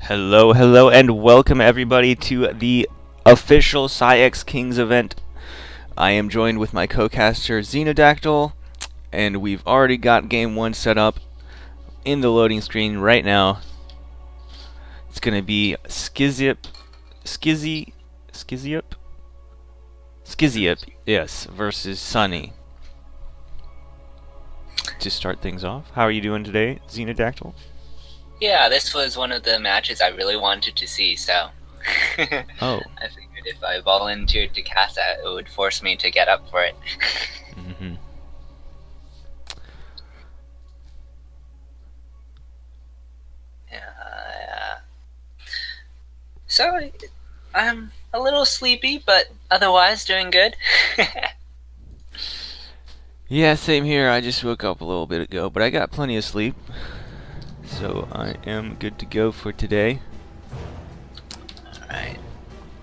Hello, hello, and welcome everybody to the official PsiX Kings event. I am joined with my co-caster Xenodactyl, and we've already got game 1 set up in the loading screen right now. It's going to be Skiziup, yes, versus Sunny. To start things off, how are you doing today, Xenodactyl? Yeah, this was one of the matches I really wanted to see, so Oh. I figured if I volunteered to cast that, it would force me to get up for it. Mm-hmm. Yeah. So, I'm a little sleepy, but otherwise doing good. Yeah, same here. I just woke up a little bit ago, but I got plenty of sleep. So I am good to go for today. Alright.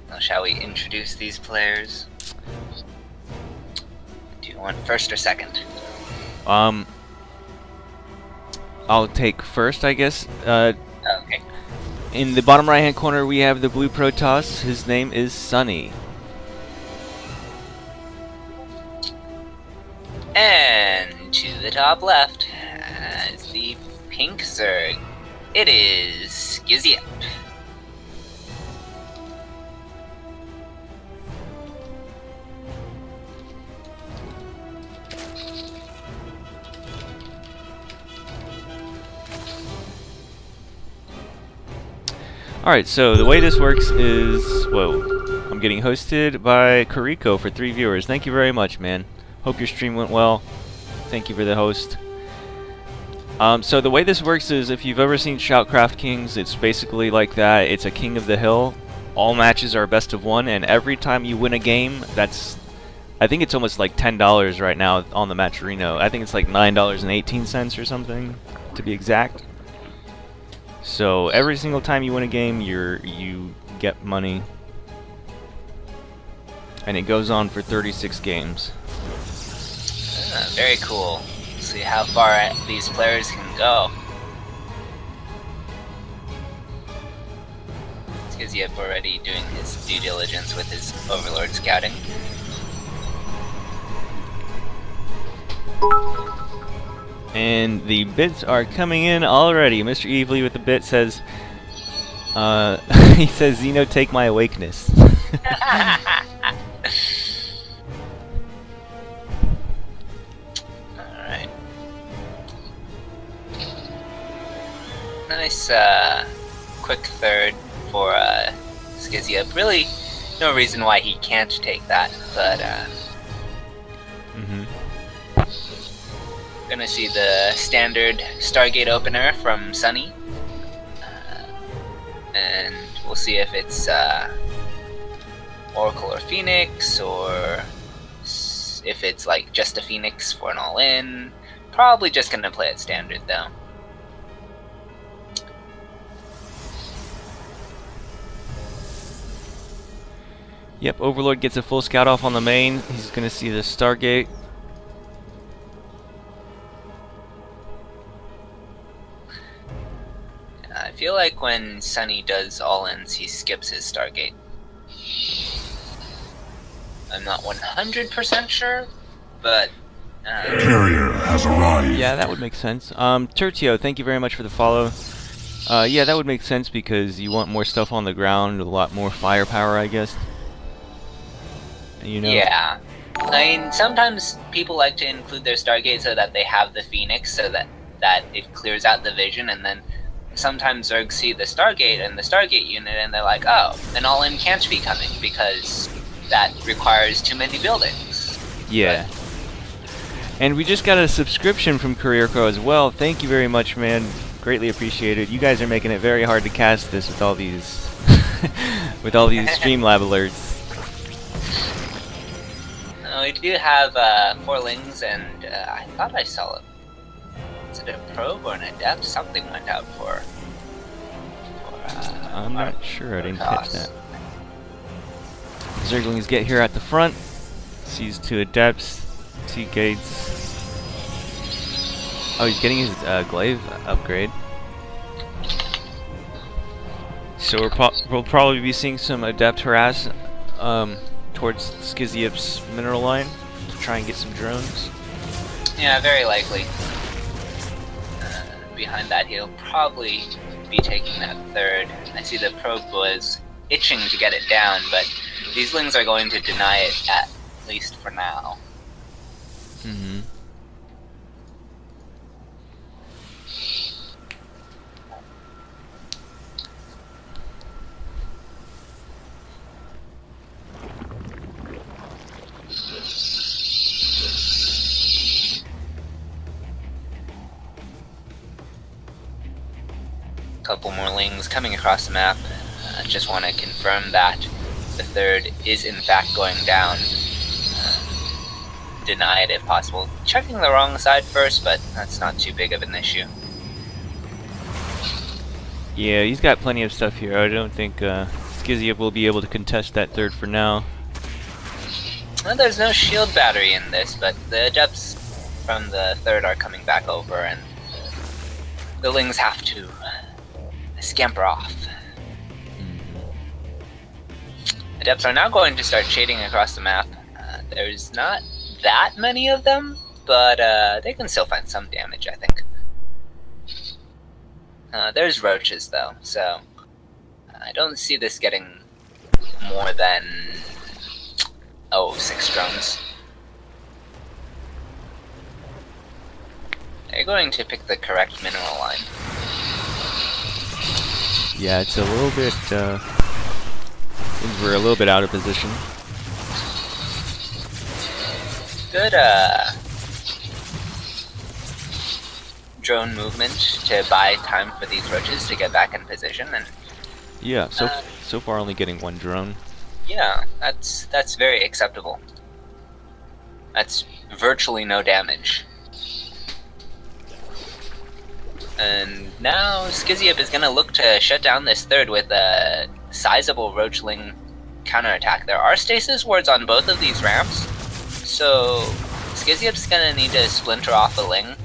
Now shall we introduce these players? Do you want first or second? I'll take first, I guess. Okay. In the bottom right hand corner we have the blue Protoss. His name is Sunny. And to the top left, as the pink Zerg, it is Skizzy Up. Alright, so the way this works is, whoa, I'm getting hosted by Kariko for 3 viewers. Thank you very much, man. Hope your stream went well. Thank you for the host. So the way this works is, if you've ever seen Shoutcraft Kings, it's basically like that. It's a King of the Hill. All matches are best of 1, and every time you win a game, that's, I think it's almost like $10 right now on the Matcherino. I think it's like $9.18 or something, to be exact. So every single time you win a game, you get money, and it goes on for 36 games. Very cool. See how far these players can go. Skizzy Up already doing his due diligence with his Overlord scouting. And the bits are coming in already. Mr. Evilly with the bit says, he says, Xeno, take my awakeness. Alright. Nice, quick third for, Skizzy Up. Really, no reason why he can't take that, but, Gonna see the standard Stargate opener from Sunny. And we'll see if it's Oracle or Phoenix, or if it's like just a Phoenix for an all-in. Probably just gonna play it standard though. Yep, Overlord gets a full scout off on the main. He's gonna see the Stargate. I feel like when Sunny does all-ins, he skips his Stargate. I'm not 100% sure, but... Carrier has arrived. Yeah, that would make sense. Tertio, thank you very much for the follow. Yeah, that would make sense because you want more stuff on the ground, a lot more firepower, I guess. You know? Yeah. I mean, sometimes people like to include their Stargate so that they have the Phoenix, so that it clears out the vision, and then sometimes Zergs see the Stargate and the Stargate unit, and they're like, oh, an all-in can't be coming because that requires too many buildings. Yeah. But and we just got a subscription from Career Crow as well. Thank you very much, man. Greatly appreciated. You guys are making it very hard to cast this with all these with all these Streamlab alerts. We do have 4 Lings, and I thought I saw it. Is it a probe or an adept? Something went out for I'm not sure. I didn't catch that. Zerglings get here at the front. Sees 2 adepts, 2 gates. Oh, he's getting his glaive upgrade. So we'll probably be seeing some adept harass towards Skizzy Up's mineral line to try and get some drones. Yeah, very likely. Behind that, he'll probably be taking that third. I see the probe was itching to get it down, but these Lings are going to deny it, at least for now. Mm-hmm. Couple more Lings coming across the map. Just want to confirm that the third is in fact going down. Deny it if possible. Checking the wrong side first, but that's not too big of an issue. Yeah, he's got plenty of stuff here. I don't think Skizzy Up will be able to contest that third for now. Well, there's no shield battery in this, but the adepts from the third are coming back over, and the Lings have to scamper off. Adepts are now going to start shading across the map. There's not that many of them, but they can still find some damage, I think. There's roaches, though, so I don't see this getting more than, 6 drones. Are you going to pick the correct mineral line? Yeah, it's a little bit, we're a little bit out of position. Good, drone movement to buy time for these roaches to get back in position, and Yeah, so far only getting 1 drone. yeah, that's very acceptable. That's virtually no damage. And now Skizyup is gonna look to shut down this third with a sizable roachling counterattack. There are stasis wards on both of these ramps, so Skizyup's gonna need to splinter off a ling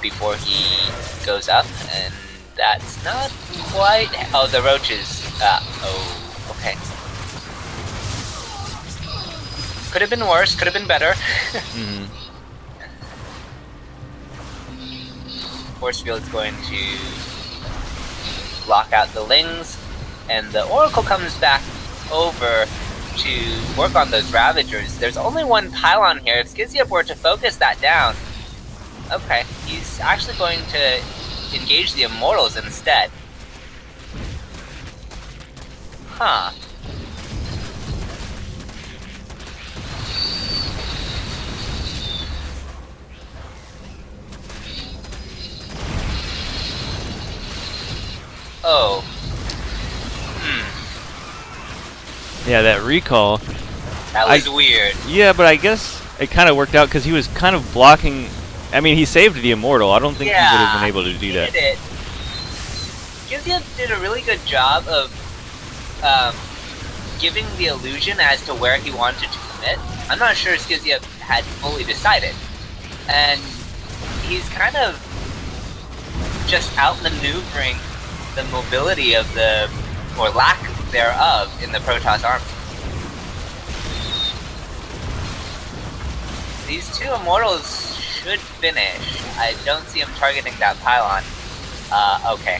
before he goes up, and that's not quite... Oh, the roaches. Okay. Could have been worse, could have been better. Mm-hmm. Force Field's going to block out the lings, and the Oracle comes back over to work on those Ravagers. There's only 1 pylon here. If Skizyup were to focus that down... Okay, he's actually going to engage the Immortals instead. Huh. Oh. Yeah, that recall. That was weird. Yeah, but I guess it kind of worked out because he was kind of blocking. I mean, he saved the Immortal. I don't think he would have been able to do that. He did it. Skizyup did a really good job of giving the illusion as to where he wanted to commit. I'm not sure Skizyup had fully decided. And he's kind of just outmaneuvering the mobility of the, or lack thereof, in the Protoss army. These 2 Immortals should finish. I don't see him targeting that pylon. Okay.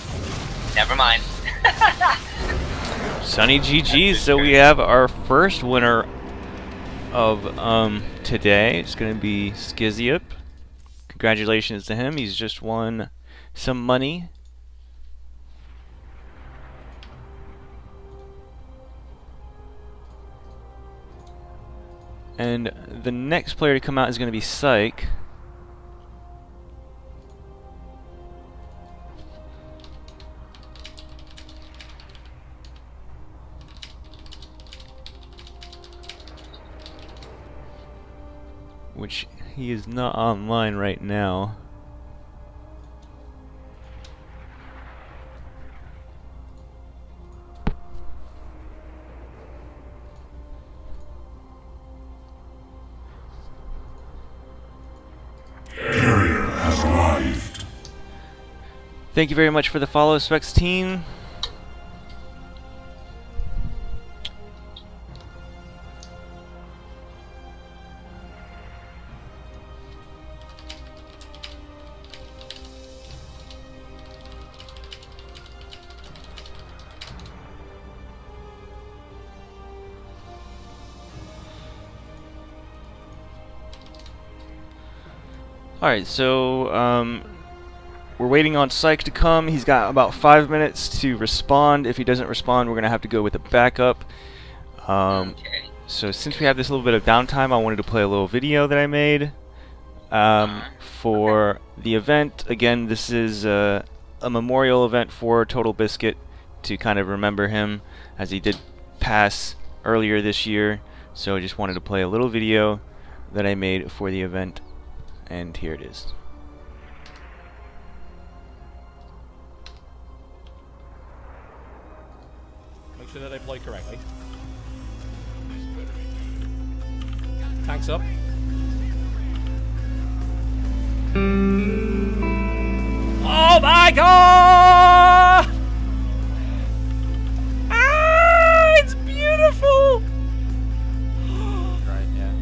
Never mind. Sunny GG's, so we have our first winner of today. It's going to be Skizyup. Congratulations to him. He's just won some money. And the next player to come out is going to be PsiX. Which he is not online right now. Carrier has arrived. Thank you very much for the follow, Specs team. Alright, so we're waiting on PsiX to come. He's got about 5 minutes to respond. If he doesn't respond, we're going to have to go with a backup. Okay. So since we have this little bit of downtime, I wanted to play a little video that I made for the event. Again, this is a memorial event for TotalBiscuit to kind of remember him, as he did pass earlier this year. So I just wanted to play a little video that I made for the event. And here it is. Make sure that they deploy correctly. Tanks up. Oh my god! Ah, it's beautiful! Right, yeah.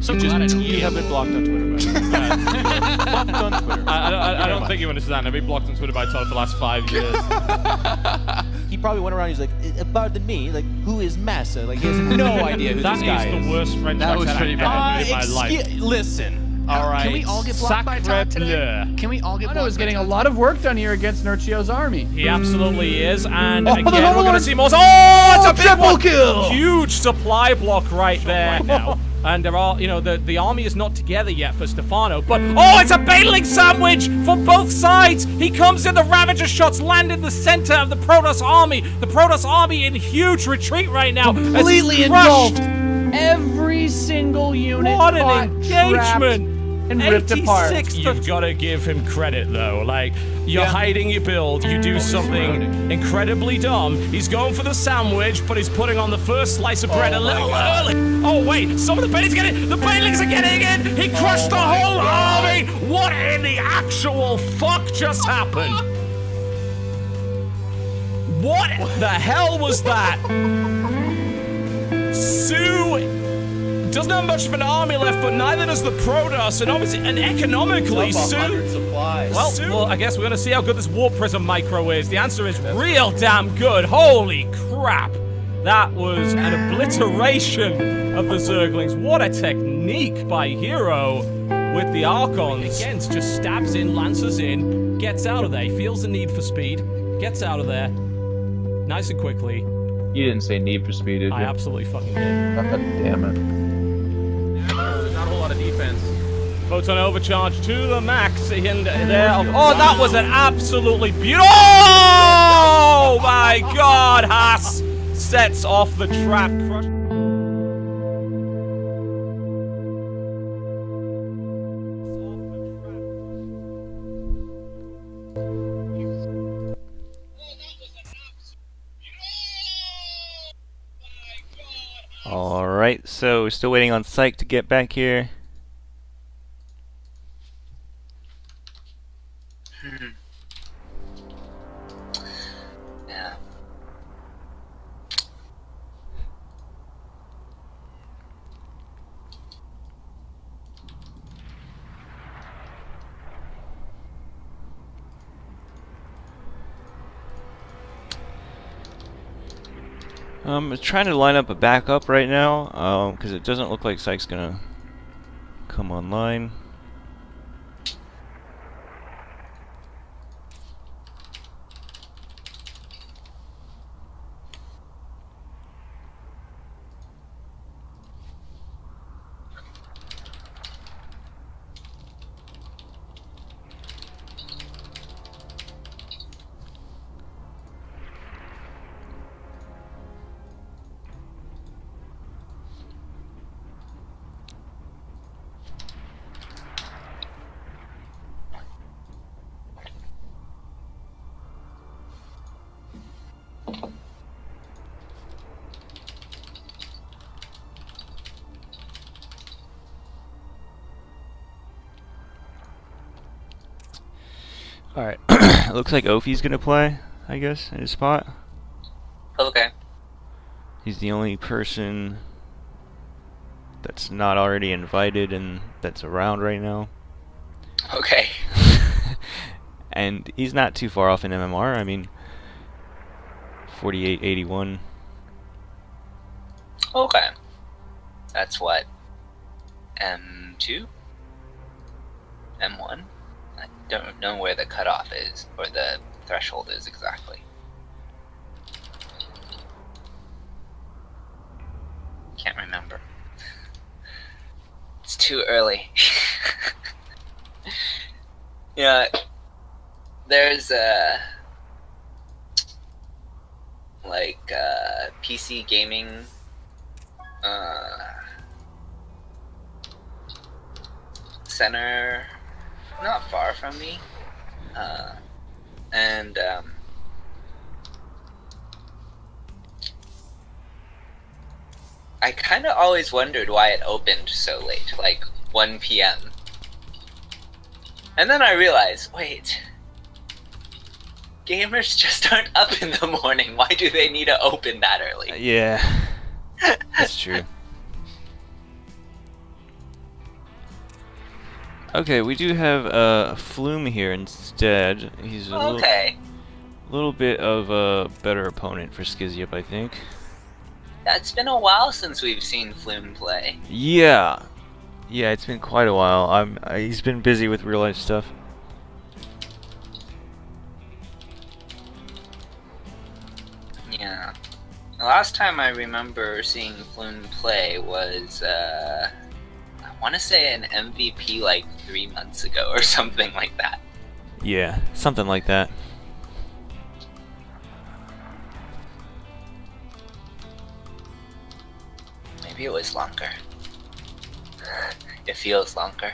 So You just you have been blocked on Twitter. blocked on Twitter. I don't think you understand. I've been blocked on Twitter by Todd for the last 5 years. He probably went around. He's like, about than me. Like, who is Massa? Like, he has no idea who this guy is. That is the worst French That was accent pretty I've ever bad. heard in my life. Listen. All right. Can we all get blocked by Todd today? Can we all get blocked Todd is by getting a Todd? lot of work done here against Nurchio's army. He absolutely is, and Oh, again, hold on, we're hold going to on. see more. Oh, it's a big triple one. kill! Huge supply block right there now. And there are, the army is not together yet for Stefano, but oh, it's a battling sandwich for both sides. He comes in, the Ravager shots land in the center of the Protoss army. The Protoss army in huge retreat right now. as Completely he's crushed. engulfed. Every single unit What an fought, engagement! trapped, and ripped apart. 86th You've got to give him credit, though. Like, you're hiding your build, you do something incredibly dumb. He's going for the sandwich, but he's putting on the first slice of bread a little early. Oh, wait, some of the Bailings getting the Bailings are getting in! He crushed the whole army! What in the actual fuck just happened? What the hell was that? Sue doesn't have much of an army left, but neither does the Protoss, and obviously, and economically, Sue. supplies. Well, I guess we're gonna see how good this Warp Prism Micro is. The answer is real damn good. Holy crap! That was an obliteration of the Zerglings. What a technique by Hero with the Archons. Again, just stabs in, lances in, gets out of there. He feels the need for speed, gets out of there, nice and quickly. You didn't say need for speed, did you? I absolutely fucking did. God damn it. There's not a whole lot of defense. Photon overcharge to the max in there. Oh, that was an absolutely beautiful. Oh my God! Haas sets off the trap. Alright, so we're still waiting on PsiX to get back here. Yeah. I'm trying to line up a backup right now, because it doesn't look like PsiX's gonna come online. Alright, looks like Ophi's gonna play, I guess, in his spot. Okay. He's the only person that's not already invited and that's around right now. Okay. And he's not too far off in MMR, I mean, 4881. Okay. That's what? M2? M1? I don't know where the cutoff is, or the threshold is exactly. Can't remember. It's too early. Yeah, there's PC gaming center not far from me, and I kind of always wondered why it opened so late, like 1 p.m. And then I realized, wait, gamers just aren't up in the morning. Why do they need to open that early? Yeah, that's true. Okay, we do have Flume here instead. He's a little bit of a better opponent for Skizyup, I think. It's been a while since we've seen Flume play. Yeah. Yeah, it's been quite a while. He's been busy with real life stuff. Yeah. The last time I remember seeing Flume play was, I want to say an MVP like 3 months ago or something like that. Yeah, something like that. Maybe it was longer. It feels longer.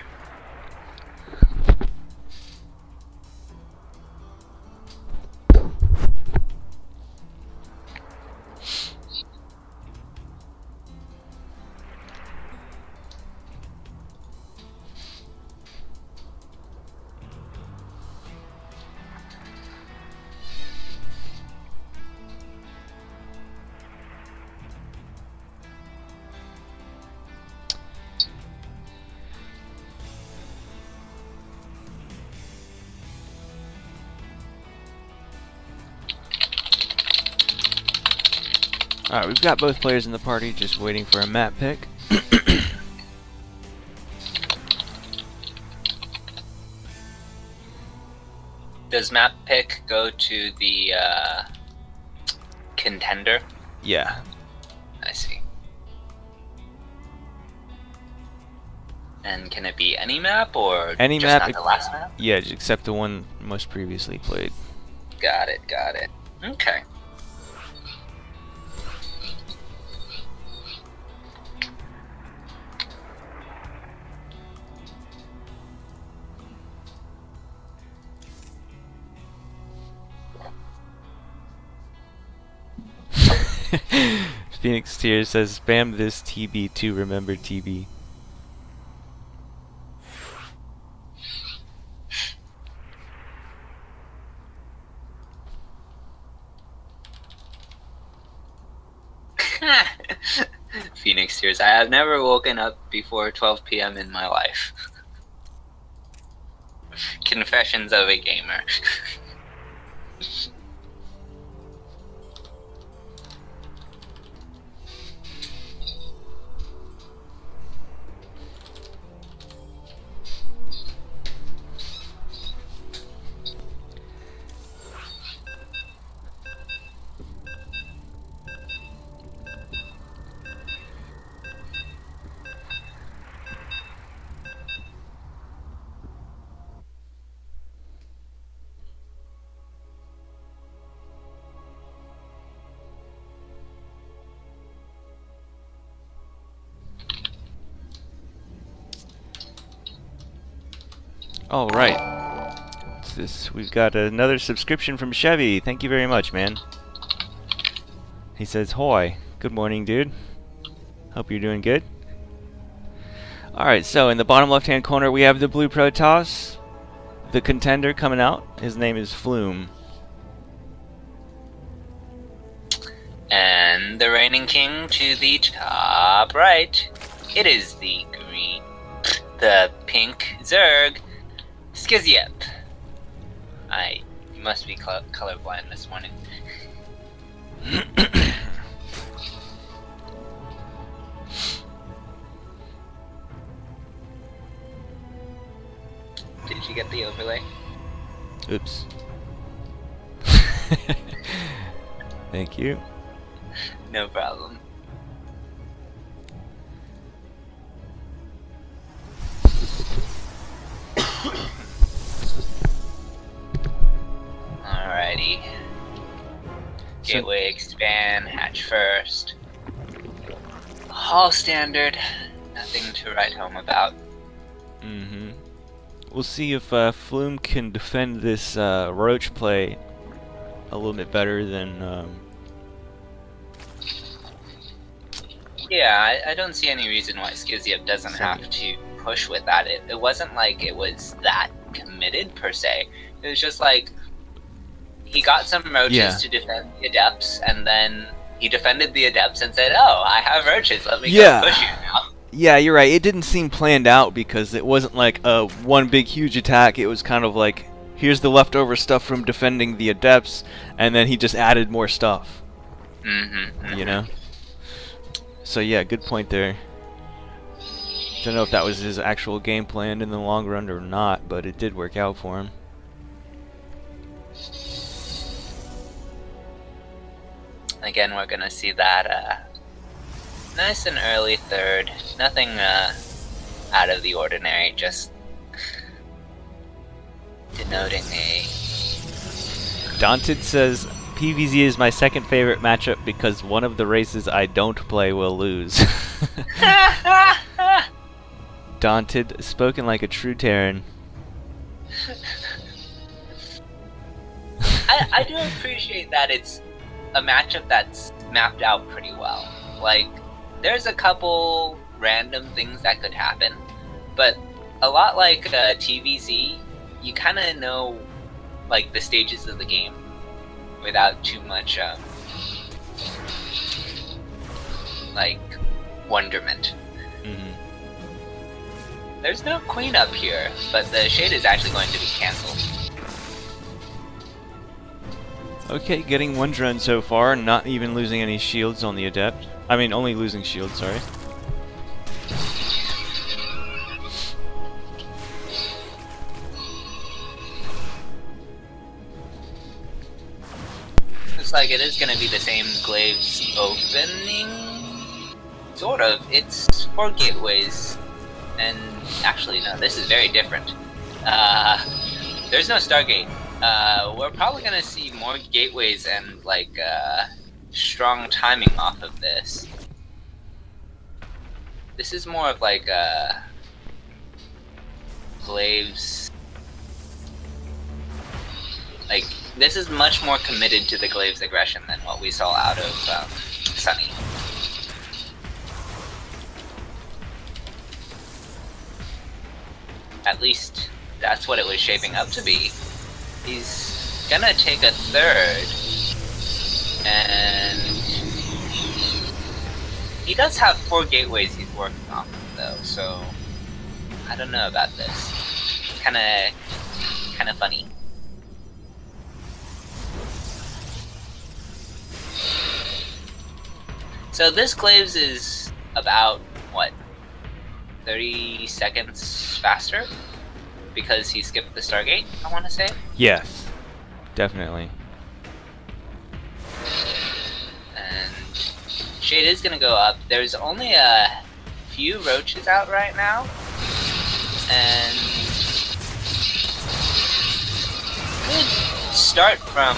Alright, we've got both players in the party, just waiting for a map pick. Does map pick go to the contender? Yeah. I see. And can it be any map or Any just map, not the last map? Yeah, except the one most previously played. Got it, got it. Okay. Phoenix Tears says, spam this TB to remember TB. Phoenix Tears. I have never woken up before 12 p.m. in my life. Confessions of a gamer. All right. What's this? We've got another subscription from Chevy. Thank you very much, man. He says, "Hoy, good morning, dude. Hope you're doing good." All right. So in the bottom left-hand corner, we have the blue Protoss, the contender coming out. His name is Flume. And the reigning king to the top right. It is the pink Zerg. Skizyup. I must be colorblind this morning. Did you get the overlay? Oops. Thank you. No problem. Alrighty. Gateway expand, hatch first. All standard. Nothing to write home about. Mm-hmm. We'll see if Flume can defend this roach play a little bit better than... Yeah, I don't see any reason why Skizyup doesn't have to push with that. It wasn't like it was that committed, per se. It was just like, he got some roaches to defend the Adepts, and then he defended the Adepts and said, "Oh, I have roaches, let me go push you now." Yeah, you're right. It didn't seem planned out because it wasn't like a one big huge attack. It was kind of like, here's the leftover stuff from defending the adepts, and then he just added more stuff. You know? So yeah, good point there. Don't know if that was his actual game plan in the long run or not, but it did work out for him. Again, we're gonna see that nice and early third. Nothing out of the ordinary, just denoting a... Daunted says, PVZ is my second favorite matchup because one of the races I don't play will lose. Daunted, spoken like a true Terran. I do appreciate that it's a matchup that's mapped out pretty well. Like, there's a couple random things that could happen, but a lot like TVZ, you kind of know like the stages of the game without too much like wonderment. There's no queen up here, but the shade is actually going to be cancelled. Okay, getting one drone so far, not even losing any shields on the adept. I mean, only losing shields, sorry. Looks like it is going to be the same glaives opening. Sort of. It's 4 gateways. And actually, no, this is very different. There's no Stargate. We're probably going to see more gateways and, like, strong timing off of this. This is more of, like, glaives. Like, this is much more committed to the glaives aggression than what we saw out of Sunny. At least that's what it was shaping up to be. He's gonna take a third, and he does have 4 gateways he's working off of though, so I don't know about this. It's kinda funny. So this glaives is about, what, 30 seconds faster? Because he skipped the Stargate, I want to say? Yes, definitely. And Shade is going to go up. There's only a few roaches out right now. And good start from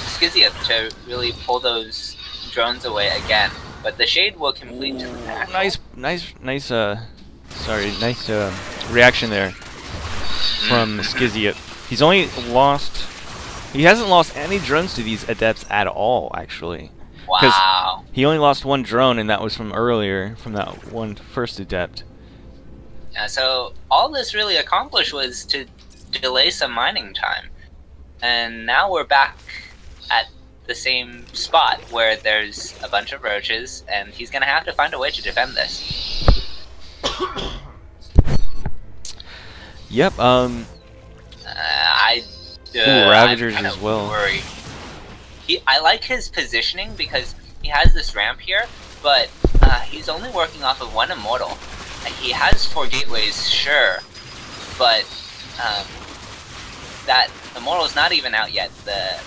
Skizzy to really pull those drones away again. But the Shade will complete to the back. Nice reaction there from Skizzy. He hasn't lost any drones to these adepts at all, actually. Wow. He only lost 1 drone, and that was from earlier, from that one first adept. Yeah, so all this really accomplished was to delay some mining time. And now we're back at the same spot where there's a bunch of roaches, and he's gonna have to find a way to defend this. Yep, Ravagers as well. Worried. I like his positioning because he has this ramp here, but he's only working off of 1 immortal. He has 4 gateways, sure, but that immortal's not even out yet. The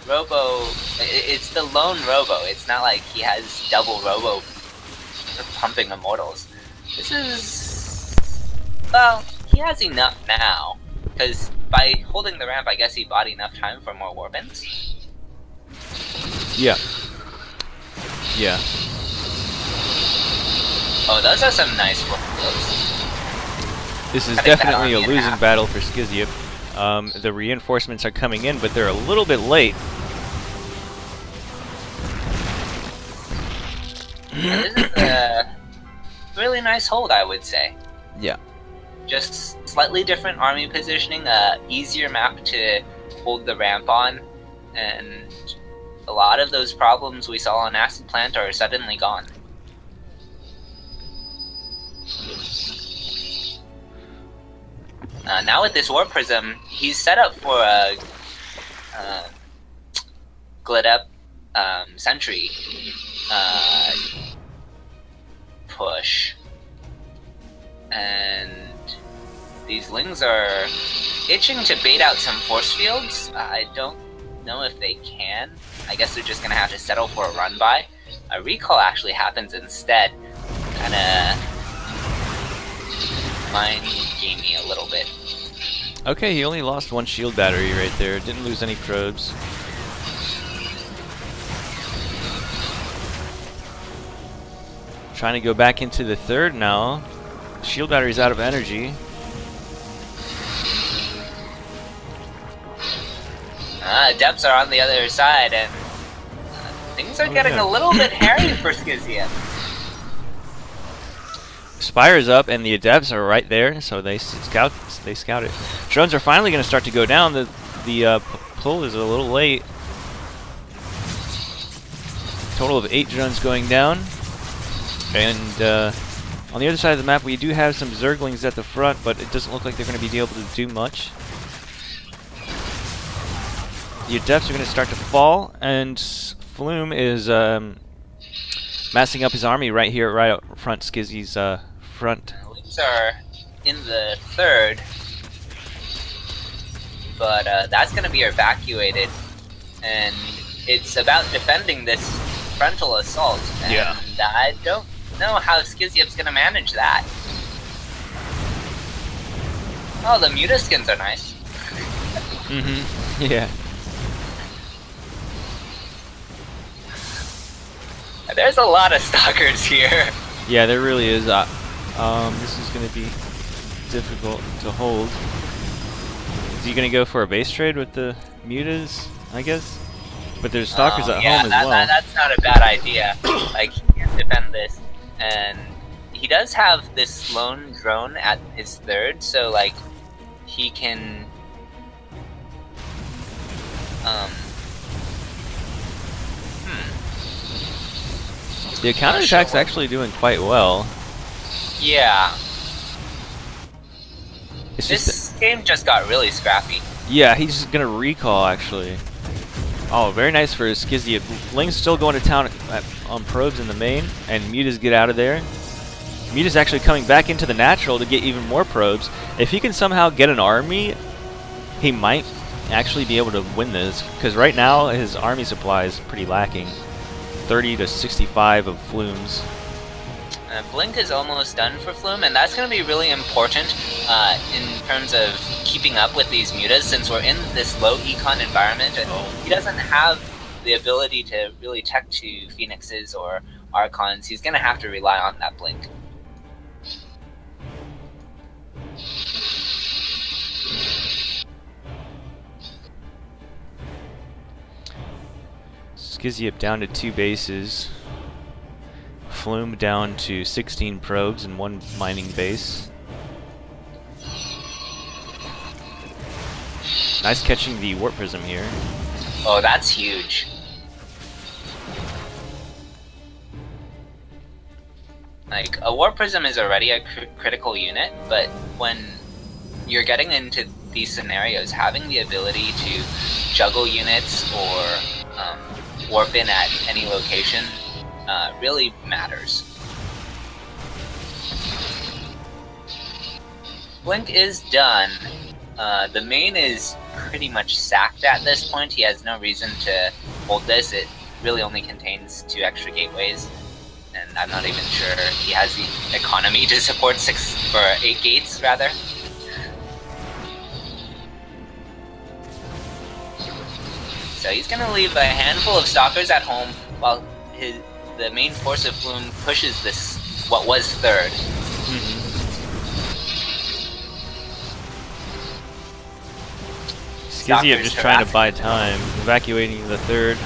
Robo, it's the lone Robo. It's not like he has double Robo pumping immortals. This is, well, he has enough now, because by holding the ramp, I guess he bought enough time for more warbins. Yeah. Yeah. Oh, those are some nice workflows. This is definitely a losing battle for Skizzy. The reinforcements are coming in, but they're a little bit late. This is a really nice hold, I would say. Yeah. Just slightly different army positioning, easier map to hold the ramp on, and a lot of those problems we saw on Acid Plant are suddenly gone. Now with this Warp Prism, he's set up for a Glit Up Sentry push. And these Lings are itching to bait out some force fields. I don't know if they can. I guess they're just going to have to settle for a run by. A recall actually happens instead. Kinda mind gamey a little bit. Okay, he only lost 1 shield battery right there. Didn't lose any probes. Trying to go back into the third now. Shield battery's out of energy. Depths are on the other side, and things are getting a little bit hairy for Skizia. Spire's up, and the Adepts are right there, so they scout it. Drones are finally going to start to go down. The pull is a little late. Total of 8 drones going down, and on the other side of the map, we do have some Zerglings at the front, but it doesn't look like they're going to be able to do much. The Adepts are going to start to fall, and Flume is massing up his army right here, right out front Skizzy's front. Lings are in the third, but that's going to be evacuated, and it's about defending this frontal assault, and I don't know how Skizyup's going to manage that. Oh, the Mutaskins are nice. Yeah. There's a lot of stalkers here. Yeah, there really is. This is going to be difficult to hold. Is he going to go for a base trade with the Mutas, I guess? But there's stalkers at home as well. That's not a bad idea. Like, he can defend this. And he does have this lone drone at his third, so, like, he can... The counterattack's actually doing quite well. Yeah. It's this game just got really scrappy. Yeah, he's gonna recall actually. Oh, very nice for Skizzy. Ling's still going to town on probes in the main, and Mutas get out of there. Muta's actually coming back into the natural to get even more probes. If he can somehow get an army, he might actually be able to win this, because right now his army supply is pretty lacking. 30 to 65 of Flumes. Blink is almost done for Flume, and that's going to be really important in terms of keeping up with these Mutas, since we're in this low econ environment, and he doesn't have the ability to really tech to Phoenixes or Archons. He's going to have to rely on that Blink. Skizzy down to 2 bases. Flume down to 16 probes and 1 mining base. Nice catching the Warp Prism here. Oh, that's huge. Like, a Warp Prism is already a critical unit, but when you're getting into these scenarios, having the ability to juggle units or warp in at any location really matters. Blink is done. The main is pretty much sacked at this point. He has no reason to hold this. It really only contains 2 extra gateways, and I'm not even sure he has the economy to support 6 or 8 gates rather. So he's gonna leave a handful of stalkers at home while the main force of Flume pushes this what was third. Skizzy just trying to buy time, evacuating the third.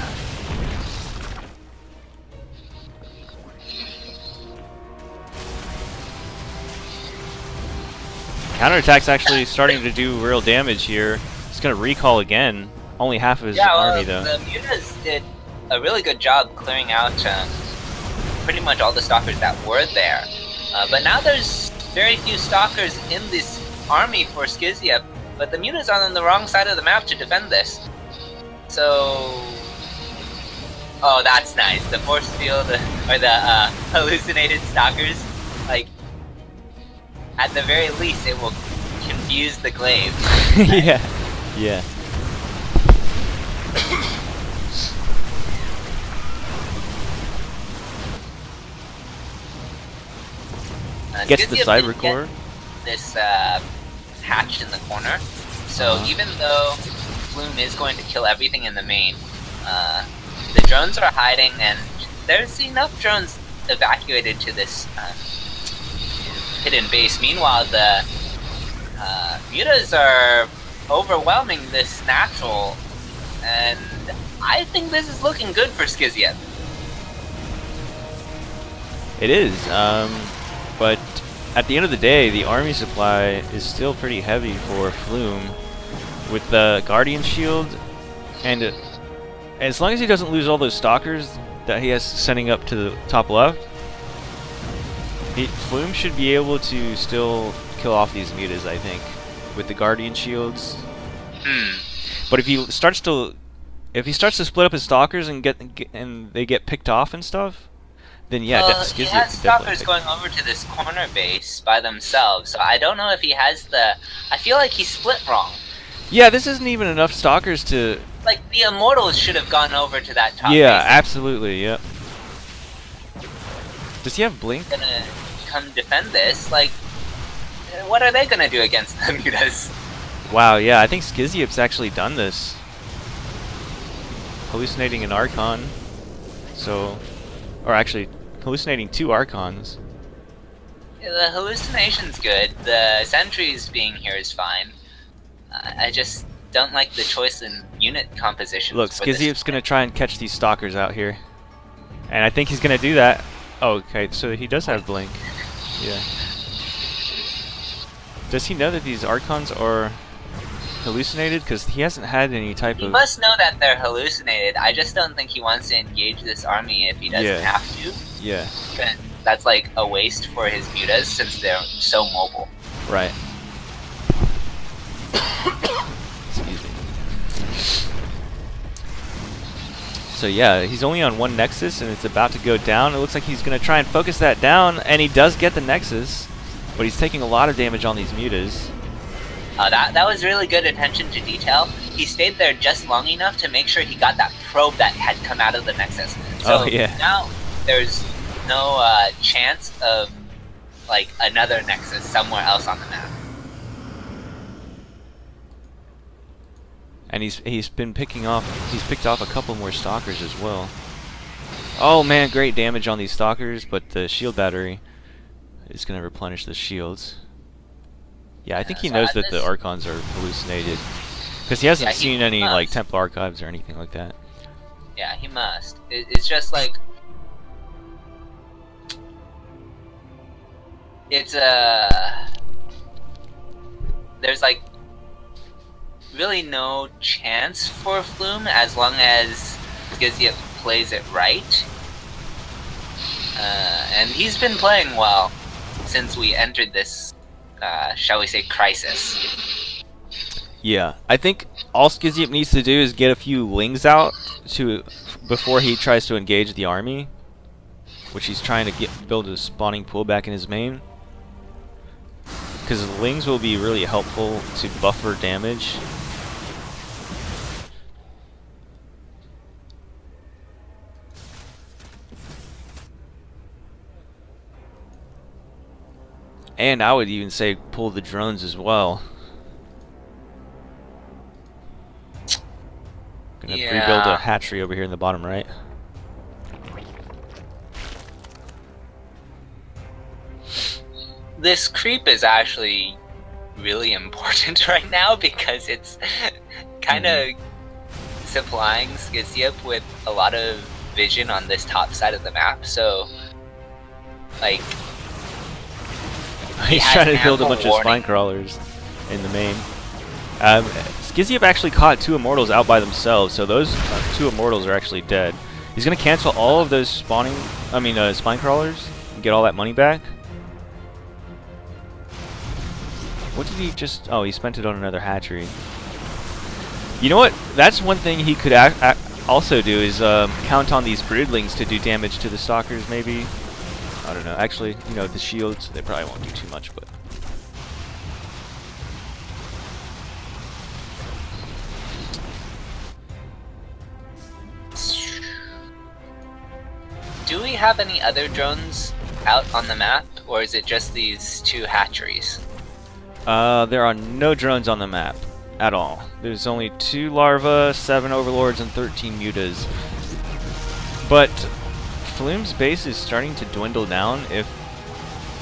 Counterattack's actually starting to do real damage here. He's gonna recall again. Only half of his army though. The Mutas did a really good job clearing out pretty much all the stalkers that were there. But now there's very few stalkers in this army for Skiziep, but the mutas are on the wrong side of the map to defend this. So... Oh, that's nice. The force field, or the hallucinated stalkers, like, at the very least, it will confuse the glaive. Yeah. Yeah. Gets the Skiziep cyber didn't core. get this hatch in the corner, so even though Flume is going to kill everything in the main, the drones are hiding, and there's enough drones evacuated to this hidden base. Meanwhile, the mutas are overwhelming this natural, and I think this is looking good for Skiziep. It is, but at the end of the day, the army supply is still pretty heavy for Flume with the Guardian Shield, and as long as he doesn't lose all those stalkers that he has sending up to the top left, Flume should be able to still kill off these mutas, I think, with the Guardian Shields. But if he starts to split up his stalkers and they get picked off and stuff, then yeah, he has stalkers going over to this corner base by themselves, so I don't know if he has the... I feel like he split wrong. Yeah, this isn't even enough stalkers to... Like, the Immortals should have gone over to that top Yeah, base. absolutely, yep. Does he have Blink? Gonna come defend this, like... What are they gonna do against the mutas? Wow, yeah, I think Skiziep's actually done this. Hallucinating an Archon. So... Or actually, hallucinating 2 Archons. Yeah, the hallucination's good. The sentries being here is fine. I just don't like the choice in unit composition. Look, Skiziep's gonna try and catch these stalkers out here. And I think he's gonna do that. Oh, okay, so he does have Blink. Yeah. Does he know that these Archons are hallucinated? Because he hasn't had any type of... He must know that they're hallucinated. I just don't think he wants to engage this army if he doesn't have to. Yeah. That's like a waste for his mutas since they're so mobile. Right. Excuse me. So yeah, he's only on 1 Nexus and it's about to go down. It looks like he's going to try and focus that down, and he does get the Nexus, but he's taking a lot of damage on these mutas. That was really good attention to detail. He stayed there just long enough to make sure he got that probe that had come out of the Nexus. So now there's no chance of like another Nexus somewhere else on the map. And he's picked off a couple more stalkers as well. Oh man, great damage on these stalkers, but the shield battery is going to replenish the shields. Yeah, I think he knows that the Archons are hallucinated, because he hasn't seen any like Temple Archives or anything like that. Yeah, he must. It's just like it's there's like really no chance for Flume as long as Skiziep plays it right. And he's been playing well since we entered this, shall we say, crisis. Yeah, I think all Skiziep needs to do is get a few Lings out before he tries to engage the army, which he's trying to build a spawning pool back in his main. Because Lings will be really helpful to buffer damage. And I would even say pull the drones as well. Gonna rebuild a hatchery over here in the bottom right. This creep is actually really important right now because it's kind of supplying Skiziep with a lot of vision on this top side of the map. So, like, he's trying to build a bunch of spine crawlers in the main. Skiziep actually caught 2 Immortals out by themselves, so those 2 Immortals are actually dead. He's gonna cancel all of those spine crawlers and get all that money back. What did he just... Oh, he spent it on another hatchery. You know what? That's one thing he could also do is count on these broodlings to do damage to the stalkers, maybe. I don't know. Actually, you know, the shields, they probably won't do too much, but... Do we have any other drones out on the map, or is it just these 2 hatcheries? There are no drones on the map at all. There's only 2 larvae, 7 overlords, and 13 mutas. But Flume's base is starting to dwindle down. If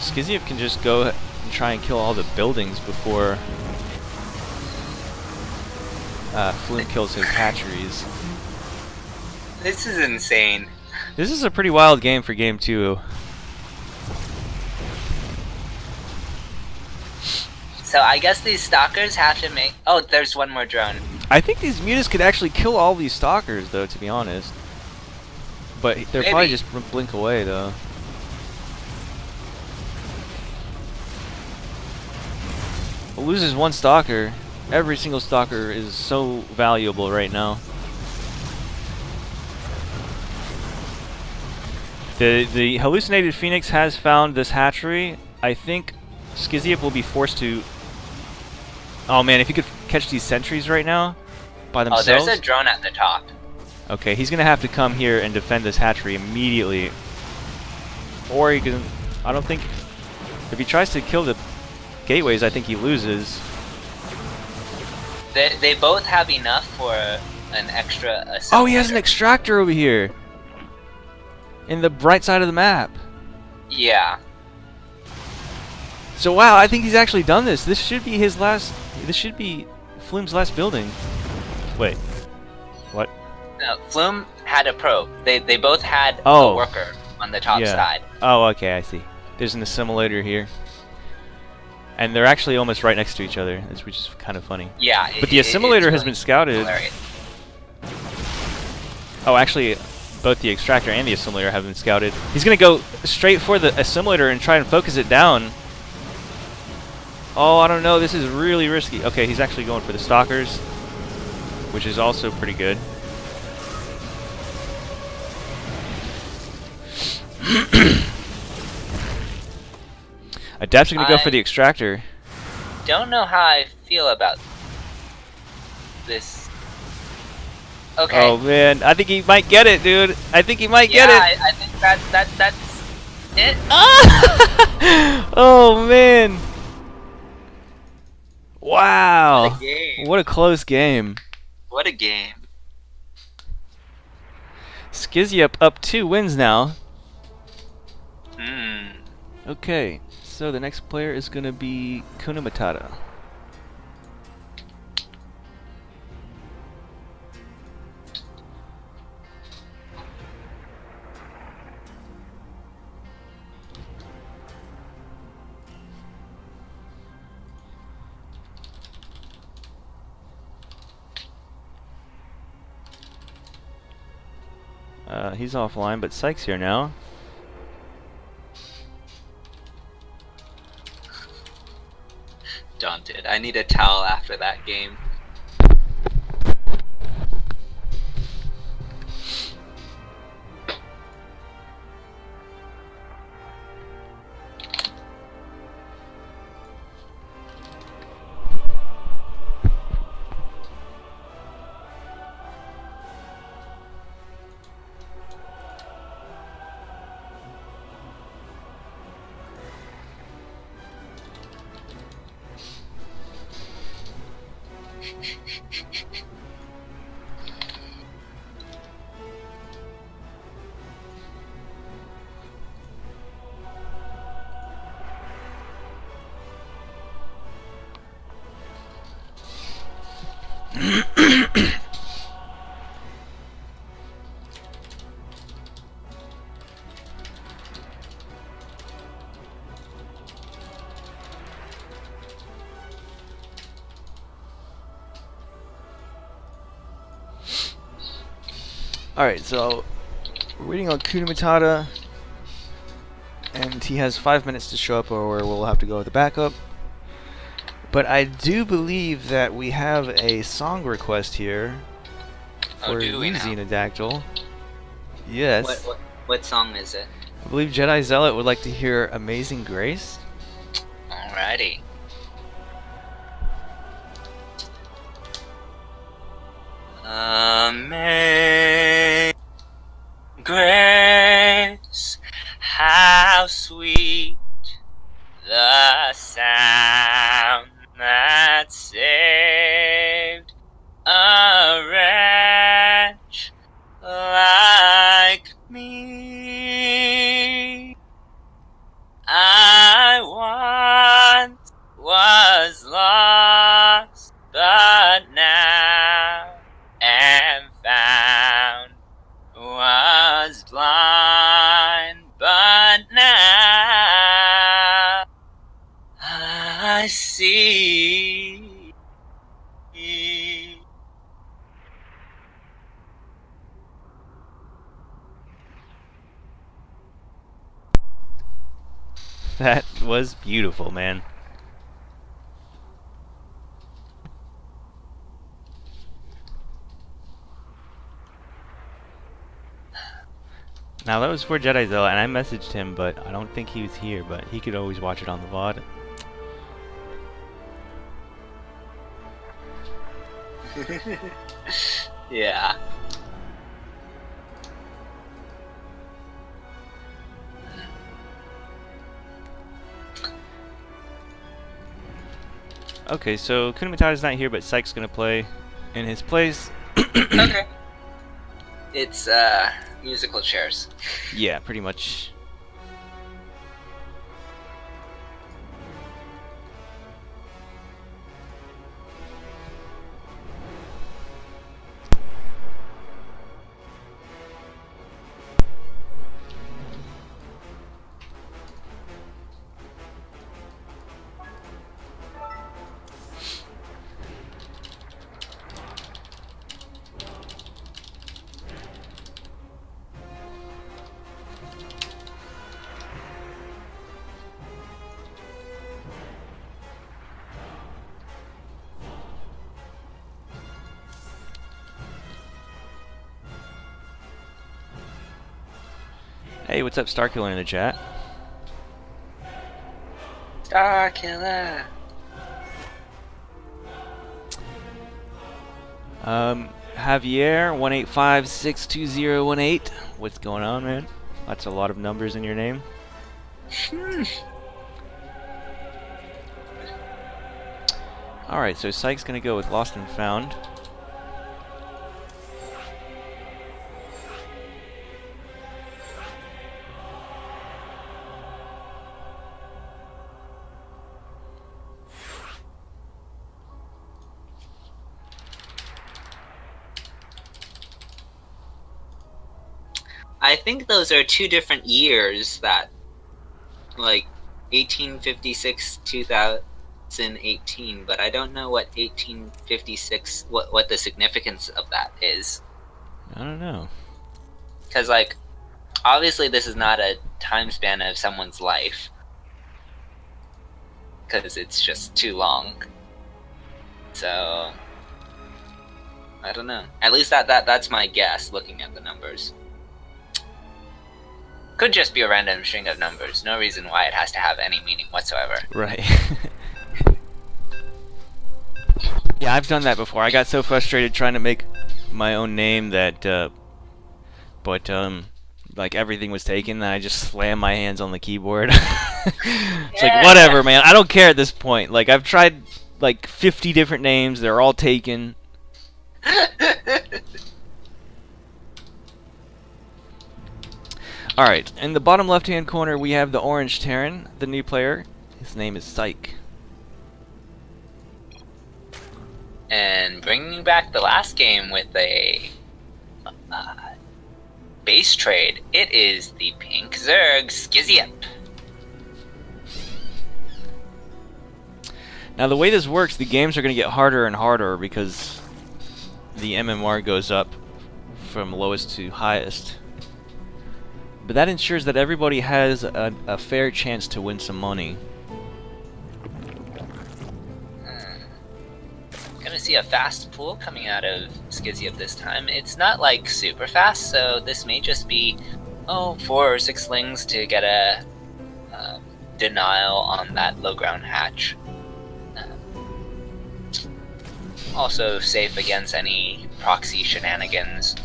Skiziev can just go and try and kill all the buildings before Flume kills his hatcheries. This is insane. This is a pretty wild game for game 2. So I guess these stalkers have to make... Oh, there's one more drone. I think these mutas could actually kill all these stalkers, though, to be honest. But they're probably just blink away, though. Loses 1 stalker. Every single stalker is so valuable right now. The hallucinated phoenix has found this hatchery. I think Skiziev will be forced to... Oh man, if he could catch these sentries right now by themselves... Oh, there's a drone at the top. Okay, he's gonna have to come here and defend this hatchery immediately. Or he can... I don't think... If he tries to kill the gateways, I think he loses. They both have enough for an extra... Oh, he has an extractor over here! In the right side of the map. Yeah. So wow, I think he's actually done this. This should be his last... This should be Flume's last building. Wait. What? No, Flume had a probe. They both had a worker on the top yeah. side. Oh, okay, I see. There's an assimilator here. And they're actually almost right next to each other, which is kind of funny. Yeah. But the assimilator has been scouted. Hilarious. Oh, actually... Both the extractor and the assimilator have been scouted. He's gonna go straight for the assimilator and try and focus it down. Oh, I don't know. This is really risky. Okay, he's actually going for the stalkers, which is also pretty good. Adept's gonna go for the extractor. Don't know how I feel about this. Okay. Oh man, I think he might get it, dude. I think he might get it. I think that's it. Oh man! Wow! What a game. What a close game. What a game. Skiziev up 2 wins now. Hmm. Okay, so the next player is gonna be Kuna Matata. He's offline, but PsiX here now. Daunted. I need a towel after that game. Alright, so we're waiting on Kuna Matata, and he has 5 minutes to show up or we'll have to go with the backup. But I do believe that we have a song request here for do we you, now? Xenodactyl. Yes. What song is it? I believe Jedi Zealot would like to hear Amazing Grace. Alrighty. Amazing grace, how sweet the sound that saved a wretch like me. I once was lost, but now am found. Was blind, but now I see. That was beautiful, man. Now that was for Jedi Zealot, and I messaged him, but I don't think he was here, but he could always watch it on the VOD. Yeah. Okay, so Kunamatada's not here, but PsiX's gonna play in his place. Okay. It's musical chairs. Yeah, pretty much. Hey, what's up, Starkiller in the chat? Starkiller. Javier 185-62018. What's going on, man? That's a lot of numbers in your name. Alright, so PsiX's gonna go with Lost and Found. I think those are two different years that, like, 1856, 2018, but I don't know what 1856, what the significance of that is. I don't know. Because, like, obviously this is not a time span of someone's life. Because it's just too long. So, I don't know. At least that's my guess, looking at the numbers. Could just be a random string of numbers. No reason why it has to have any meaning whatsoever. Right. Yeah, I've done that before. I got so frustrated trying to make my own name that, like everything was taken, and I just slammed my hands on the keyboard. It's like, whatever, man. I don't care at this point. Like, I've tried, like, 50 different names. They're all taken. Alright, in the bottom left-hand corner, we have the Orange Terran, the new player. His name is PsiX. And bringing back the last game with a base trade, it is the Pink Zerg Skizzy Up. Now, the way this works, the games are going to get harder and harder because the MMR goes up from lowest to highest. But that ensures that everybody has a fair chance to win some money. see a fast pull coming out of Skizzy this time. It's not like super fast, so this may just be 4 or 6 slings to get a denial on that low ground hatch. Also safe against any proxy shenanigans.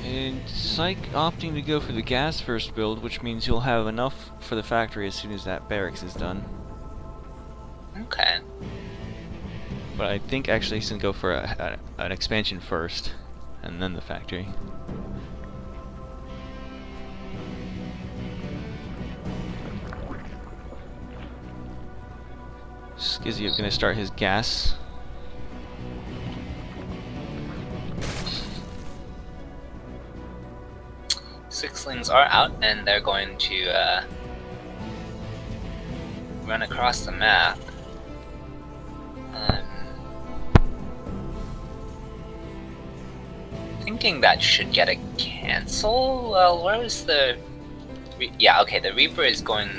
And Psych opting to go for the gas first build, which means you'll have enough for the factory as soon as that barracks is done. Okay. But I think actually he's going to go for an expansion first, and then the factory. Skizzy going to start his gas. Sixlings are out, and they're going to run across the map. Thinking that should get a cancel. Well, where is the? Yeah, okay. The Reaper is going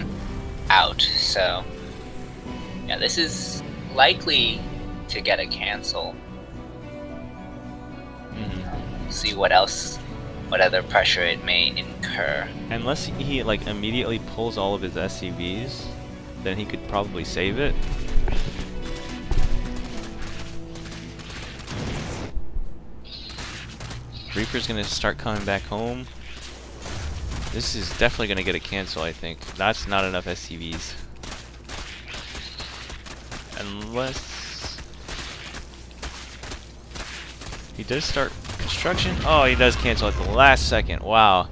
out, so yeah, this is likely to get a cancel. See what else, what other pressure it may incur. Unless he like immediately pulls all of his SCVs, then he could probably save it. Reaper's gonna start coming back home. This is definitely gonna get a cancel, I think. That's not enough SCVs. Unless he does start construction. Oh, he does cancel at the last second. Wow.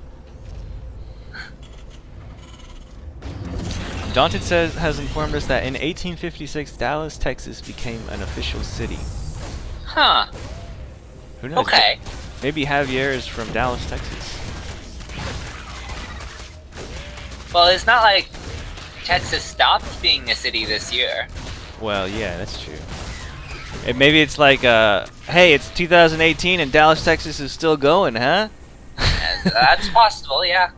Daunted has informed us that in 1856, Dallas, Texas became an official city. Huh. Who knows? Okay. Maybe Javier is from Dallas, Texas. Well, it's not like Texas stopped being a city this year. Well, yeah, that's true. And maybe it's like, hey, it's 2018 and Dallas, Texas is still going, huh? That's possible, yeah.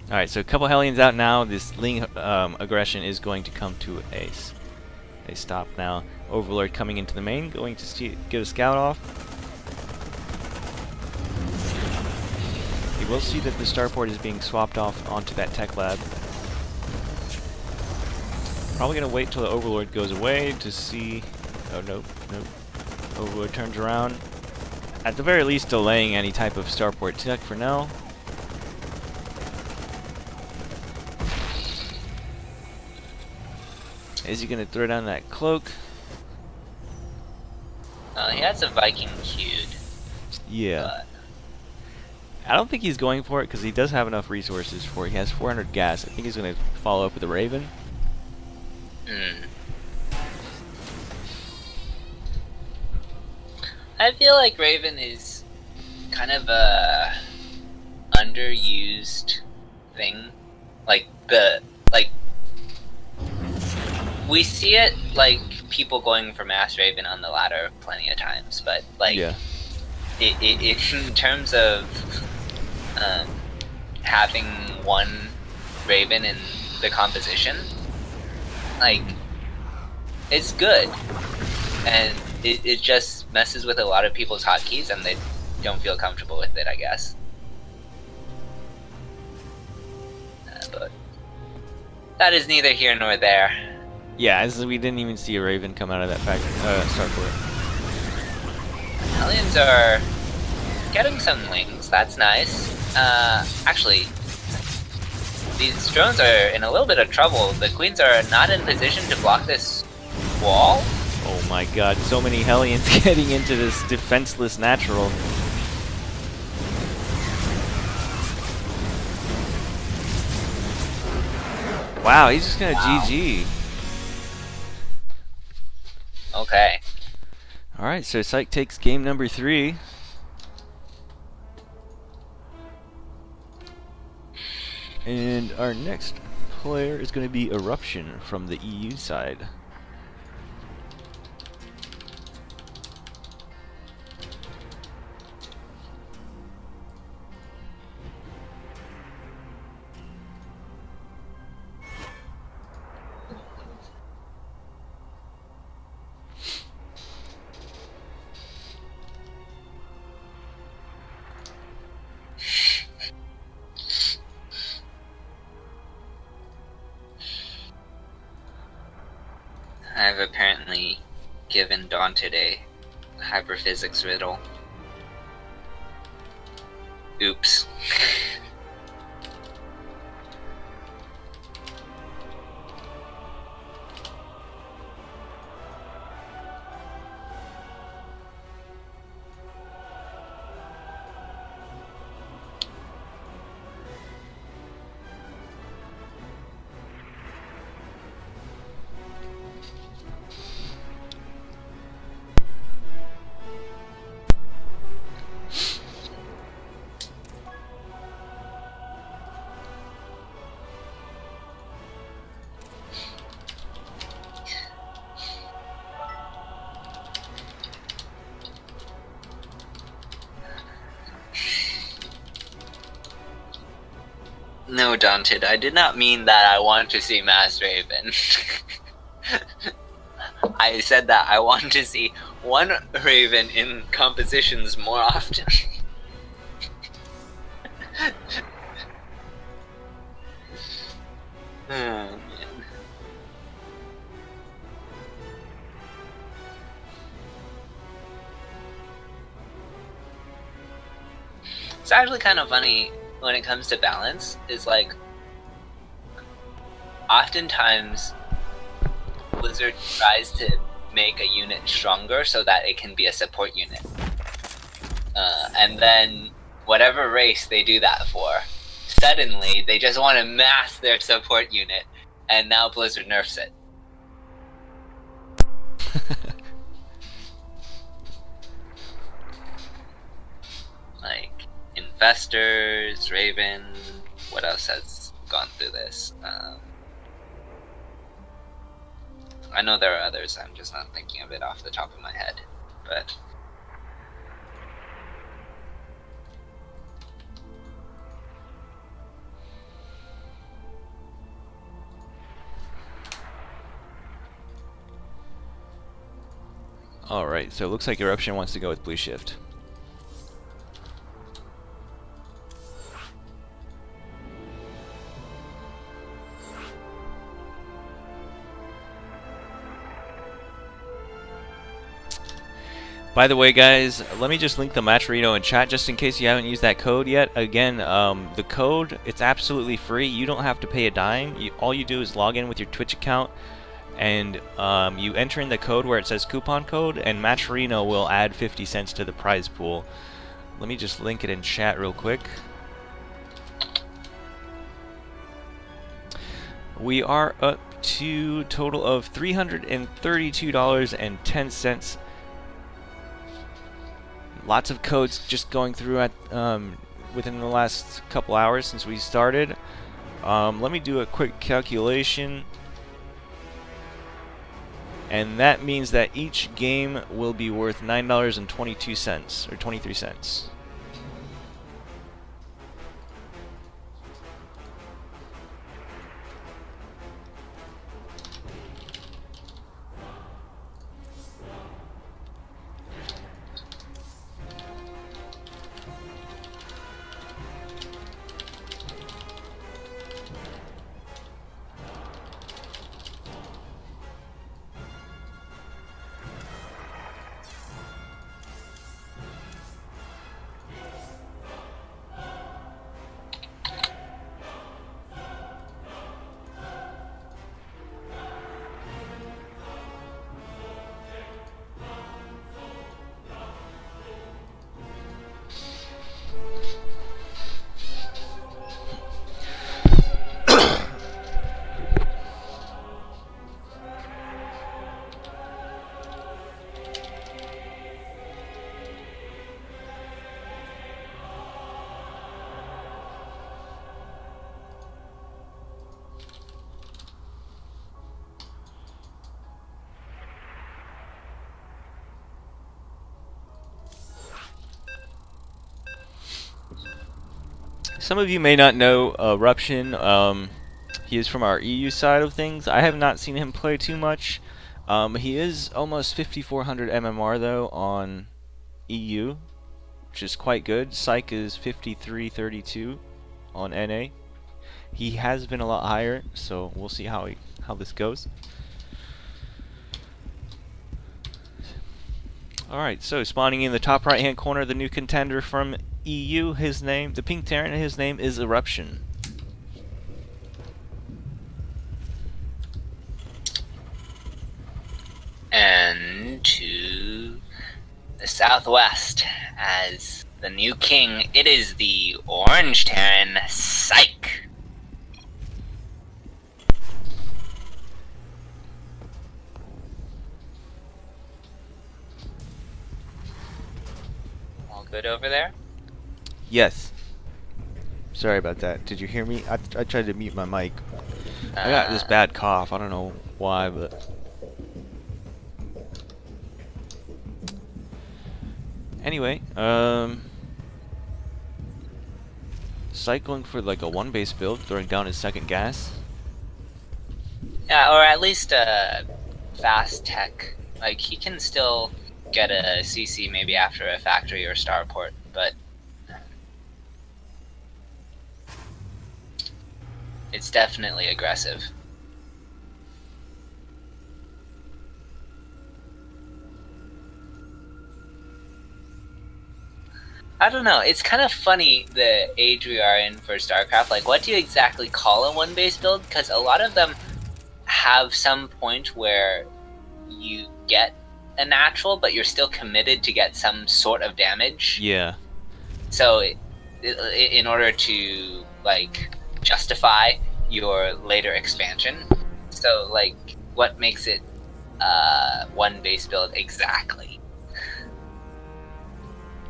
Alright, so a couple Hellions out now. This Ling aggression is going to come to a stop now. Overlord coming into the main, going to get a scout off. You will see that the starport is being swapped off onto that tech lab. Probably going to wait till the Overlord goes away to see... Oh, nope, nope. Overlord turns around. At the very least, delaying any type of starport tech for now. Is he going to throw down that cloak? He has a Viking queued. Yeah. I don't think he's going for it because he does have enough resources for it. He has 400 gas. I think he's going to follow up with a Raven. I feel like Raven is kind of a underused thing. We see it like people going for Mass Raven on the ladder plenty of times, but like Yeah. it in terms of having one Raven in the composition, like it's good, and it just messes with a lot of people's hotkeys and they don't feel comfortable with it, I guess. But that is neither here nor there. Yeah, as we didn't even see a Raven come out of that factory, starport. Hellions are getting some lings, that's nice. Actually, these drones are in a little bit of trouble. The queens are not in position to block this wall. Oh my god, so many Hellions getting into this defenseless natural. Wow, he's just gonna GG. Okay. Alright, so Psych takes game number 3. And our next player is going to be Eruption from the EU side. accidentally given Daunted a hyperphysics riddle. Oops. No, Daunted, I did not mean that I want to see Mass Raven. I said that I want to see one Raven in compositions more often. Oh, man. It's actually kind of funny when it comes to balance, is like, oftentimes Blizzard tries to make a unit stronger so that it can be a support unit. And then whatever race they do that for, suddenly they just want to mass their support unit, and now Blizzard nerfs it. Like, Infestors, Raven, what else has gone through this? I know there are others, I'm just not thinking of it off the top of my head, but... Alright, so it looks like Eruption wants to go with Blue Shift. By the way, guys, let me just link the Matcherino in chat just in case you haven't used that code yet. Again, the code, it's absolutely free. You don't have to pay a dime. All you do is log in with your Twitch account, and you enter in the code where it says coupon code, and Matcherino will add 50 cents to the prize pool. Let me just link it in chat real quick. We are up to a total of $332.10. Lots of codes just going through at within the last couple hours since we started. Let me do a quick calculation. And that means that each game will be worth $9.22 or 23 cents. Some of you may not know Eruption. He is from our EU side of things. I have not seen him play too much. He is almost 5,400 MMR though on EU, which is quite good. PsiX is 5332 on NA. He has been a lot higher, so we'll see how this goes. Alright, so spawning in the top right hand corner, the new contender from EU, his name, the pink Terran, his name is Eruption. And to the southwest, as the new king, it is the orange Terran, PsiX. All good over there? Yes. Sorry about that. Did you hear me? I tried to mute my mic. I got this bad cough. I don't know why, but... Anyway, cycling for like a one base build, throwing down his second gas. Yeah, or at least fast tech. Like, he can still get a CC maybe after a factory or starport, but it's definitely aggressive. I don't know, it's kind of funny the age we are in for StarCraft. Like, what do you exactly call a one-base build? Because a lot of them have some point where you get a natural, but you're still committed to get some sort of damage. Yeah. So, in order to, like, justify your later expansion. So, like, what makes it one base build exactly?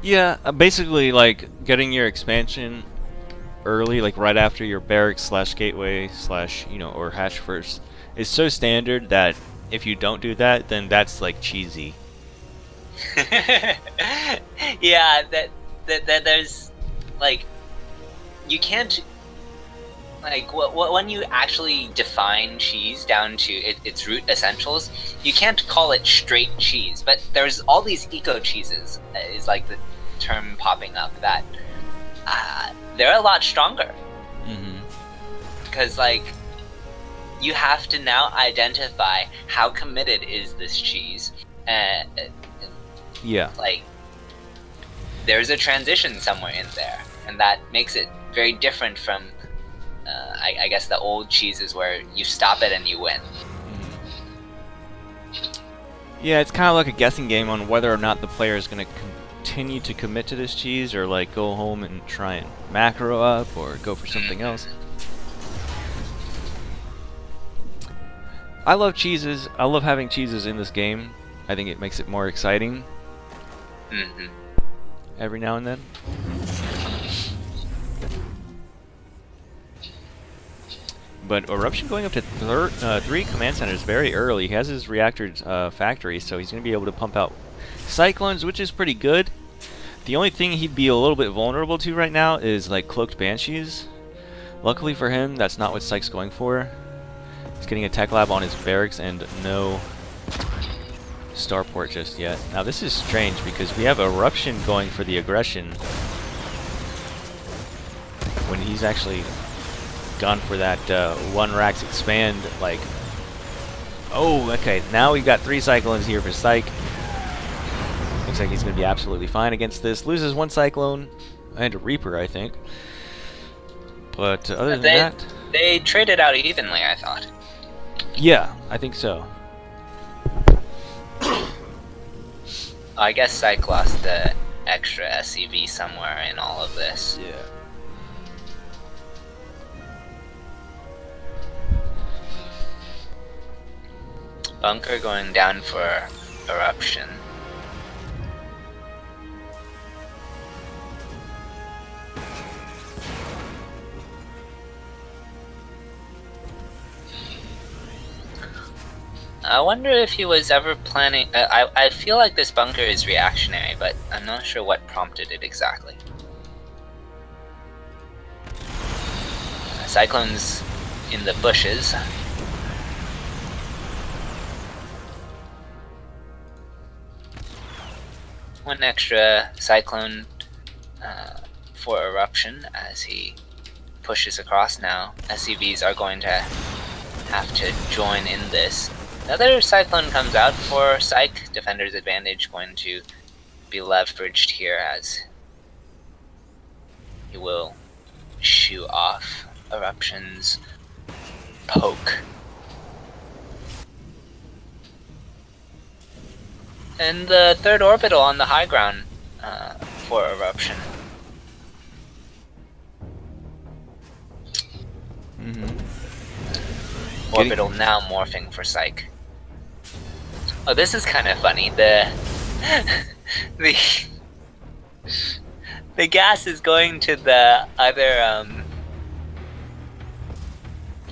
Yeah, basically like getting your expansion early, like right after your barracks slash gateway slash, you know, or hatch first, is so standard that if you don't do that, then that's like cheesy. Yeah, that there's like, you can't, like, when you actually define cheese down to its root essentials, you can't call it straight cheese. But there's all these eco cheeses, is like the term popping up, that they're a lot stronger. Because, like, you have to now identify how committed is this cheese. Yeah. Like, there's a transition somewhere in there, and that makes it very different from I guess the old cheeses where you stop it and you win. Yeah, it's kind of like a guessing game on whether or not the player is going to continue to commit to this cheese, or like go home and try and macro up, or go for something else. I love cheeses. I love having cheeses in this game. I think it makes it more exciting. Every now and then. But Eruption going up to 3 command centers very early. He has his reactor factory, so he's going to be able to pump out Cyclones, which is pretty good. The only thing he'd be a little bit vulnerable to right now is like Cloaked Banshees. Luckily for him, that's not what PsiX's going for. He's getting a tech lab on his barracks and no starport just yet. Now this is strange because we have Eruption going for the aggression when he's actually gone for that one racks expand. Like, oh, okay, now we've got 3 Cyclones here for PsiX. Looks like he's going to be absolutely fine against this. Loses 1 Cyclone and a Reaper, I think. But other than that, they traded out evenly, I thought. Yeah, I think so. I guess PsiX lost the extra SCV somewhere in all of this. Yeah. Bunker going down for Eruption. I wonder if he was ever planning... I feel like this bunker is reactionary, but I'm not sure what prompted it exactly. Cyclones in the bushes. One extra Cyclone for Eruption as he pushes across now. SCVs are going to have to join in this. Another Cyclone comes out for Psych. Defender's advantage going to be leveraged here as he will shoot off Eruption's poke. And the third orbital on the high ground for Eruption. Orbital now morphing for Psych. Oh, this is kind of funny. The gas is going to the other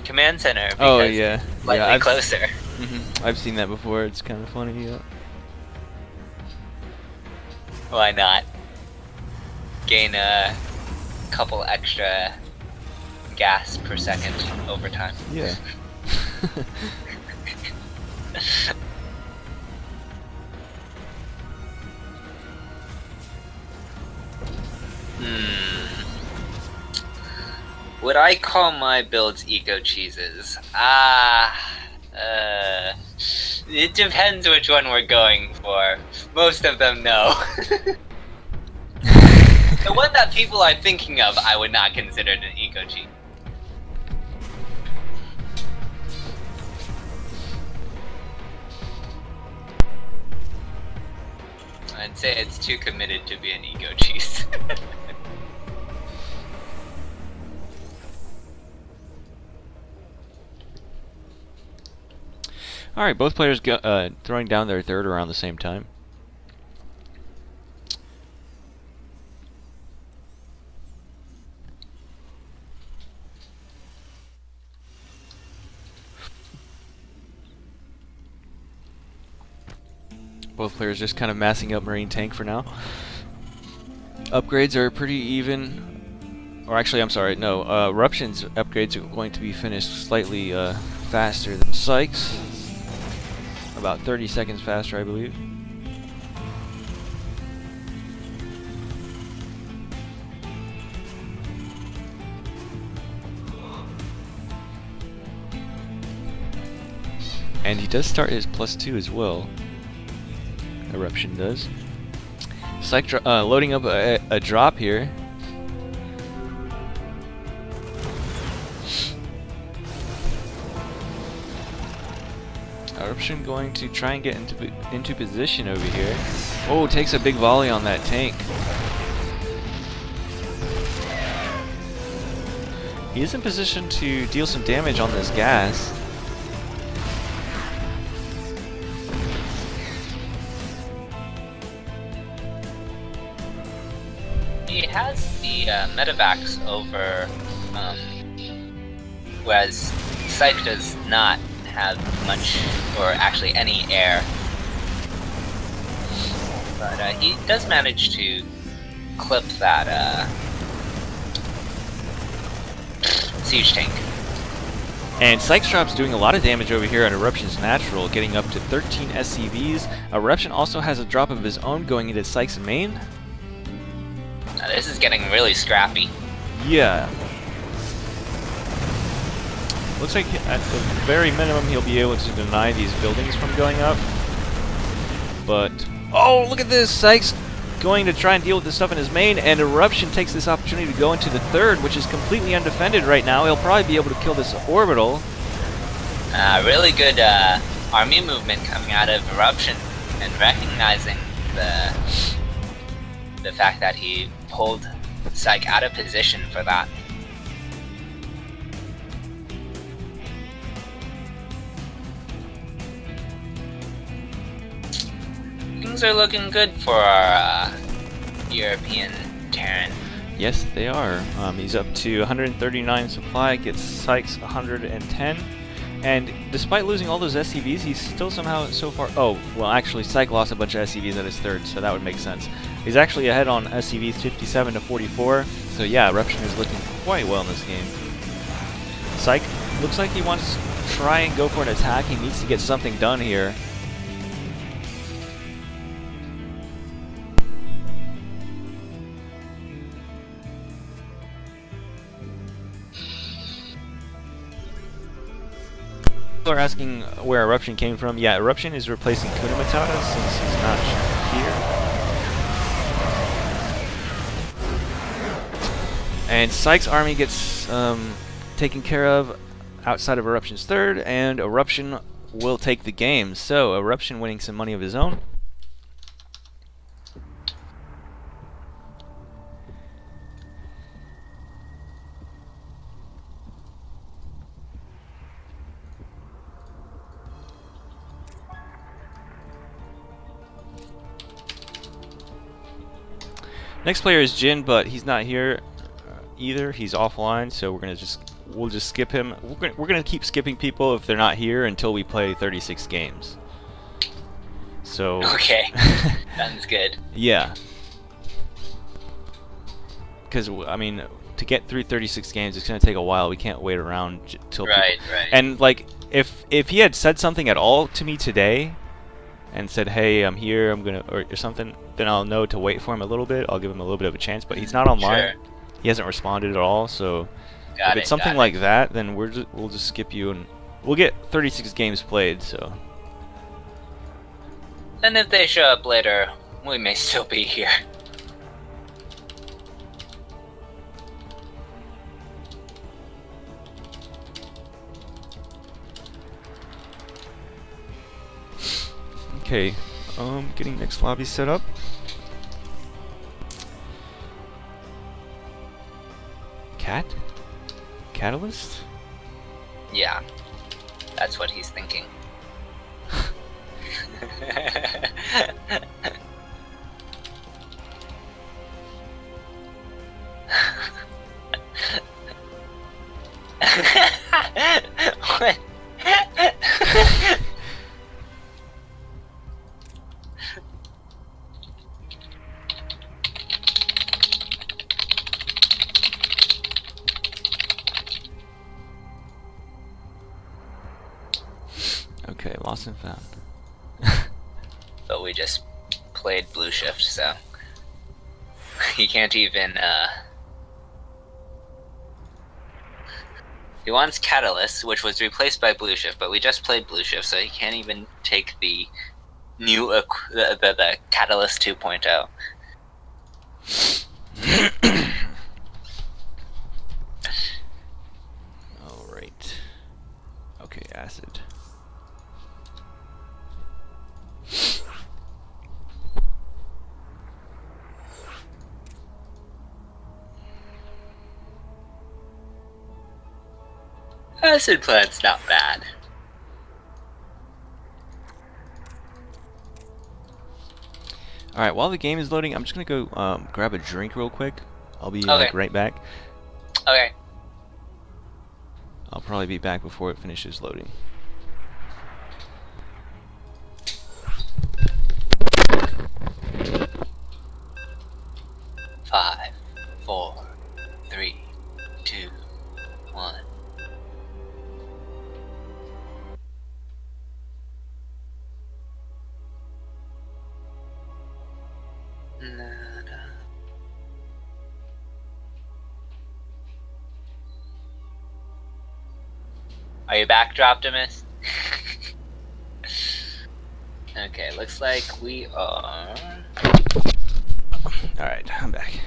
command center because Oh yeah, it's slightly closer. I've seen that before. It's kind of funny. Yeah. Why not? Gain a couple extra gas per second over time. Yeah. Would I call my builds eco cheeses? It depends which one we're going for. Most of them, no. The one that people are thinking of, I would not consider an eco cheese. I'd say it's too committed to be an eco cheese. Alright, both players throwing down their third around the same time. Both players just kind of massing up Marine Tank for now. Upgrades are pretty even. Or actually, I'm sorry, no. Eruption's upgrades are going to be finished slightly faster than PsiX. About 30 seconds faster, I believe. And he does start his +2 as well. Eruption does. Psych loading up a drop here. Eruption going to try and get into position over here. Oh, takes a big volley on that tank. He is in position to deal some damage on this gas. He has the medevacs over, whereas Psych does not have much, or actually any air. But he does manage to clip that siege tank. And PsiX Drop's doing a lot of damage over here on Eruption's natural, getting up to 13 SCVs. Eruption also has a drop of his own going into PsiX's main. Now this is getting really scrappy. Yeah. Looks like at the very minimum he'll be able to deny these buildings from going up. But, oh, look at this! PsiX going to try and deal with this stuff in his main, and Eruption takes this opportunity to go into the third, which is completely undefended right now. He'll probably be able to kill this orbital. Really good army movement coming out of Eruption, and recognizing the fact that he pulled Psych out of position for that. Things are looking good for our European Terran. Yes, they are. He's up to 139 supply, gets PsiX 110. And despite losing all those SCVs, he's still somehow so far... Oh, well, actually, PsiX lost a bunch of SCVs at his third, so that would make sense. He's actually ahead on SCVs 57 to 44. So yeah, Eruption is looking quite well in this game. PsiX looks like he wants to try and go for an attack. He needs to get something done here. People are asking where Eruption came from. Yeah, Eruption is replacing Kuna Matata since he's not here. And PsiX's army gets taken care of outside of Eruption's third, and Eruption will take the game. So, Eruption winning some money of his own. Next player is Jin, but he's not here either. He's offline, so we'll just skip him. We're gonna keep skipping people if they're not here until we play 36 games. So okay, sounds good. Yeah, because I mean, to get through 36 games, it's gonna take a while. We can't wait around till right. And like, if he had said something at all to me today, and said, "Hey, I'm here. I'm gonna," or something, then I'll know to wait for him a little bit. I'll give him a little bit of a chance. But he's not online. Sure. He hasn't responded at all. So if it's something like that, then we'll just skip you, and we'll get 36 games played. So. And if they show up later, we may still be here. Okay, getting next lobby set up. Catalyst? Yeah, that's what he's thinking. What? Okay, lost and found. But we just played Blue Shift, so he can't even, he wants Catalyst, which was replaced by Blue Shift, but we just played Blue Shift, so he can't even take the new, the Catalyst 2.0. Alright. Okay, acid. Acid plant's not bad. Alright, while the game is loading, I'm just gonna go grab a drink real quick. I'll be like, right back. Okay. I'll probably be back before it finishes loading. Five, 4, 3, 2, 1. Are you back, Droptimus? Okay, looks like we are. Alright, I'm back.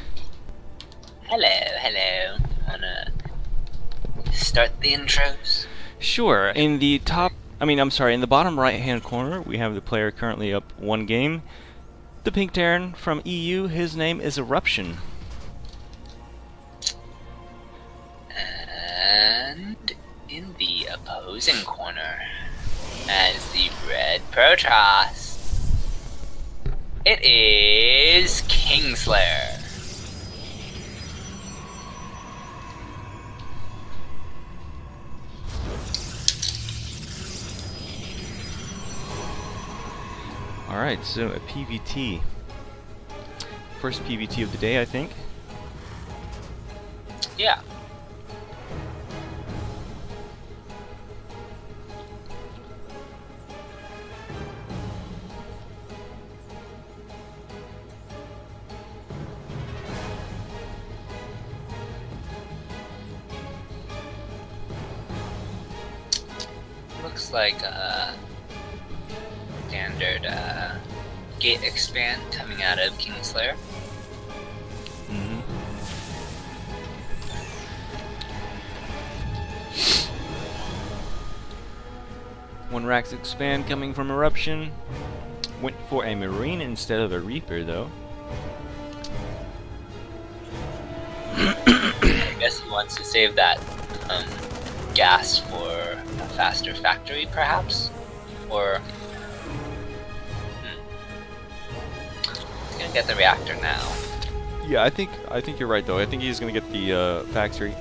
Hello. Wanna start the intros? Sure. In the top, in the bottom right-hand corner, we have the player currently up 1 game. The Pink Terran from EU, his name is Eruption. And in the opposing corner, as the Red Protoss, it is Kingslayer. Alright, so a PVT. First PVT of the day, I think. Yeah. Looks looks like a standard gate expand coming out of Kingslayer. One Rax expand coming from Eruption. Went for a Marine instead of a Reaper, though. I guess he wants to save that gas for a faster factory, perhaps? Or... He's gonna get the reactor now. Yeah, I think you're right, though. I think he's gonna get the factory.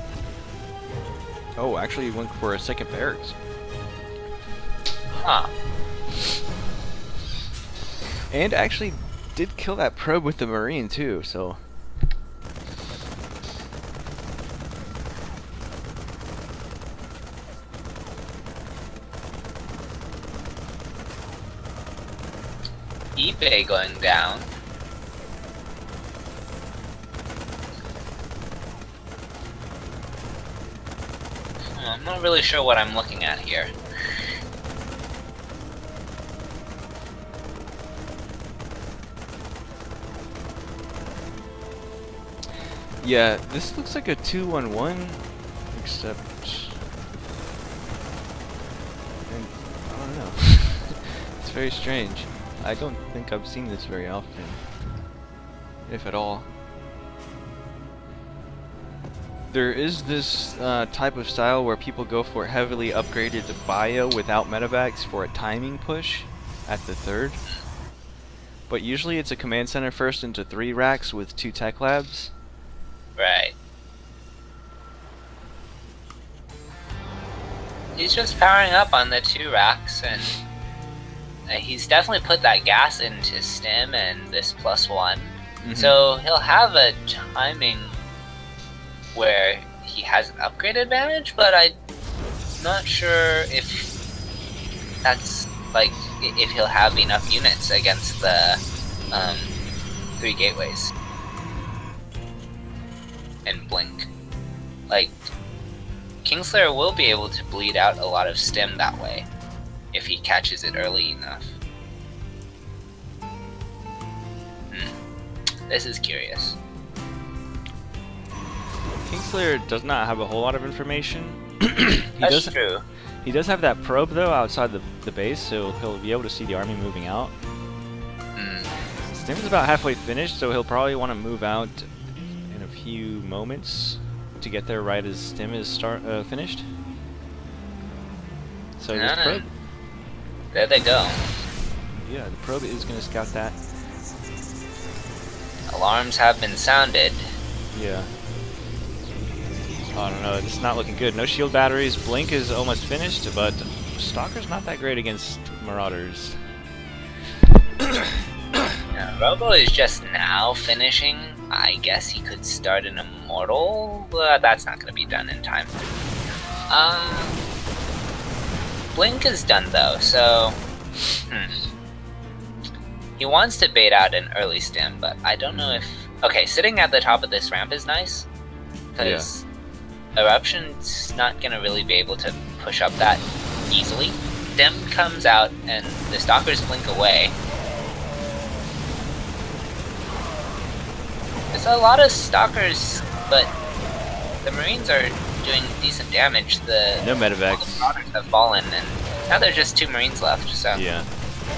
Oh, actually, he went for a second barracks. Huh. And actually did kill that probe with the Marine, too, so... eBay going down. I'm not really sure what I'm looking at here. Yeah, this looks like a 2-1-1, except... I don't know. It's very strange. I don't think I've seen this very often, if at all. There is this type of style where people go for heavily upgraded bio without medevacs for a timing push at the third. But usually it's a command center first into 3 racks with 2 tech labs. Right. He's just powering up on the 2 racks, and he's definitely put that gas into stim and this +1. So he'll have a timing where he has an upgrade advantage, but I'm not sure if that's like if he'll have enough units against the 3 gateways and blink. Like, Kingslayer will be able to bleed out a lot of stim that way if he catches it early enough. This is curious. Kingslayer does not have a whole lot of information. That's true. He does have that probe, though, outside the base, so he'll be able to see the army moving out. Stim's about halfway finished, so he'll probably want to move out in a few moments to get there right as Stim is finished. So this probe... There they go. Yeah, the probe is going to scout that. Alarms have been sounded. Yeah. I don't know, it's not looking good. No shield batteries. Blink is almost finished, but Stalker's not that great against Marauders. Yeah, Robo is just now finishing. I guess he could start an Immortal, but that's not going to be done in time. Blink is done though, so... He wants to bait out an early stim, but I don't know if... Okay, sitting at the top of this ramp is nice, because Eruption's not going to really be able to push up that easily. Stim comes out, and the Stalkers blink away. There's a lot of Stalkers, but the Marines are doing decent damage. No medevacs. All the Marauders have fallen, and now there's just 2 Marines left, so... Yeah.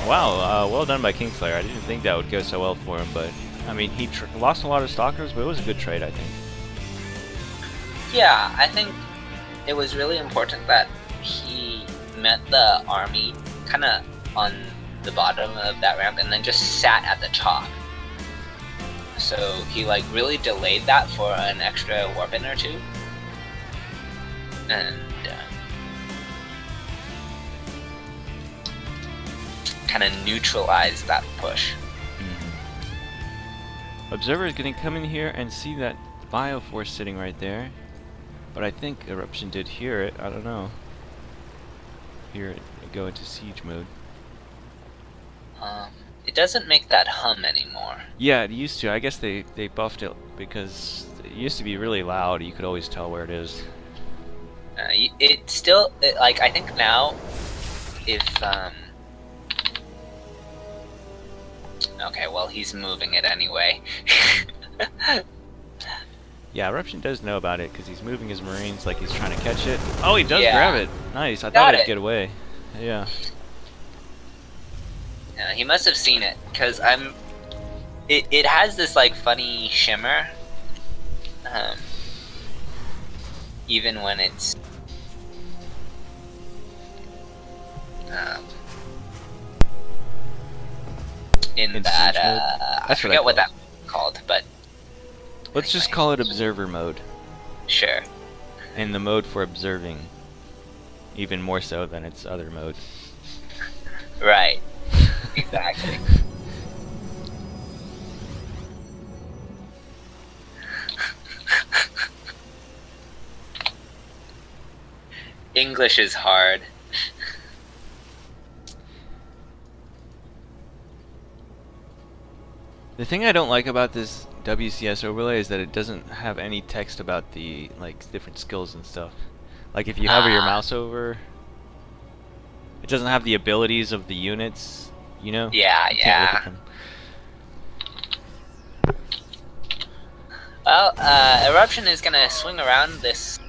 Wow, well done by Kingslayer. I didn't think that would go so well for him, but... I mean, he lost a lot of Stalkers, but it was a good trade, I think. Yeah, I think it was really important that he met the army kind of on the bottom of that ramp and then just sat at the top. So he like really delayed that for an extra weapon or 2. And kind of neutralized that push. Observer is going to come in here and see that Bioforce sitting right there. But I think Eruption did hear it. I don't know. Hear it go into siege mode. It doesn't make that hum anymore. Yeah, it used to. I guess they buffed it because it used to be really loud. You could always tell where it is. It still, like, I think now Okay, well, he's moving it anyway. Yeah, Eruption does know about it because he's moving his Marines like he's trying to catch it. Oh, he does Yeah. grab it. Nice. I Got thought it'd it. get away. Yeah. He must have seen it, because it has this, like, funny shimmer. Even when it's... in In that, siege mode? I That's forget what I what that's called, but Let's just call it Observer mode. sure. And the mode for observing. Even more so than its other mode. Right. Exactly. English is hard. The thing I don't like about this WCS overlay is that it doesn't have any text about the different skills and stuff. Like if you hover your mouse over, it doesn't have the abilities of the units, you know? Yeah, You can't look at yeah. them. Well, Eruption is gonna swing around this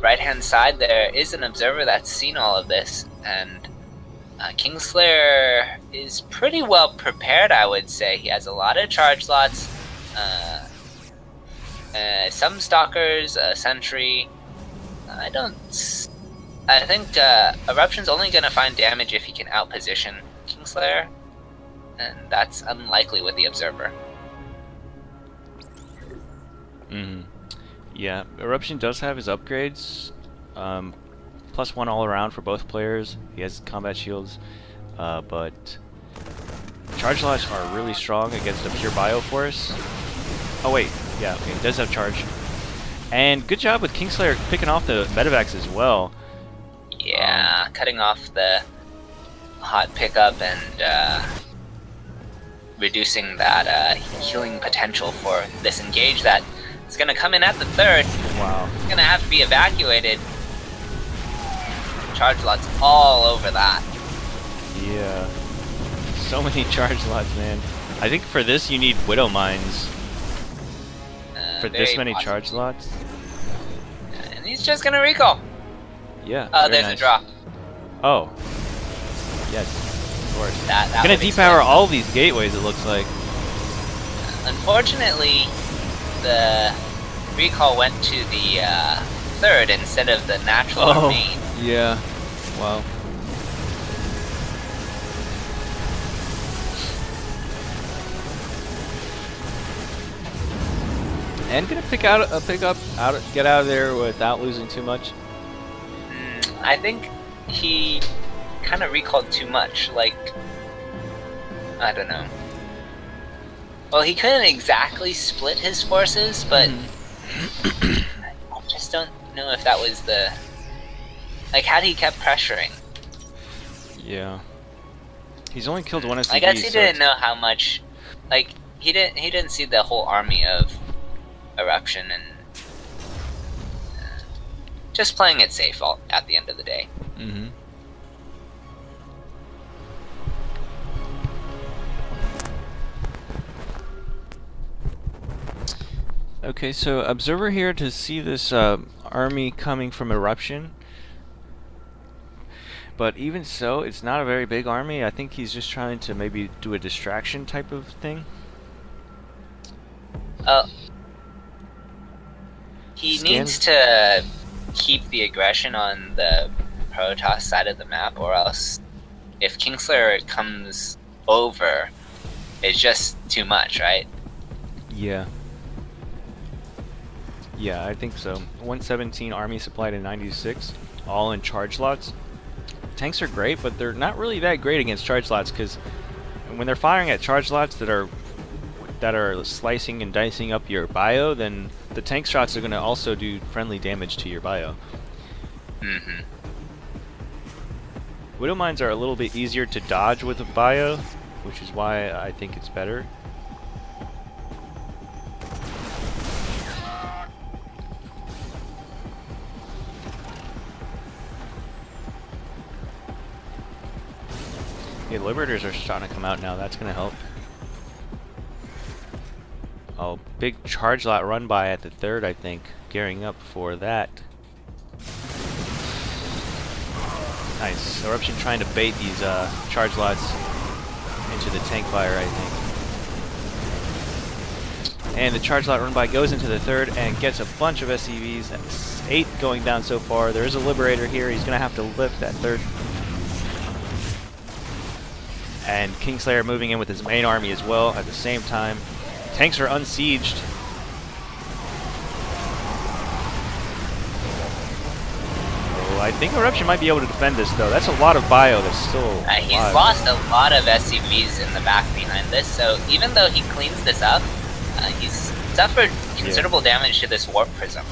right-hand side. There is an observer that's seen all of this, and Kingslayer is pretty well prepared, I would say. He has a lot of charge slots, some stalkers, a sentry. I think Eruption's only gonna find damage if he can outposition Kingslayer, and that's unlikely with the observer. Yeah, Eruption does have his upgrades. +1 all around for both players. He has combat shields, but charge lots are really strong against a pure Bioforce. Oh wait, yeah, okay, he does have charge. And good job with Kingslayer picking off the medevacs as well. Yeah, cutting off the hot pickup and reducing that healing potential for this engage that is going to come in at the third. Wow. It's going to have to be evacuated. Charge lots all over that. Yeah. So many charge lots, man. I think for this you need Widow Mines. For this Very many possible. charge lots? And he's just going to recall. Yeah. Oh, very there's nice. a drop. Oh. Yes. Of course. That Gonna would depower explain. all these gateways, it looks like. Unfortunately, the recall went to the third instead of the natural main. Yeah. Wow. And gonna get out of there without losing too much. I think he kind of recalled too much. Like, I don't know. Well, he couldn't exactly split his forces, but I just don't know if that was the... Like, had he kept pressuring? Yeah. He's only killed one SCV. I guess he so didn't know how much... Like, he didn't see the whole army of Eruption, and just playing it safe at the end of the day. Mm-hmm. Okay, so observer here to see this army coming from Eruption. But even so, it's not a very big army. I think he's just trying to maybe do a distraction type of thing. He Scans- needs to keep the aggression on the Protoss side of the map, or else if Kingslayer comes over, it's just too much, right? Yeah. Yeah, I think so. 117 army supply to 96, all in charge lots. Tanks are great, but they're not really that great against charge lots, because when they're firing at charge lots that are slicing and dicing up your bio, then the tank shots are going to also do friendly damage to your bio. Mm-hmm. Widow mines are a little bit easier to dodge with a bio, which is why I think it's better. Okay, Liberators are starting to come out now. That's going to help. Oh, big charge lot run by at the 3rd, I think. Gearing up for that. Nice. Eruption trying to bait these charge lots into the tank fire, I think. And the charge lot run by goes into the 3rd and gets a bunch of SCVs. That's 8 going down so far. There is a Liberator here. He's going to have to lift that 3rd. And Kingslayer moving in with his main army as well at the same time. Tanks are unsieged. Oh, I think Eruption might be able to defend this though. That's a lot of bio that's still He's alive. lost a lot of SCVs in the back behind this, so even though he cleans this up, he's suffered considerable damage to this Warp Prism.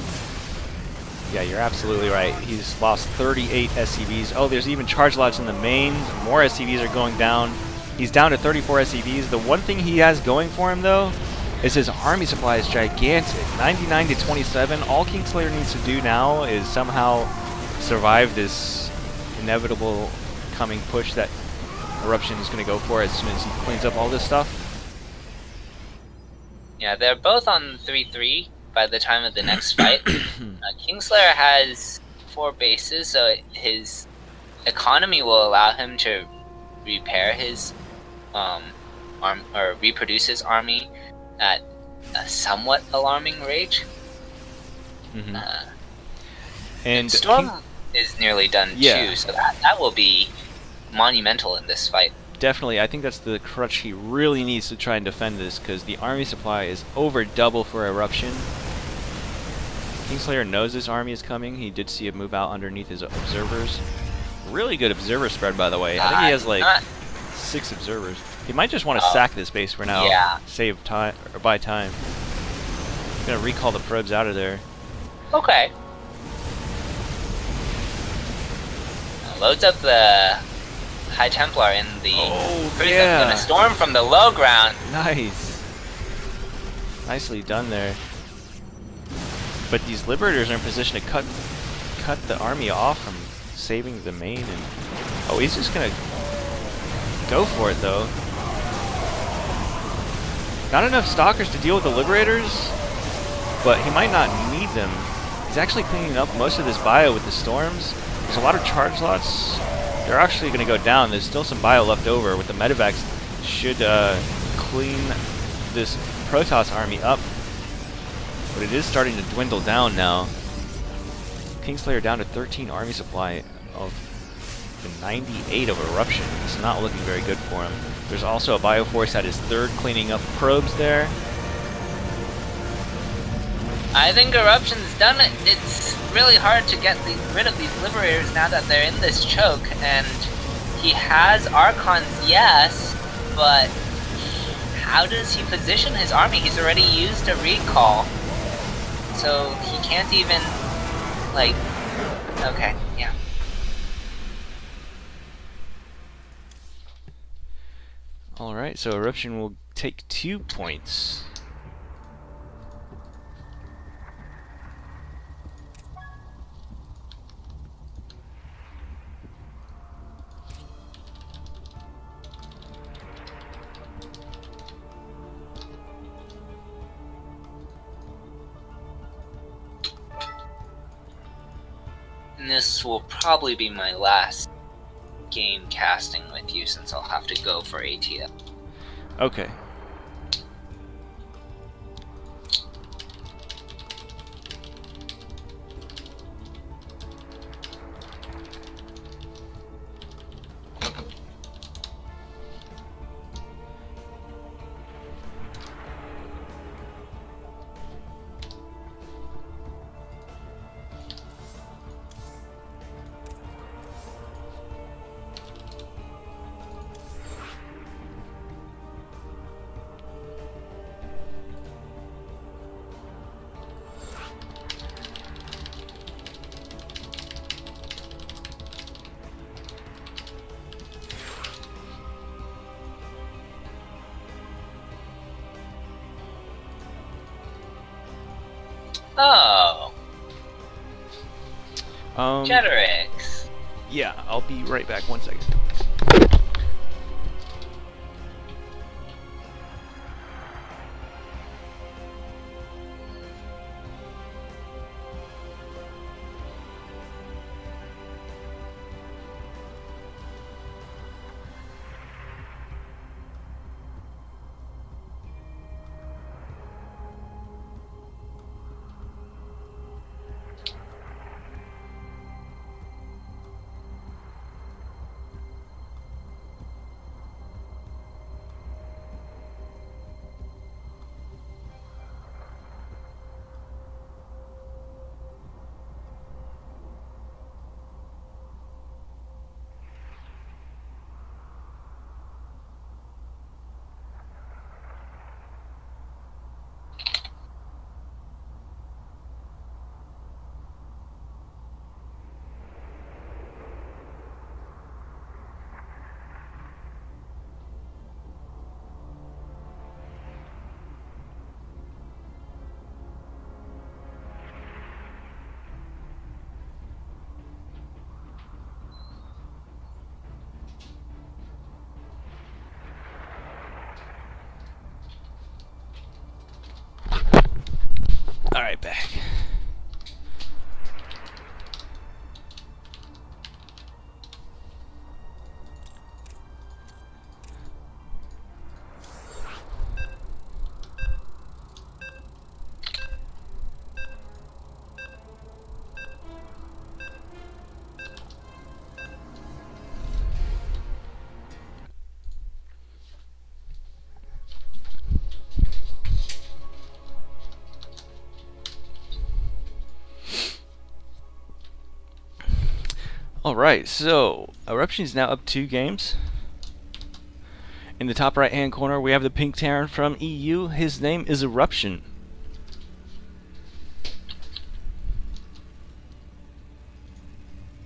Yeah, you're absolutely right. He's lost 38 SCVs. Oh, there's even charge lots in the main. More SCVs are going down. He's down to 34 SCVs. The one thing he has going for him, though, is his army supply is gigantic. 99 to 27. All Kingslayer needs to do now is somehow survive this inevitable coming push that Eruption is going to go for as soon as he cleans up all this stuff. Yeah, they're both on 3-3 by the time of the next fight. Kingslayer has 4 bases, so his economy will allow him to repair his reproduce his army at a somewhat alarming rate. And Storm is nearly done too, so that will be monumental in this fight. Definitely, I think that's the crutch he really needs to try and defend this, because the army supply is over double for Eruption. Kingslayer knows this army is coming. He did see it move out underneath his observers. Really good observer spread, by the way. I think he has like 6 observers. He might just want to sack this base for now. Yeah. Save time, or buy time. I'm gonna recall the probes out of there. Okay. Loads up the High Templar in the prism. Gonna storm from the low ground. Nice. Nicely done there. But these Liberators are in position to cut the army off from saving the main. And oh, he's just gonna go for it though. Not enough Stalkers to deal with the Liberators, but he might not need them. He's actually cleaning up most of this bio with the storms. There's a lot of charge lots. They're actually going to go down. There's still some bio left over with the medevacs. Should clean this Protoss army up. But it is starting to dwindle down now. Kingslayer down to 13 army supply of the 98 of Eruption. It's not looking very good for him. There's also a Bioforce at his 3rd cleaning up probes there. I think Eruption's done it. It's really hard to get rid of these Liberators now that they're in this choke, and he has Archons, yes, but how does he position his army? He's already used a recall, so he can't even, like, okay, yeah. Alright, so Eruption will take 2 points. And this will probably be my last game casting with you, since I'll have to go for ATL. Okay. Oh. Um, Jeterix. Yeah, I'll be right back. 1 second. back. Alright, so Eruption is now up 2 games. In the top right hand corner we have the pink Terran from EU. His name is Eruption.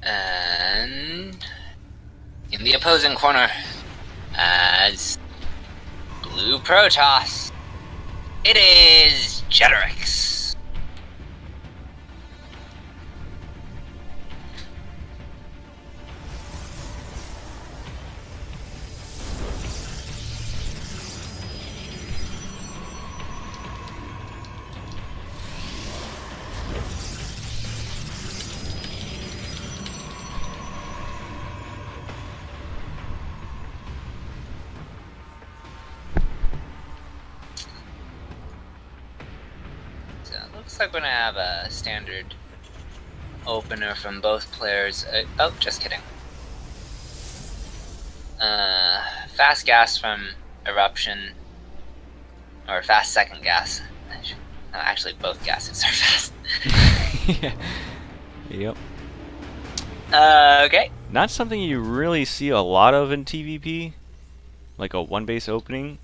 And in the opposing corner, as Blue Protoss, it is Jeterix. Looks like we're gonna have a standard opener from both players. Oh, just kidding. Fast gas from Eruption, or fast second gas. No, actually, both gases are fast. Yeah. Yep. Okay. Not something you really see a lot of in TVP, like a one base opening.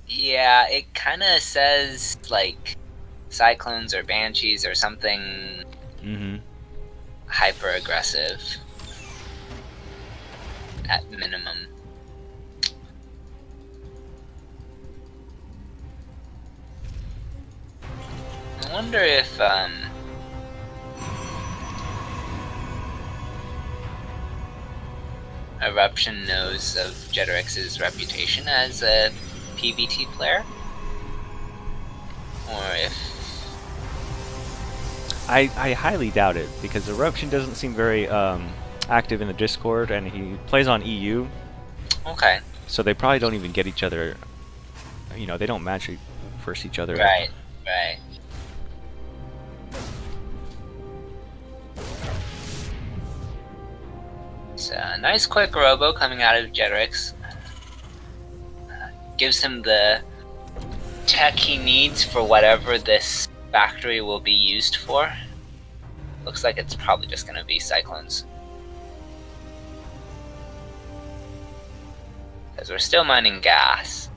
Yeah, it kind of says like Cyclones or Banshees or something hyper aggressive at minimum. I wonder if Eruption knows of Jeterix's reputation as a PvT player, or if I highly doubt it, because Eruption doesn't seem very active in the Discord, and he plays on EU. Okay. So they probably don't even get each other. You know, they don't match versus each other. Right. Right. So a nice quick robo coming out of Jeterix. Gives him the tech he needs for whatever this factory will be used for. Looks like it's probably just going to be Cyclones. Because we're still mining gas.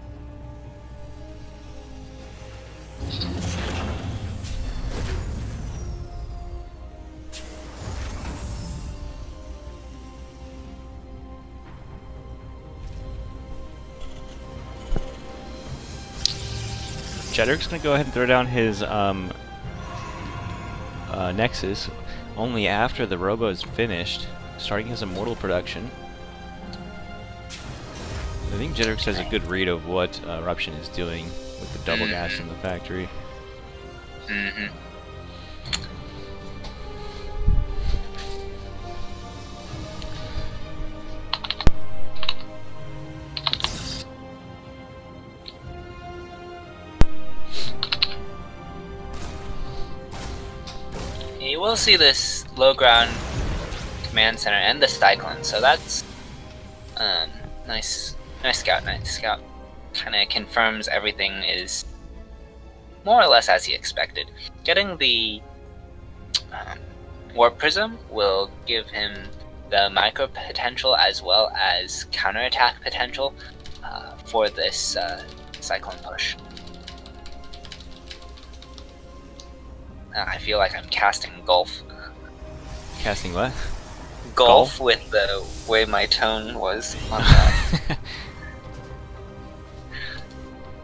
Jeteric's gonna go ahead and throw down his Nexus only after the robo is finished, starting his immortal production. I think Jeterix has a good read of what Eruption is doing with the double gas in the factory. You will see this low ground command center and the Cyclone, so that's nice scout. Kind of confirms everything is more or less as he expected. Getting the Warp Prism will give him the micro potential as well as counterattack potential for this Cyclone push. I feel like I'm casting golf. Casting what? Golf with the way my tone was on that.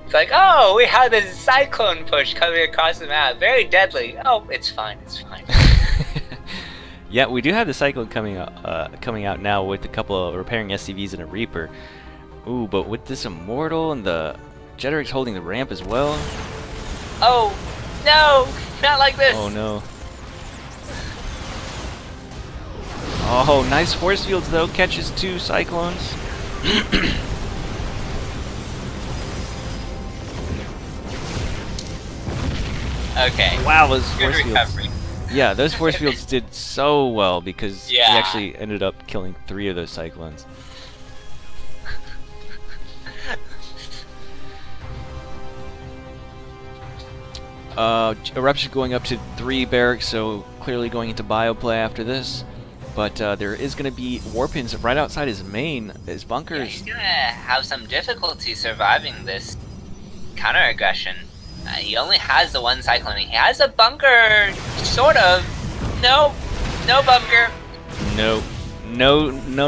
It's like, oh, we have this Cyclone push coming across the map. Very deadly. Oh, it's fine. It's fine. Yeah, we do have the Cyclone coming out now with a couple of repairing SCVs and a Reaper. Ooh, but with this Immortal and the Jeterix holding the ramp as well. Oh, No, not like this. Oh no. Oh, nice force fields though. Catches 2 cyclones. Okay. Wow, those Good force fields. recovery. Yeah, those force fields did so well because he Yeah. actually ended up killing 3 of those cyclones. Eruption going up to 3 barracks, so clearly going into bioplay after this. But there is going to be warpins right outside his main, his Yeah, bunkers. he's gonna have some difficulty surviving this counter aggression. He only has the 1 cyclone. He has a bunker, sort of. No, no bunker. No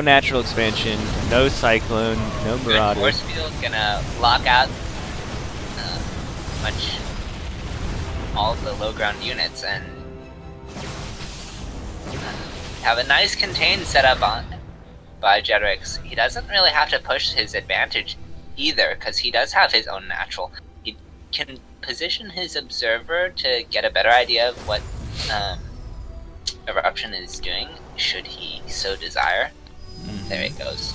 natural expansion, no cyclone, no Good marauder. force field gonna lock out much all of the low ground units and have a nice contained setup on by Jetrix. He doesn't really have to push his advantage either because he does have his own natural. He can position his observer to get a better idea of what Eruption is doing should he so desire. There it goes.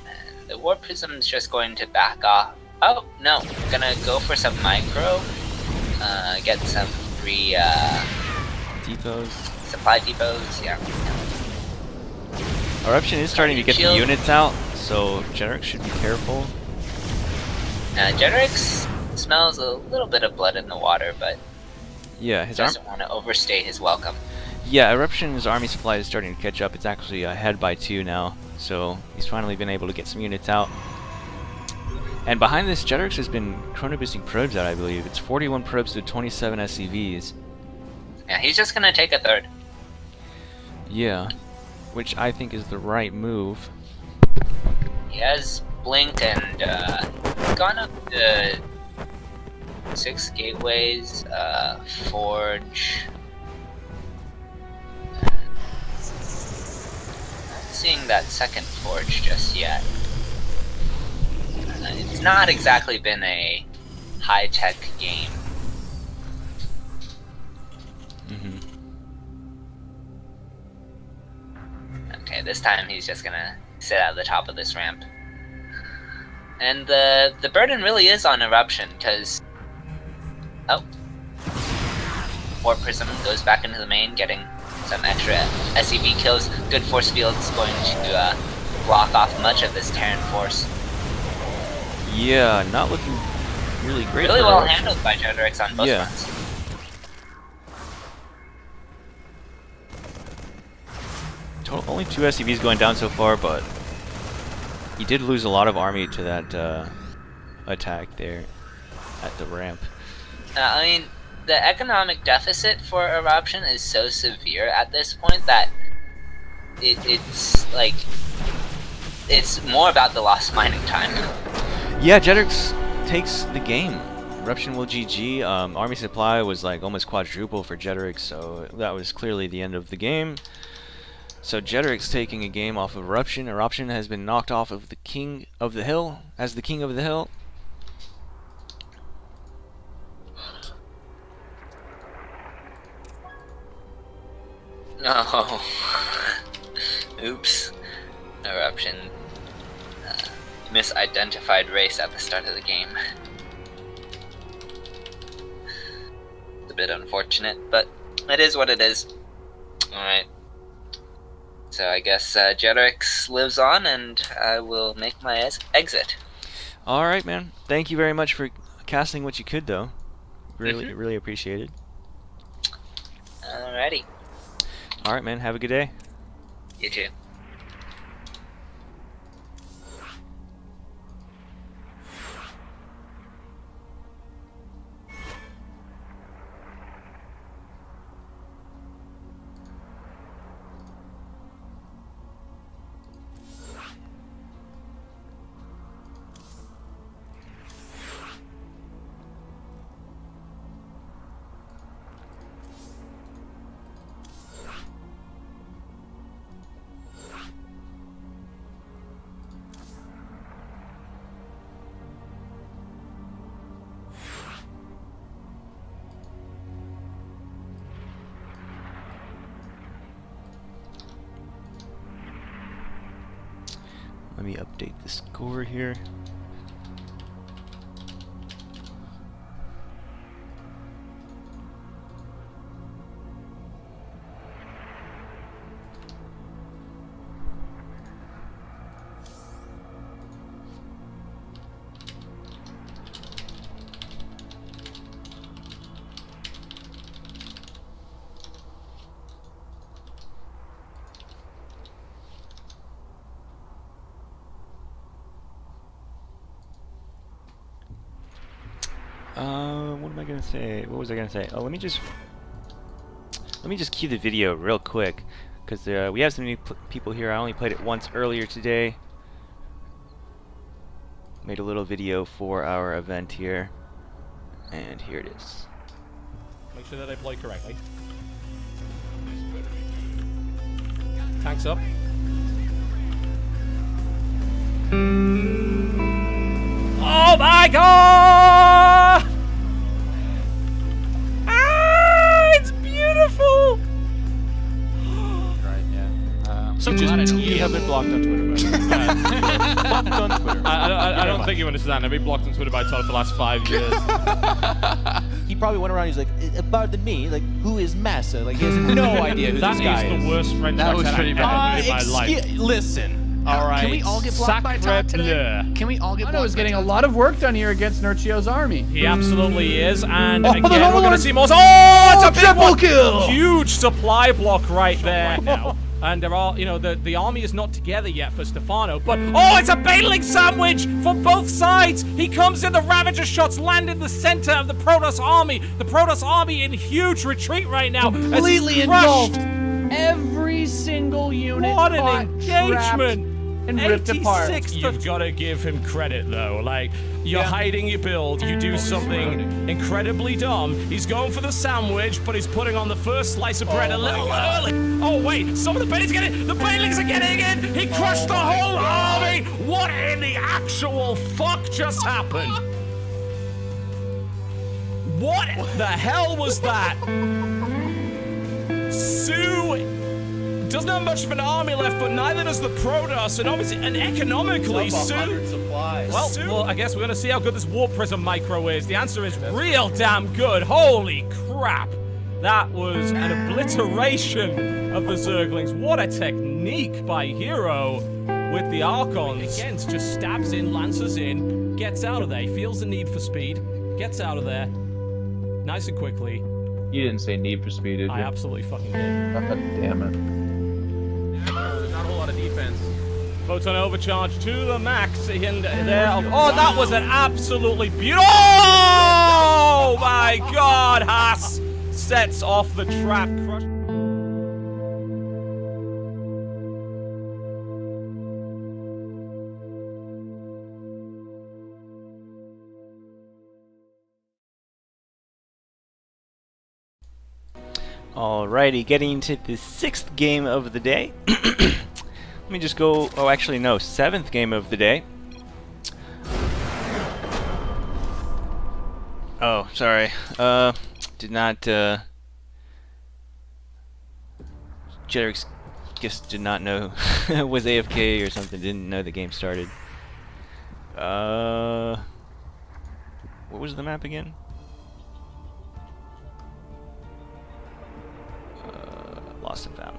And the Warp Prism's just going to back off. Oh, no. Gonna go for some micro. Get some free Depots. supply depots. Yeah. Eruption is starting to get the Shield. units out, so Jetrix should be careful. Jetrix smells a little bit of blood in the water, but Yeah, his doesn't want to overstay his welcome. Yeah, Eruption's army supply is starting to catch up. It's actually ahead by 2 now, so he's finally been able to get some units out. And behind this, Jetrix has been chrono-boosting probes out, I believe. It's 41 probes to 27 SCVs. Yeah, he's just gonna take a 3rd. Yeah, which I think is the right move. He has Blink and gone up to 6 gateways, Forge. Not seeing that 2nd Forge just yet. It's not exactly been a high-tech game. Okay, this time he's just gonna sit at the top of this ramp. And the burden really is on Eruption, because... Oh. Warp Prism goes back into the main, getting some extra SCV kills. Good force field's going to block off much of this Terran force. Yeah, not looking really great. Really for well Eruption. handled by Jetrix on both Yeah. fronts. Only 2 SCVs going down so far, but he did lose a lot of army to that attack there at the ramp. I mean, the economic deficit for Eruption is so severe at this point that it's like it's more about the lost mining time. Yeah, Jetrix takes the game. Eruption will GG. Army supply was like almost quadruple for Jetrix, so that was clearly the end of the game. So Jetrix taking a game off of Eruption. Eruption has been knocked off of the King of the Hill as the King of the Hill. No. Oops. Eruption misidentified race at the start of the game. It's a bit unfortunate, but it is what it is. Alright. So I guess Jetrix lives on, and I will make my exit. Alright, man. Thank you very much for casting what you could, though. Really appreciated. Alrighty. Alright, man. Have a good day. You too. Let me update the score here. What am I gonna say? What was I gonna say? Oh, let me just cue the video real quick, because we have some new people here. I only played it once earlier today. Made a little video for our event here, and here it is. Make sure that they play correctly. Tanks up. Oh my god! Ah, it's beautiful! Right, yeah. So You have been blocked on Twitter, by the way. Blocked on Twitter. I don't think you understand. I've been blocked on Twitter by Todd for the last 5 years. He probably went around. He's like, pardon me. Like, who is Massa? Like, he has no idea who That this guy is the worst French accent I've ever heard in my life. Listen. All right. Can we all get blocked by Todd today? Can we all get blocked? Todd is getting a lot of work done here against Nurchio's army. He absolutely is, and Oh, again, hold on, we're hold going on. to see more. Oh, it's a big triple one! kill! Huge supply block right there now. And there are, you know, the army is not together yet for Stefano, but oh, it's a battling sandwich for both sides. He comes in, the Ravager shots land in the center of the Protoss army. The Protoss army in huge retreat right now. Completely engulfed. Every single unit. What an caught, engagement! trapped, and ripped apart. 86th You've got to give him credit, though. Like, you're hiding your build, you do something incredibly dumb. He's going for the sandwich, but he's putting on the first slice of bread a little early. Oh, wait, some of the Bailings are getting in! He crushed the whole army! What in the actual fuck just happened? What the hell was that? Sue doesn't have much of an army left, but neither does the Protoss, and obviously, and economically, well, I guess we're gonna see how good this Warp Prism micro is. The answer is real damn good. Holy crap! That was an obliteration of the Zerglings. What a technique by Hero with the Archons. Again, just stabs in, lances in, gets out of there. He feels the need for speed, gets out of there, nice and quickly. You didn't say need for speed, did you? I absolutely fucking did. God damn it. There's not a whole lot of defense. Photon overcharge to the max in there. Oh, that was an absolutely beautiful. Oh my god, Haas sets off the trap. Alrighty, getting to the 6th game of the day. Let me just go, oh actually no, 7th game of the day. Oh, sorry. Did not, Jedrix just did not know, was AFK or something, didn't know the game started. What was the map again? Lost and found.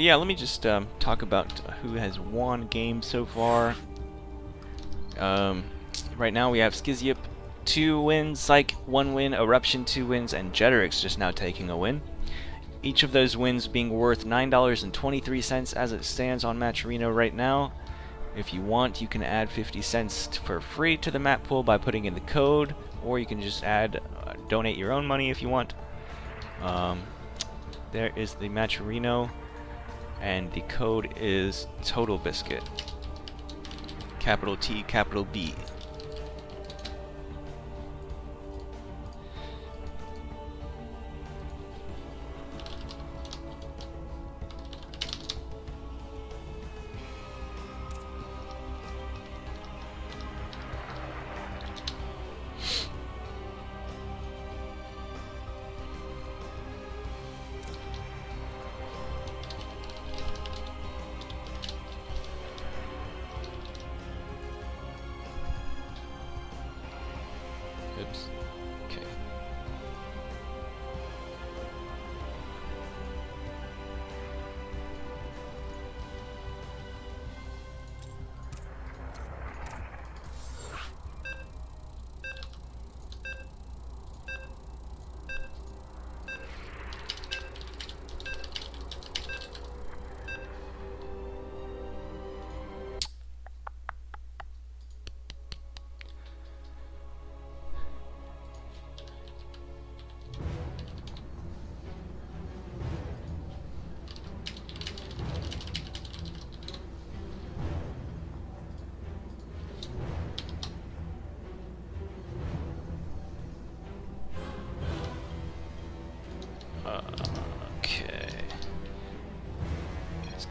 Yeah, let me just talk about who has won games so far. Right now we have Skizyp 2 wins, Psych 1 win, Eruption 2 wins, and Jedrix just now taking a win. Each of those wins being worth $9.23 as it stands on Matcherino right now. If you want, you can add 50 cents for free to the map pool by putting in the code, or you can just add, donate your own money if you want. There is the Matcherino, and the code is TotalBiscuit. Capital T, capital B.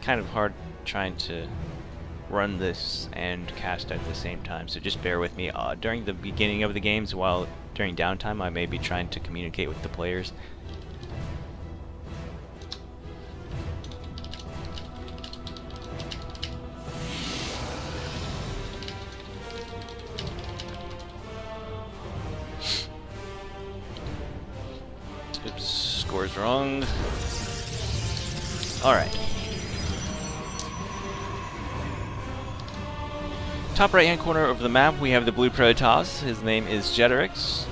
kind of hard trying to run this and cast at the same time, so just bear with me. During the beginning of the games, while during downtime, I may be trying to communicate with the players. Oops, score's wrong. Alright. Top right hand corner of the map we have the blue Protoss, his name is Jeterix.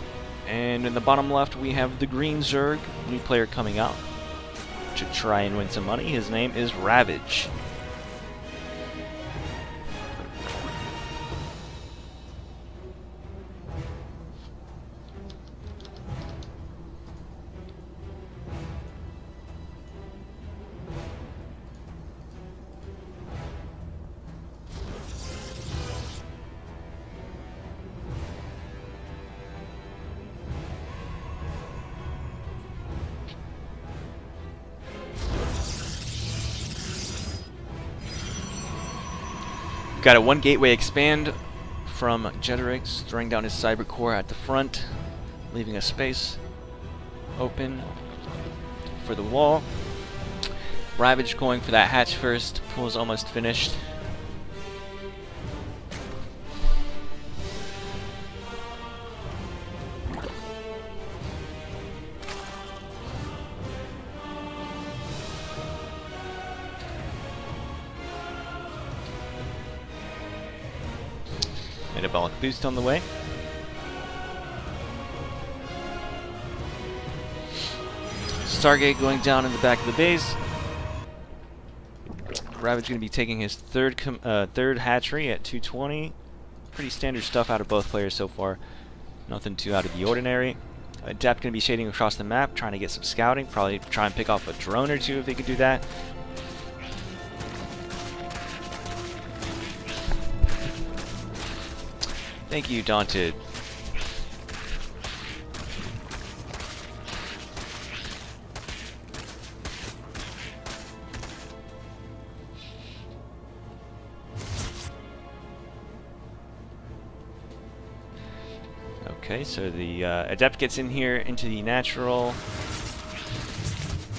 And in the bottom left we have the green Zerg, new player coming out to try and win some money. His name is Ravage. Got a 1 gateway expand from Jeterix, throwing down his cyber core at the front, leaving a space open for the wall. Ravage going for that hatch first, pool's almost finished. Metabolic boost on the way. Stargate going down in the back of the base. Ravage going to be taking his third hatchery at 220. Pretty standard stuff out of both players so far. Nothing too out of the ordinary. Adept going to be shading across the map, trying to get some scouting. Probably try and pick off a drone or two if they could do that. Thank you, Daunted. Okay, so the Adept gets in here into the natural.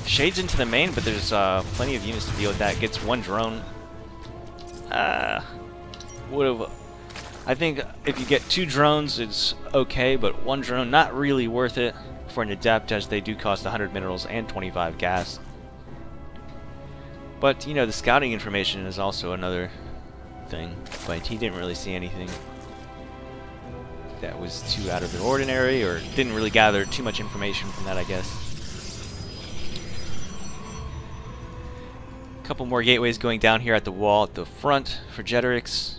Shades into the main, but there's plenty of units to deal with that. Gets 1 drone. Would've... I think if you get 2 drones, it's okay, but 1 drone, not really worth it for an Adept, as they do cost 100 minerals and 25 gas. But, you know, the scouting information is also another thing, but he didn't really see anything that was too out of the ordinary, or didn't really gather too much information from that, I guess. A couple more gateways going down here at the wall at the front for Jeterix.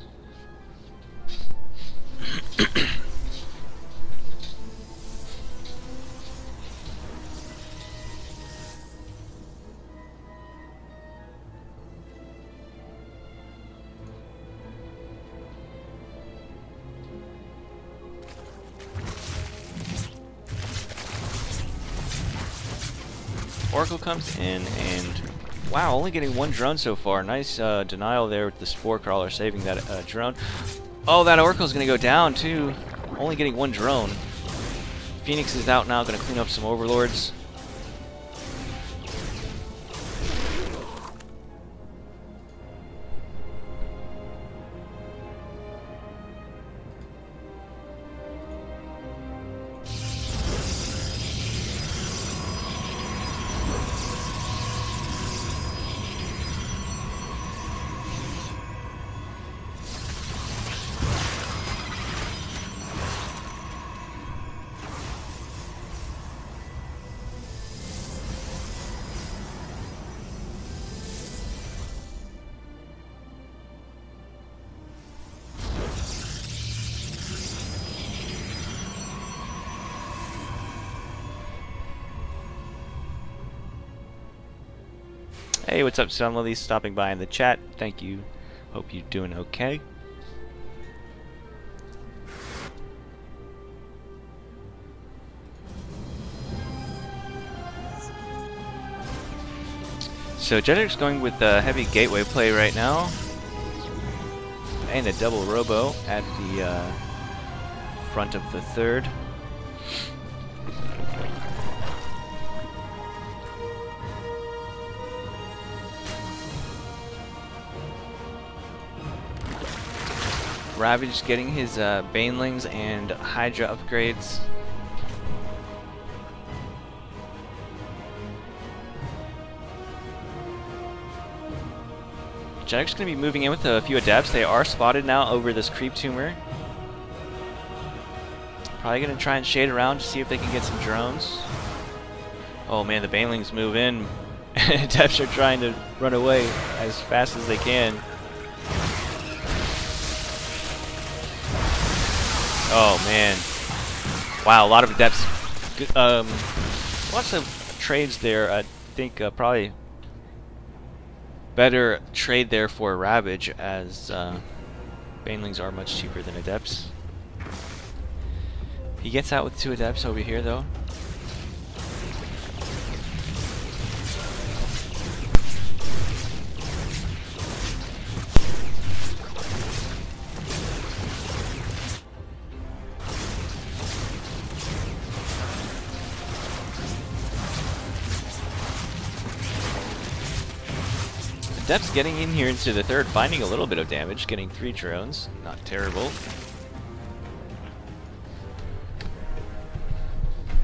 Oracle comes in, and wow, only getting 1 drone so far. Nice denial there with the Spore Crawler saving that drone. Oh, that Oracle's gonna go down too. Only getting 1 drone. Phoenix is out now, gonna clean up some Overlords. Hey, what's up, Sunlily? Stopping by in the chat. Thank you. Hope you're doing okay. So Jedrick's going with the heavy gateway play right now. And a double robo at the front of the third. Ravage getting his Banelings and Hydra upgrades. Jedrick's going to be moving in with a few Adepts. They are spotted now over this Creep Tumor. Probably going to try and shade around to see if they can get some drones. Oh man, the Banelings move in. Adepts are trying to run away as fast as they can. Oh man. Wow, a lot of Adepts. Lots of trades there. I think probably better trade there for Ravage, as Banelings are much cheaper than Adepts. He gets out with 2 Adepts over here though. Adepts getting in here into the third, finding a little bit of damage, getting 3 drones. Not terrible.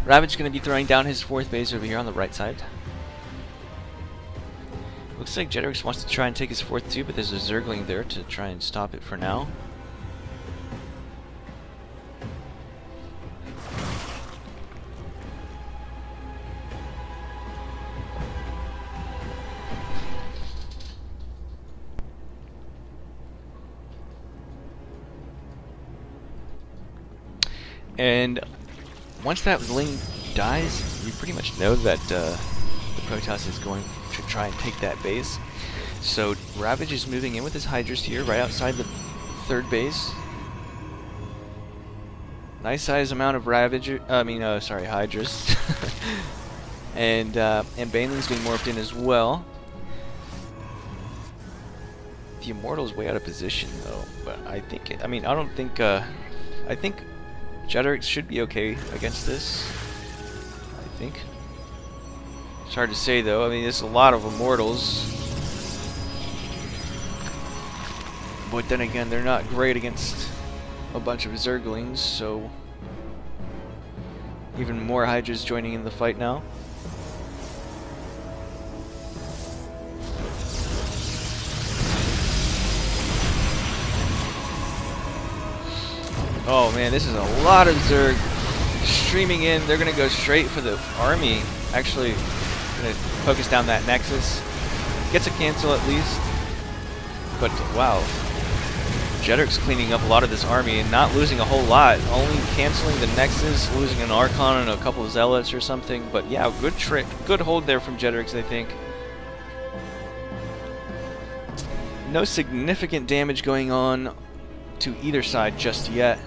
Ravage going to be throwing down his 4th base over here on the right side. Looks like Jedrick wants to try and take his 4th too, but there's a Zergling there to try and stop it for now. And once that Ling dies, we pretty much know that the Protoss is going to try and take that base. So Ravage is moving in with his Hydras here, right outside the 3rd base. Nice size amount of Hydras. and Baneling's being morphed in as well. The Immortal's way out of position though, but I think I think Jedrick should be okay against this, I think. It's hard to say though. I mean, there's a lot of Immortals, but then again, they're not great against a bunch of Zerglings, so even more Hydras joining in the fight now. Oh man, this is a lot of Zerg streaming in. They're going to go straight for the army. Actually, going to focus down that Nexus. Gets a cancel at least. But wow, Jedrick's cleaning up a lot of this army and not losing a whole lot. Only canceling the Nexus, losing an Archon and a couple of Zealots or something. But yeah, good hold there from Jedrick's, I think. No significant damage going on to either side just yet.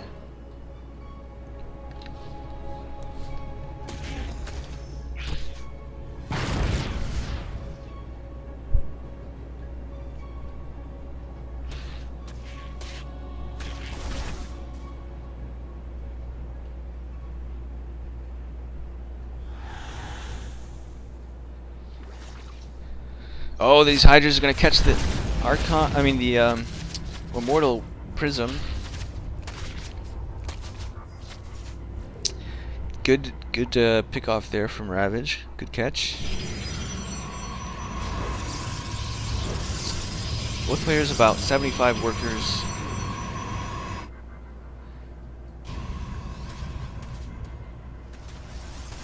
Oh, these Hydras are going to catch the Archon, the Immortal Prism. Good pick off there from Ravage. Good catch. Both players about 75 workers.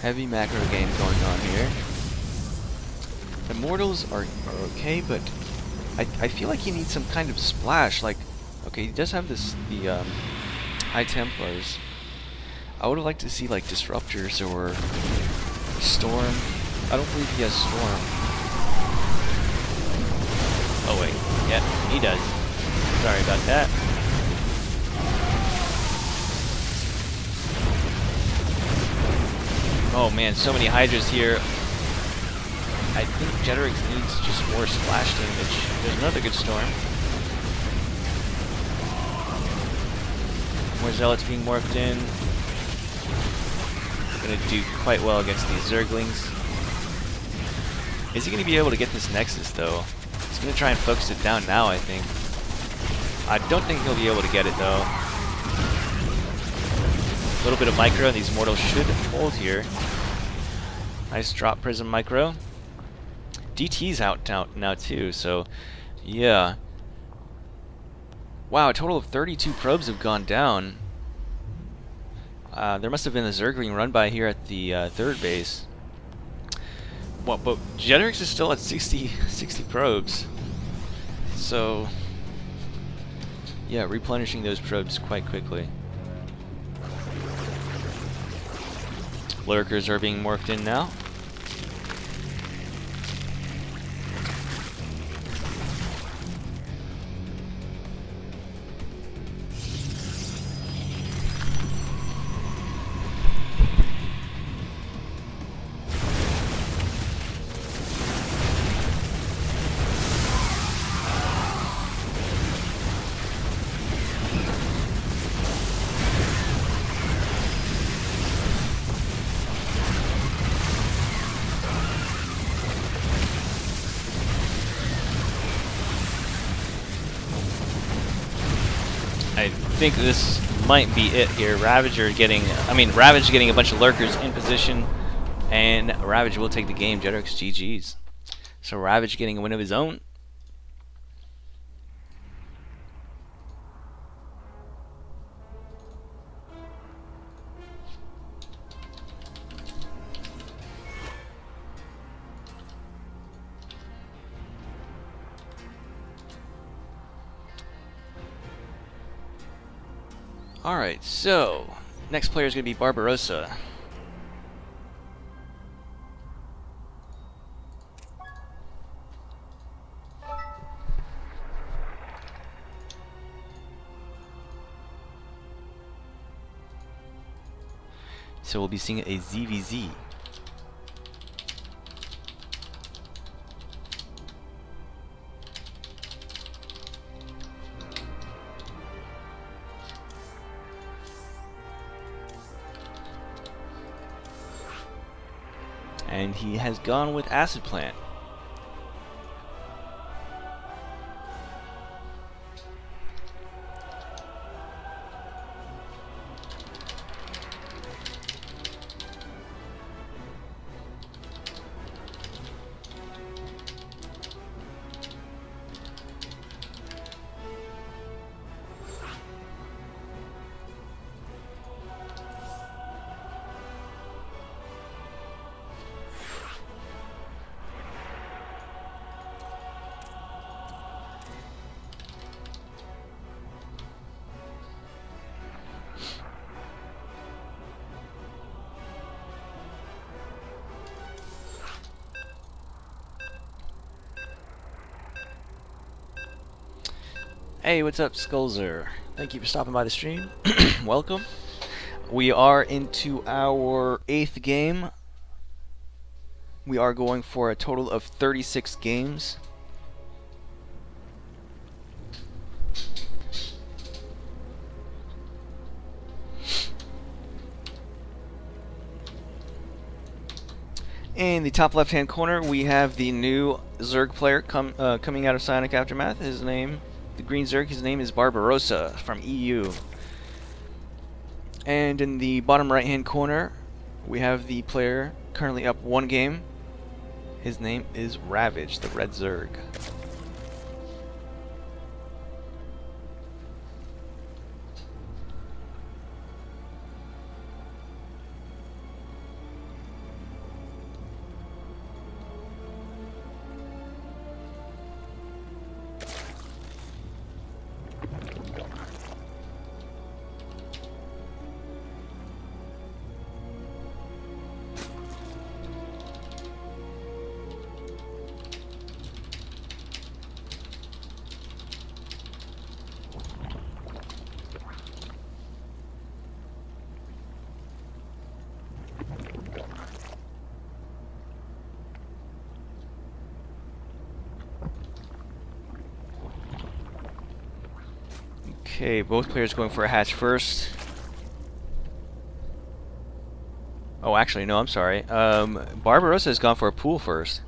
Heavy macro game going on here. Immortals are okay, but I feel like he needs some kind of splash. Like, okay, he does have the High Templars. I would have liked to see like Disruptors or Storm. I don't believe he has Storm. Oh wait, yeah, he does. Sorry about that. Oh man, so many Hydras here. I think Jetrix needs just more splash damage. There's another good storm. More Zealots being morphed in. Gonna do quite well against these Zerglings. Is he gonna be able to get this Nexus though? He's gonna try and focus it down now, I think. I don't think he'll be able to get it though. A little bit of micro, and these mortals should hold here. Nice drop Prism micro. DT's out now too, so yeah. Wow, a total of 32 probes have gone down. There must have been a Zergling run by here at the third base. Well, but Jetrix is still at 60 probes. So yeah, replenishing those probes quite quickly. Lurkers are being morphed in now. I think this might be it here. Ravage getting a bunch of Lurkers in position, and Ravage will take the game. Jetrix GG's. So Ravage getting a win of his own. Alright, so next player is going to be Barbarossa. So we'll be seeing a ZVZ. And he has gone with Acid Plant. Hey, what's up, Skullzer? Thank you for stopping by the stream. Welcome. We are into our 8th game. We are going for a total of 36 games. In the top left-hand corner, we have the new Zerg player coming out of Psionic Aftermath. His name, the green Zerg, his name is Barbarossa from EU. And in the bottom right-hand corner, we have the player currently up 1 game. His name is Ravage, the red Zerg. Okay, both players going for a hatch first. Oh, actually, no, I'm sorry. Barbarossa has gone for a pool first.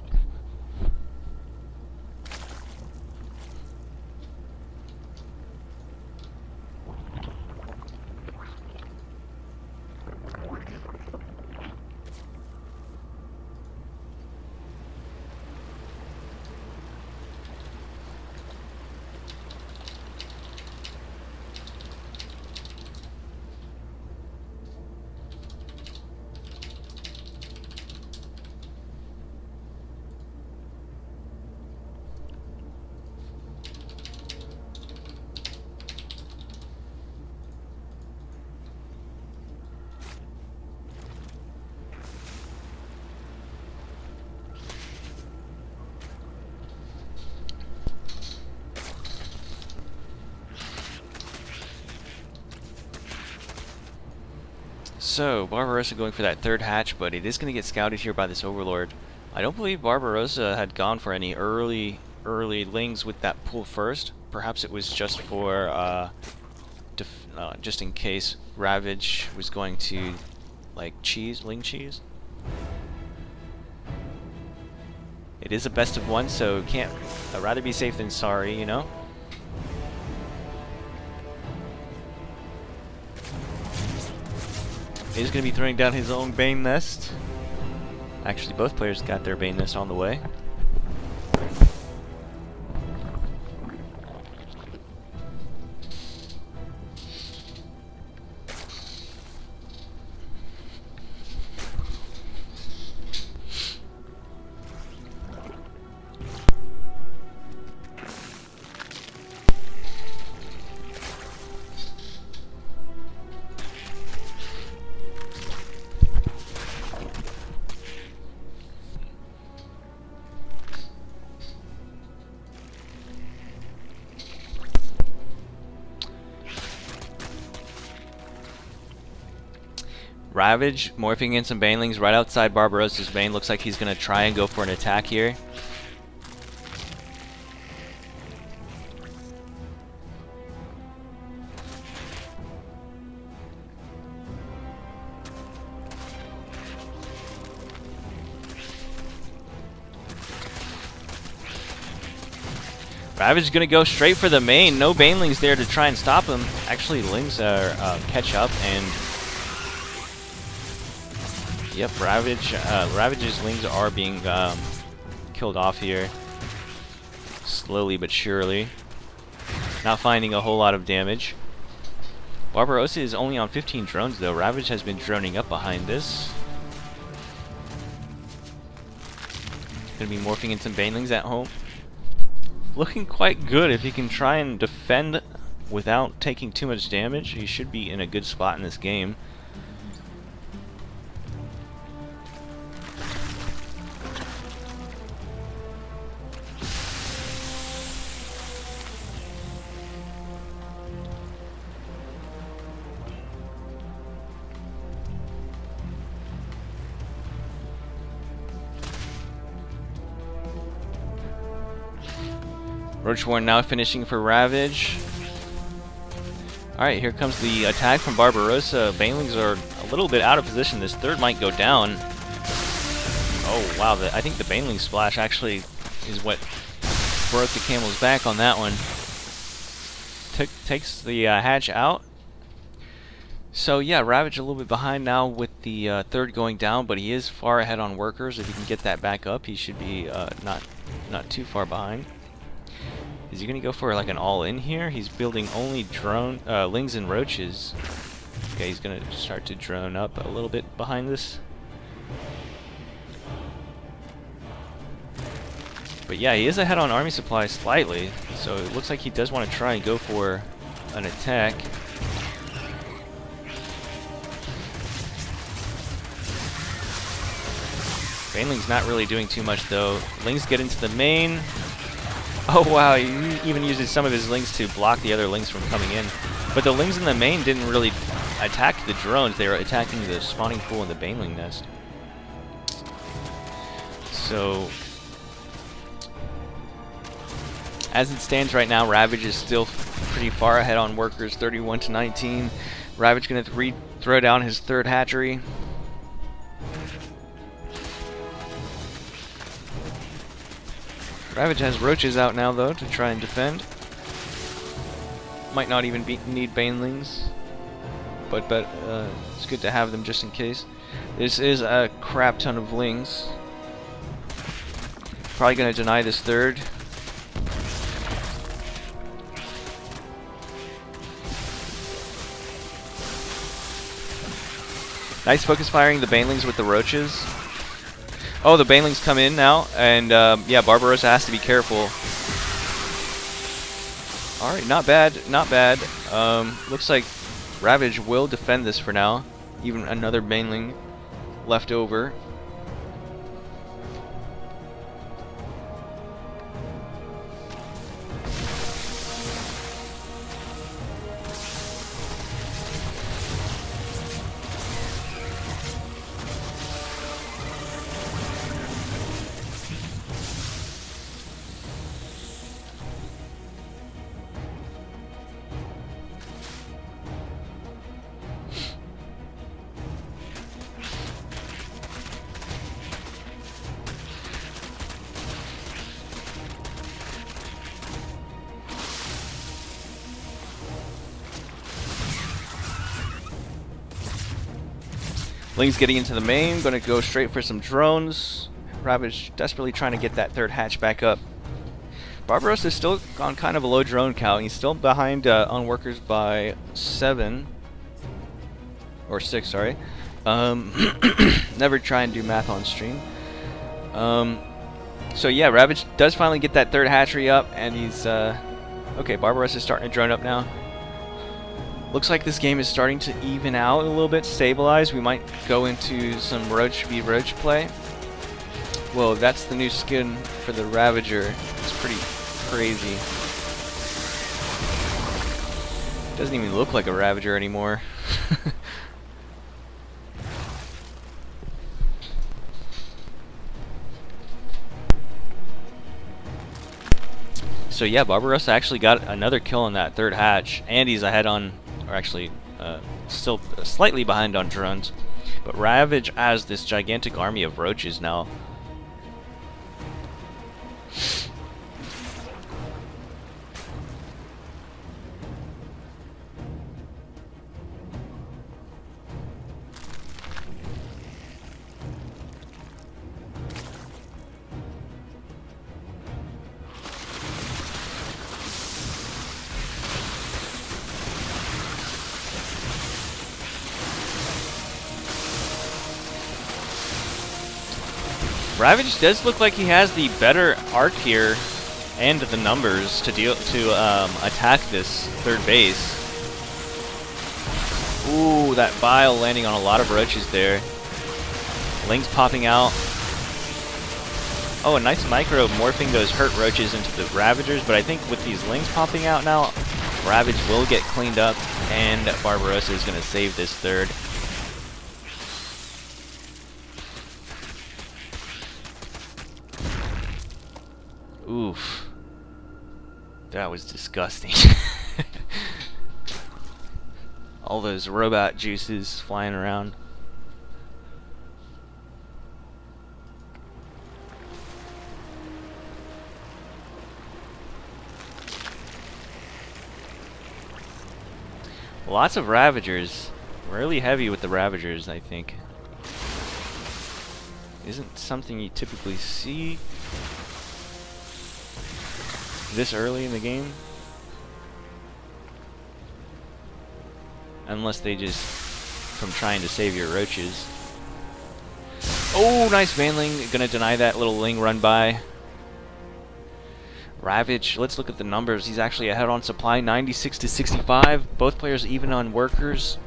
So, Barbarossa going for that third hatch, but it is going to get scouted here by this Overlord. I don't believe Barbarossa had gone for any early lings with that pool first. Perhaps it was just for, just in case Ravage was going to, like, ling cheese. It is a best of one, so can't, I'd rather be safe than sorry, you know? He's going to be throwing down his own Bane Nest. Actually, both players got their Bane Nest on the way. Ravage morphing in some Banelings right outside Barbarossa's Bane. Looks like he's going to try and go for an attack here. Ravage is going to go straight for the main. No Banelings there to try and stop him. Actually, Lings are catch up and... Yep, Ravage's Lings are being killed off here. Slowly but surely. Not finding a whole lot of damage. Barbarossa is only on 15 drones though. Ravage has been droning up behind this. Gonna be morphing in some Banelings at home. Looking quite good. If he can try and defend without taking too much damage, he should be in a good spot in this game. Roachborn now finishing for Ravage. Alright, here comes the attack from Barbarossa. Banelings are a little bit out of position. This third might go down. Oh, wow. I think the Baneling splash actually is what broke the camel's back on that one. Takes the hatch out. So, yeah, Ravage a little bit behind now with the third going down, but he is far ahead on workers. If he can get that back up, he should be not too far behind. Is he going to go for like an all-in here? He's building only drone Lings and Roaches. Okay, he's going to start to drone up a little bit behind this. But yeah, he is ahead on army supplies slightly, so it looks like he does want to try and go for an attack. Baneling's not really doing too much though. Lings get into the main. Oh wow, he even uses some of his Lings to block the other Lings from coming in. But the Lings in the main didn't really attack the drones, they were attacking the spawning pool and the Baneling nest. So, as it stands right now, Ravage is still pretty far ahead on workers, 31 to 19. Ravage gonna throw down his third hatchery. Ravage has roaches out now though to try and defend. Might not even need banelings, but it's good to have them just in case. This is a crap ton of lings. Probably gonna deny this third. Nice focus firing the banelings with the roaches. Oh, the banelings come in now, and yeah, Barbarossa has to be careful. Alright, not bad, not bad. Looks like Ravage will defend this for now. Even another baneling left over. Ling's getting into the main, gonna go straight for some drones. Ravage desperately trying to get that third hatch back up. Barbarossa is still on kind of a low drone count. He's still behind on workers by 7. Or 6, sorry. Never try and do math on stream. So yeah, Ravage does finally get that third hatchery up, and he's... okay, Barbarossa is starting to drone up now. Looks like this game is starting to even out a little bit, stabilize. We might go into some Roach v Roach play. Whoa, that's the new skin for the Ravager. It's pretty crazy. Doesn't even look like a Ravager anymore. So yeah, Barbarossa actually got another kill on that third hatch, and he's ahead on... or actually still slightly behind on drones, but Ravage has this gigantic army of roaches now. Ravage does look like he has the better arc here and the numbers to attack this third base. Ooh, that bile landing on a lot of roaches there. Ling's popping out. Oh, a nice micro morphing those hurt roaches into the Ravagers, but I think with these Lings popping out now, Ravage will get cleaned up, and Barbarossa is going to save this third. Oof. That was disgusting. All those robot juices flying around. Lots of Ravagers. Really heavy with the Ravagers, I think. Isn't something you typically see this early in the game, unless they just from trying to save your roaches. Oh, nice Vanling, gonna deny that little Ling run by. Ravage, let's look at the numbers. He's actually ahead on supply, 96 to 65. Both players even on workers.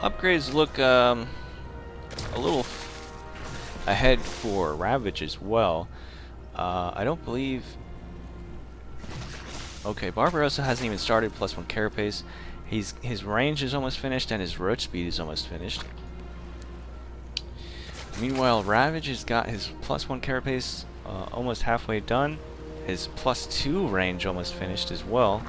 upgrades look a little ahead for Ravage as well. I don't believe... Okay, Barbarossa hasn't even started, +1 carapace. His range is almost finished, and his roach speed is almost finished. Meanwhile, Ravage has got his +1 carapace almost halfway done. His +2 range almost finished as well.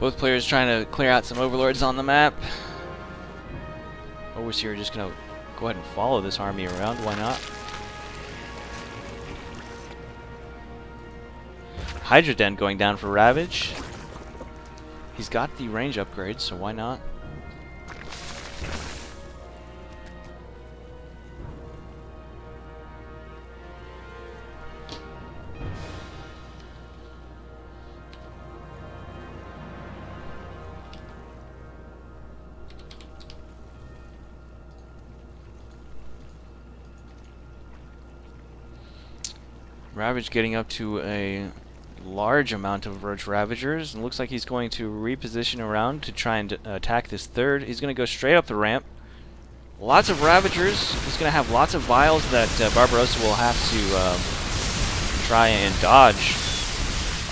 Both players trying to clear out some overlords on the map. Overseer just gonna go ahead and follow this army around, why not? Hydra Den going down for Ravage. He's got the range upgrade, so why not? Ravage getting up to a large amount of Roach Ravagers, and looks like he's going to reposition around to try and attack this third. He's going to go straight up the ramp. Lots of Ravagers. He's going to have lots of vials that Barbarossa will have to try and dodge.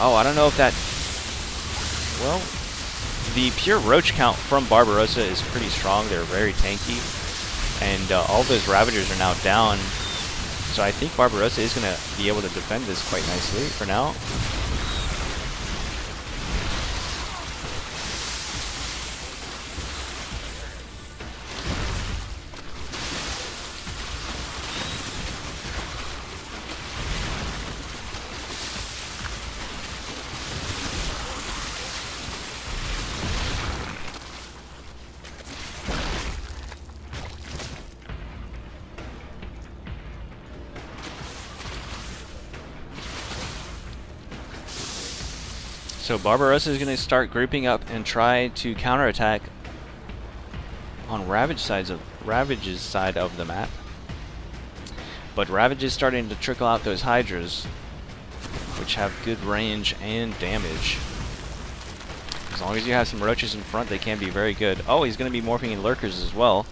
Oh, I don't know if that... Well, the pure Roach count from Barbarossa is pretty strong. They're very tanky. And all those Ravagers are now down. So I think Barbarossa is going to be able to defend this quite nicely for now. So Barbarossa is going to start grouping up and try to counterattack on Ravage's side of the map. But Ravage is starting to trickle out those Hydras, which have good range and damage. As long as you have some Roaches in front, they can be very good. Oh, he's going to be morphing in Lurkers as well.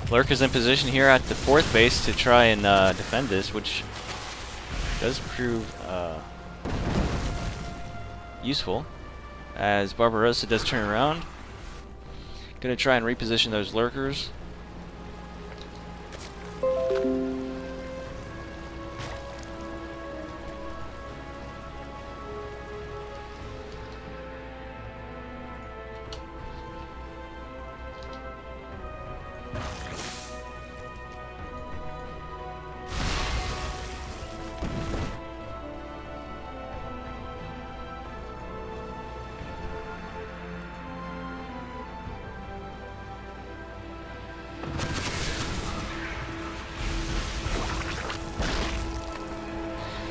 Lurk is in position here at the 4th base to try and defend this, which does prove useful, as Barbarossa does turn around. Gonna try and reposition those Lurkers.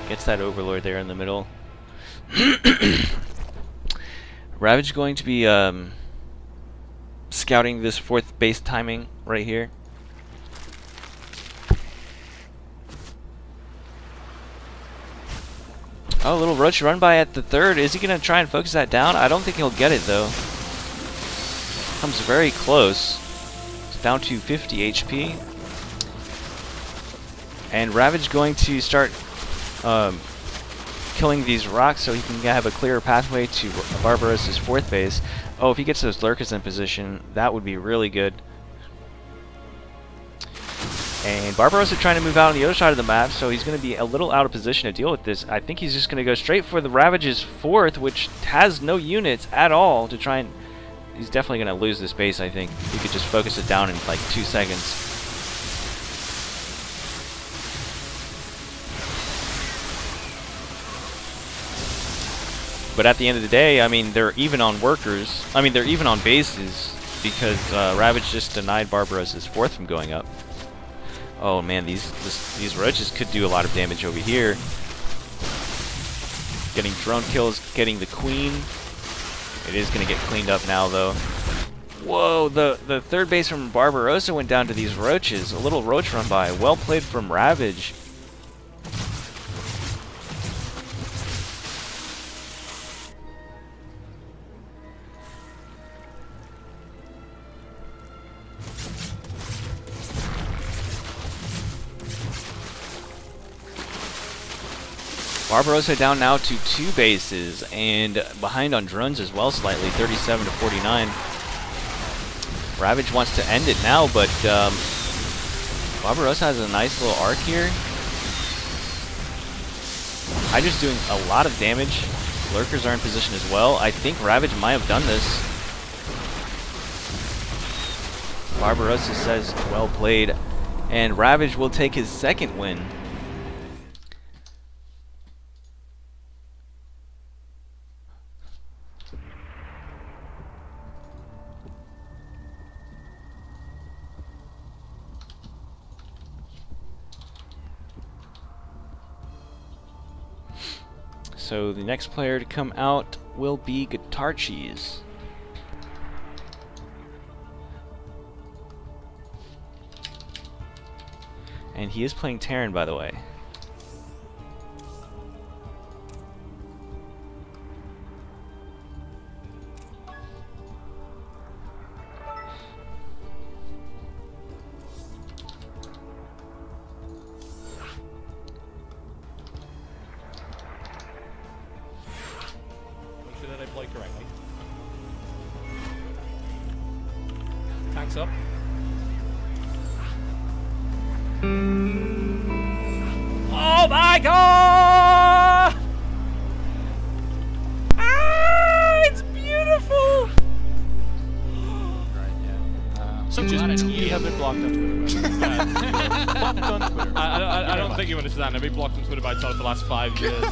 Gets that Overlord there in the middle. Ravage going to be scouting this 4th base timing right here. Oh, a little Roach run by at the 3rd. Is he going to try and focus that down? I don't think he'll get it though. Comes very close. It's down to 50 HP. And Ravage going to start killing these rocks so he can have a clearer pathway to Barbarossa's 4th base. Oh, if he gets those lurkers in position, that would be really good. And Barbarossa trying to move out on the other side of the map, so he's going to be a little out of position to deal with this. I think he's just going to go straight for the Ravage's 4th, which has no units at all to try and... He's definitely going to lose this base, I think. He could just focus it down in like 2 seconds. But at the end of the day, I mean, they're even on workers. I mean, they're even on bases because Ravage just denied Barbarossa's 4th from going up. Oh man, these roaches could do a lot of damage over here. Getting drone kills, getting the queen. It is going to get cleaned up now, though. Whoa, the 3rd base from Barbarossa went down to these roaches. A little roach run by. Well played from Ravage. Barbarossa down now to 2 bases and behind on drones as well slightly, 37 to 49. Ravage wants to end it now, but Barbarossa has a nice little arc here. Hydra's doing a lot of damage. Lurkers are in position as well. I think Ravage might have done this. Barbarossa says, well played. And Ravage will take his 2nd win. So the next player to come out will be Guitar Cheese. And he is playing Terran, by the way. That I play correctly. Tanks up. Oh my god! Ah, it's beautiful! You have been blocked on Twitter. Blocked on Twitter. I don't think you understand. I've been blocked on Twitter by Total for the last 5 years.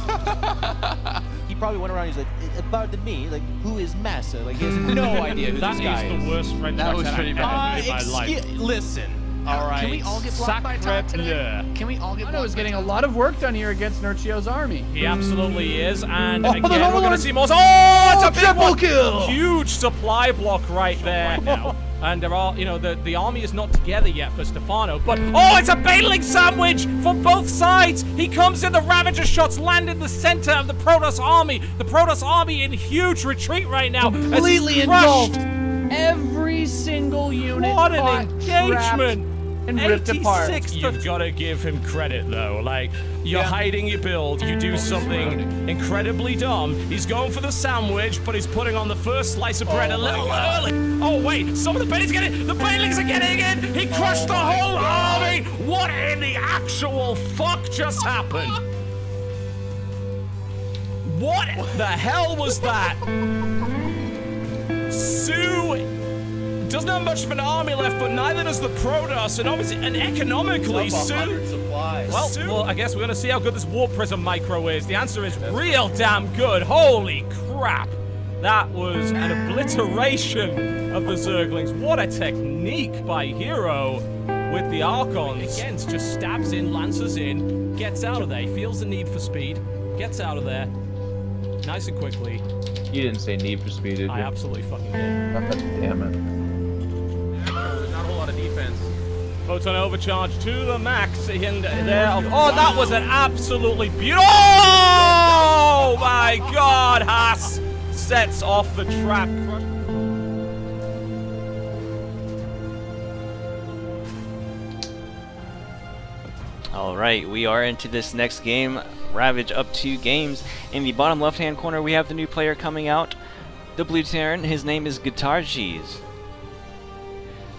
He probably went around. He's like, pardon me, like, who is Massa? Like, he has no idea who this guy is. That is the worst French That was accent pretty I've bad. ever heard in my life. Listen. All right. Can we all get blocked by Todd today? Can we all get blocked? I was getting a lot of work done here against Nurchio's army. He absolutely is, and hold again, on, we're going to on. see more. Oh, it's a big triple one. kill! Huge supply block right there now. And there are, you know, the army is not together yet for Stefano, but oh, it's a battling sandwich from both sides. He comes in, the Ravager shots land in the center of the Protoss army. The Protoss army in huge retreat right now. Completely engulfed every single unit. What an caught, engagement! trapped, and ripped apart. 86 You've got to give him credit, though. Like, you're hiding your build, you do something incredibly dumb. He's going for the sandwich, but he's putting on the first slice of bread a little early. Oh, wait, some of the Bailey's getting, the Bailey's are getting in. He crushed the whole army. What in the actual fuck just happened? What the hell was that? Sue doesn't have much of an army left, but neither does the Protoss, and obviously, and economically, well, I guess we're gonna see how good this Warp Prism micro is. The answer is real damn good. Holy crap! That was an obliteration of the Zerglings. What a technique by Hero with the Archons. Again, just stabs in, lances in, gets out of there. He feels the need for speed, gets out of there, nice and quickly. You didn't say Need for Speed, did you? I absolutely fucking did. God damn it. There's not a whole lot of defense. Photon overcharge to the max in there. Oh, that was an absolutely beautiful. Oh my god, Haas sets off the trap. Alright, we are into this next game. Ravage up 2 games. In the bottom left-hand corner, we have the new player coming out. The blue Terran. His name is Guitar Cheese.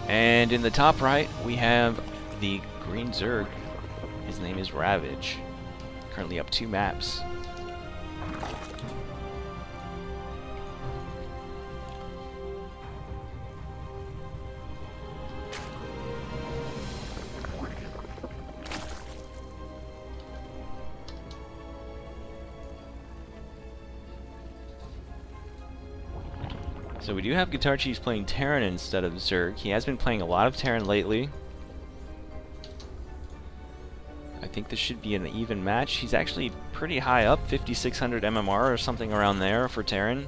And in the top right, we have the green Zerg. His name is Ravage. Currently up 2 maps. So we do have Guitar Cheese playing Terran instead of Zerg. He has been playing a lot of Terran lately. I think this should be an even match. He's actually pretty high up, 5600 MMR or something around there for Terran.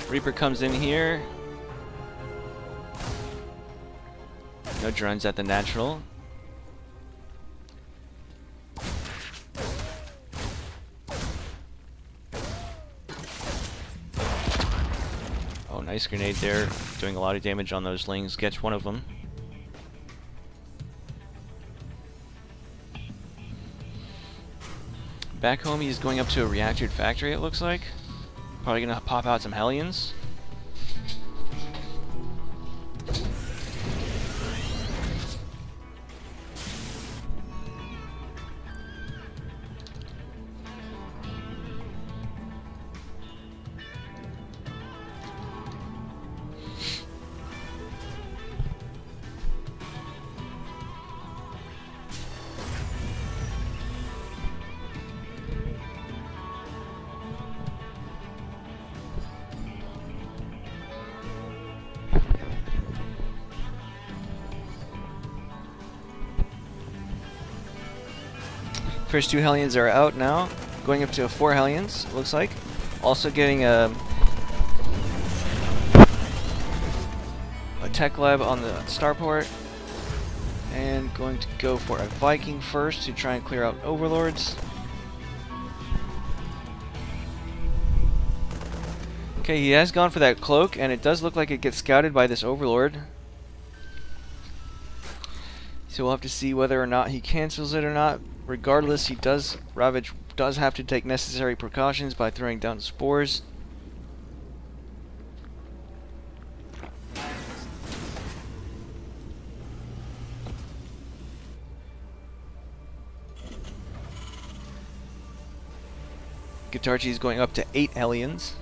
Reaper comes in here. No drones at the natural. Oh, nice grenade there. Doing a lot of damage on those lings. Gets one of them. Back home, he's going up to a reactored factory, it looks like. Probably gonna pop out some Hellions. First 2 Hellions are out now, going up to 4 Hellions, it looks like. Also getting a tech lab on the starport, and going to go for a Viking first to try and clear out Overlords. Okay, he has gone for that cloak, and it does look like it gets scouted by this Overlord. So we'll have to see whether or not he cancels it or not. Regardless, Ravage does have to take necessary precautions by throwing down spores. Guitar Cheese going up to 8 Hellions.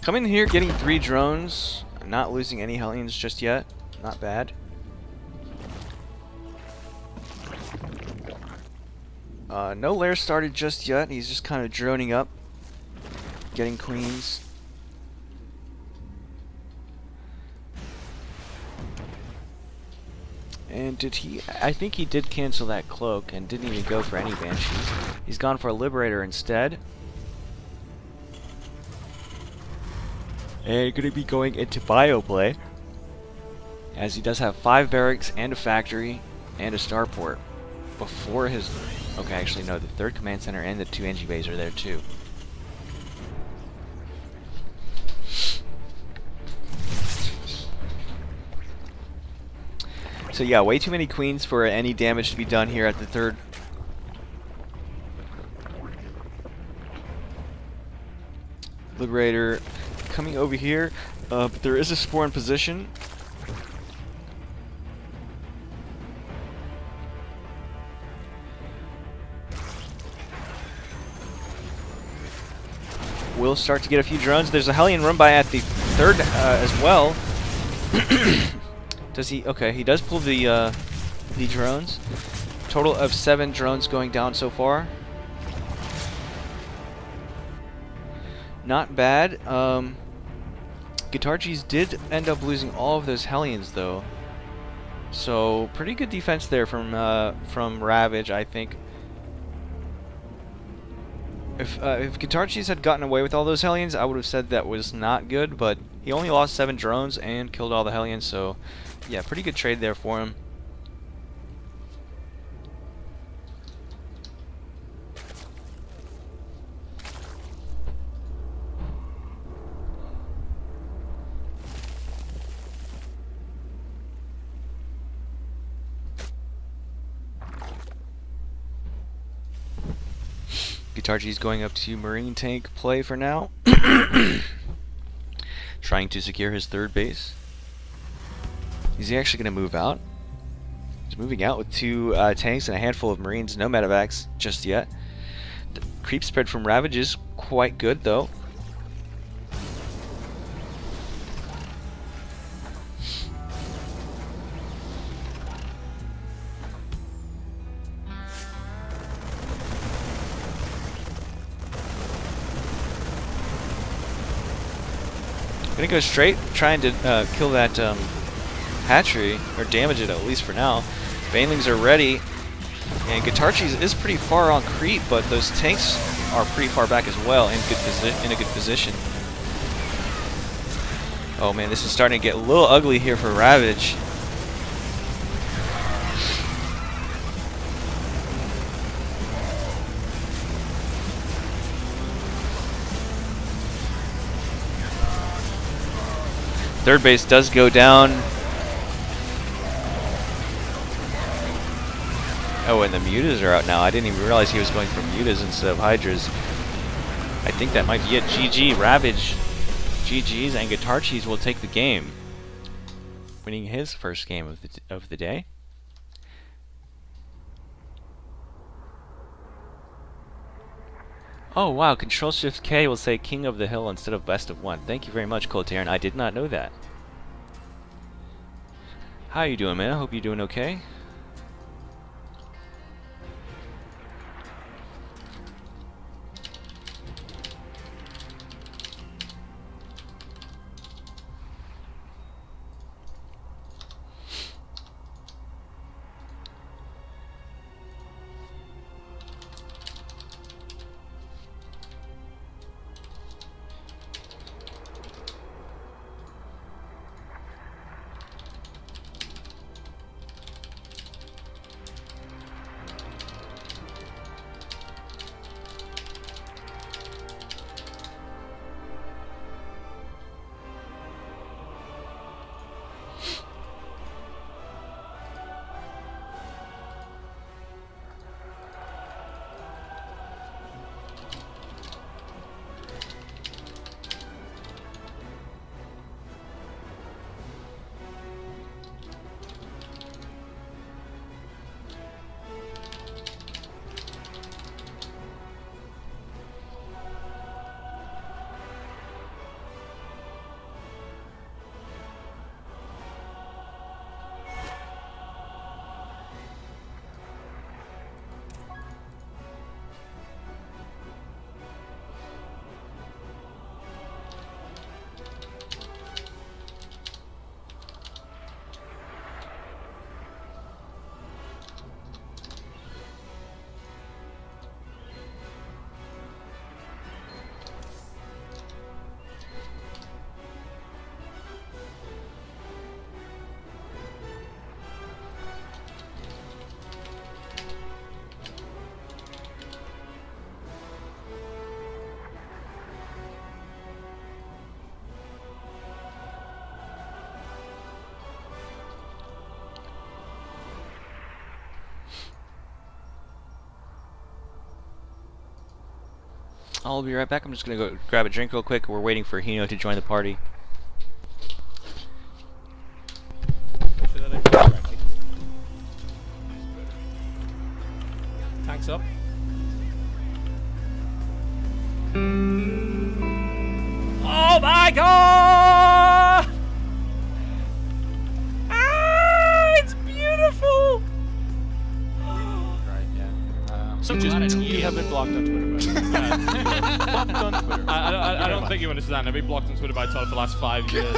Coming in here, getting 3 drones, not losing any Hellions just yet. Not bad. No lair started just yet. He's just kind of droning up, getting queens. And did he... I think he did cancel that cloak and didn't even go for any Banshees. He's gone for a Liberator instead. And going to be going into Bioplay, as he does have 5 barracks and a factory and a starport before his... Okay, actually no, the 3rd command center and the 2 Engie bays are there too. So yeah, way too many queens for any damage to be done here at the 3rd. Liberator coming over here, but there is a spore in position. will start to get a few drones. There's a Hellion run by at the third as well. Does he? Okay, he does pull the drones. Total of 7 drones going down so far. Not bad. Guitar Cheese did end up losing all of those Hellions though. So pretty good defense there from Ravage, I think. If Guitar Cheese had gotten away with all those Hellions, I would have said that was not good, but he only lost 7 drones and killed all the Hellions, so yeah, pretty good trade there for him. Guitar Cheese going up to Marine Tank play for now. Trying to secure his 3rd base. Is he actually going to move out? He's moving out with 2 tanks and a handful of Marines. No medevacs just yet. The creep spread from Ravage is quite good though. Gonna go straight, trying to kill that hatchery, or damage it at least for now. Banelings are ready, and Guitar Cheese is pretty far on creep, but those tanks are pretty far back as well, in a good position. Oh man, this is starting to get a little ugly here for Ravage. Third base does go down. Oh, and the mutas are out now. I didn't even realize he was going for mutas instead of hydras. I think that might be it. GG, Ravage. GG's, and Guitar Cheese will take the game, winning his first game of the day. Oh wow, Control-Shift-K will say King of the Hill instead of Best of One. Thank you very much, Coltaran. I did not know that. How you doing, man? I hope you're doing okay. I'll be right back. I'm just going to go grab a drink real quick. We're waiting for Hino to join the party. Tanks up. Oh my god! Ah, it's beautiful! Right, yeah. So you glad I just don't you get have been blocked on Twitter. Blocked on Twitter. I don't think you understand. I've been blocked on Twitter by Todd for the last 5 years.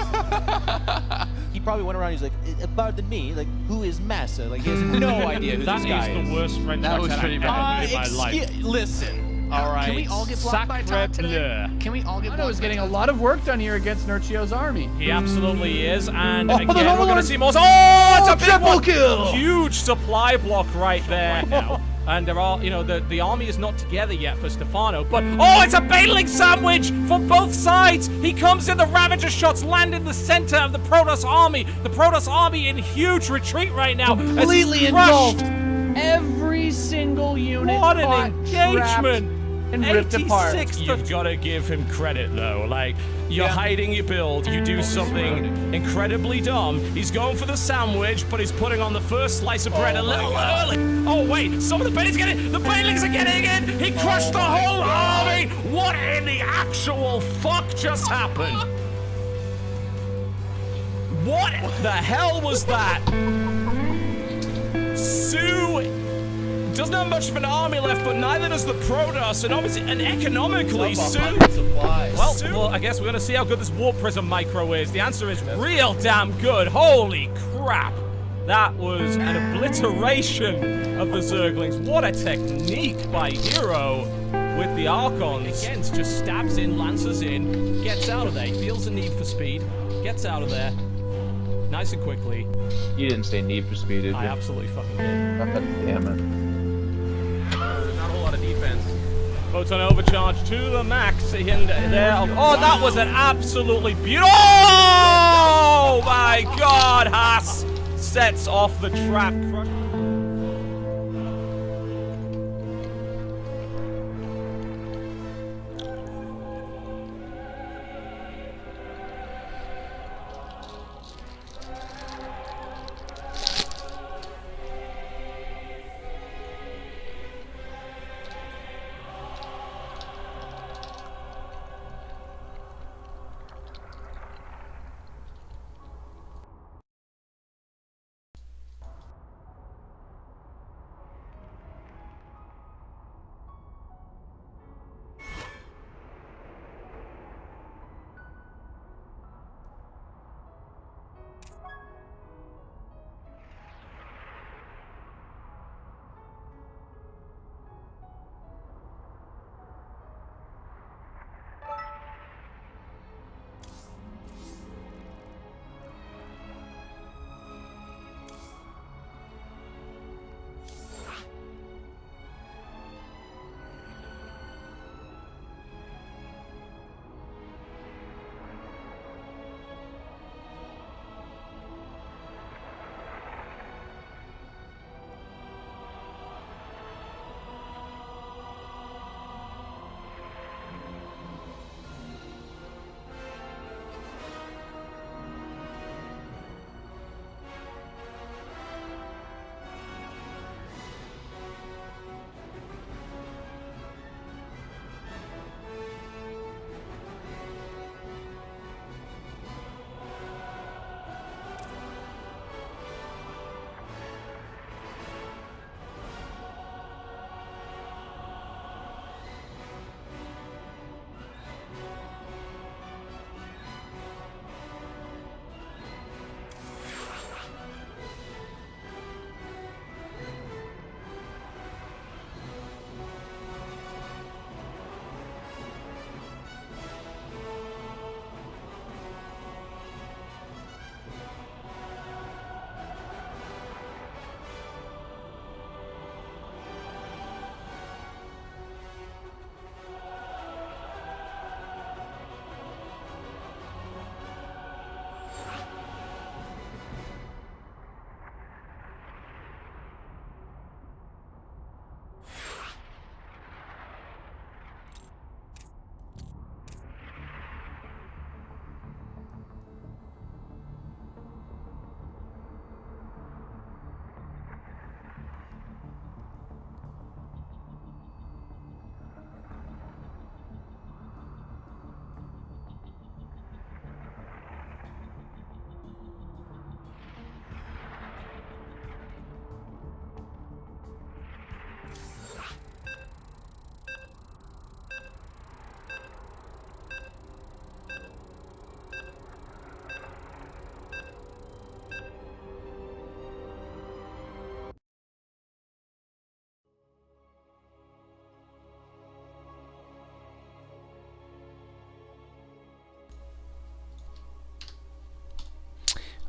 He probably went around. He's like, pardon me. Like, who is Massa? Like, he has no idea who That this guy is the worst French That was accent pretty I've bad. ever heard in my life. Listen. All right. Can we all get blocked by Todd today? Can we all get Todd blocked was by getting a Todd? lot of work done here against Nurchio's army. He absolutely is, and Oh, again, hold on, we're going to hold on. see more. Oh, it's a big triple one. kill! Huge supply block right there now. And there are, you know, the army is not together yet for Stefano, but oh, it's a battling sandwich for both sides. He comes in, the Ravager shots land in the center of the Protoss army. The Protoss army in huge retreat right now. as he's Completely crushed. engulfed. Every single unit What an caught, trapped, engagement! and ripped apart. 86th You've got to give him credit, though. Like, you're hiding your build, you do something incredibly dumb. He's going for the sandwich, but he's putting on the first slice of bread a little early. Oh, wait, some of the Bailings are getting in! He crushed the whole army! What in the actual fuck just happened? What the hell was that? Sue doesn't have much of an army left, but neither does the Protoss, and obviously, and economically, Sue. Well, I guess we're gonna see how good this Warp Prism micro is. The answer is real damn good. Holy crap! That was an obliteration of the Zerglings. What a technique by Hero with the Archons. Again, just stabs in, lances in, gets out of there. He feels the need for speed, gets out of there, nice and quickly. You didn't say need for speed, did you? I absolutely fucking did. God damn it. Not a whole lot of defense. Photon overcharge to the max in there. Oh, that was an absolutely beautiful. Oh my god, Haas sets off the trap.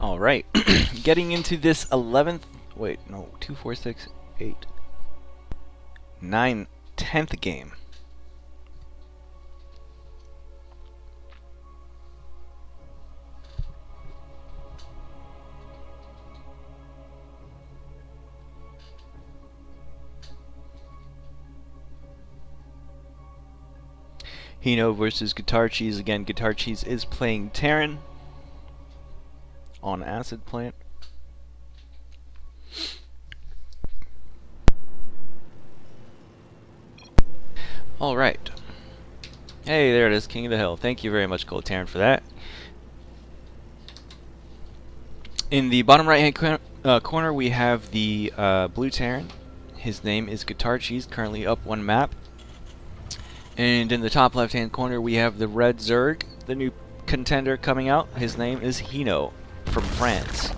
All right, getting into this 11th. Wait, no, 2, 4, 6, 8, 9, 10th game. Hino versus Guitar Cheese. Again, Guitar Cheese is playing Terran on Acid Plant. Alright. Hey, there it is, King of the Hill. Thank you very much, Gold Terran, for that. In the bottom right hand corner, we have the blue Terran. His name is Guitar Cheese, currently up 1 map. And in the top left hand corner, we have the red Zerg, the new contender coming out. His name is Hino from France.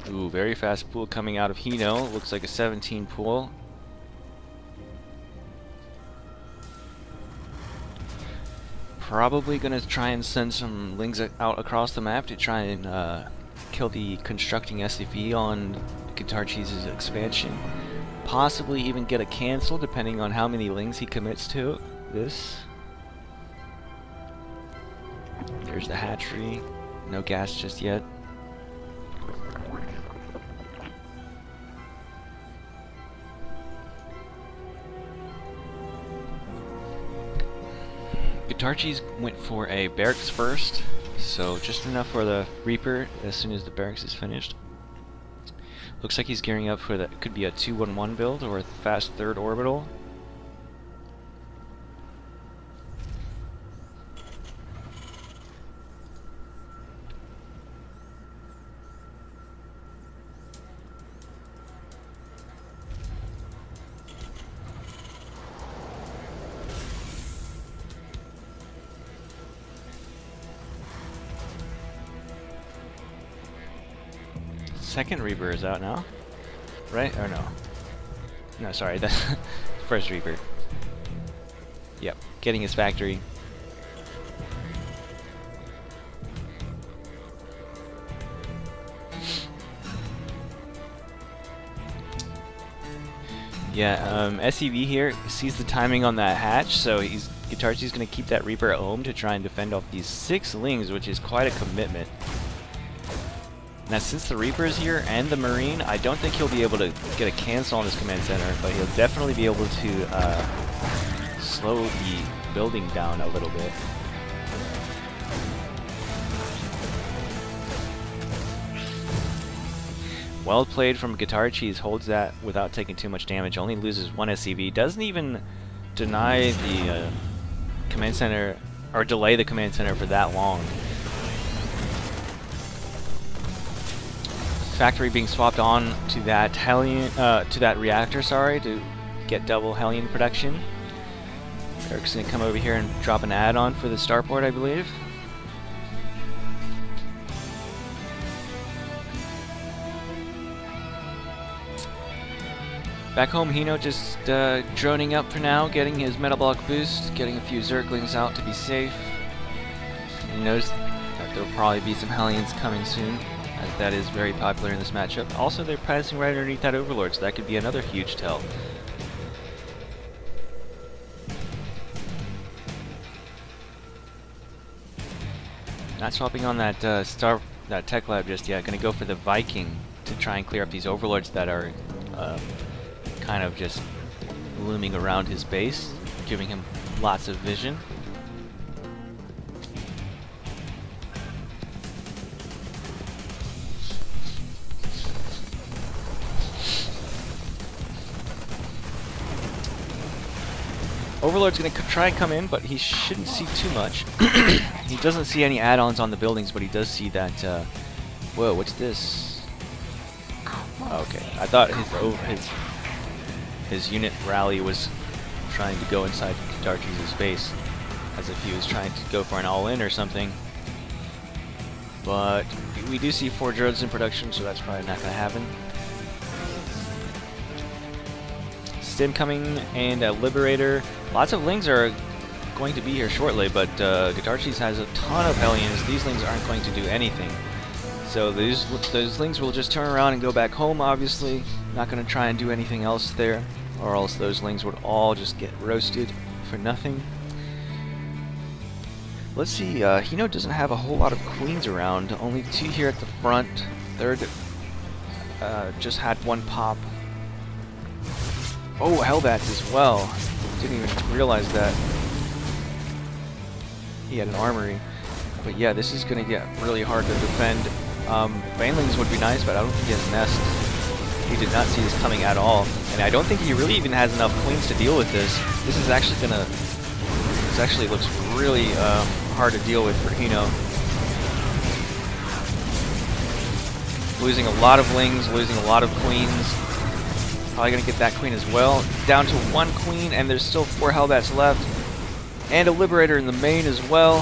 Ooh, very fast pool coming out of Hino. Looks like a 17 pool. Probably gonna try and send some lings out across the map to try and kill the constructing SCV on Guitar Cheese's expansion. Possibly even get a cancel depending on how many lings he commits to this. There's the hatchery. No gas just yet. Guitar Cheese went for a barracks first, so just enough for the Reaper as soon as the barracks is finished. Looks like he's gearing up for that. Could be a 2-1-1 build or a fast third orbital. Second Reaper is out now, right? Or no? No, sorry, that's first Reaper. Yep, getting his factory. Yeah, SCV here sees the timing on that hatch, so Guitar Cheese gonna keep that Reaper at home to try and defend off these 6 lings, which is quite a commitment. Now, since the Reaper is here and the Marine, I don't think he'll be able to get a cancel on his command center, but he'll definitely be able to slow the building down a little bit. Well played from Guitar Cheese, holds that without taking too much damage, only loses 1 SCV, doesn't even deny the command center, or delay the command center for that long. Factory being swapped on to that Hellion, to that reactor, sorry, to get double Hellion production. Eric's gonna come over here and drop an add-on for the starport, I believe. Back home, Hino just droning up for now, getting his metabolic boost, getting a few Zerglings out to be safe. And he knows that there'll probably be some Hellions coming soon, as that is very popular in this matchup. Also, they're passing right underneath that Overlord, so that could be another huge tell. Not swapping on that that tech lab just yet. Gonna go for the Viking to try and clear up these Overlords that are kind of just looming around his base, giving him lots of vision. Overlord's going to try and come in, but he shouldn't see too much. He doesn't see any add-ons on the buildings, but he does see that... whoa, what's this? Okay, I thought his unit rally was trying to go inside Guitar Cheese's base. as if he was trying to go for an all-in or something. But we do see 4 drones in production, so that's probably not going to happen. Stim coming and a Liberator. Lots of Lings are going to be here shortly, but Guitar Cheese has a ton of Hellions. These Lings aren't going to do anything. So those Lings will just turn around and go back home, obviously. Not going to try and do anything else there, or else those Lings would all just get roasted for nothing. Let's see, Hino doesn't have a whole lot of Queens around. Only 2 here at the front. Third just had 1 pop. Oh, Hellbats as well. Didn't even realize that. He had an armory. But yeah, this is going to get really hard to defend. Banelings would be nice, but I don't think he has Nest. He did not see this coming at all. And I don't think he really even has enough Queens to deal with this. This is actually going to... This actually looks really hard to deal with for Hino. Losing a lot of Lings, losing a lot of Queens. Probably going to get that Queen as well. Down to 1 Queen, and there's still 4 Hellbats left. And a Liberator in the main as well.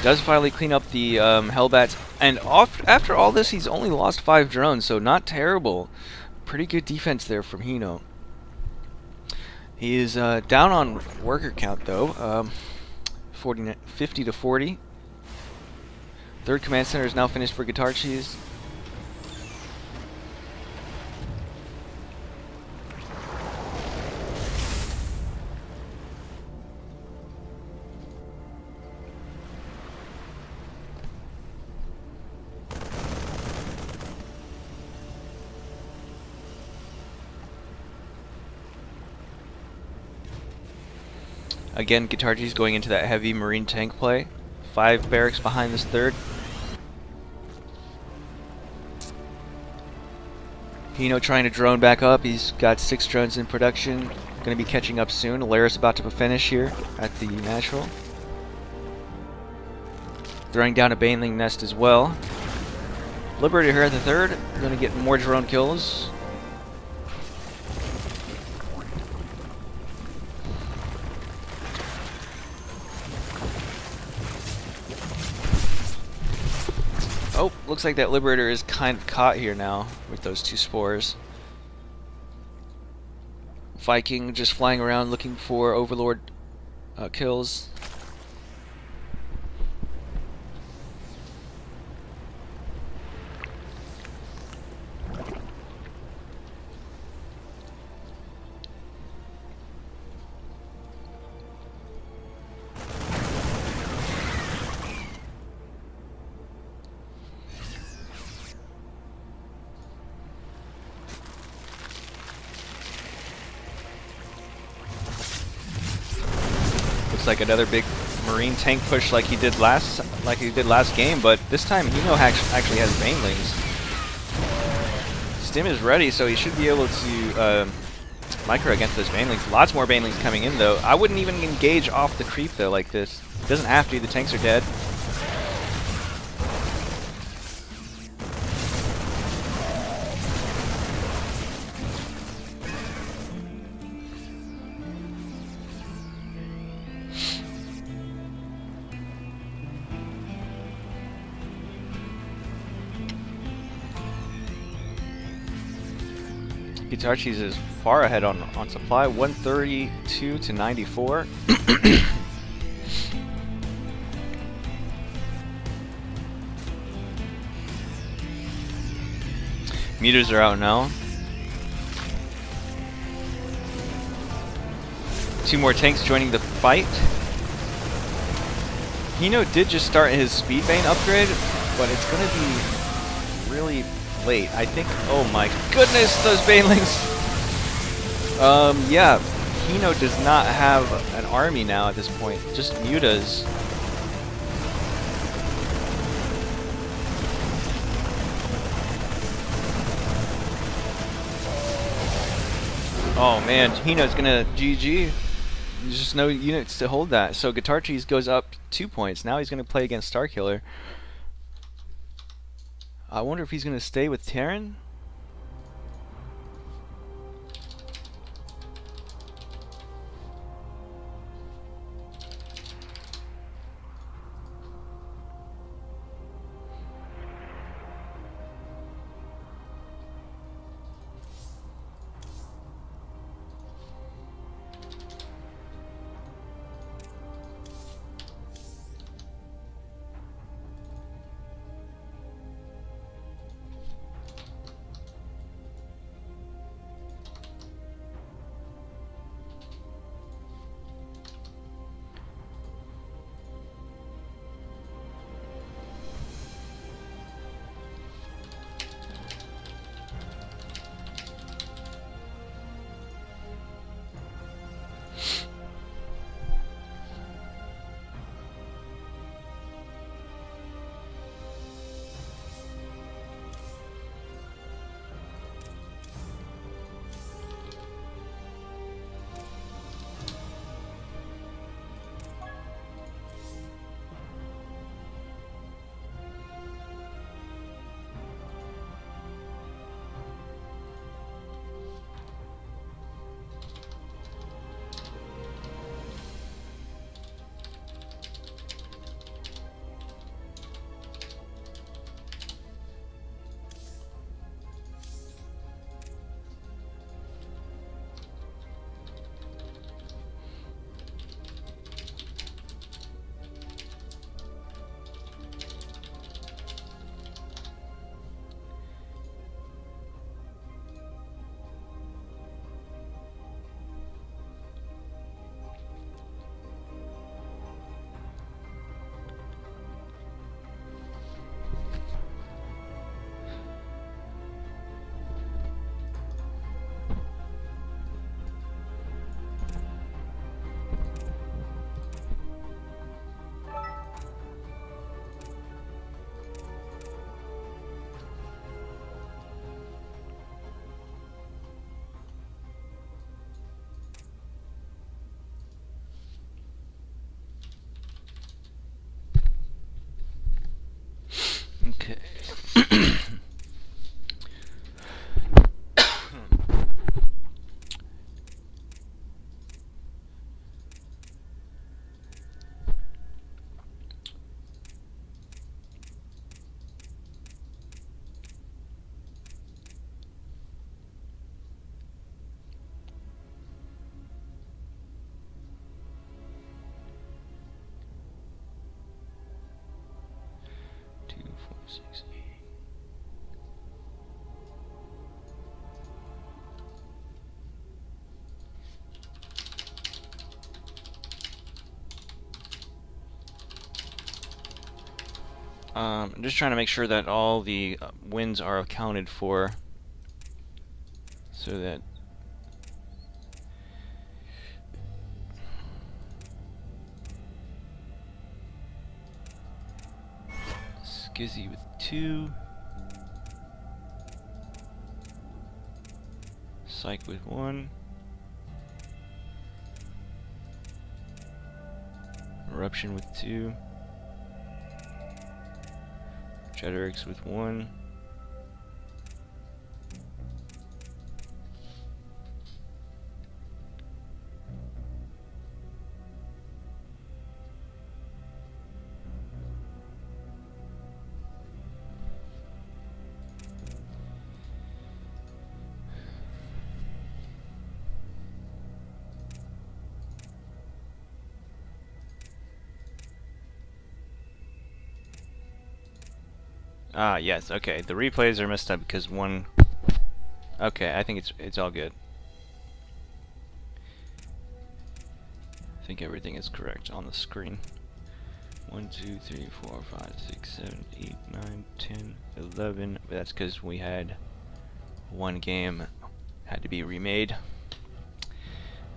Does finally clean up the Hellbats. And after all this, he's only lost 5 drones, so not terrible. Pretty good defense there from Hino. He is down on worker count, though. 50 to 40. Third command center is now finished for Guitar Cheese. Again, Guitar Cheese going into that heavy marine tank play. 5 barracks behind this third. Hino trying to drone back up. He's got 6 drones in production. Going to be catching up soon. Alaris about to finish here at the natural. Throwing down a Baneling nest as well. Liberator here at the third. Going to get more drone kills. Oh, looks like that Liberator is kind of caught here now with those 2 spores. Viking just flying around looking for Overlord kills. Like another big marine tank push like he did last game, but this time Hino actually has Banelings. Stim is ready, so he should be able to micro against those Banelings. Lots more Banelings coming in though. I wouldn't even engage off the creep though like this. Doesn't have to, the tanks are dead. Guitar Cheese is far ahead on supply, 132 to 94. Meters are out now. 2 more tanks joining the fight. Hino did just start his Speed Bane upgrade, but it's going to be really late. I think, oh my goodness, those Banelings! Yeah, Hino does not have an army now at this point, just Mutas. Oh man, Hino's gonna GG. There's just no units to hold that. So Guitar Cheese goes up 2 points. Now he's gonna play against Starkiller. I wonder if he's going to stay with Terran? Okay. Two, four, six, eight. I'm just trying to make sure that all the wins are accounted for, so that Skizzy with 2, Psych with 1, Eruption with 2, Jeterix with 1, Ah, yes, okay. The replays are messed up because one... Okay, I think it's all good. I think everything is correct on the screen. 1, 2, 3, 4, 5, 6, 7, 8, 9, 10, 11. But that's because we had one game had to be remade.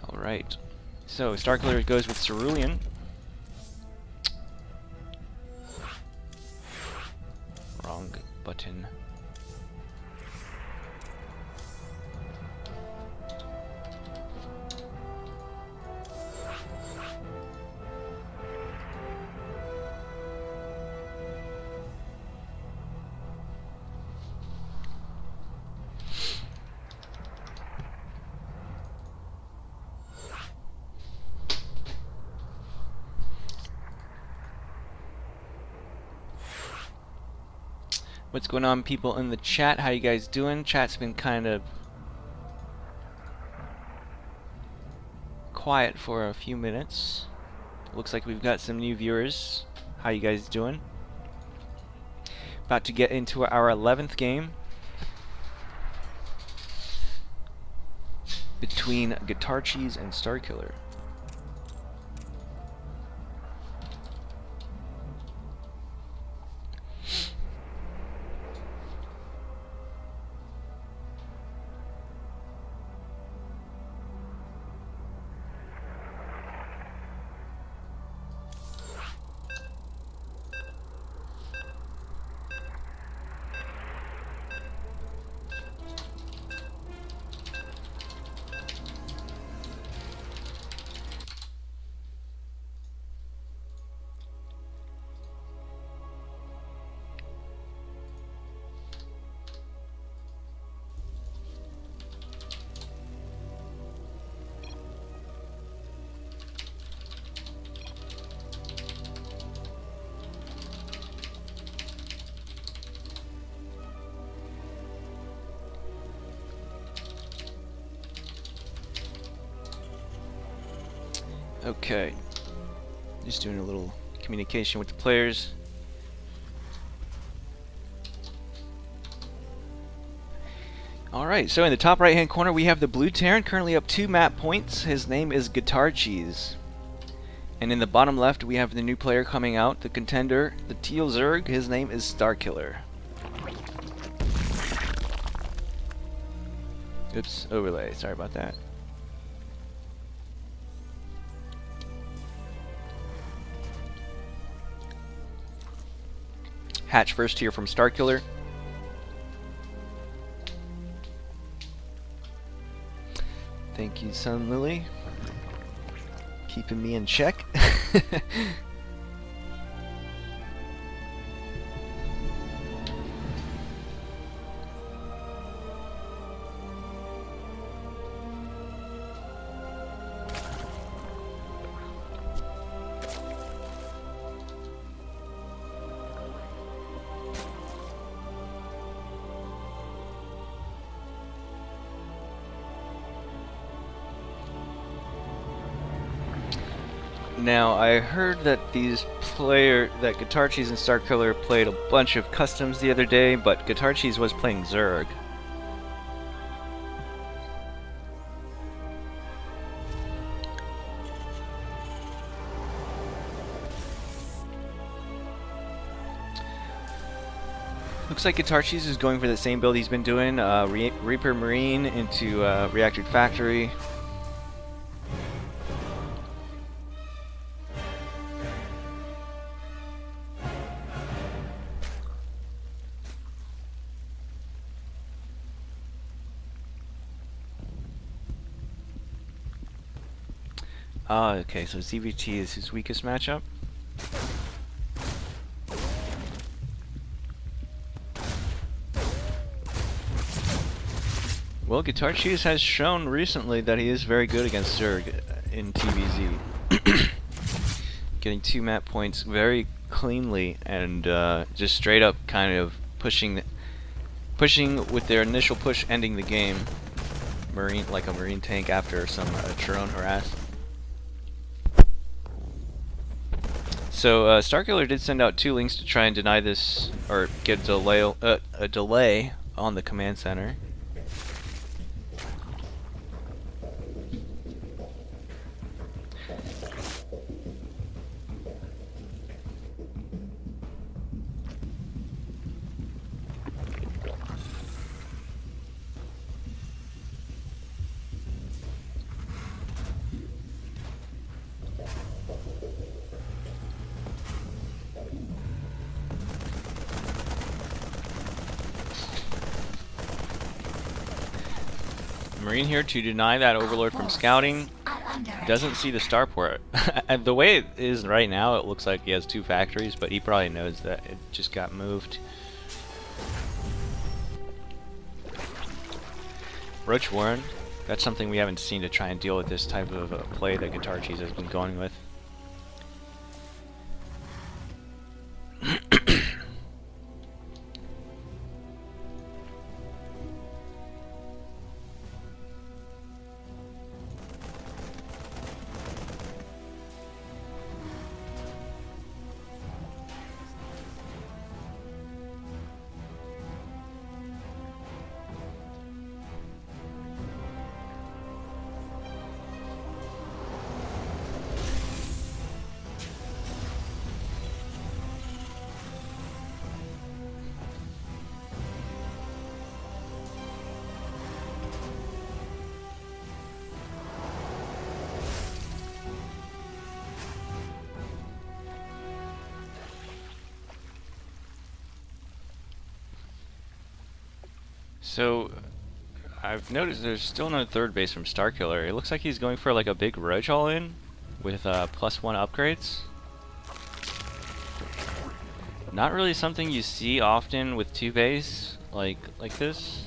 Alright. So, Starkiller goes with Cerulean. Wrong button. What's going on, people in the chat? How you guys doing? Chat's been kind of quiet for a few minutes. Looks like we've got some new viewers. How you guys doing? About to get into our 11th game between Guitar Cheese and Starkiller. Okay, just doing a little communication with the players. Alright, so in the top right hand corner we have the blue Terran, currently up 2 map points. His name is Guitar Cheese. And in the bottom left we have the new player coming out, the contender, the teal Zerg. His name is Starkiller. Oops, overlay, sorry about that. Hatch first here from Starkiller. Thank you, Sun Lily. Keeping me in check. Now, I heard that that Guitar Cheese and Starkiller played a bunch of customs the other day, but Guitar Cheese was playing Zerg. Looks like Guitar Cheese is going for the same build he's been doing, Reaper Marine into Reactored Factory. Okay, so ZVT is his weakest matchup. Well, Guitar Cheese has shown recently that he is very good against Zerg in TVZ. Getting 2 map points very cleanly and just straight up kind of pushing with their initial push, ending the game. Like a Marine tank after some Chiron harass. So Starkiller did send out 2 links to try and deny this, or get a delay on the command center. Marine here to deny that Overlord from scouting. Doesn't see the starport. And the way it is right now, it looks like he has 2 factories, but he probably knows that it just got moved. Roach Warren, that's something we haven't seen to try and deal with this type of play that Guitar Cheese has been going with. So, I've noticed there's still no 3rd base from Starkiller. It looks like he's going for like a big Roach all-in with +1 upgrades. Not really something you see often with 2 base like this.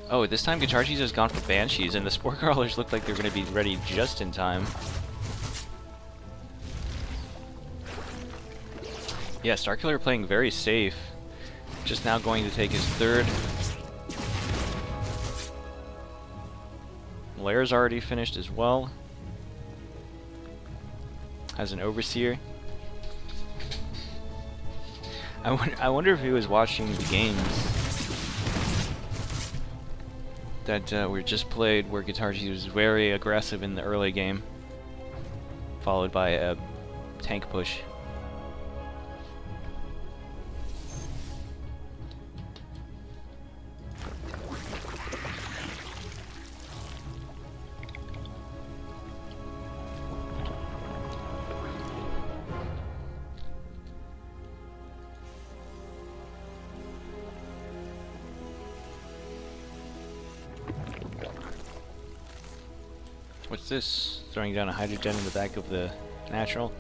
Oh, this time Guitar Cheese has gone for Banshees, and the Spore Crawlers look like they're going to be ready just in time. Yeah, Starkiller playing very safe. Just now going to take his 3rd. Lair's already finished as well. Has an Overseer. I wonder if he was watching the games that were just played where Guitar Cheese was very aggressive in the early game, followed by a tank push. What's this? Throwing down a hydrogen in the back of the natural.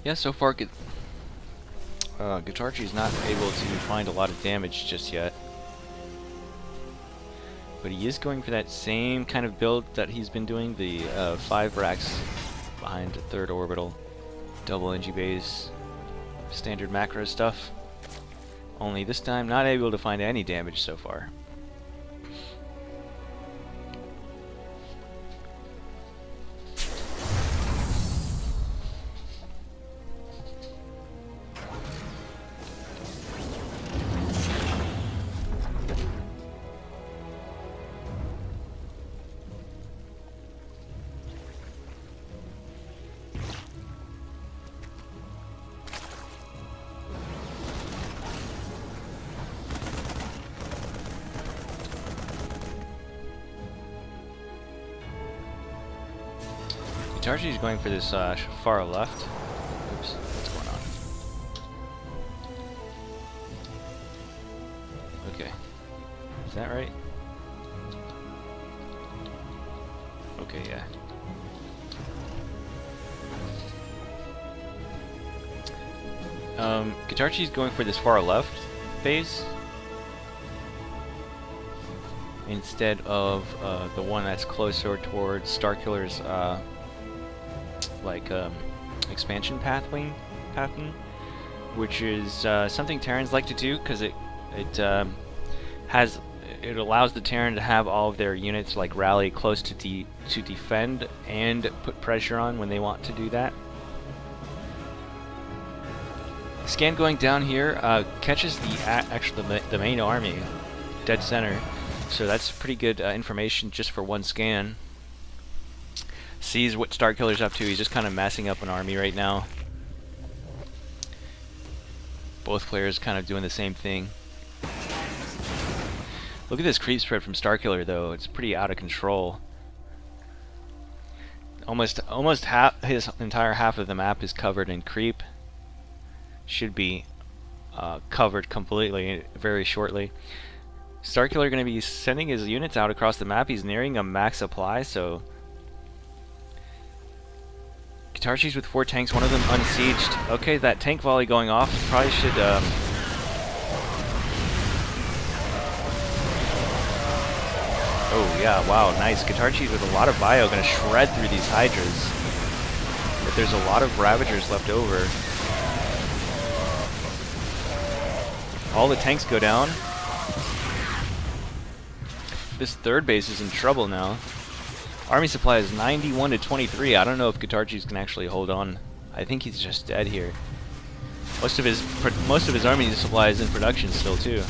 Yeah, so far Guitar Cheese not able to find a lot of damage just yet. But he is going for that same kind of build that he's been doing, the 5 racks behind the 3rd orbital, double NG base, standard macro stuff. Only this time not able to find any damage so far. Guitarchi's going for this far left. Oops, what's going on? Okay. Is that right? Okay, yeah. Guitarchi's going for this far left base instead of the one that's closer towards Starkiller's expansion pathing, which is something Terrans like to do because it allows the Terran to have all of their units like rally close to defend and put pressure on when they want to do that. Scan going down here catches the main army dead center, so that's pretty good information just for one scan. Sees what Starkiller's up to. He's just kind of massing up an army right now. Both players kind of doing the same thing. Look at this creep spread from Starkiller though. It's pretty out of control. Almost half his entire half of the map is covered in creep. Should be covered completely very shortly. Starkiller going to be sending his units out across the map. He's nearing a max supply, so Guitarchi's with 4 tanks, one of them unsieged. Okay, that tank volley going off probably should oh yeah, wow, nice. Guitarchi's with a lot of bio, gonna shred through these Hydras. But there's a lot of Ravagers left over. All the tanks go down. This 3rd base is in trouble now. Army supply is 91 to 23. I don't know if Guitarchi's can actually hold on. I think he's just dead here. Most of his army supply is in production still too.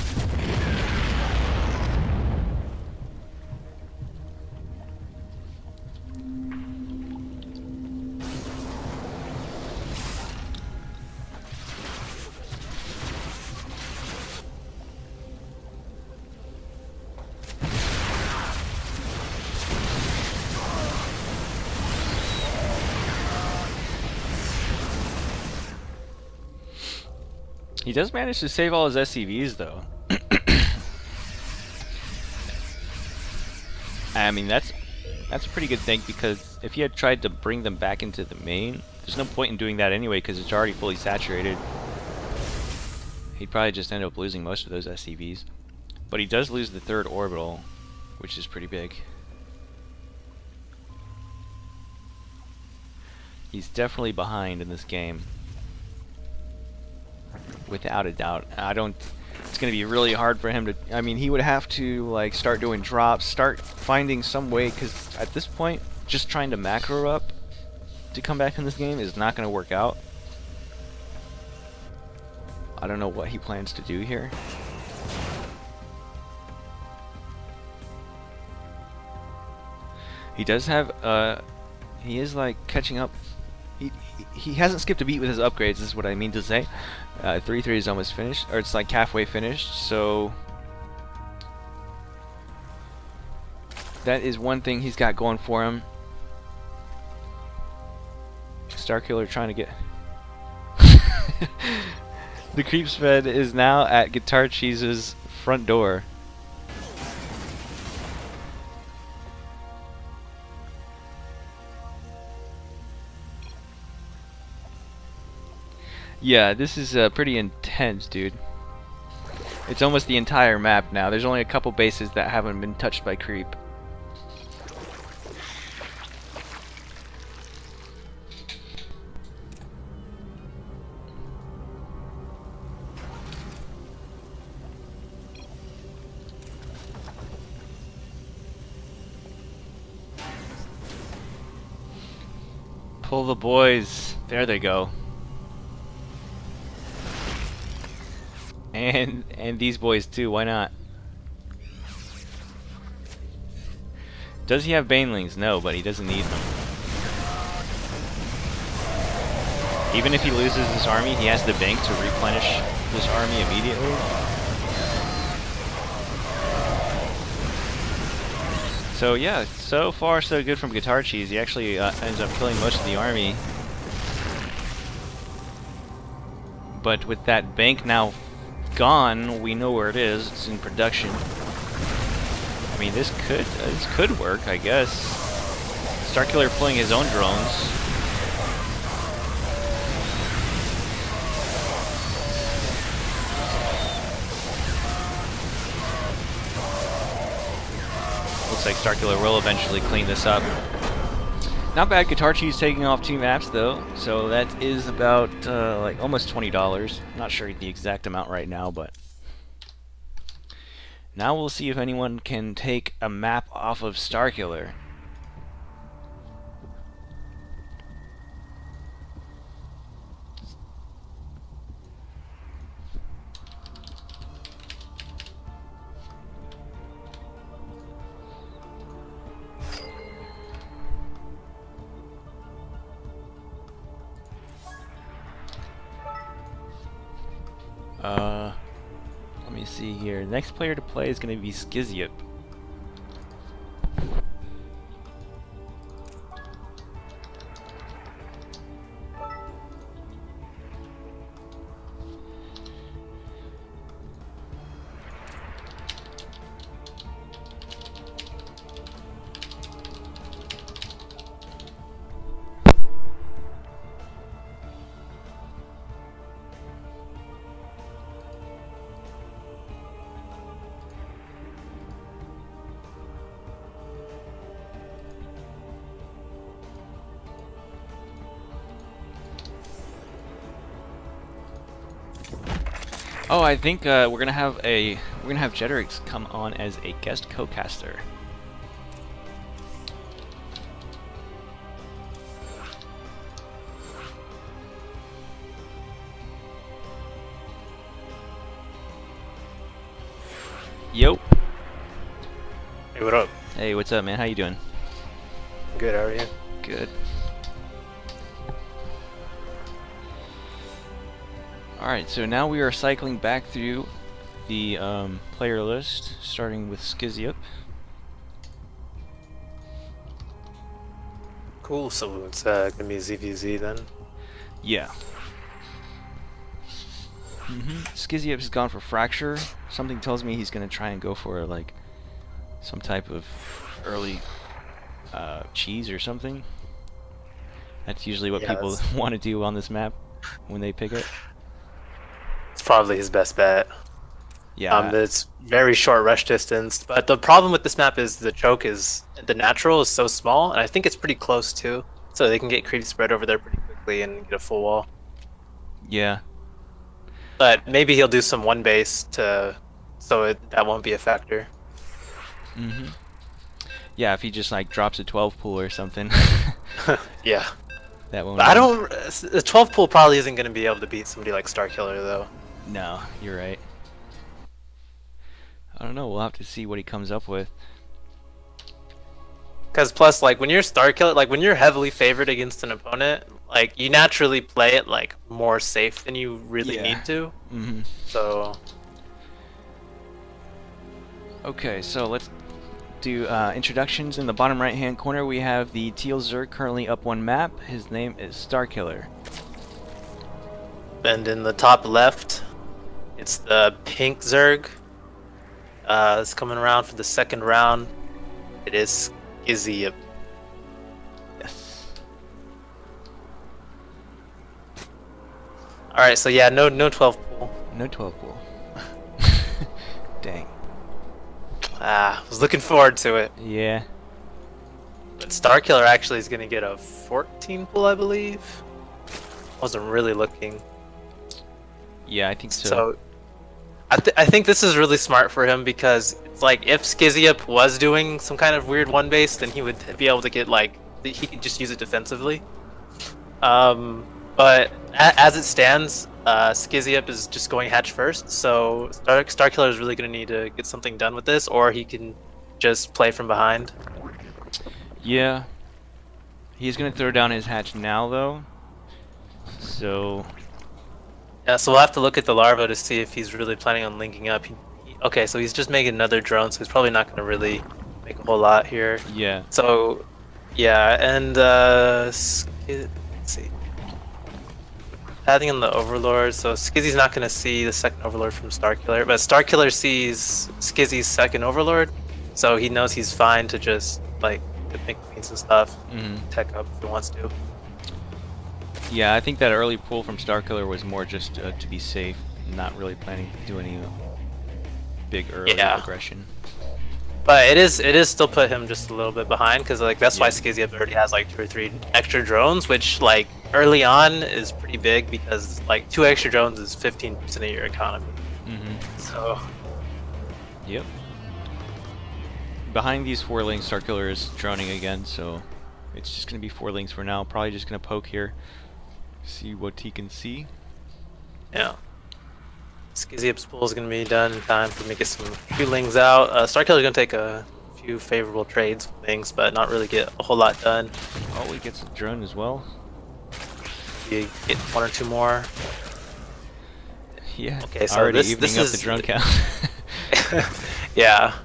He does manage to save all his SCVs though. I mean that's a pretty good thing, because if he had tried to bring them back into the main, there's no point in doing that anyway because it's already fully saturated. He'd probably just end up losing most of those SCVs. But he does lose the 3rd orbital, which is pretty big. He's definitely behind in this game. Without a doubt. It's going to be really hard for him to, I mean, he would have to like start doing drops, start finding some way, because at this point, just trying to macro up to come back in this game is not going to work out. I don't know what he plans to do here. He does have, he is like catching up. He hasn't skipped a beat with his upgrades, is what I mean to say. 3-3 is almost finished, or it's like halfway finished, so that is one thing he's got going for him. Starkiller trying to get the creeps fed is now at Guitarchi's front door. Yeah, this is pretty intense, dude. It's almost the entire map now. There's only a couple bases that haven't been touched by creep. Pull the boys. There they go. And these boys too, why not? Does he have banelings? No, but he doesn't need them. Even if he loses this army, he has the bank to replenish this army immediately. So yeah, so far so good from Guitar Cheese. He actually ends up killing most of the army. But with that bank now gone, we know where it is. It's in production. I mean, this could work, I guess. Starkiller pulling his own drones. Looks like Starkiller will eventually clean this up. Not bad. Guitar Cheese taking off 2 maps though, so that is about like almost $20. Not sure the exact amount right now, but now we'll see if anyone can take a map off of Starkiller. Let me see here. The next player to play is going to be PsiX. Oh, I think we're gonna have Jeterix come on as a guest co-caster. Yo. Hey, what up? Hey, what's up, man? How you doing? Good, how are you? Good. Alright, so now we are cycling back through the player list, starting with PsiX. Cool, so it's gonna be ZVZ then? Yeah. PsiX has gone for Fracture. Something tells me he's gonna try and go for like some type of early cheese or something. That's usually what people want to do on this map when they pick it. It's probably his best bet. Yeah. It's very short rush distance, but the problem with this map is the natural is so small, and I think it's pretty close too, so they can get creep spread over there pretty quickly and get a full wall. Yeah. But maybe he'll do some one base that won't be a factor. Yeah, if he just like drops a 12 pool or something. Yeah. That won't. The 12 pool probably isn't going to be able to beat somebody like Starkiller though. No, you're right. I don't know. We'll have to see what he comes up with. Because plus, like when you're Starkiller, like when you're heavily favored against an opponent, like you naturally play it like more safe than you really need to. So. Okay, so let's do introductions. In the bottom right hand corner we have the Teal Zerg currently up 1 map. His name is Starkiller. And in the top left, it's the pink Zerg. It's coming around for the 2nd round. It is PsiX. Yes. Alright, so yeah, no 12 pool. No 12 pool. Was looking forward to it. Yeah. But Starkiller actually is going to get a 14 pull, I believe. Wasn't really looking. Yeah, I think so. So I think this is really smart for him because it's like if Skiziup was doing some kind of weird one base, then he would be able to get like he could just use it defensively. But as it stands, Skiziup is just going hatch first, so Starkiller is really going to need to get something done with this, or he can just play from behind. Yeah. He's gonna throw down his hatch now, though. So. Yeah, so we'll have to look at the larva to see if he's really planning on linking up. Okay, so he's just making another drone, so he's probably not going to really make a whole lot here. Yeah. So, yeah, and let's see. Adding in the Overlord, so Skizzy's not going to see the second Overlord from Starkiller, but Starkiller sees Skizzy's second Overlord, so he knows he's fine to just, like, make queens and stuff, tech up if he wants to. Yeah, I think that early pull from Starkiller was more just to be safe, not really planning to do any big early aggression. But it is still put him just a little bit behind because like that's why Skiziup already has like 2 or 3 extra drones, which like early on is pretty big because like 2 extra drones is 15% of your economy. So. Yep. Behind these 4 links, Starkiller is droning again, so it's just gonna be 4 links for now. Probably just gonna poke here. See what he can see. Yeah. Skiziup's pull is going to be done in time for me to get some few lings out. Starkiller's going to take a few favorable trades with things, but not really get a whole lot done. Oh, he gets a drone as well. You get 1 or 2 more. Yeah. Okay, so already this evening up is the drone count. Yeah.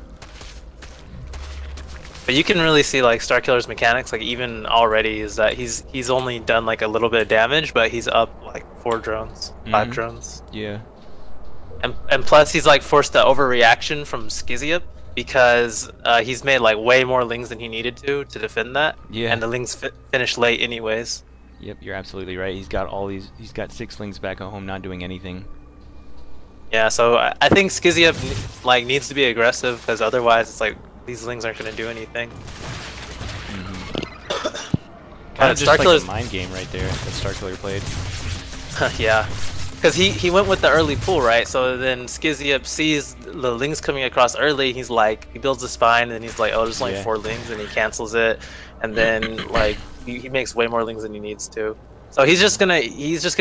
But you can really see like Starkiller's mechanics, like even already, is that he's only done like a little bit of damage, but he's up like 4 drones, 5 drones. Yeah. And plus he's like forced to overreaction from Skiziup because he's made like way more lings than he needed to defend that. Yeah. And the lings finished late anyways. Yep, you're absolutely right. He's got all these. He's got 6 lings back at home, not doing anything. Yeah, so I think Skiziup like needs to be aggressive because otherwise it's like these lings aren't going to do anything. Kind of just like a mind game right there that Starkiller played. Yeah, because he went with the early pull, right? So then Skiziup sees the lings coming across early. He's like, he builds a spine, and then he's like, oh, there's only 4 lings, and he cancels it, and then like he makes way more lings than he needs to. So he's just gonna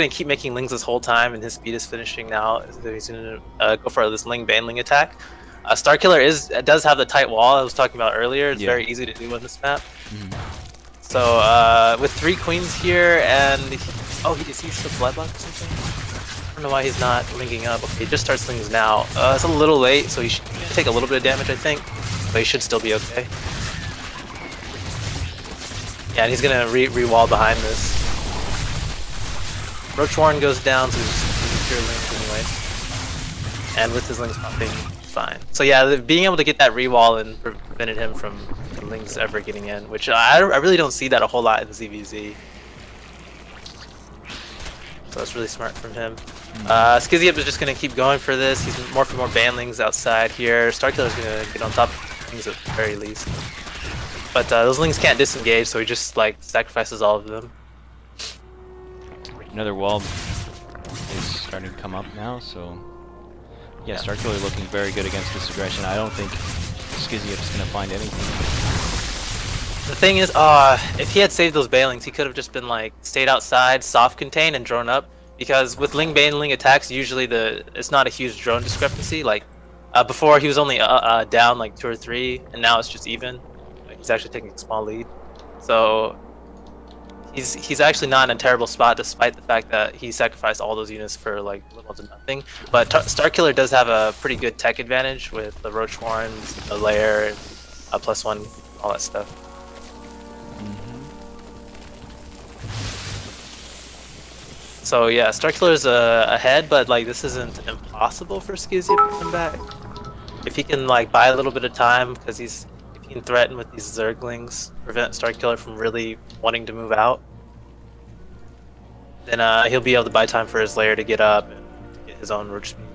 keep making lings this whole time, and his speed is finishing now. So he's gonna go for this ling banling attack. Starkiller does have the tight wall I was talking about earlier. It's very easy to do on this map. So with 3 queens here, and is he still bloodlocked or something? I don't know why he's not linking up. Okay, he just starts lings now. It's a little late, so he should take a little bit of damage, I think, but he should still be okay. Yeah, and he's gonna re-wall behind this. Roach Warren goes down, so he's just pure lings anyway. And with his lings popping, fine. So yeah, being able to get that re-wall and prevented him from the lings ever getting in, which I really don't see that a whole lot in ZVZ. So that's really smart from him. Skiziup is just going to keep going for this. He's more for more banlings outside here. Starkiller's going to get on top of things at the very least. But those lings can't disengage, so he just like sacrifices all of them. Another wall is starting to come up now, so yeah, Starkiller looking very good against this aggression. I don't think Skiziup's going to find anything. The thing is, if he had saved those banelings, he could have just been like stayed outside, soft contained, and drone up. Because with ling baneling attacks, usually it's not a huge drone discrepancy. Like before, he was only down like 2 or 3, and now it's just even. Like, he's actually taking a small lead. So he's actually not in a terrible spot, despite the fact that he sacrificed all those units for like little to nothing. But Starkiller does have a pretty good tech advantage with the Roach Warrens, the lair, and +1, all that stuff. So yeah, Starkiller's ahead, but like this isn't impossible for Skiziup to come back. If he can like buy a little bit of time, because if he can threaten with these Zerglings, prevent Starkiller from really wanting to move out, then he'll be able to buy time for his lair to get up and get his own roach speed.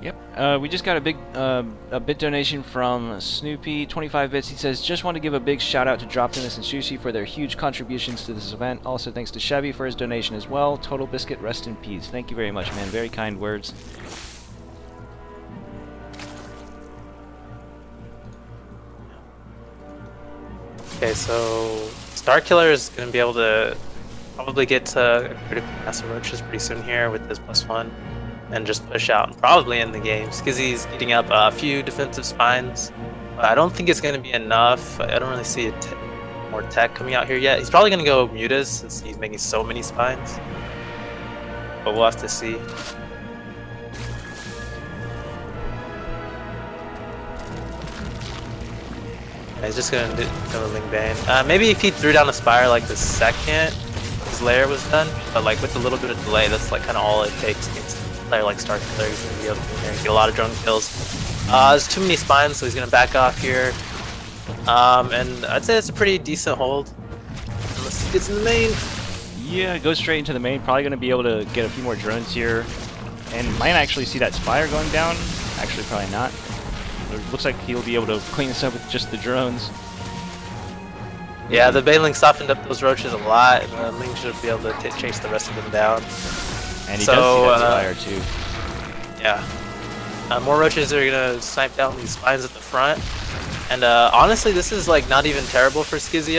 Yep. We just got a bit donation from Snoopy, 25 bits. He says, just want to give a big shout out to Drop Tennis and Sushi for their huge contributions to this event. Also thanks to Chevy for his donation as well. TotalBiscuit, rest in peace. Thank you very much, man. Very kind words. Okay, so Starkiller is going to be able to probably get to critical mass of roaches pretty soon here with this +1 and just push out and probably end the game. Skizzy's getting up a few defensive spines. I don't think it's going to be enough. I don't really see more tech coming out here yet. He's probably going to go Mutas since he's making so many spines. But we'll have to see. Yeah, he's just going to go Ling Bane. Maybe if he threw down a Spire like the second his lair was done, but like with a little bit of delay, that's like kind of all it takes against a player like Starkiller. He's going to be able to get a lot of drone kills. There's too many spines, so he's going to back off here. And I'd say it's a pretty decent hold. Unless he gets in the main. Yeah, go straight into the main. Probably going to be able to get a few more drones here. And might actually see that Spire going down. Actually, probably not. It looks like he'll be able to clean this up with just the drones. Yeah, the Baneling softened up those roaches a lot, and Ling should be able to chase the rest of them down. And he does see that Spire too. Yeah. More roaches are gonna snipe down these spines at the front. And honestly, this is like not even terrible for Skizzy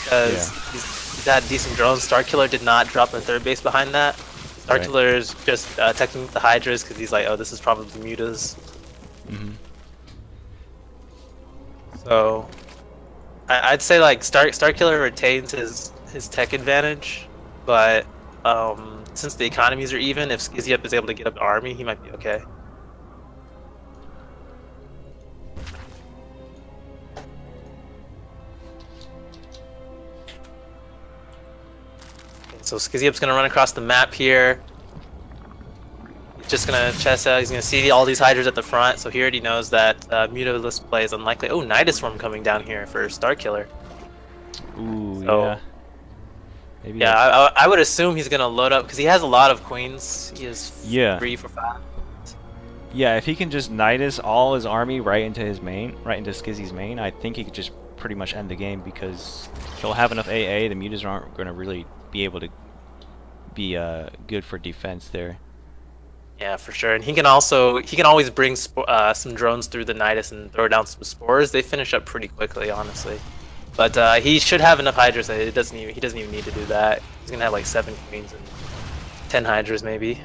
because he's had decent drones. Starkiller did not drop a third base behind that. Starkiller is just teching the Hydras because he's like, oh, this is probably Mutas. So I'd say like Starkiller retains his tech advantage, but since the economies are even, if Skizzy Up is able to get up the army, he might be okay. So Skizzy Up's gonna run across the map here. He's just gonna chest out. He's gonna see all these Hydras at the front. So he already knows that Mutalist play is unlikely. Oh, Nidus Swarm coming down here for Starkiller. Ooh, so, yeah. Maybe yeah, I would assume he's gonna load up because he has a lot of queens. He has 3 for 5. Yeah, if he can just Nidus all his army right into his main, right into Skizzy's main, I think he could just pretty much end the game because he'll have enough AA. The Mutas aren't gonna really be able to be good for defense there. Yeah, for sure. And he can always bring some drones through the Nidus and throw down some spores. They finish up pretty quickly, honestly. But he should have enough Hydras. He doesn't even need to do that. He's gonna have like 7 queens and 10 Hydras maybe.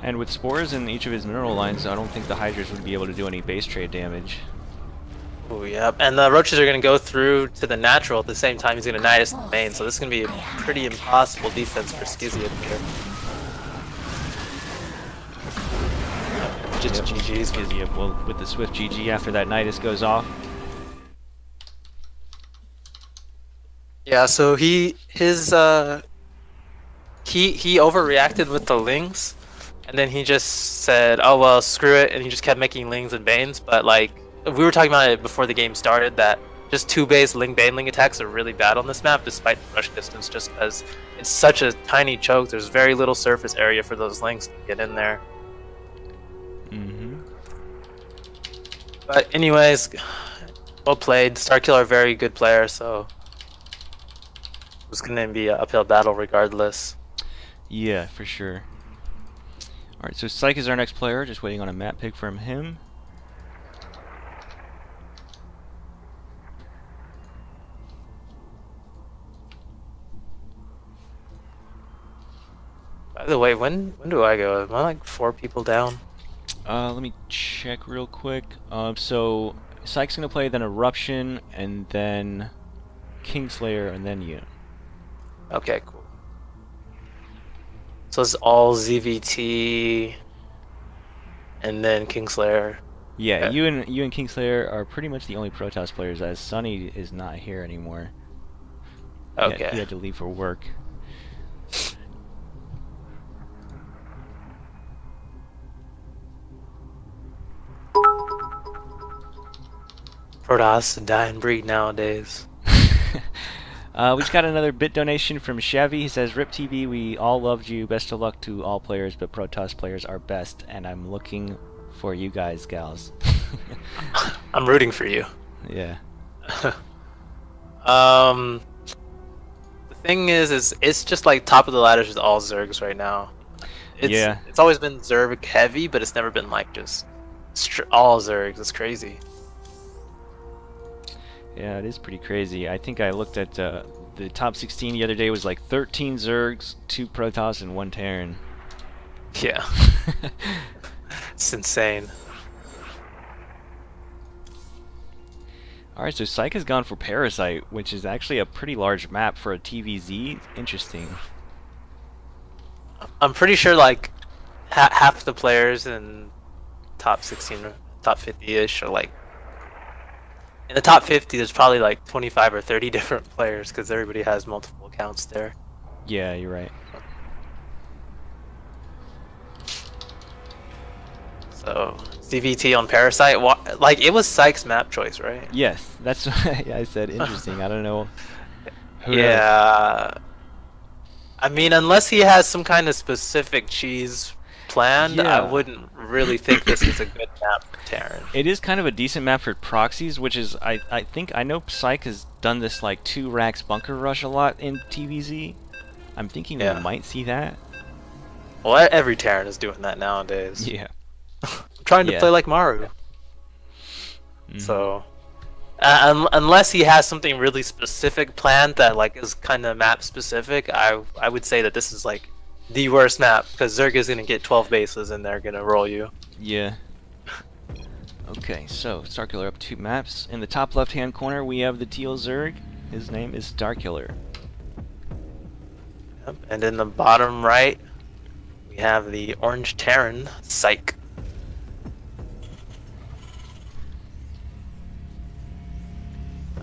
And with spores in each of his mineral lines, I don't think the Hydras would be able to do any base trade damage. Oh, yeah. And the roaches are going to go through to the natural at the same time he's going to Nidus in the main, so this is going to be a pretty impossible defense for Skizzy up here. Just GG's. Skizzy up well, with the swift GG after that Nidus goes off. Yeah, so he overreacted with the Lings, and then he just said, oh well, screw it, and he just kept making Lings and Banes, but like, we were talking about it before the game started, that just 2-base Ling-Baneling attacks are really bad on this map, despite the rush distance, just because it's such a tiny choke. There's very little surface area for those Lings to get in there. But anyways, well played. Starkiller, very good player, so it was going to be an uphill battle regardless. Yeah, for sure. Alright, so PsiX is our next player, just waiting on a map pick from him. By the way, when do I go? Am I like 4 people down? Let me check real quick. So PsiX's gonna play, then Eruption, and then Kingslayer, and then you. Okay, cool. So it's all ZVT, and then Kingslayer. Yeah, you and Kingslayer are pretty much the only Protoss players, as Sunny is not here anymore. Okay. He had to leave for work. Protoss, a dying breed nowadays. We just got another bit donation from Chevy. He says, "Rip TV, we all loved you. Best of luck to all players, but Protoss players are best, and I'm looking for you guys, gals." I'm rooting for you. Yeah. The thing is it's just like top of the ladder is all Zergs right now. It's always been Zerg heavy, but it's never been like just all Zergs. It's crazy. Yeah, it is pretty crazy. I think I looked at the top 16 the other day. Was like 13 Zergs, 2 Protoss, and 1 Terran. Yeah. It's insane. Alright, so PsiX has gone for Parasite, which is actually a pretty large map for a TVZ. Interesting. I'm pretty sure like half the players in top 16, top 50-ish are like... In the top 50, there's probably like 25 or 30 different players because everybody has multiple accounts there. Yeah, you're right. So, CVT on Parasite, like it was PsiX map choice, right? Yes, that's what I said. Interesting. I don't know. Who knows? Yeah. I mean, unless he has some kind of specific cheese planned, I wouldn't really think this is a good map for Terran. It is kind of a decent map for proxies, which is, I think, I know PsiX has done this like 2 racks bunker rush a lot in TVZ. I'm thinking we might see that. Well, every Terran is doing that nowadays. Yeah. I'm trying to play like Maru. So, unless he has something really specific planned that like is kind of map specific, I would say that this is like the worst map because Zerg is gonna get 12 bases and they're gonna roll you. Yeah. Okay, so Starkiller up 2 maps. In the top left-hand corner, we have the teal Zerg. His name is Starkiller. Yep. And in the bottom right, we have the orange Terran, PsiX.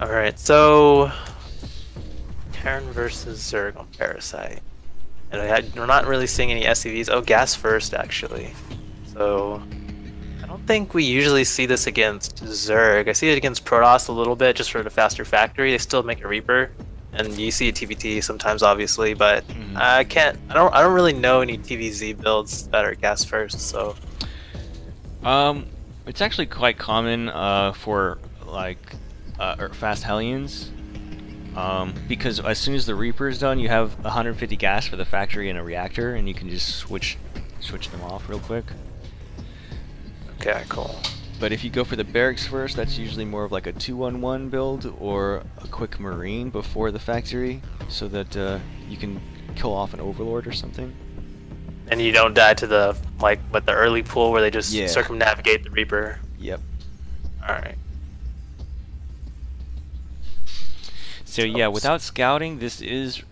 Alright, so Terran versus Zerg on Parasite. And we're not really seeing any SCVs. Oh, gas first, actually. So, I don't think we usually see this against Zerg. I see it against Protoss a little bit, just for the faster factory. They still make a Reaper. And you see a TVT sometimes, obviously, but I don't really know any TVZ builds that are gas first, so... It's actually quite common for, like, fast Hellions. Because as soon as the Reaper is done, you have 150 gas for the factory and a reactor, and you can just switch them off real quick. Okay, cool. But if you go for the barracks first, that's usually more of like a 2-on-1 build or a quick marine before the factory, so that you can kill off an overlord or something. And you don't die to the the early pool where they just circumnavigate the Reaper. Yep. All right. So yeah, without scouting, this is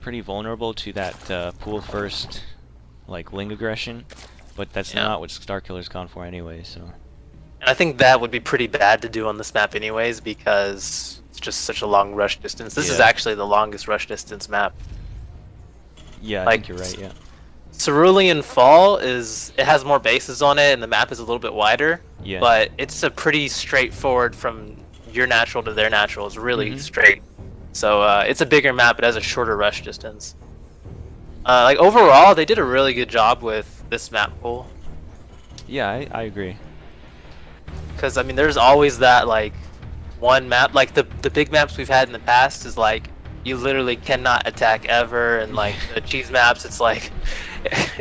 pretty vulnerable to that pool first, like Ling aggression, but that's not what Starkiller's gone for anyway. So. And I think that would be pretty bad to do on this map anyways because it's just such a long rush distance. This is actually the longest rush distance map. Yeah, I think you're right. Yeah. Cerulean Fall it has more bases on it and the map is a little bit wider. Yeah. But it's a pretty straightforward from your natural to their natural. It's really straight. So it's a bigger map, but has a shorter rush distance. Like overall, they did a really good job with this map pool. Yeah, I agree. Because I mean, there's always that like one map, like the big maps we've had in the past is like you literally cannot attack ever, and like the cheese maps, it's like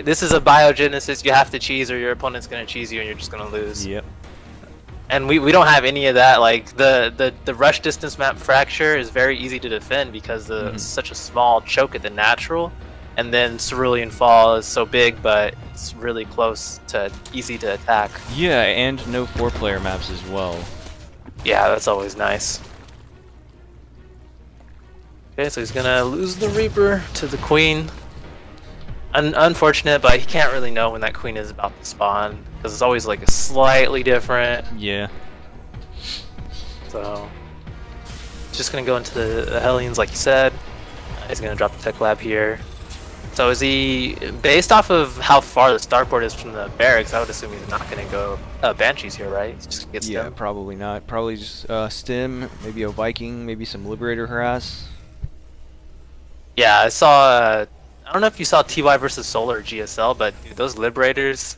this is a biogenesis, you have to cheese or your opponent's gonna cheese you and you're just gonna lose. Yep. And we don't have any of that. Like the rush distance map Fracture is very easy to defend because such a small choke at the natural, and then Cerulean Fall is so big, but it's really close to easy to attack. Yeah, and no 4-player maps as well. Yeah, that's always nice. Okay, so he's gonna lose the Reaper to the Queen. Unfortunate, but he can't really know when that Queen is about to spawn because it's always like a slightly different. Yeah. So just gonna go into the Hellions like you said. He's gonna drop the Tech Lab here. So is he, based off of how far the starport is from the barracks, I would assume he's not gonna go Banshees here, right? He's just gonna get Stim. Probably not. Probably just Stim, maybe a Viking, maybe some Liberator harass. Yeah, I saw. I don't know if you saw TY versus Solar or GSL, but dude, those Liberators.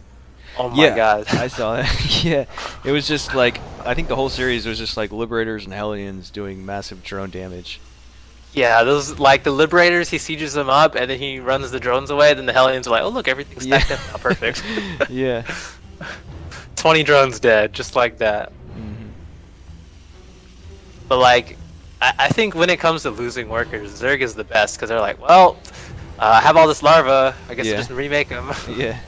Oh my god. I saw that. Yeah, it was just like I think the whole series was just like Liberators and Hellions doing massive drone damage. Yeah, those like the Liberators. He sieges them up, and then he runs the drones away. Then the Hellions are like, "Oh look, everything's stacked up now, perfect." Yeah. 20 drones dead, just like that. But like, I think when it comes to losing workers, Zerg is the best because they're like, well, I have all this larva. I guess Yeah. just remake them. Yeah.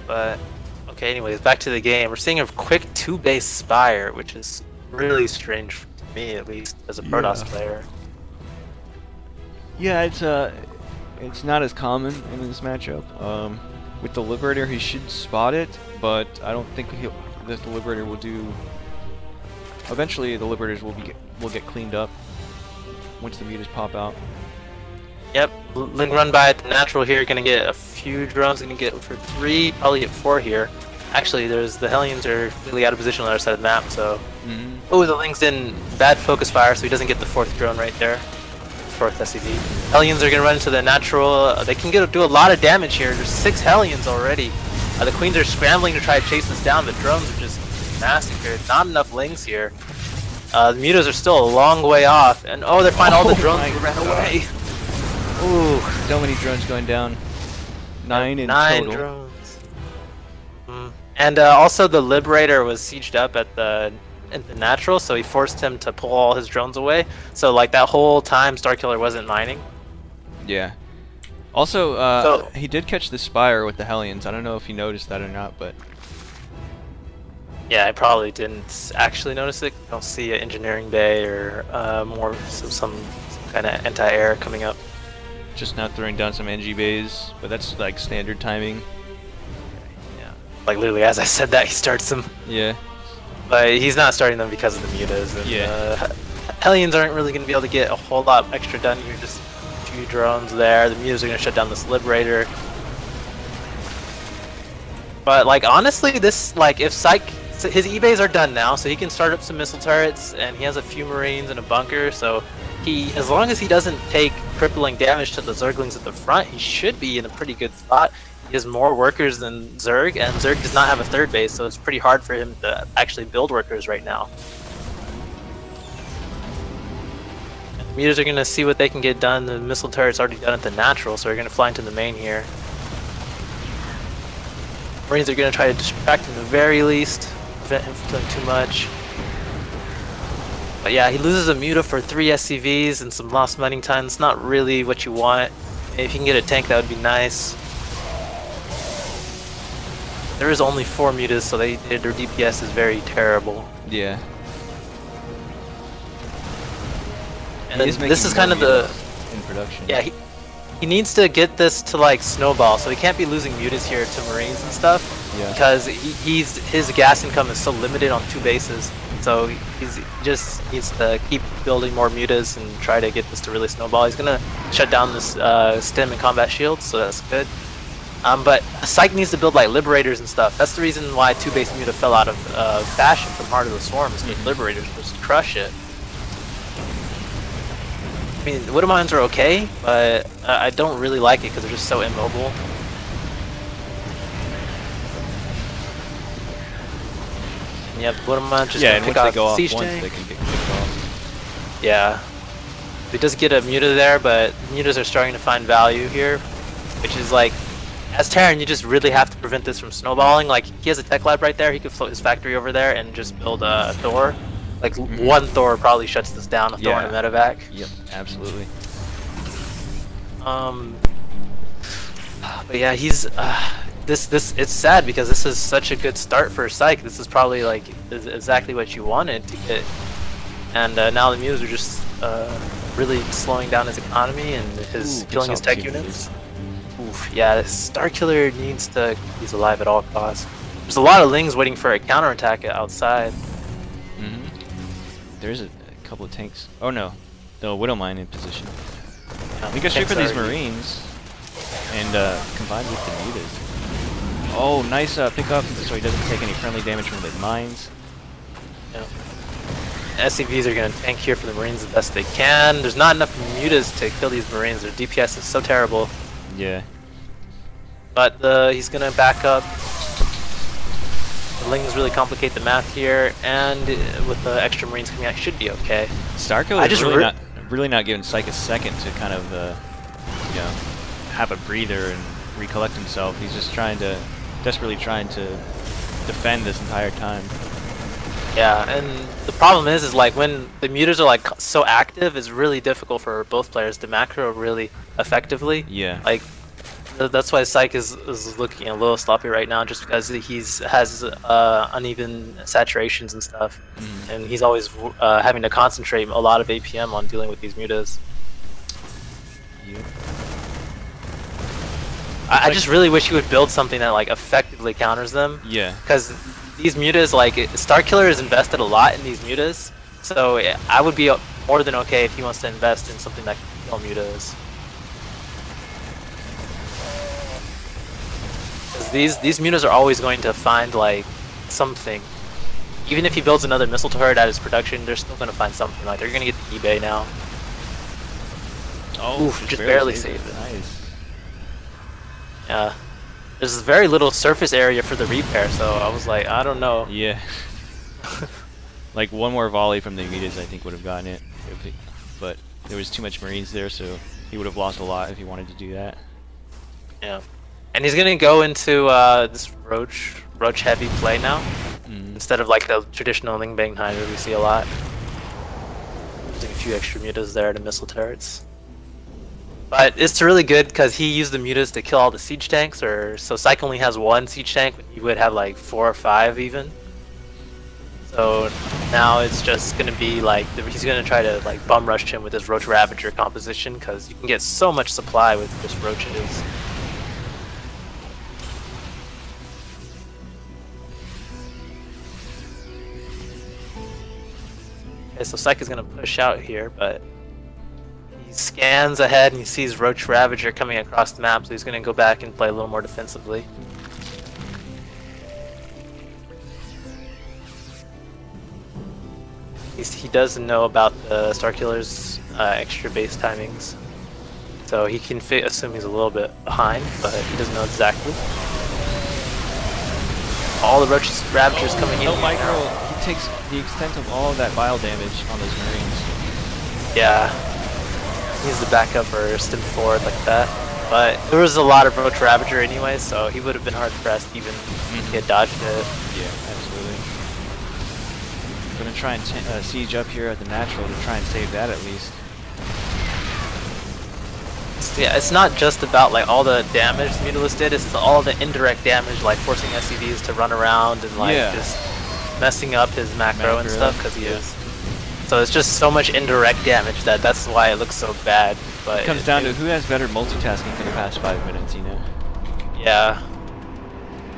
But okay, anyways, back to the game. We're seeing a quick 2-base Spire, which is really strange to me, at least as a Protoss player. Yeah, it's not as common in this matchup. With the Liberator, he should spot it, but I don't think that the Liberator will do. Eventually, the Liberators will get cleaned up once the mutas pop out. Yep, Ling run by at the natural here, gonna get a few drones, gonna get for 3, probably get 4 here. Actually, the Hellions are really out of position on the other side of the map, so. Oh, the Ling's in bad focus fire, so he doesn't get the 4th drone right there. 4th SCV. Hellions are gonna run into the natural. They can do a lot of damage here. There's 6 Hellions already. The Queens are scrambling to try to chase this down, but drones are just massacred. Not enough Lings here. The mutas are still a long way off, and oh, they're finding all the drones that ran away. Ooh, so many drones going down. 9 in 9 total. drones. And also the Liberator was sieged up at the natural, so he forced him to pull all his drones away. So like that whole time, Starkiller wasn't mining. Yeah. Also, he did catch the Spire with the Hellions. I don't know if you noticed that or not, but yeah, I probably didn't actually notice it. I don't see an engineering bay or more some kind of anti-air coming up. just now throwing down some NG bays, but that's like standard timing. Yeah, like literally as I said that, he starts them. Yeah. But he's not starting them because of the mutas. And, Yeah. Hellions aren't really going to be able to get a whole lot extra done here. Just a few drones there. The mutas are going to shut down this Liberator. But like honestly, this like if his E-bays are done now, so he can start up some missile turrets, and he has a few Marines and a bunker. So he, as long as he doesn't take crippling damage to the Zerglings at the front, he should be in a pretty good spot. He has more workers than Zerg, and Zerg does not have a third base, so it's pretty hard for him to actually build workers right now. The mutas are going to see what they can get done. The missile turret's already done at the natural, so they're going to fly into the main here. Marines are going to try to distract him at the very least, prevent him from doing too much. But yeah, he loses a muta for 3 SCVs and some lost mining time. It's not really what you want. If you can get a tank, that would be nice. There is only 4 mutas, so their DPS is very terrible. Yeah. And this is kind of the in production. Yeah, he needs to get this to like snowball, so he can't be losing mutas here to Marines and stuff. Yeah. Because his gas income is so limited on 2 bases, so he just needs to keep building more mutas and try to get this to really snowball. He's gonna shut down this stem and combat shields, so that's good. But PsiX needs to build like Liberators and stuff. That's the reason why 2-base muta fell out of fashion from Heart of the Swarm, is because Liberators just crush it. I mean, Widow Mines are okay, but I don't really like it because they're just so immobile. Yep, Widow Mines just and pick once off they go off Siege once, tank. they can get kicked off. Yeah. He does get a muta there, but mutas are starting to find value here, which is like, as Terran, you just really have to prevent this from snowballing. Like, he has a tech lab right there, he could float his factory over there and just build a Thor. Like, one Thor probably shuts this down, a Thor and a medevac. Yep, absolutely. But yeah, he's, it's sad because this is such a good start for PsiX. This is probably like exactly what you wanted to get. And now the mutas are just really slowing down his economy and killing his tech units. Oof, yeah, Starkiller needs to keep these alive at all costs. There's a lot of Lings waiting for a counterattack outside. There's a couple of tanks. Oh no, Widow Mine in position. Yeah, We go straight for these Marines and combine with the mutas. Oh, nice pickup, so he doesn't take any friendly damage from the mines. Yeah. SCVs are gonna tank here for the Marines the best they can. There's not enough mutas to kill these Marines. Their DPS is so terrible. Yeah. But he's gonna back up. The Lings really complicate the math here, and with the extra Marines coming out, should be okay. Starkiller is really not giving PsiX a second to kind of, you know, have a breather and recollect himself. He's just desperately trying to defend this entire time. Yeah, and the problem is like when the mutas are like so active, it's really difficult for both players to macro really effectively. Yeah. Like that's why PsiX is looking a little sloppy right now, just because has uneven saturations and stuff, and he's always having to concentrate a lot of APM on dealing with these mutas. Yep. I just really wish he would build something that like effectively counters them. Yeah. Because these mutas, like Starkiller is invested a lot in these mutas, so I would be more than okay if he wants to invest in something that can kill mutas. These mutas are always going to find like something. Even if he builds another missile turret at his production, they're still going to find something. Like they're going to get the eBay now. Oh, oof, just barely saved it. Nice. Yeah, there's very little surface area for the repair, so I was like, I don't know. Yeah. Like one more volley from the mutas, I think would have gotten it, but there was too much Marines there, so he would have lost a lot if he wanted to do that. Yeah. And he's gonna go into this roach heavy play now, instead of like the traditional Ling Bang Hider we see a lot. Using a few extra mutas there to missile turrets. But it's really good because he used the mutas to kill all the siege tanks, so PsiX only has one siege tank, but he would have like 4 or 5 even. So now it's just gonna be like he's gonna try to like bum rush him with his Roach Ravager composition, because you can get so much supply with just roaches. Okay, so PsiX is gonna push out here, but he scans ahead and he sees Roach Ravager coming across the map, so he's gonna go back and play a little more defensively. He doesn't know about the Starkiller's extra base timings, so he can assume he's a little bit behind, but he doesn't know exactly. All the Roach Ravagers coming in. No micro. He takes the extent of all of that bile damage on those Marines. Yeah. He's the backup or stim forward like that. But there was a lot of Roach Ravager anyway, so he would have been hard pressed even if he had dodged it. Yeah, absolutely. Gonna try and siege up here at the natural to try and save that at least. Yeah, it's not just about like all the damage the Mutalisks did, it's all the indirect damage, like forcing SCVs to run around and like just messing up his macro and stuff, because he is. So it's just so much indirect damage that's why it looks so bad. But it comes down to who has better multitasking for the past 5 minutes, you know? Yeah.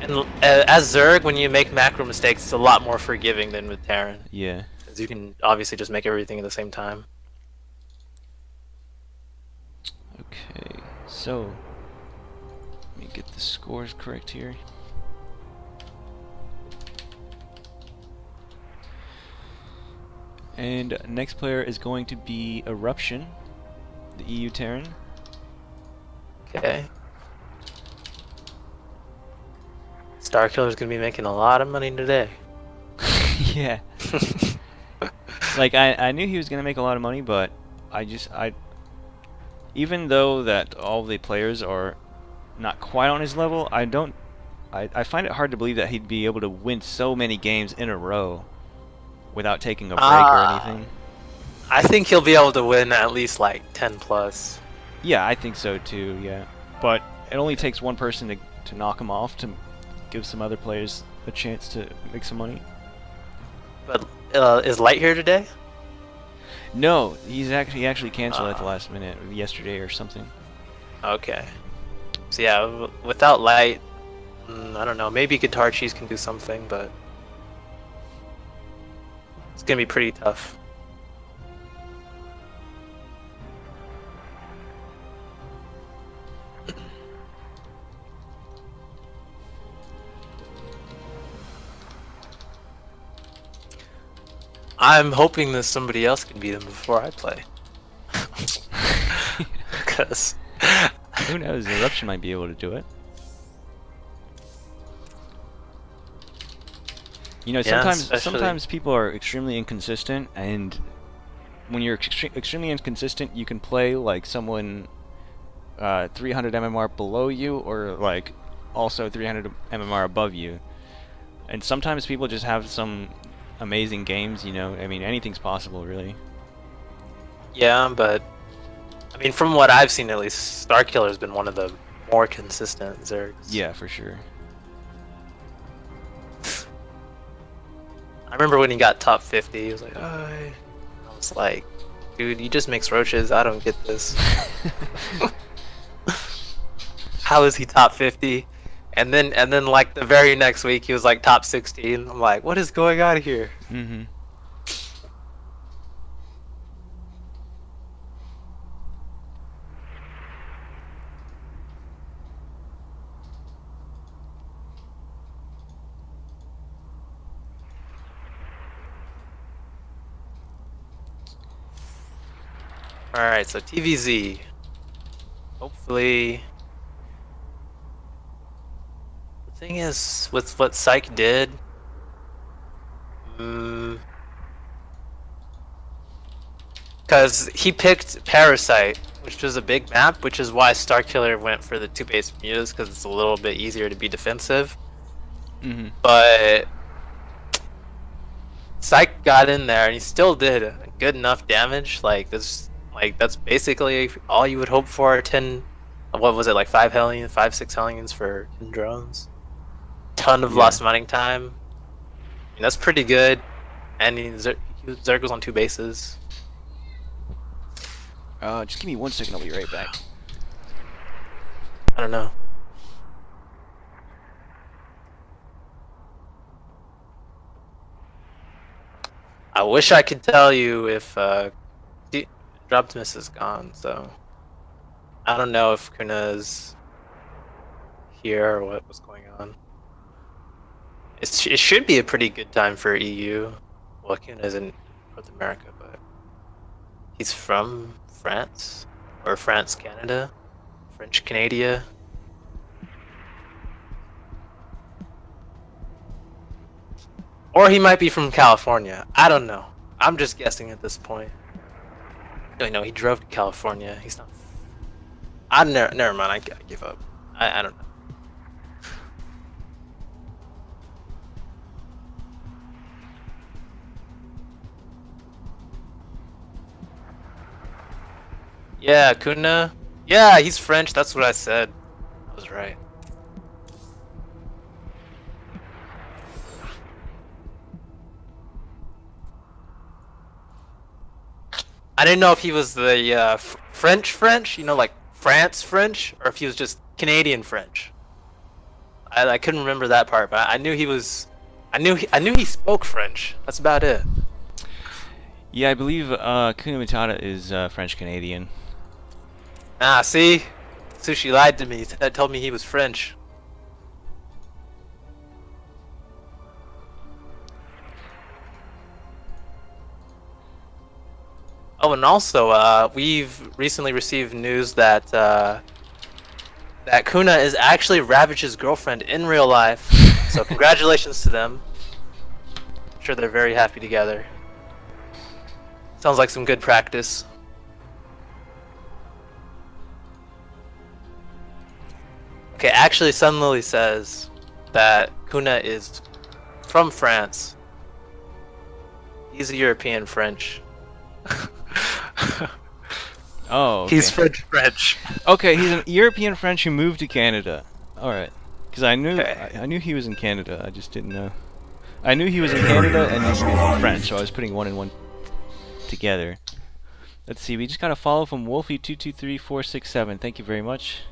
And as Zerg, when you make macro mistakes, it's a lot more forgiving than with Terran. Yeah. Because you can obviously just make everything at the same time. Okay, so let me get the scores correct here. And next player is going to be Eruption, the EU Terran. Okay. Starkiller's gonna be making a lot of money today. Yeah. Like I knew he was gonna make a lot of money, but even though that all the players are not quite on his level, I find it hard to believe that he'd be able to win so many games in a row without taking a break or anything. I think he'll be able to win at least like 10 plus. Yeah, I think so too, yeah. But it only takes one person to knock him off to give some other players a chance to make some money. But is Light here today? No, he actually canceled at the last minute, yesterday or something. Okay. So yeah, without Light, I don't know, maybe Guitar Cheese can do something, but it's gonna be pretty tough. I'm hoping that somebody else can beat him before I play. Because Who knows? Eruption might be able to do it. You know, Yeah, sometimes especially- people are extremely inconsistent, and when you're extremely inconsistent, you can play like someone 300 MMR below you, or like also 300 MMR above you. And sometimes people just have some amazing games. You know, I mean, anything's possible, really. yeah, but I mean, from what I've seen, at least, Starkiller's been one of the more consistent Zergs. Yeah, for sure. I remember when he got top 50, he was like, I was like, dude, you just mix roaches. I don't get this. How is he top 50? And then like the very next week, he was like top 16. I'm like, what is going on here? Mm-hmm. Alright, so TVZ. Hopefully. The thing is, with what PsiX did, because he picked Parasite, which was a big map, which is why Starkiller went for the 2 base Bermudas, because it's a little bit easier to be defensive. Mm-hmm. But PsiX got in there and he still did good enough damage. Like this, like that's basically all you would hope for. 10, what was it, like 5 Hellions, 5-6 Hellions for 10 drones. Ton of lost mining time. I mean, that's pretty good. And Zerg was on 2 bases. Just give me 1 second. I'll be right back. I don't know. I wish I could tell you if Droptimus is gone, so I don't know if Kuna's here or what was going on. It should be a pretty good time for EU. Well, Kuna's in North America, but he's from France or France, Canada, French Canada. Or he might be from California. I don't know. I'm just guessing at this point. No, he drove to California. He's not. Never mind. I give up. I don't know. Yeah, Kuna. Yeah, he's French. That's what I said. I was right. I didn't know if he was the French, you know, like France French, or if he was just Canadian French. I couldn't remember that part, but I knew he was. I knew he spoke French. That's about it. Yeah, I believe Kuna Matata is French Canadian. Ah, see, Sushi lied to me. He told me he was French. Oh, and also, we've recently received news that that Kuna is actually Ravage's girlfriend in real life. So congratulations to them. I'm sure they're very happy together. Sounds like some good practice. Okay, actually, Sun Lily says that Kuna is from France. He's a European French. Oh, okay. He's French. Okay, he's an European French who moved to Canada. All right, because I knew I knew he was in Canada. I just didn't know. I knew he was in Canada and he was French, so I was putting 1 and 1 together. Let's see. We just got a follow from Wolfie223467. Thank you very much.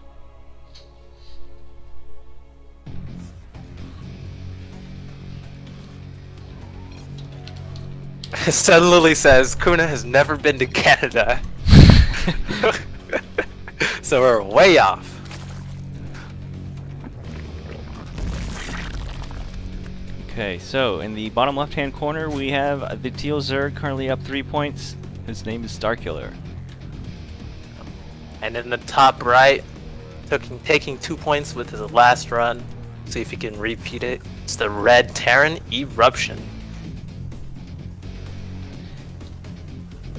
Sun Lily says Kuna has never been to Canada. So we're way off. Okay, so in the bottom left-hand corner, we have the Teal Zerg currently up 3 points. His name is Starkiller. And in the top right, taking 2 points with his last run. See if he can repeat it. It's the Red Terran Eruption.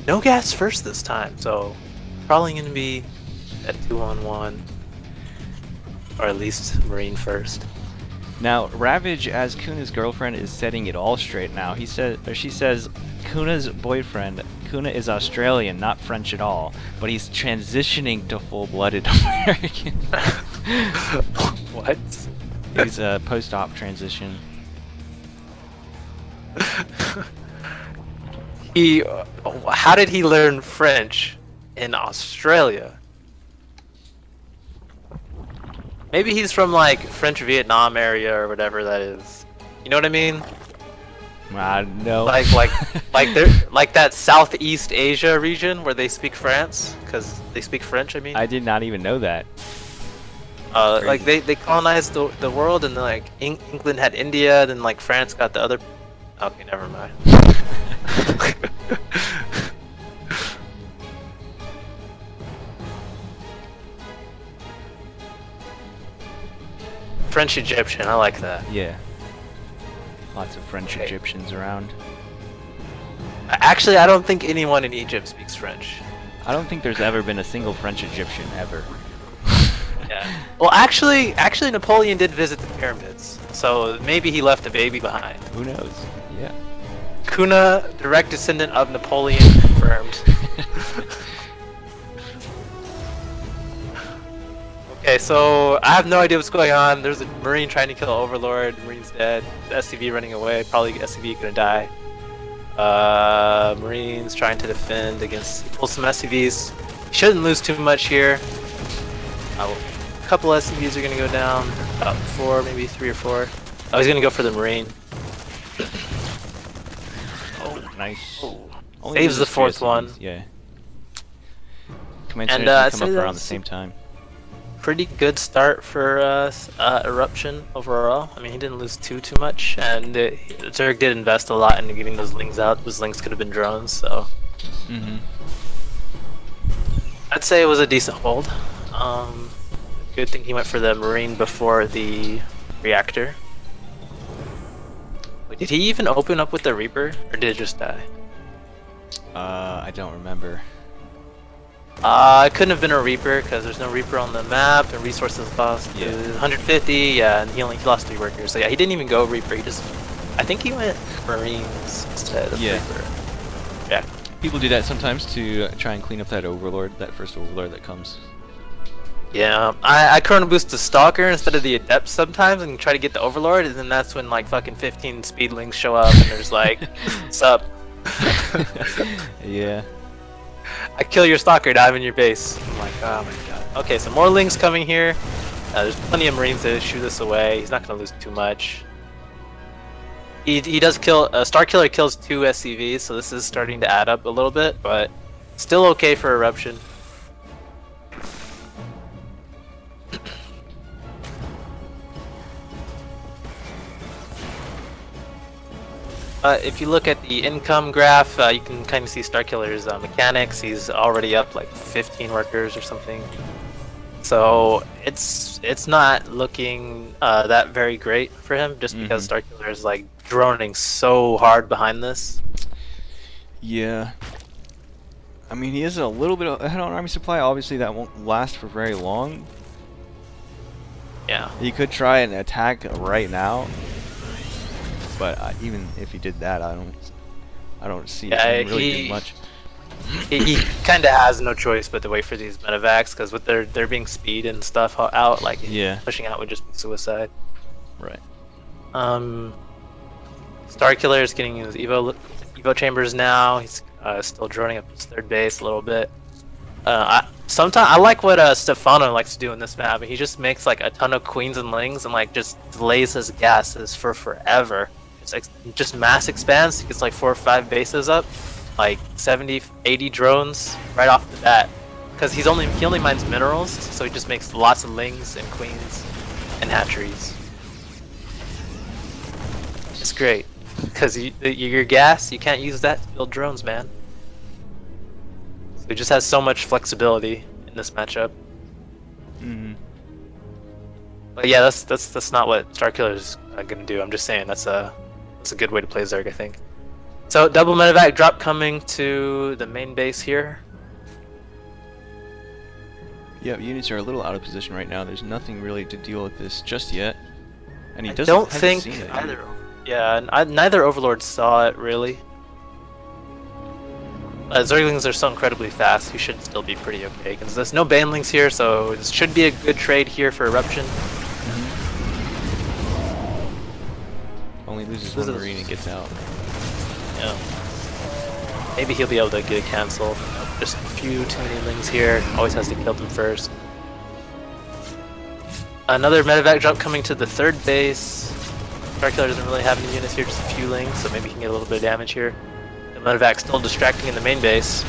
No gas first this time, so probably going to be a 2-on-1. Or at least Marine first. Now, Ravage, as Kuna's girlfriend, is setting it all straight now. She says, Kuna's boyfriend, Kuna is Australian, not French at all, but he's transitioning to full-blooded American. What? He's a post-op transition. How did he learn French in Australia? Maybe he's from like French Vietnam area or whatever that is. You know what I mean? No. Like they're like that Southeast Asia region where they speak France, because they speak French. I mean. I did not even know that. Like they colonized the world, and then, like England had India, then like France got the other. Okay, never mind. French Egyptian, I like that. Yeah. Lots of French Egyptians around. Actually, I don't think anyone in Egypt speaks French. I don't think there's ever been a single French Egyptian ever. Yeah. Well, actually, Napoleon did visit the pyramids, so maybe he left a baby behind. Who knows? Yeah. Kuna, direct descendant of Napoleon, confirmed. Okay, so I have no idea what's going on. There's a Marine trying to kill Overlord. Marine's dead. The SCV running away. Probably SCV gonna die. Marines trying to defend against pull some SCVs. Shouldn't lose too much here. A couple SCVs are gonna go down. About 4, maybe 3 or 4. Oh, he's gonna go for the Marine. Oh, nice. Oh. Only Saves the loses 4th 3 one. SCVs, yeah. Commentators And, can so come up around the that's- same time. Pretty good start for Eruption overall. I mean, he didn't lose too much, and Zerg did invest a lot into getting those lings out. Those lings could have been drones, so I'd say it was a decent hold. Good thing he went for the Marine before the Reactor. Wait, did he even open up with the Reaper, or did it just die? I don't remember. It couldn't have been a Reaper because there's no Reaper on the map and resources lost. Yeah. 150, yeah, and he lost 3 workers. So yeah, he didn't even go Reaper. I think he went Marines instead of Reaper. Yeah. People do that sometimes to try and clean up that Overlord, that first Overlord that comes. Yeah, I Chrono Boost the Stalker instead of the Adept sometimes and try to get the Overlord, and then that's when like fucking 15 Speedlings show up and there's like, sup. Yeah. I kill your Stalker, dive in your base. I'm like, oh my god. Okay, so more Lings coming here. There's plenty of Marines to shoo this away. He's not going to lose too much. He does kill... Starkiller kills 2 SCVs, so this is starting to add up a little bit, but still okay for Eruption. If you look at the income graph, you can kind of see Starkiller's mechanics. He's already up like 15 workers or something. So it's not looking that very great for him, just because Starkiller is like droning so hard behind this. Yeah. I mean, he is a little bit ahead on army supply. Obviously, that won't last for very long. Yeah. He could try and attack right now. But even if he did that, I don't see him really doing much. He kind of has no choice but to wait for these medevacs, because with there being speed and stuff out, like pushing out would just be suicide. Right. Starkiller is getting his Evo chambers now. He's still droning up his 3rd base a little bit. Sometimes I like what Stefano likes to do in this map. He just makes like a ton of queens and lings and like just delays his gases for forever. It's like just mass expands. He gets like 4 or 5 bases up, like 70, 80 drones right off the bat. Because he only mines minerals, so he just makes lots of lings and queens and hatcheries. It's great. Because your gas, you can't use that to build drones, man. So it just has so much flexibility in this matchup. Mm-hmm. But yeah, that's not what Starkiller is gonna do. I'm just saying that's a good way to play Zerg, I think. So double medevac drop coming to the main base here. Yeah, units are a little out of position right now. There's nothing really to deal with this just yet. And he I doesn't don't hasn't think seen it either. either. Yeah, neither Overlord saw it really. Zerglings are so incredibly fast. He should still be pretty okay because there's no banelings here, so this should be a good trade here for Eruption. Only loses one marine and gets out. Yeah. Maybe he'll be able to get a cancel. Just a few too many lings here. Always has to kill them first. Another medevac drop coming to the third base. Starkiller doesn't really have any units here, just a few lings, so maybe he can get a little bit of damage here. The medevac's still distracting in the main base.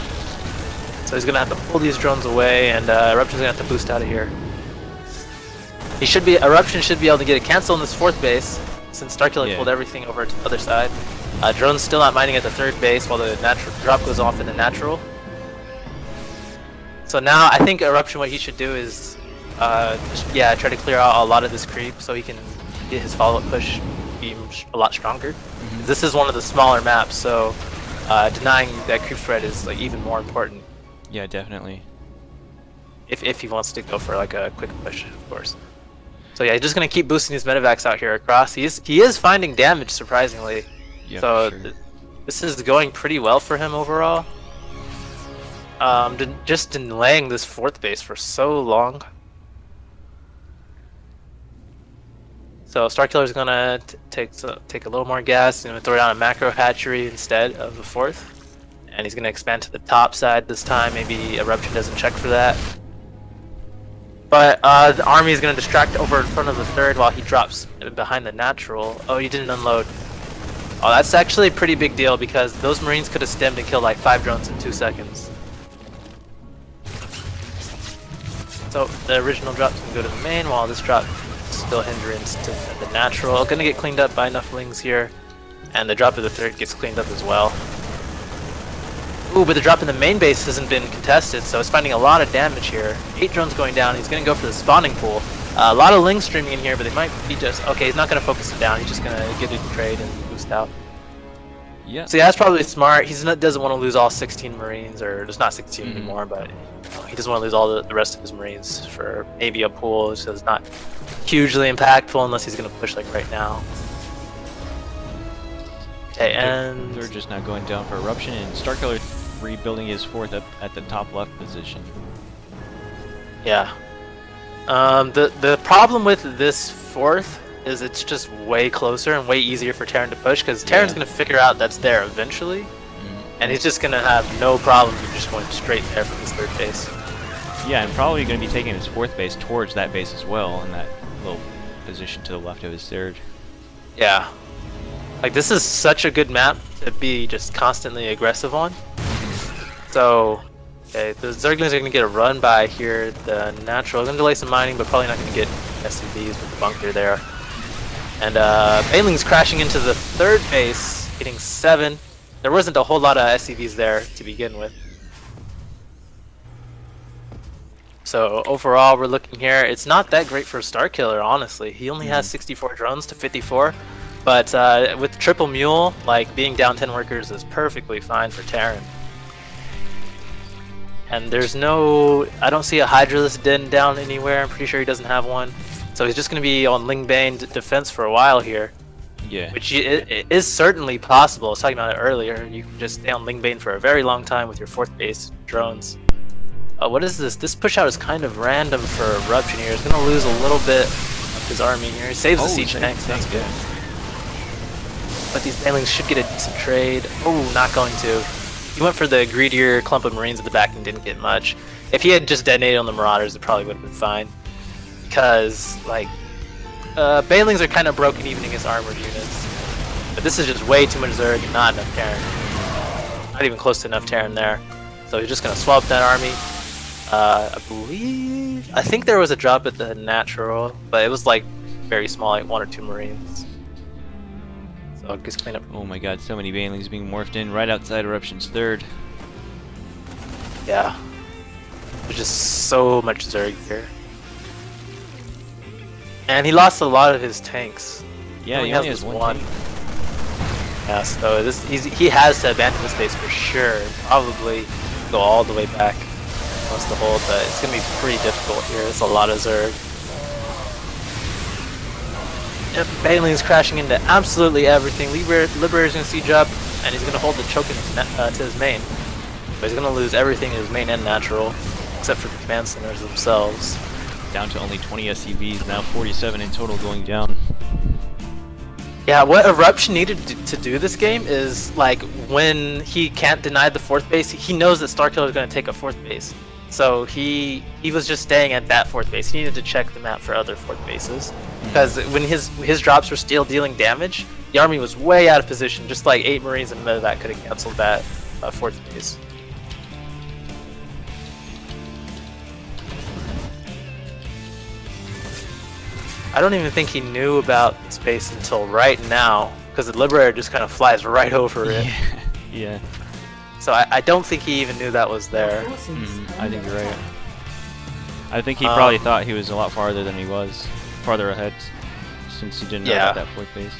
So he's gonna have to pull these drones away, and Eruption's gonna have to boost out of here. Eruption should be able to get a cancel in this fourth base, since Starkiller pulled everything over to the other side. Drone's still not mining at the third base while the natural drop goes off in the natural. So now I think Eruption, what he should do is try to clear out a lot of this creep so he can get his follow-up push be a lot stronger. This is one of the smaller maps, so denying that creep spread is like even more important. Yeah, definitely. If he wants to go for like a quick push, of course. So yeah, he's just gonna keep boosting his medevacs out here across. He is finding damage surprisingly. Yeah, so sure. This is going pretty well for him overall. Just delaying this fourth base for so long. So Starkiller's gonna take a little more gas. He's gonna throw down a macro hatchery instead of the fourth, and he's gonna expand to the top side this time. Maybe Eruption doesn't check for that. But the army is gonna distract over in front of the third while he drops behind the natural. Oh, he didn't unload. Oh, that's actually a pretty big deal because those Marines could have stemmed and killed like 5 drones in 2 seconds. So the original drop's gonna go to the main while this drop is still hindrance to the natural. Gonna get cleaned up by enough lings here. And the drop of the third gets cleaned up as well. Ooh, but the drop in the main base hasn't been contested, so it's finding a lot of damage here. 8 drones going down. He's gonna go for the spawning pool. A lot of lings streaming in here, but they might be just... Okay, he's not gonna focus it down. He's just gonna get a trade and boost out. Yeah. So yeah, that's probably smart. He doesn't want to lose all 16 Marines, or there's not 16 anymore, but he doesn't want to lose all the rest of his Marines for maybe a pool, so it's not hugely impactful unless he's going to push like right now. Okay, and... They're just now going down for Eruption, and Starkiller rebuilding his fourth up at the top left position. Yeah. The problem with this fourth is it's just way closer and way easier for Terran to push, because Terran's going to figure out that's there eventually, and he's just going to have no problem just going straight there from his third base. Yeah, and probably going to be taking his fourth base towards that base as well, in that little position to the left of his third. Yeah. Like, this is such a good map to be just constantly aggressive on. So, okay, the Zerglings are going to get a run by here. The natural, going to delay some mining, but probably not going to get SCVs with the bunker there. And Baneling's crashing into the third base, getting 7. There wasn't a whole lot of SCVs there to begin with. So overall, we're looking here. It's not that great for Starkiller, honestly. He only has 64 drones to 54. But with triple mule, like being down 10 workers is perfectly fine for Terran. And there's no... I don't see a Hydralisk Den down anywhere. I'm pretty sure he doesn't have one. So he's just going to be on Lingbane defense for a while here. Yeah. Which it is certainly possible. I was talking about it earlier. You can just stay on Lingbane for a very long time with your 4th base drones. What is this? This push out is kind of random for Eruption here. He's going to lose a little bit of his army here. He saves the siege tanks. That's good. But these Banelings should get a decent trade. Oh, not going to. He went for the greedier clump of Marines at the back and didn't get much. If he had just detonated on the Marauders, it probably would have been fine. Because, like, Banelings are kind of broken even against armored units. But this is just way too much Zerg and not enough Terran. Not even close to enough Terran there. So he's just going to swap that army. I think there was a drop at the natural, but it was like very small, like 1 or 2 Marines. So Oh, gets cleaned up. Oh my god, so many banelings being morphed in right outside Eruption's third. Yeah. There's just so much Zerg here. And he lost a lot of his tanks. Yeah, he only has one. Yeah, so he has to abandon this base for sure. And probably go all the way back. Wants to hold, but it's gonna be pretty difficult here. It's a lot of Zerg. Yep, Baneling's crashing into absolutely everything. Liberator's gonna siege up, and he's gonna hold the choke to his main. But he's gonna lose everything in his main and natural, except for the command centers themselves. Down to only 20 SCVs, now 47 in total going down. Yeah, what Eruption needed to do this game is, like, when he can't deny the 4th base, he knows that Starkiller is gonna take a 4th base. So he was just staying at that 4th base. He needed to check the map for other 4th bases. Because when his drops were still dealing damage, the army was way out of position. Just like 8 Marines and Medevac could have canceled that 4th base. I don't even think he knew about this base until right now, because the Liberator just kind of flies right over it. Yeah. So I don't think he even knew that was there. I think you're right. I think he probably thought he was a lot farther than he was, farther ahead, since he didn't know about that 4th base.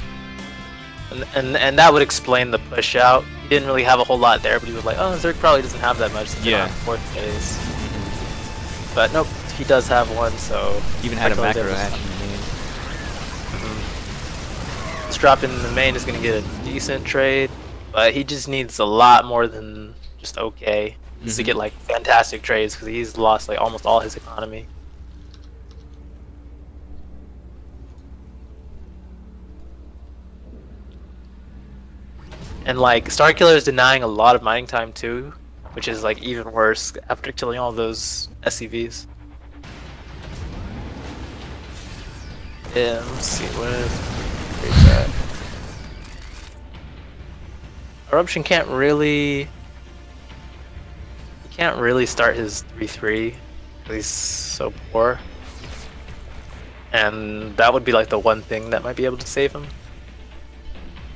And that would explain the push out. He didn't really have a whole lot there, but he was like, oh, Zerg probably doesn't have that much to get on the 4th base. But nope, he does have one, so... Even had a macro hatch in the main. This drop in the main is going to get a decent trade, but he just needs a lot more than just okay. He needs to get like fantastic trades, because he's lost like almost all his economy. And like Starkiller is denying a lot of mining time too, which is like even worse after killing all those SCVs. Yeah, let's see where's that. Eruption can't really start his 3-3. He's so poor. And that would be like the one thing that might be able to save him.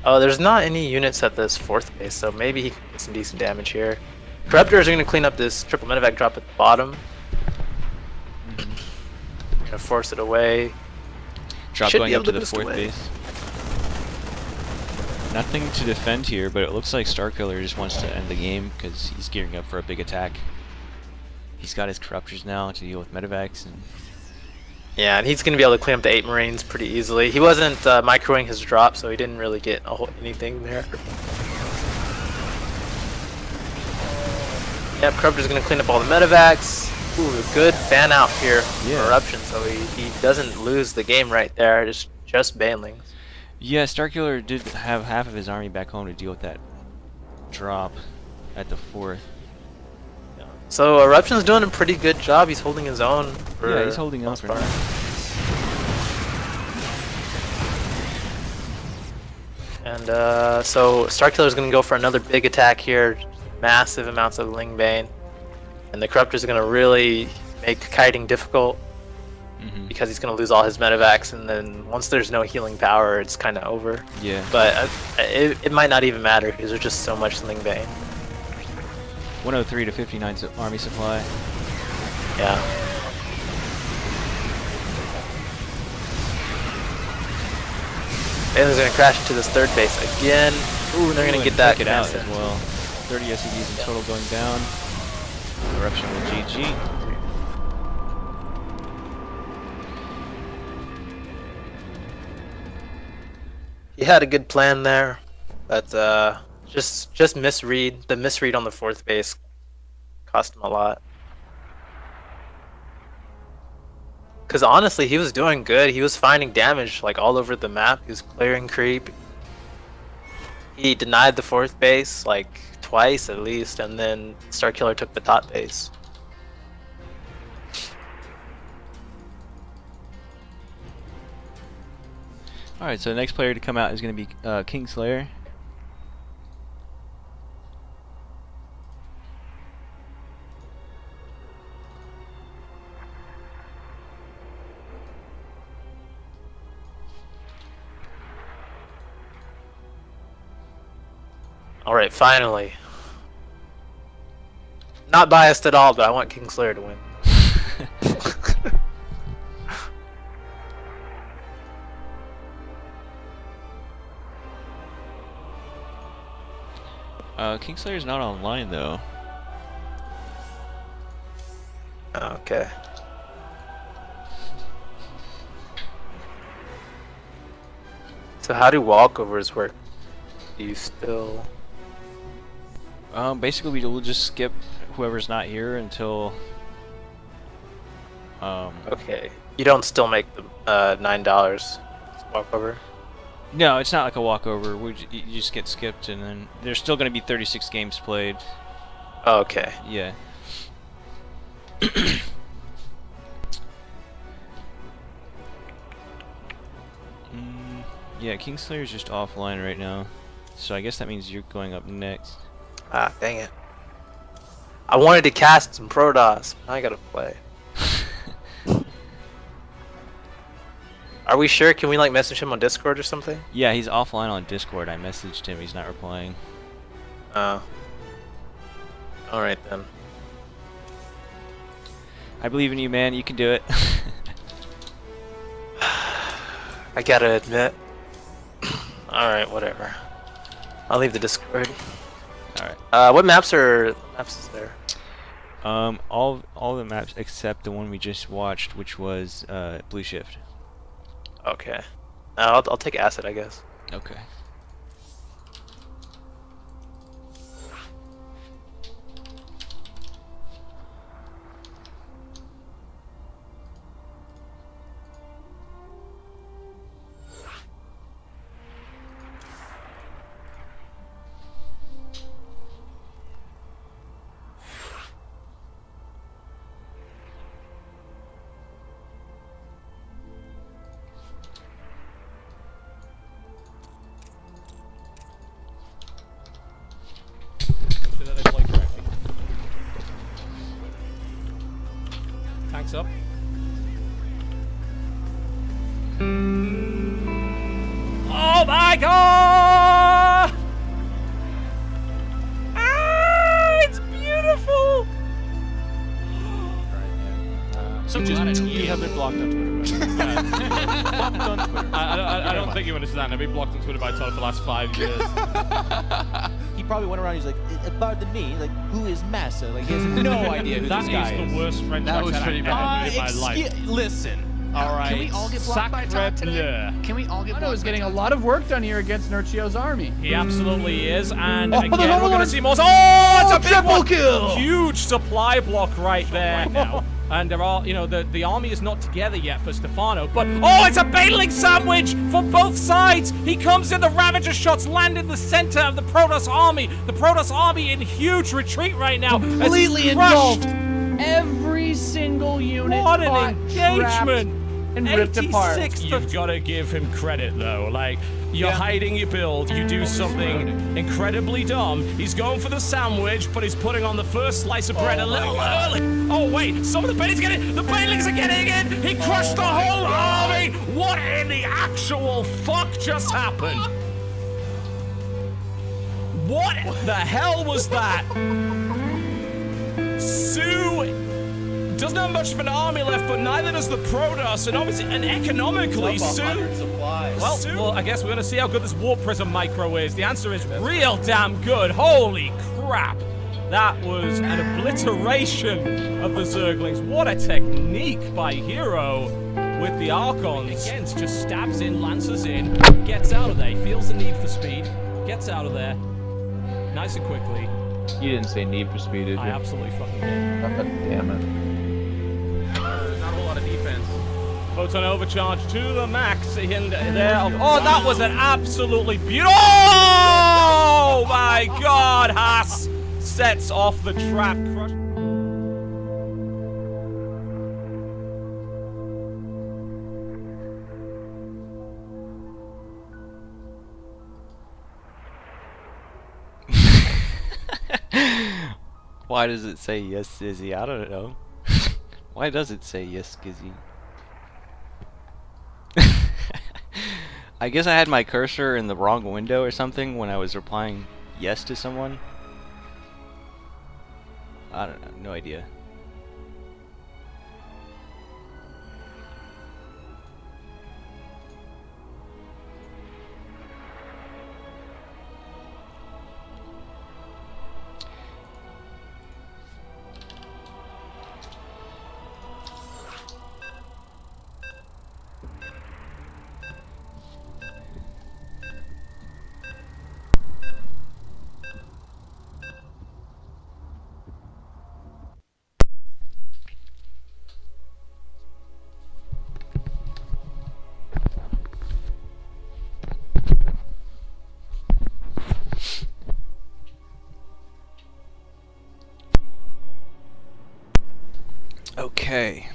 Oh, there's not any units at this 4th base, so maybe he can get some decent damage here. Corruptors are going to clean up this triple medevac drop at the bottom. Going to force it away. Drop going up to the 4th base. Nothing to defend here, but it looks like Starkiller just wants to end the game because he's gearing up for a big attack. He's got his Corruptors now to deal with medevacs and... Yeah, and he's going to be able to clean up the 8 Marines pretty easily. He wasn't microing his drop, so he didn't really get anything there. Yep, Corruptor's going to clean up all the medevacs. Ooh, a good fan out here for Eruption, so he doesn't lose the game right there, just banelings. Yeah, Starkiller did have half of his army back home to deal with that drop at the 4th. So Eruption's doing a pretty good job. He's holding his own. Yeah, he's holding on for now. And so Starkiller's going to go for another big attack here. Massive amounts of Lingbane. And the Corruptor's going to really make kiting difficult. Because he's going to lose all his medevacs, and then once there's no healing power, it's kind of over. Yeah. But it might not even matter because there's just so much Lingbane. 103 to 59 army supply. Yeah. Baneling's going to crash into this 3rd base again. Ooh, and they're going to get that out as well. 30 SCVs in total going down. Eruption with GG. He had a good plan there, but just misread. The misread on the 4th base cost him a lot. Because honestly, he was doing good. He was finding damage like all over the map. He was clearing creep. He denied the 4th base like twice at least, and then Starkiller took the top base. Alright, so the next player to come out is going to be Kingslayer. Alright, finally. Not biased at all, but I want Kingslayer to win. Kingslayer's not online though. Okay. So how do walkovers work? Do you still... Basically we'll just skip whoever's not here until Okay. You don't still make the $9 walkover? no, it's not like a walkover. You just get skipped, and then there's still going to be 36 games played. Okay. Yeah. Yeah, Kingslayer's just offline right now, so I guess that means you're going up next. Ah, dang it. I wanted to cast some Protoss. Now I gotta play. Are we sure? Can we like message him on Discord or something? Yeah, he's offline on Discord. I messaged him. He's not replying. Oh. Alright then. I believe in you, man. You can do it. I gotta admit. Alright, whatever. I'll leave the Discord. Alright. What maps is there? All the maps except the one we just watched, which was Blue Shift. Okay. I'll take Acid, I guess. Okay. Make sure that they play correctly. Tanks up. Oh my god! Ah, it's beautiful! So we have been blocked on Twitter. Blocked on Twitter. I don't think you understand. I've been blocked on Twitter by Todd for the last 5 years. He probably went around. He's like, pardon me, like, who is Massa? Like, he has no idea who That this guy is the worst French That was accent pretty I've ever heard in my life. Listen. All right. Can we all get blocked by Todd today? Can we all get blocked? Mano is getting a lot of work done here against Nurchio's army. He absolutely is, and Oh, again, hold on, we're hold going on. to see more. Oh, it's a big triple one! kill! Huge supply block right there now. And there are, you know, the army is not together yet for Stefano, but oh, it's a battling sandwich for both sides. He comes in, the Ravager shots land in the center of the Protoss army. The Protoss army in huge retreat right now. as he's Completely crushed. engulfed. Every single unit What an caught, trapped, engagement! and ripped apart. 86th You've got to give him credit though. Like, you're hiding your build, you do something incredibly dumb. He's going for the sandwich, but he's putting on the first slice of bread a little early. Oh wait, some of the baitings the bailings are getting in. He crushed the whole army. What in the actual fuck just happened? What the hell was that? Sue doesn't have much of an army left, but neither does the Protoss, and obviously, and economically, Sue. Well, I guess we're going to see how good this Warp Prism micro is. The answer is real damn good. Holy crap. That was an obliteration of the Zerglings. What a technique by Hero with the Archons. Again, just stabs in, lances in, gets out of there. He feels the need for speed, gets out of there nice and quickly. You didn't say need for speed, did you? I absolutely fucking did. God damn it. Not a whole lot of defense. Photon overcharge to the max in there. Oh, that was an absolutely beautiful. Oh my god, Haas sets off the trap. Why does it say yes, Izzy? I don't know. Why does it say yes, Gizzy? I guess I had my cursor in the wrong window or something when I was replying yes to someone? I don't know. No idea. Okay.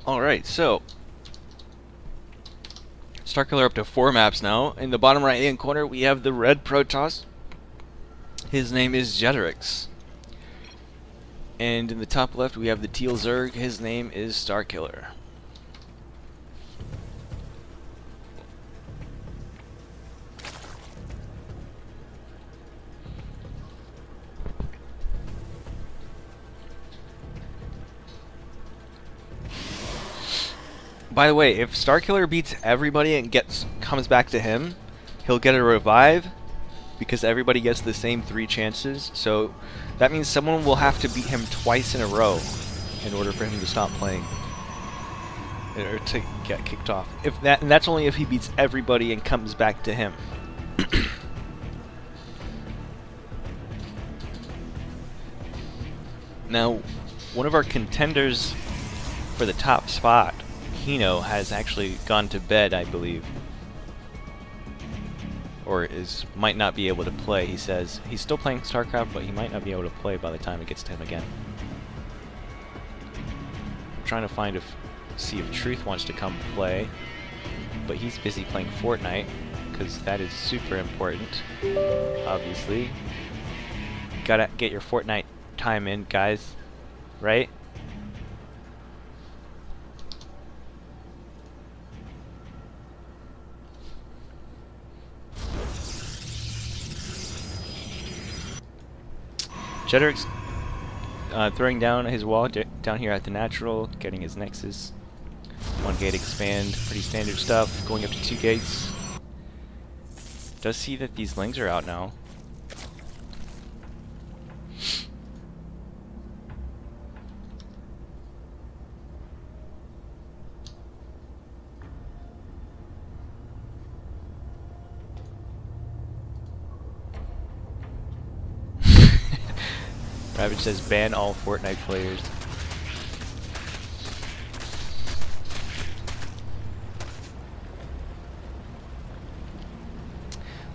Alright, so Starkiller up to 4 maps now. In the bottom right hand corner we have the red Protoss. His name is Jeterix. And in the top left we have the teal Zerg. His name is Starkiller. By the way, if Starkiller beats everybody and comes back to him, he'll get a revive because everybody gets the same 3 chances. So that means someone will have to beat him twice in a row in order for him to stop playing or to get kicked off. And that's only if he beats everybody and comes back to him. Now, one of our contenders for the top spot, Hino, has actually gone to bed, I believe. Or might not be able to play. He says he's still playing StarCraft, but he might not be able to play by the time it gets to him again. I'm trying to see if Truth wants to come play, but he's busy playing Fortnite, because that is super important, obviously. Gotta get your Fortnite time in, guys, right? Jeterix throwing down his wall down here at the natural, getting his Nexus. 1 gate expand, pretty standard stuff, going up to 2 gates. Does see that these lings are out now. Ravage says ban all Fortnite players.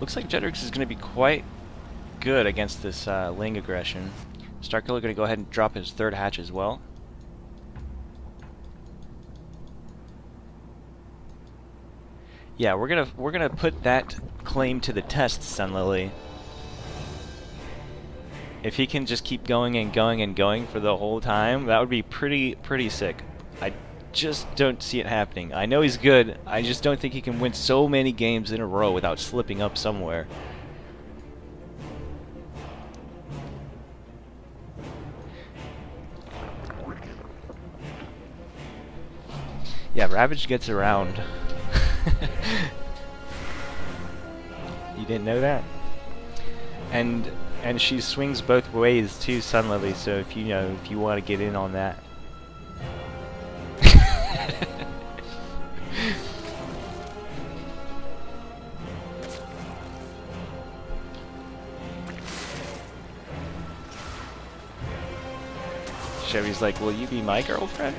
Looks like Jeterix is going to be quite good against this Ling aggression. Starkiller going to go ahead and drop his 3rd hatch as well. Yeah, we're gonna put that claim to the test, Sunlily. If he can just keep going and going and going for the whole time, that would be pretty sick. I just don't see it happening. I know he's good, I just don't think he can win so many games in a row without slipping up somewhere. Yeah, Ravage gets around. You didn't know that? And she swings both ways too, Sunlily, so if you want to get in on that. Chevy's like, will you be my girlfriend?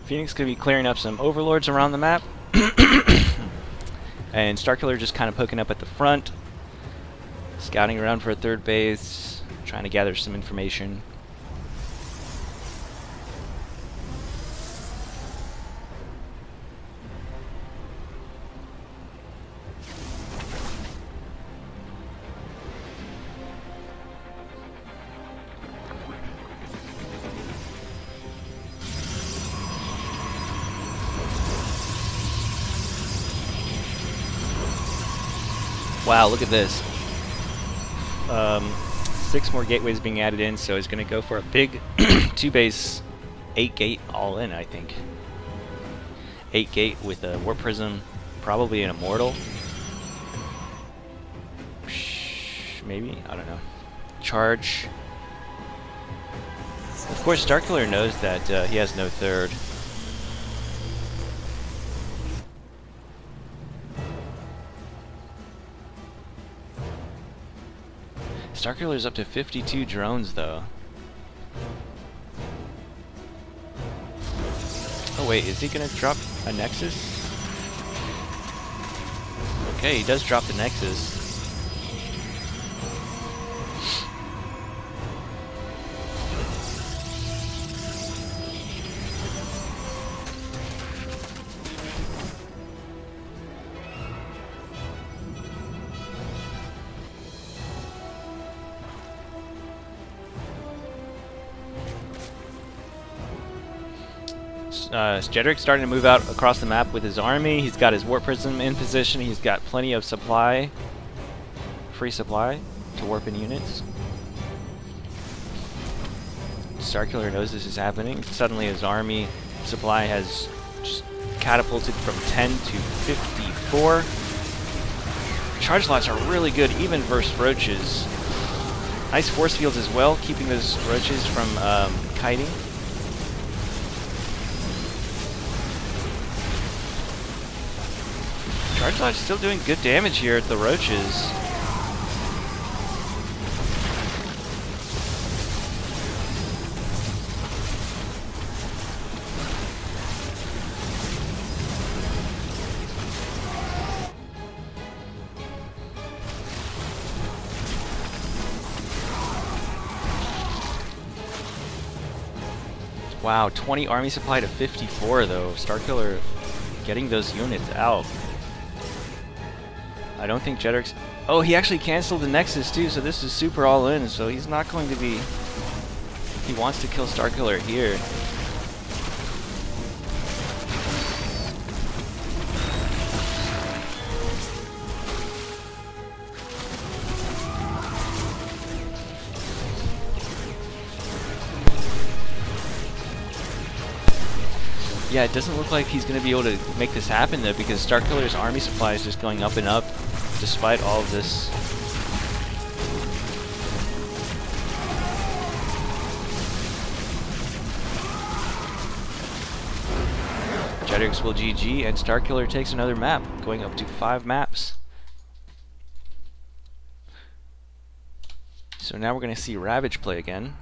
Phoenix could be clearing up some overlords around the map. And Starkiller just kind of poking up at the front. scouting around for a third base, trying to gather some information. Wow, look at this. 6 more gateways being added in, so he's going to go for a big 2-base 8-gate all in, I think. 8-gate with a Warp Prism, probably an Immortal. Maybe? I don't know. Charge. Of course, Starkiller knows that he has no third. Starkiller's up to 52 drones, though. Oh wait, is he gonna drop a Nexus? Okay, he does drop the Nexus. Jedric's starting to move out across the map with his army. He's got his Warp Prism in position. He's got plenty of supply, free supply to warp in units. Starkiller knows this is happening. Suddenly his army supply has just catapulted from 10 to 54. Charge slots are really good even versus roaches. Nice force fields as well, keeping those roaches from kiting. Charge Lodge still doing good damage here at the roaches. Wow, 20 army supply to 54 though. Starkiller getting those units out. I don't think Jedric's... Oh, he actually canceled the Nexus too, so this is super all in, so he's not going to be... He wants to kill Starkiller here. Yeah, it doesn't look like he's going to be able to make this happen though, because Starkiller's army supply is just going up and up despite all of this. Jedric's will GG, and Starkiller takes another map, going up to 5 maps. So now we're going to see Ravage play again.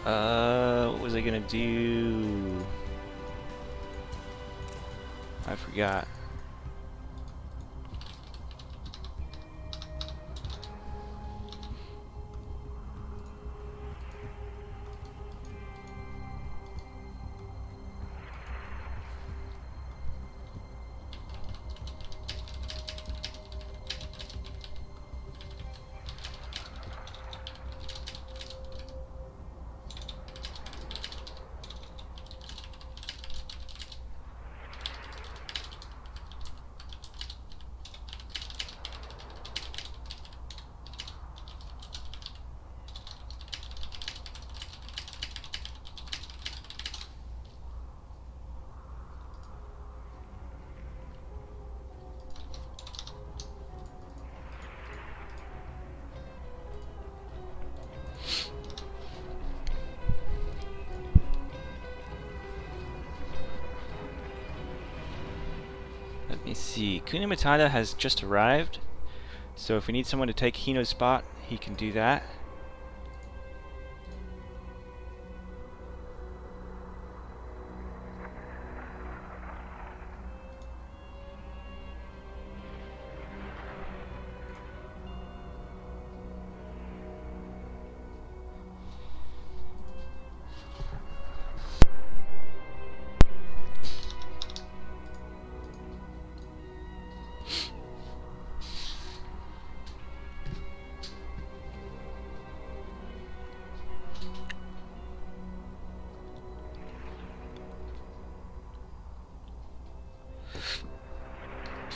What was I gonna do? I forgot. Let me see. Kuna Matata has just arrived, so if we need someone to take Hino's spot, he can do that.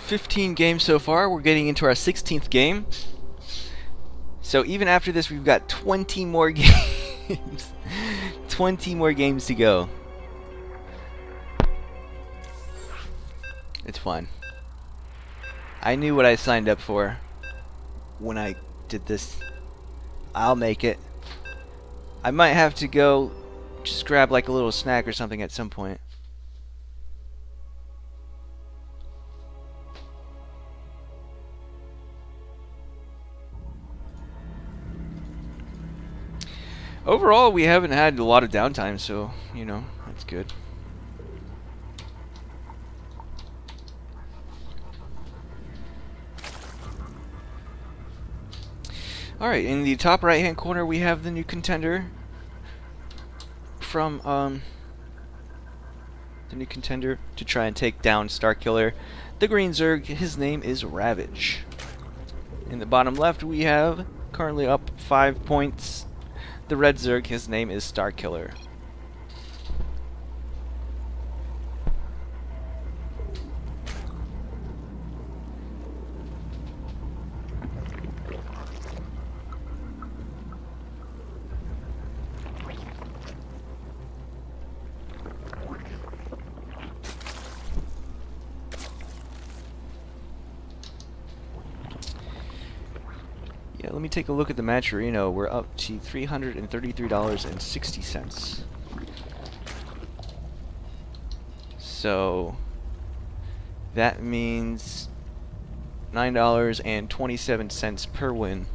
$15 games so far. We're getting into our 16th game. So even after this, we've got 20 more games. 20 more games to go. It's fun. I knew what I signed up for when I did this. I'll make it. I might have to go just grab like a little snack or something at some point. Overall, we haven't had a lot of downtime, so, you know, that's good. Alright, in the top right-hand corner, we have the new contender from, the new contender to try and take down Starkiller. The green Zerg, his name is Ravage. In the bottom left, we have, currently up 5 points, the red Zerg, his name is Starkiller. Yeah, let me take a look at the Matcherino. We're up to $333.60. So that means $9.27 per win.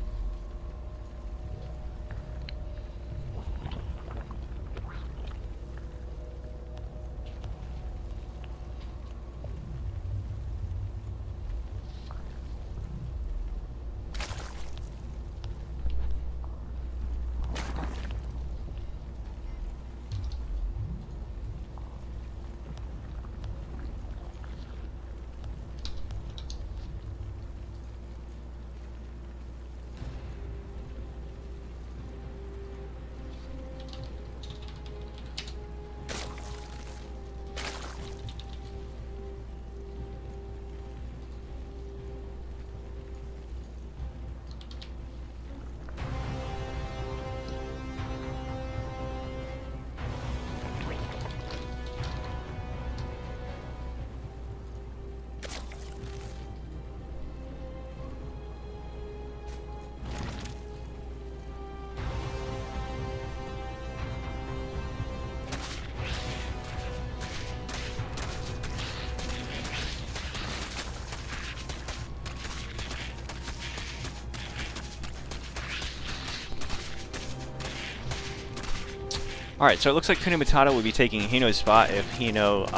Alright, so it looks like Kunamatata will be taking Hino's spot if Hino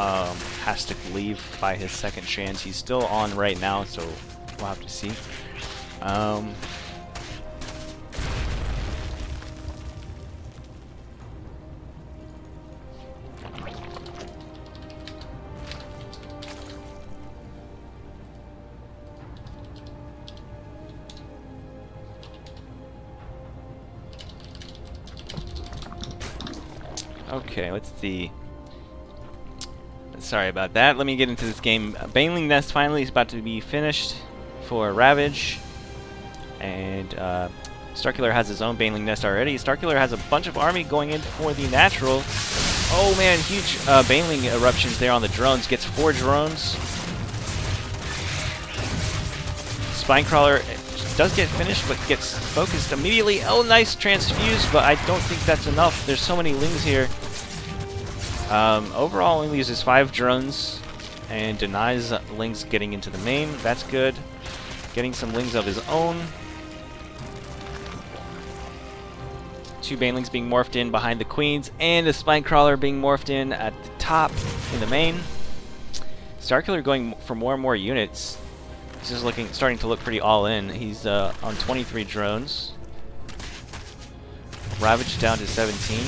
has to leave by his second chance. He's still on right now, so we'll have to see. Okay, let's see. Sorry about that. Let me get into this game. Baneling Nest finally is about to be finished for Ravage. And Starkiller has his own Baneling Nest already. Starkiller has a bunch of army going in for the natural. Oh man, huge Baneling eruptions there on the drones. Gets 4 drones. Spinecrawler does get finished, but gets focused immediately. Oh, nice transfuse, but I don't think that's enough. There's so many Lings here. Overall, only uses 5 drones and denies Lings getting into the main. That's good. Getting some Lings of his own. 2 Banelings being morphed in behind the Queens, and a Spinecrawler being morphed in at the top in the main. Starkiller going for more and more units. This is starting to look pretty all in. He's on 23 drones. Ravage down to 17.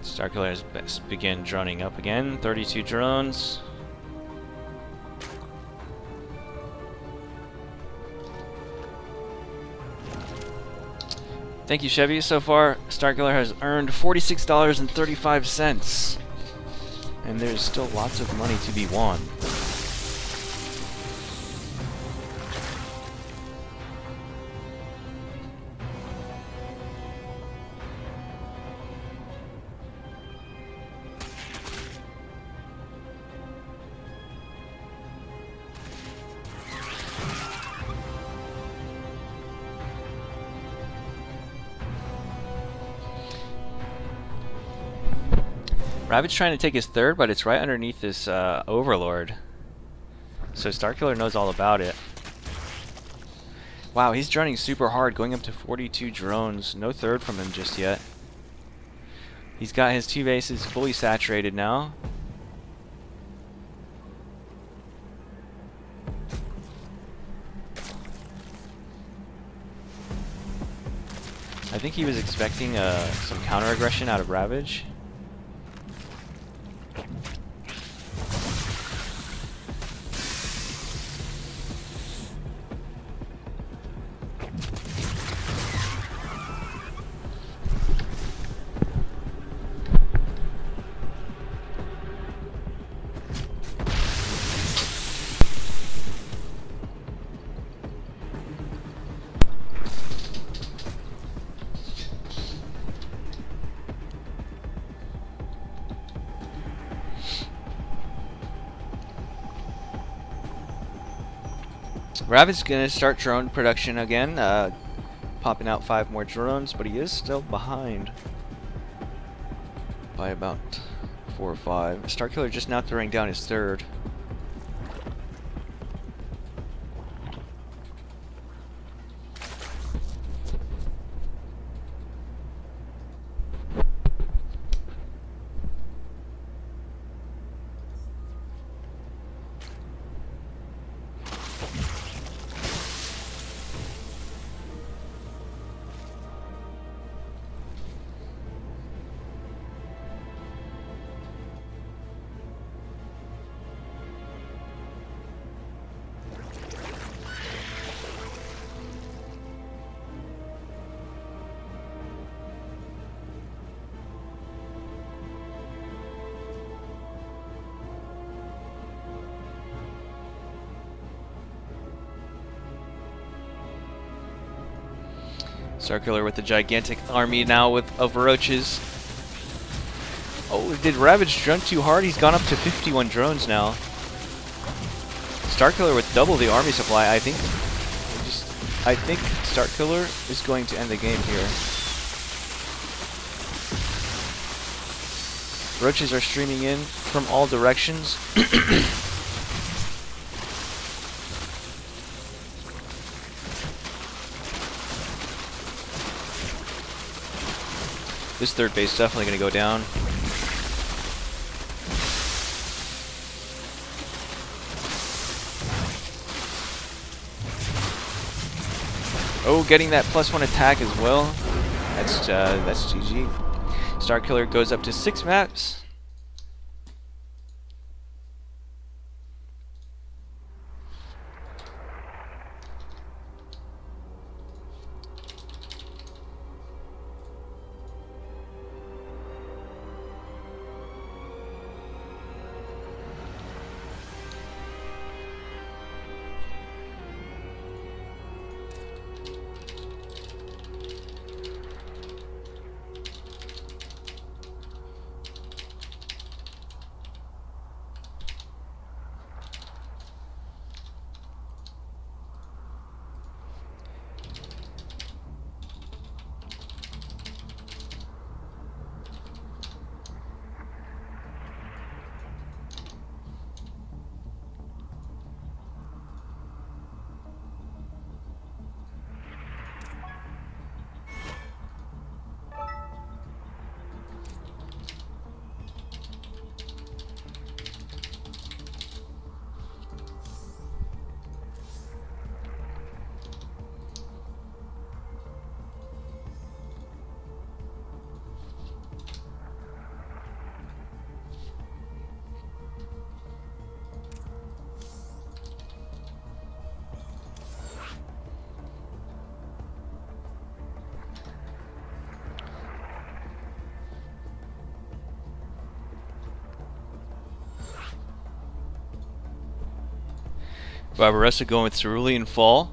Starkiller has begin droning up again. 32 drones. Thank you, Chevy. So far, Starkiller has earned $46.35. And there's still lots of money to be won. Ravage trying to take his third, but it's right underneath this Overlord. So Starkiller knows all about it. Wow, he's droning super hard, going up to 42 drones. No third from him just yet. He's got his 2 bases fully saturated now. I think he was expecting some counter aggression out of Ravage. Ravage is going to start drone production again, popping out 5 more drones, but he is still behind by about 4 or 5. Starkiller just now throwing down his third. Starkiller with the gigantic army now of Roaches. Oh, did Ravage drone too hard? He's gone up to 51 drones now. Starkiller with double the army supply. I think Starkiller is going to end the game here. Roaches are streaming in from all directions. This third base is definitely going to go down. Oh, getting that +1 attack as well. That's GG. Starkiller goes up to 6 maps. Barbarossa going with Cerulean Fall.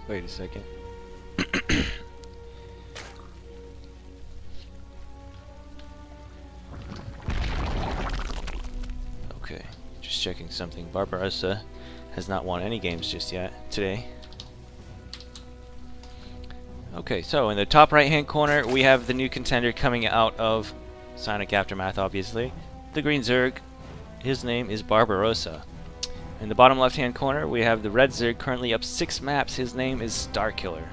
Wait a second. Okay, just checking something. Barbarossa has not won any games just yet today. Okay, so in the top right hand corner we have the new contender coming out of Sonic Aftermath, obviously. The green Zerg, his name is Barbarossa. In the bottom left hand corner we have the red Zerg, currently up 6 maps, his name is Starkiller.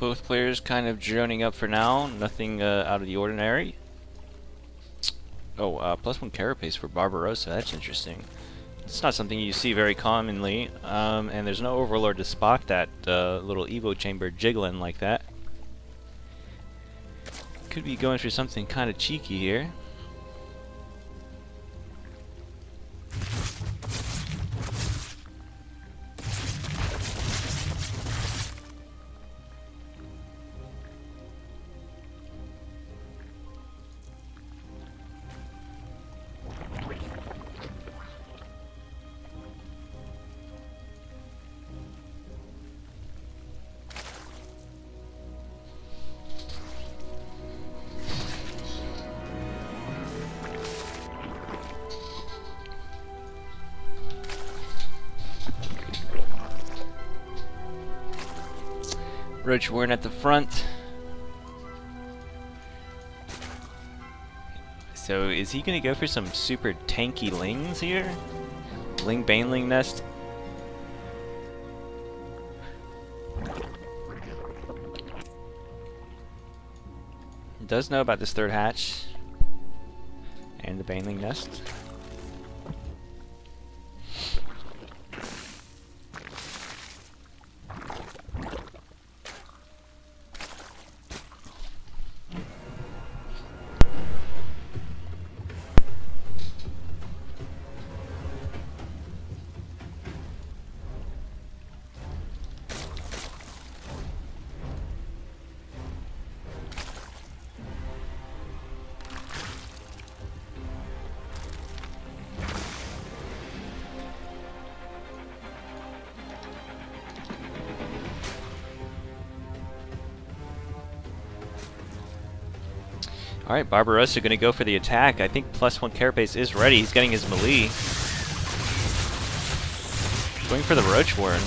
both players kind of droning up for now. Nothing out of the ordinary. Oh, +1 carapace for Barbarossa. That's interesting. It's not something you see very commonly. And there's no Overlord to spot that little Evo chamber jiggling like that. Could be going for something kind of cheeky here. Roach Warren at the front. So is he gonna go for some super tanky lings here? Ling Baneling Nest. He does know about this third hatch and the Baneling Nest. Alright, Barbarossa gonna go for the attack. I think +1 carapace is ready. He's getting his melee. Going for the Roach Warren.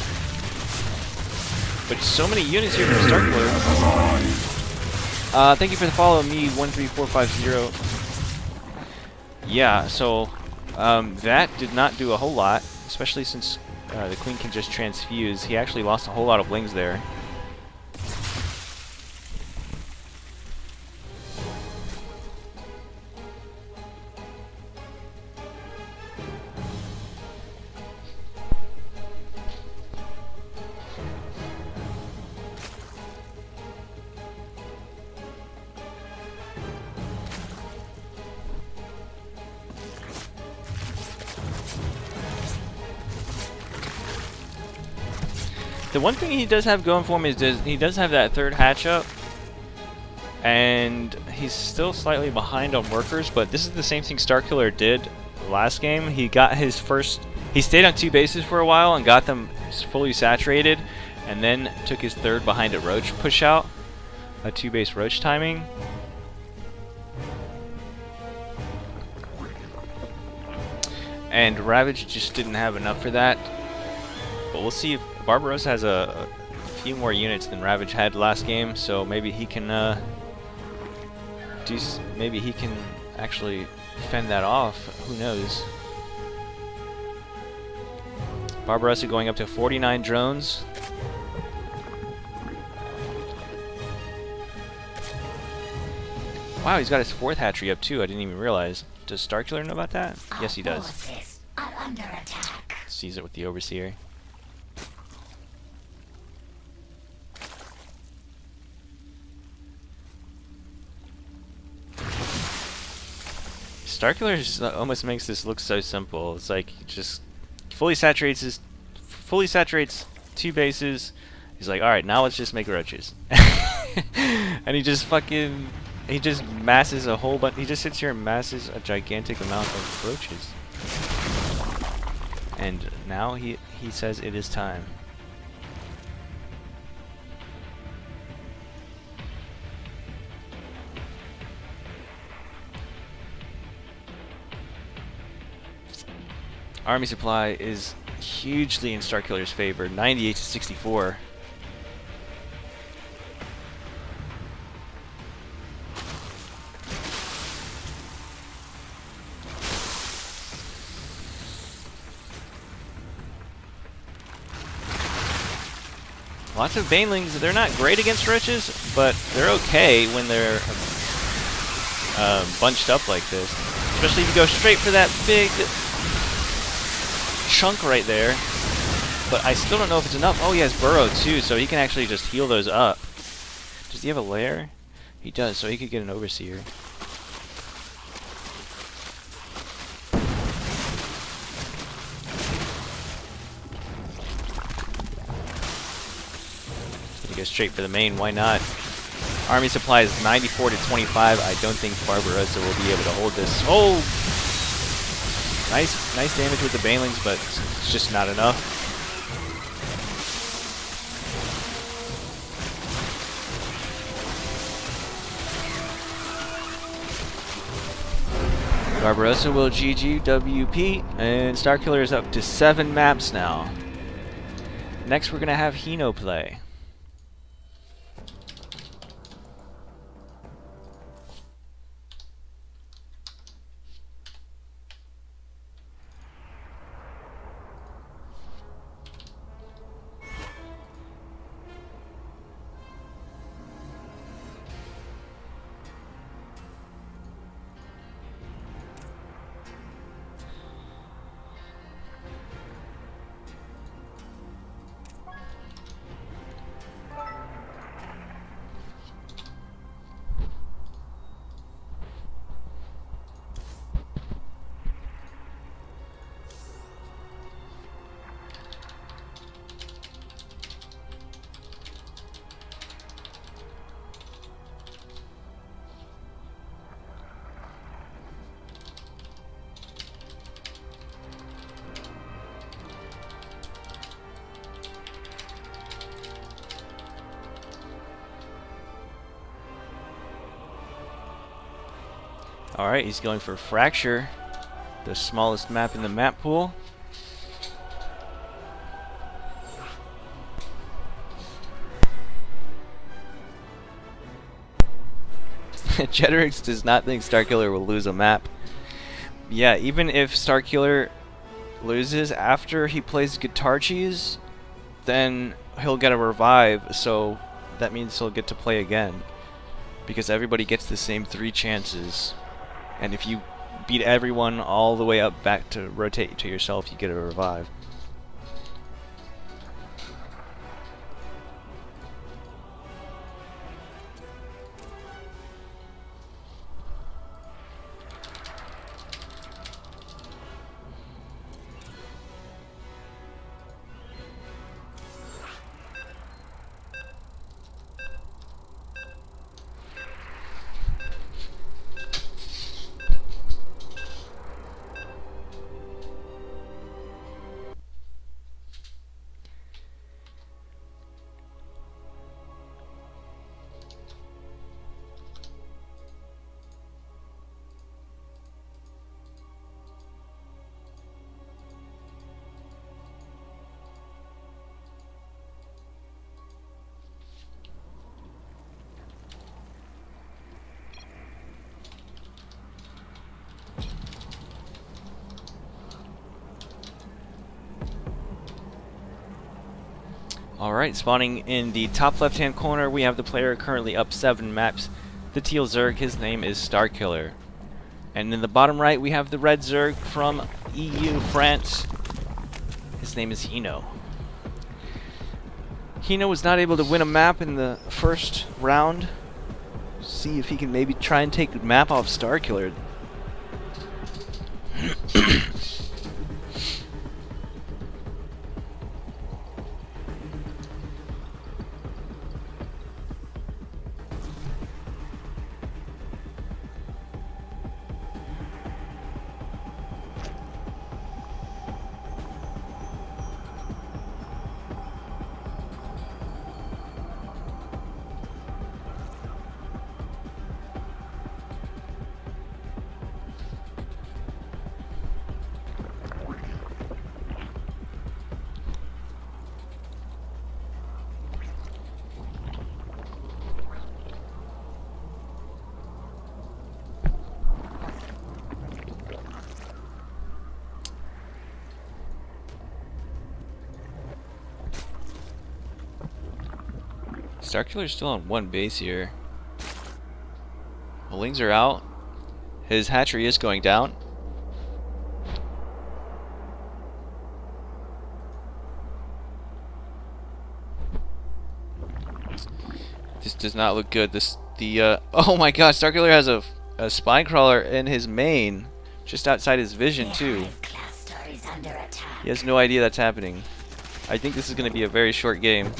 But so many units here from Starkler. Thank you for the follow, me 13450. Yeah, so that did not do a whole lot, especially since the Queen can just transfuse. He actually lost a whole lot of lings there. The one thing he does have going for him is he does have that third hatch up, and he's still slightly behind on workers, but this is the same thing Starkiller did last game. He got his first, he stayed on 2 bases for a while and got them fully saturated, and then took his third behind a Roach push out, a 2-base Roach timing. And Ravage just didn't have enough for that, but we'll see if Barbarossa has a few more units than Ravage had last game, so maybe he can maybe he can actually fend that off. Who knows? Barbarossa going up to 49 drones. Wow, he's got his 4th hatchery up too. I didn't even realize. Does Starkiller know about that? Yes, he does. Are under attack. Sees it with the Overseer. Starkiller just almost makes this look so simple. It's like he just fully saturates 2 bases. He's like, all right, now let's just make roaches, and he just masses a whole bunch. He just sits here and masses a gigantic amount of roaches, and now he says it is time. Army supply is hugely in Starkiller's favor, 98 to 64. Lots of banelings. They're not great against riches, but they're okay when they're bunched up like this. Especially if you go straight for that big chunk right there. But I still don't know if it's enough. Oh, he has Burrow too, so he can actually just heal those up. Does he have a lair? He does, so he could get an Overseer. Go straight for the main, why not? Army supply is 94 to 25. I don't think Barbarossa will be able to hold this. Oh! Nice damage with the banelings, but it's just not enough. Barbarossa will GG WP, and Starkiller is up to 7 maps now. Next we're going to have Hino play. Alright, he's going for Fracture, the smallest map in the map pool. Jeterix does not think Starkiller will lose a map. Yeah, even if Starkiller loses after he plays Guitar Cheese, then he'll get a revive, so that means he'll get to play again. Because everybody gets the same 3 chances. And if you beat everyone all the way up back to rotate to yourself, you get a revive. Alright, spawning in the top left-hand corner, we have the player currently up 7 maps. The teal Zerg, his name is Starkiller. And in the bottom right, we have the red Zerg from EU, France. His name is Hino. Hino was not able to win a map in the first round. See if he can maybe try and take the map off Starkiller. Starkiller's still on one base here. The Lings are out. His hatchery is going down. This does not look good. Oh my god, Starkiller has a spine crawler in his main, just outside his vision too. He has no idea that's happening. I think this is going to be a very short game.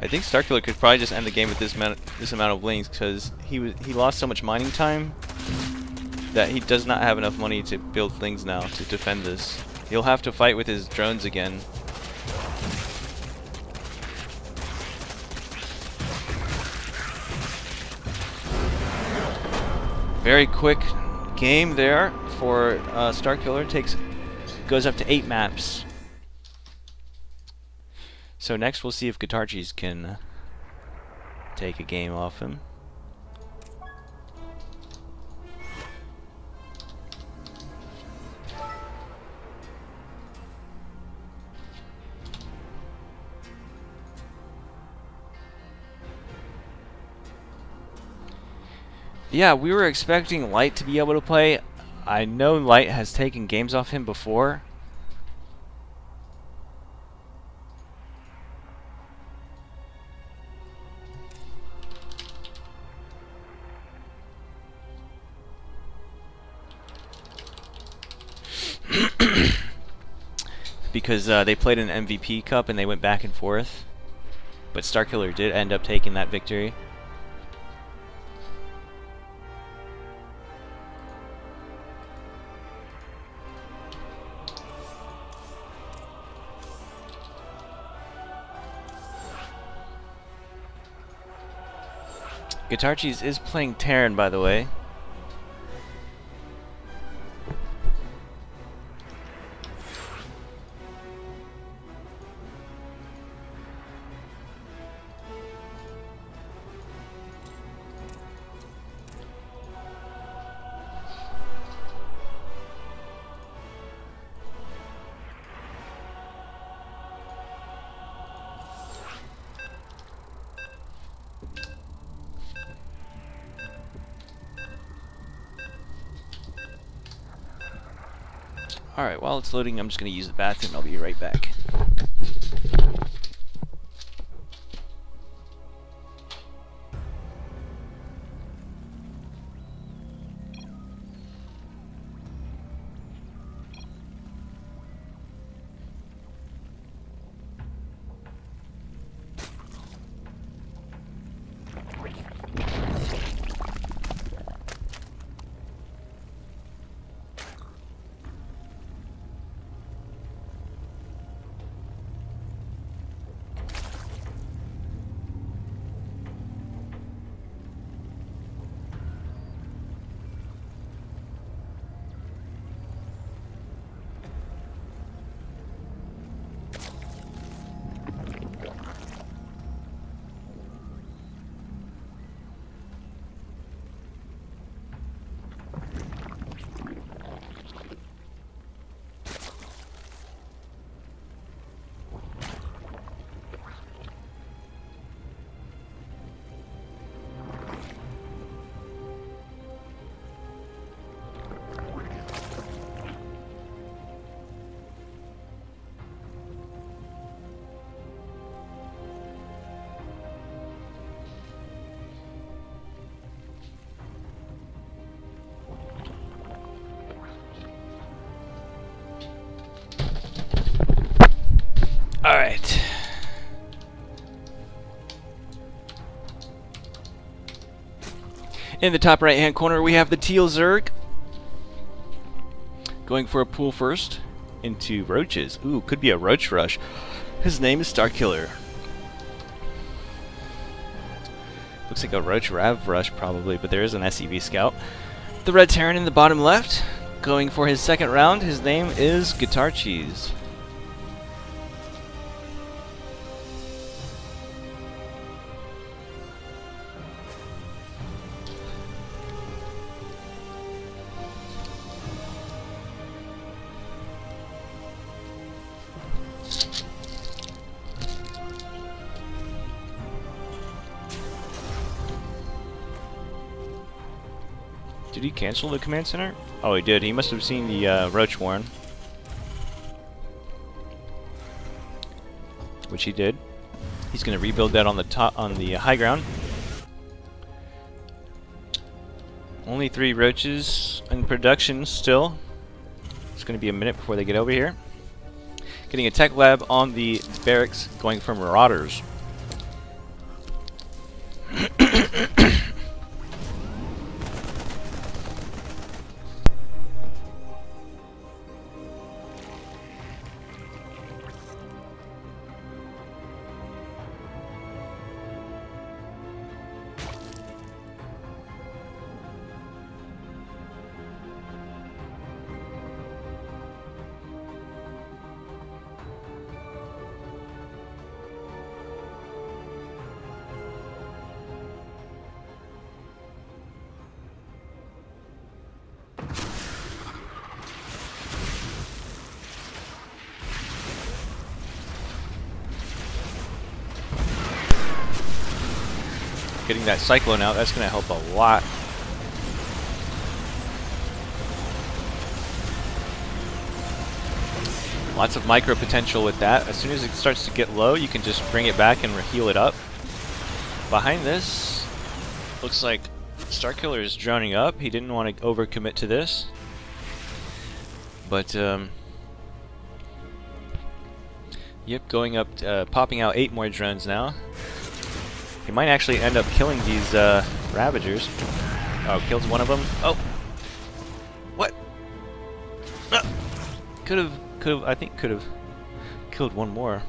I think Starkiller could probably just end the game with this amount of Lings, because he lost so much mining time that he does not have enough money to build things now to defend this. He'll have to fight with his drones again. Very quick game there for Starkiller. Goes up to 8 maps. So next we'll see if Guitar Cheese can take a game off him. Yeah, we were expecting Light to be able to play. I know Light has taken games off him before. Because they played an MVP Cup and they went back and forth. But Starkiller did end up taking that victory. Guitar Cheese is playing Terran, by the way. Alright, while it's loading, I'm just going to use the bathroom. I'll be right back. Alright. In the top right hand corner we have the Teal Zerg. Going for a pool first into Roaches. Ooh, could be a Roach Rush. His name is Starkiller. looks like a Roach Rav Rush probably, but there is an SCV Scout. The Red Terran in the bottom left, going for his second round. His name is Guitar Cheese. Did he cancel the command center? Oh, he did. He must have seen the Roach Warren. Which he did. He's going to rebuild that on the top, on the high ground. Only 3 roaches in production still. It's going to be a minute before they get over here. Getting a tech lab on the barracks, going for Marauders. Getting that Cyclone out, that's going to help a lot. Lots of micro potential with that. As soon as it starts to get low, you can just bring it back and heal it up. Behind this, looks like Starkiller is droning up. He didn't want to overcommit to this. But, yep, going up, popping out 8 more drones now. He might actually end up killing these Ravagers. Oh, kills one of them. Oh! What? I think could have killed one more.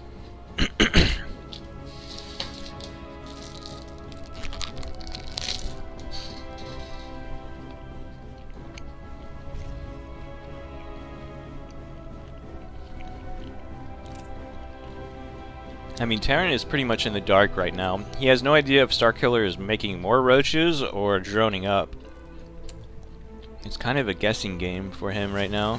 I mean, Terran is pretty much in the dark right now. He has no idea if Starkiller is making more roaches or droning up. It's kind of a guessing game for him right now.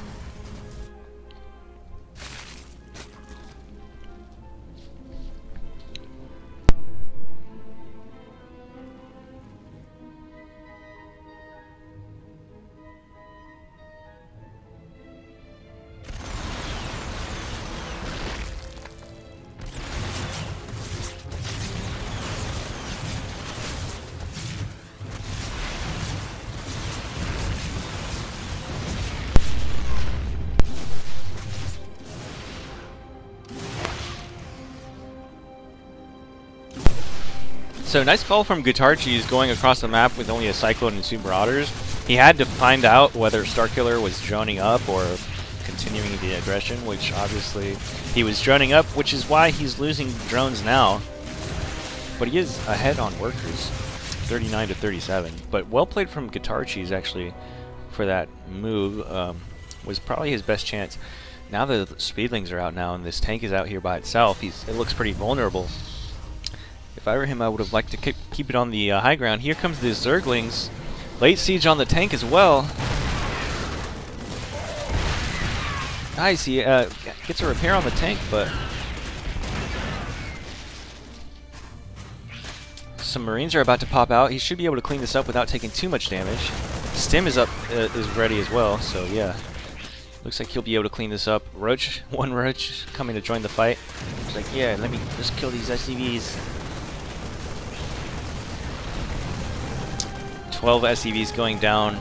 So nice call from Guitar Cheese going across the map with only a Cyclone and 2 Marauders. He had to find out whether Starkiller was droning up or continuing the aggression, which obviously he was droning up, which is why he's losing drones now. But he is ahead on workers, 39 to 37. But well played from Guitar Cheese actually for that move. Was probably his best chance. Now the Speedlings are out now and this tank is out here by itself. It looks pretty vulnerable. If I were him, I would have liked to keep it on the high ground. Here comes the Zerglings. Late siege on the tank as well. Nice, he gets a repair on the tank, but some Marines are about to pop out. He should be able to clean this up without taking too much damage. Stim is up, is ready as well, so yeah. Looks like he'll be able to clean this up. Roach, one Roach coming to join the fight. He's like, yeah, let me just kill these SCVs. 12 SCVs going down.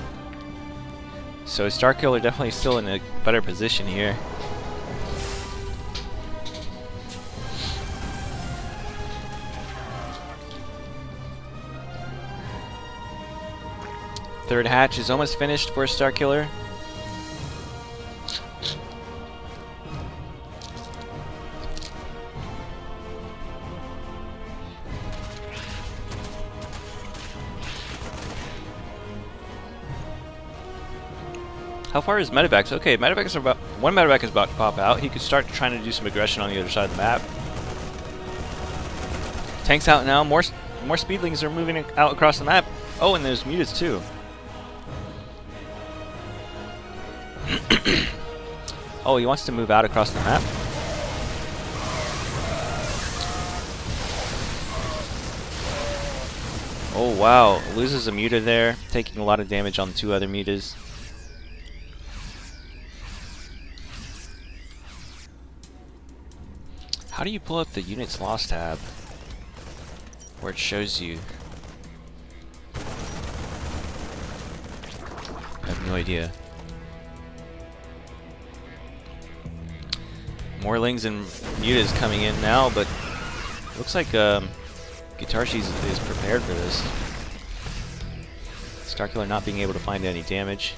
So Starkiller definitely still in a better position here. Third hatch is almost finished for Starkiller. How far is medevacs? Okay, medevacs are about... One medevac is about to pop out. He could start trying to do some aggression on the other side of the map. Tanks out now. More speedlings are moving out across the map. Oh, and there's mutas too. Oh, he wants to move out across the map. Oh wow, loses a muta there, taking a lot of damage on the 2 other mutas. How do you pull up the units lost tab? Where it shows you. I have no idea. More lings and mutas coming in now, but looks like Guitarchis is prepared for this. Starkiller not being able to find any damage.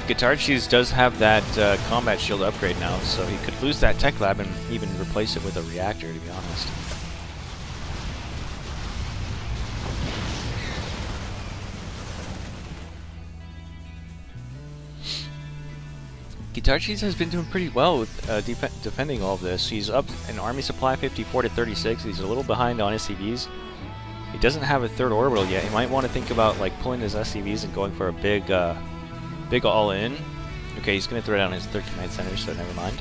Guitarchis does have that combat shield upgrade now, so he could lose that tech lab and even replace it with a reactor, to be honest. Guitarchis has been doing pretty well with defending all of this. He's up in army supply 54 to 36. He's a little behind on SCVs. He doesn't have a 3rd orbital yet. He might want to think about like pulling his SCVs and going for a big all-in. Okay, he's going to throw down his 13 center, so never mind.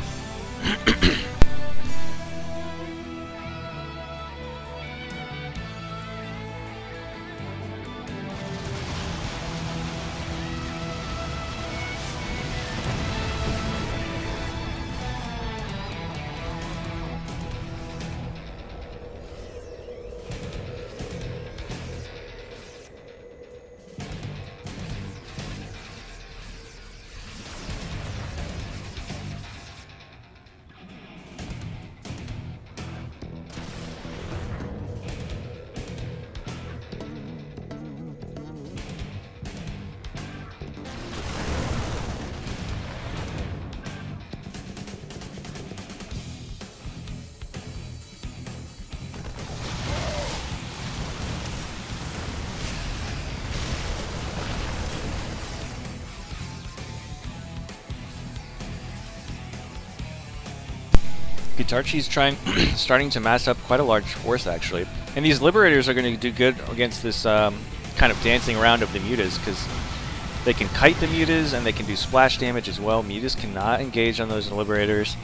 Guitarchi's starting to mass up quite a large force actually, and these liberators are going to do good against this kind of dancing around of the mutas because they can kite the mutas and they can do splash damage as well. Mutas cannot engage on those liberators.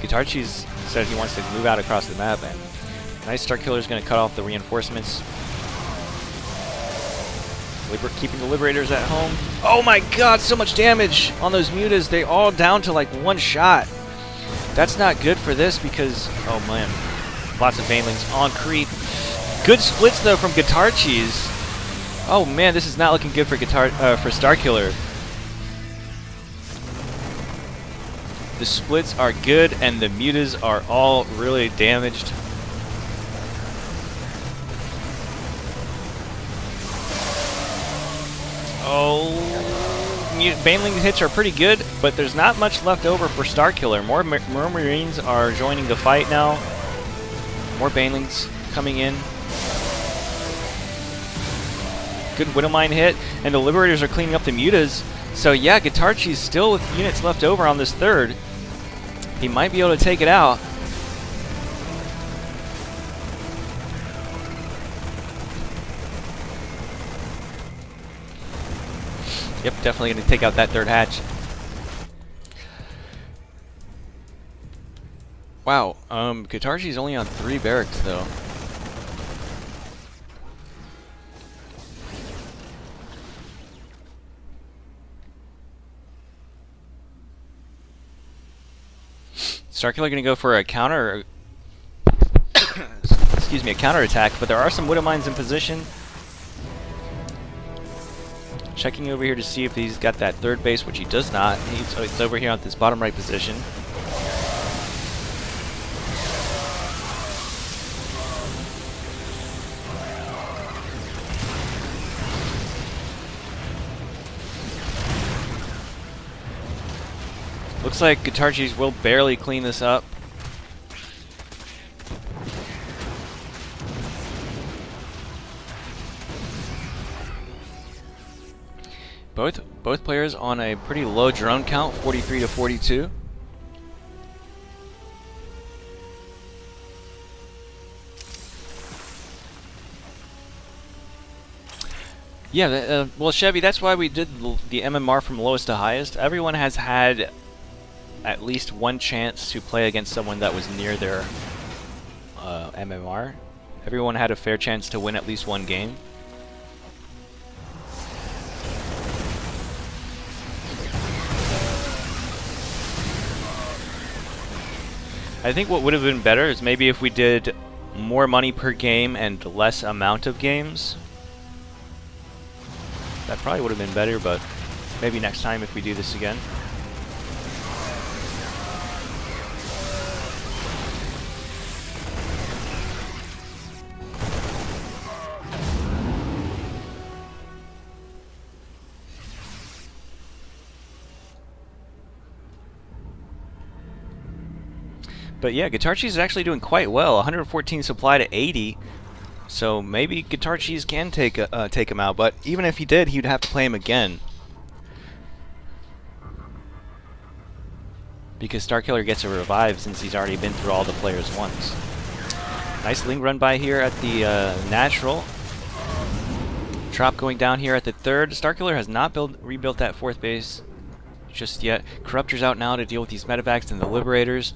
Guitarchi's said he wants to move out across the map, and nice Starkiller is going to cut off the reinforcements. Keeping the liberators at home. Oh my god, so much damage on those mutas. They all down to like 1 shot. That's not good for this because, oh man, lots of banelings on creep. Good splits though from Guitarchis. Oh man, this is not looking good for Starkiller. The splits are good and the mutas are all really damaged. Oh. Baneling hits are pretty good, but there's not much left over for Starkiller. More Marines are joining the fight now. More Banelings coming in. Good Widowmine hit, and the Liberators are cleaning up the mutas. So yeah, Guitarchi's still with units left over on this 3rd. He might be able to take it out. Yep, definitely going to take out that 3rd hatch. Wow, Guitarchi's only on 3 barracks though. Starkiller going to go for a counter. Excuse me, a counter attack, but there are some Widowmines in position. Checking over here to see if he's got that third base, which he does not. It's over here on this bottom right position. Looks like Guitar Cheese will barely clean this up. Both players on a pretty low drone count, 43 to 42. Yeah, well, Chevy, that's why we did the MMR from lowest to highest. Everyone has had at least one chance to play against someone that was near their MMR. Everyone had a fair chance to win at least one game. I think what would have been better is maybe if we did more money per game and less amount of games. That probably would have been better, but maybe next time if we do this again. But yeah, Guitar Cheese is actually doing quite well. 114 supply to 80. So maybe Guitar Cheese can take him out. But even if he did, he'd have to play him again. Because Starkiller gets a revive since he's already been through all the players once. Nice Ling run by here at the natural. Trop going down here at the third. Starkiller has not rebuilt that fourth base just yet. Corruptor's out now to deal with these medevacs and the Liberators.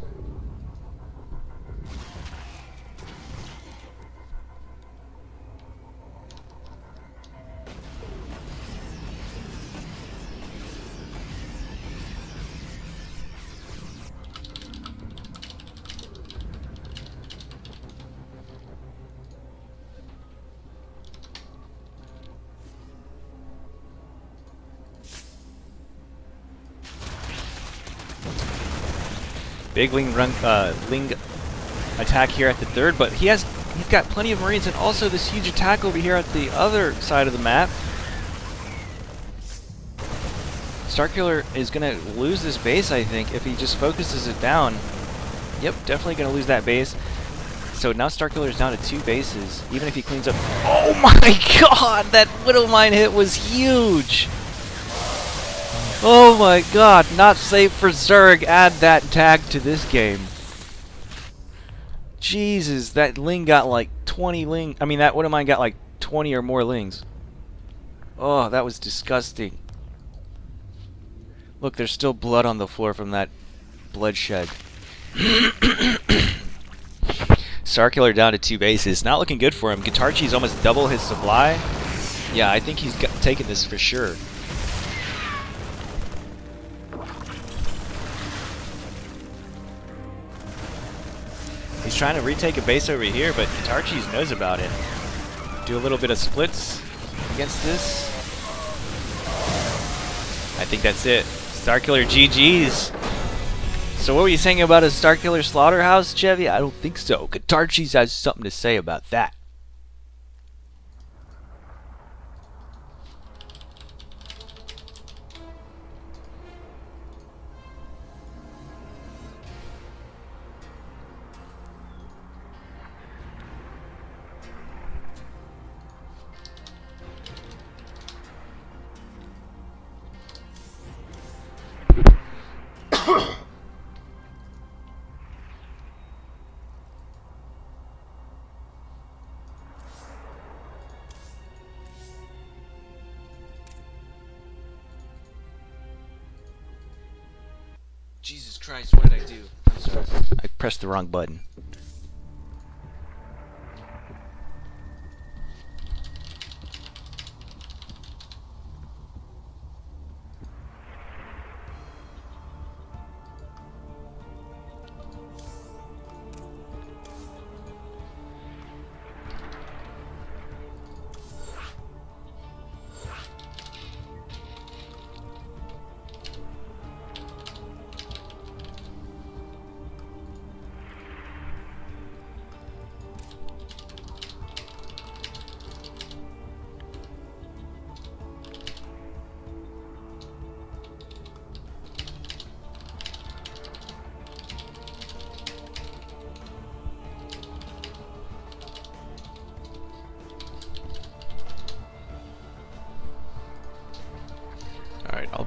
Big Ling attack here at the third, but he's got plenty of Marines and also this huge attack over here at the other side of the map. Starkiller is gonna lose this base, I think, if he just focuses it down. Yep, definitely gonna lose that base. So now Starkiller is down to 2 bases, even if he cleans up. Oh my god, that Widow Mine hit was huge! Oh my god, not safe for Zerg. Add that tag to this game. Jesus, that Ling got like 20 Ling. I mean, that Widow Mine got like 20 or more Lings. Oh, that was disgusting. Look, there's still blood on the floor from that bloodshed. Starkiller down to 2 bases. Not looking good for him. Guitar Cheese almost double his supply. Yeah, I think he's taken this for sure. He's trying to retake a base over here, but Guitar Cheese knows about it. Do a little bit of splits against this. I think that's it. Starkiller GG's. So what were you saying about a Starkiller slaughterhouse, Chevy? I don't think so. Guitar Cheese has something to say about that. Jesus Christ, what did I do? I'm sorry. I pressed the wrong button.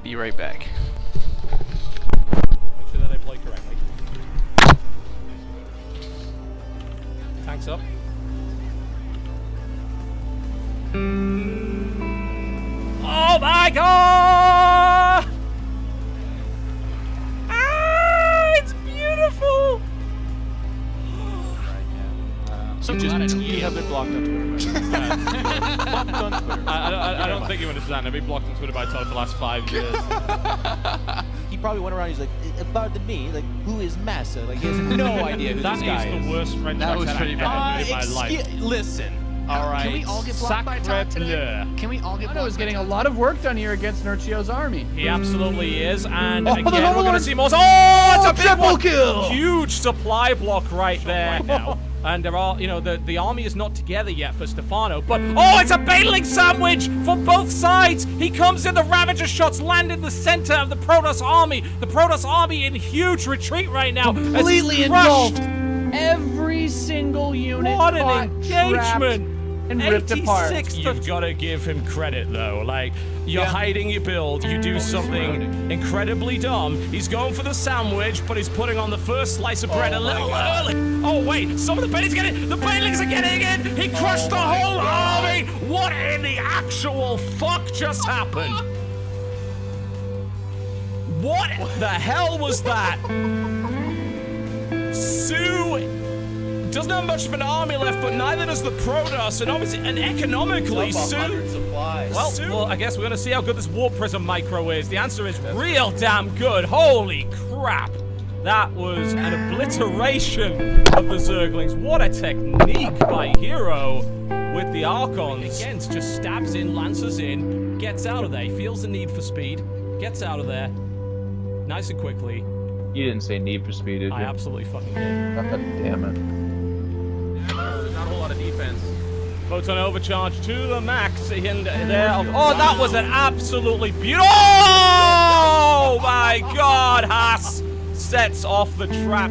Be right back. Make sure that I play correctly. Tanks up. Oh my god! Ah, it's beautiful! You have been blocked on Twitter. Blocked on Twitter. I don't think you understand. I've been blocked on Twitter by Todd for the last 5 years. He probably went around. He's like, about the me. Like, who is Massa? Like, he has no idea who this guy That is the worst French That was accent pretty I've bad. ever heard in my life. Listen. All right. Can we all get blocked by Todd today? Can we all get I blocked was by getting a Todd? lot of work done here against Nurchio's army. He absolutely is, and Oh, again, hold on, we're hold going to on. see more. Oh, it's a big triple one. kill! Huge supply block right there now. And there are, you know, the army is not together yet for Stefano, but oh, it's a battling sandwich for both sides. He comes in, the Ravager shots land in the center of the Protoss army. The Protoss army in huge retreat right now. as he's Completely crushed. engulfed. Every single unit What an caught, trapped, engagement! and ripped apart. 86th You've got to give him credit, though. Like, you're hiding your build, you do something incredibly dumb. He's going for the sandwich, but he's putting on the first slice of bread a little early. Oh, wait, some of the Bailey's getting, the Bailey's are getting in. He crushed the whole army. What in the actual fuck just happened? What the hell was that? Sue doesn't have much of an army left, but neither does the Protoss, and obviously, and economically, Well, I guess we're gonna see how good this Warp Prism micro is. The answer is real damn good. Holy crap! That was an obliteration of the Zerglings. What a technique by Hero with the Archons. Again, just stabs in, lances in, gets out of there. He feels the need for speed, gets out of there, nice and quickly. You didn't say need for speed, did you? I absolutely fucking did. God damn it. There's not a whole lot of defense. Photon overcharge to the max in there. Oh, that was an absolutely beautiful. Oh my god, Haas sets off the trap.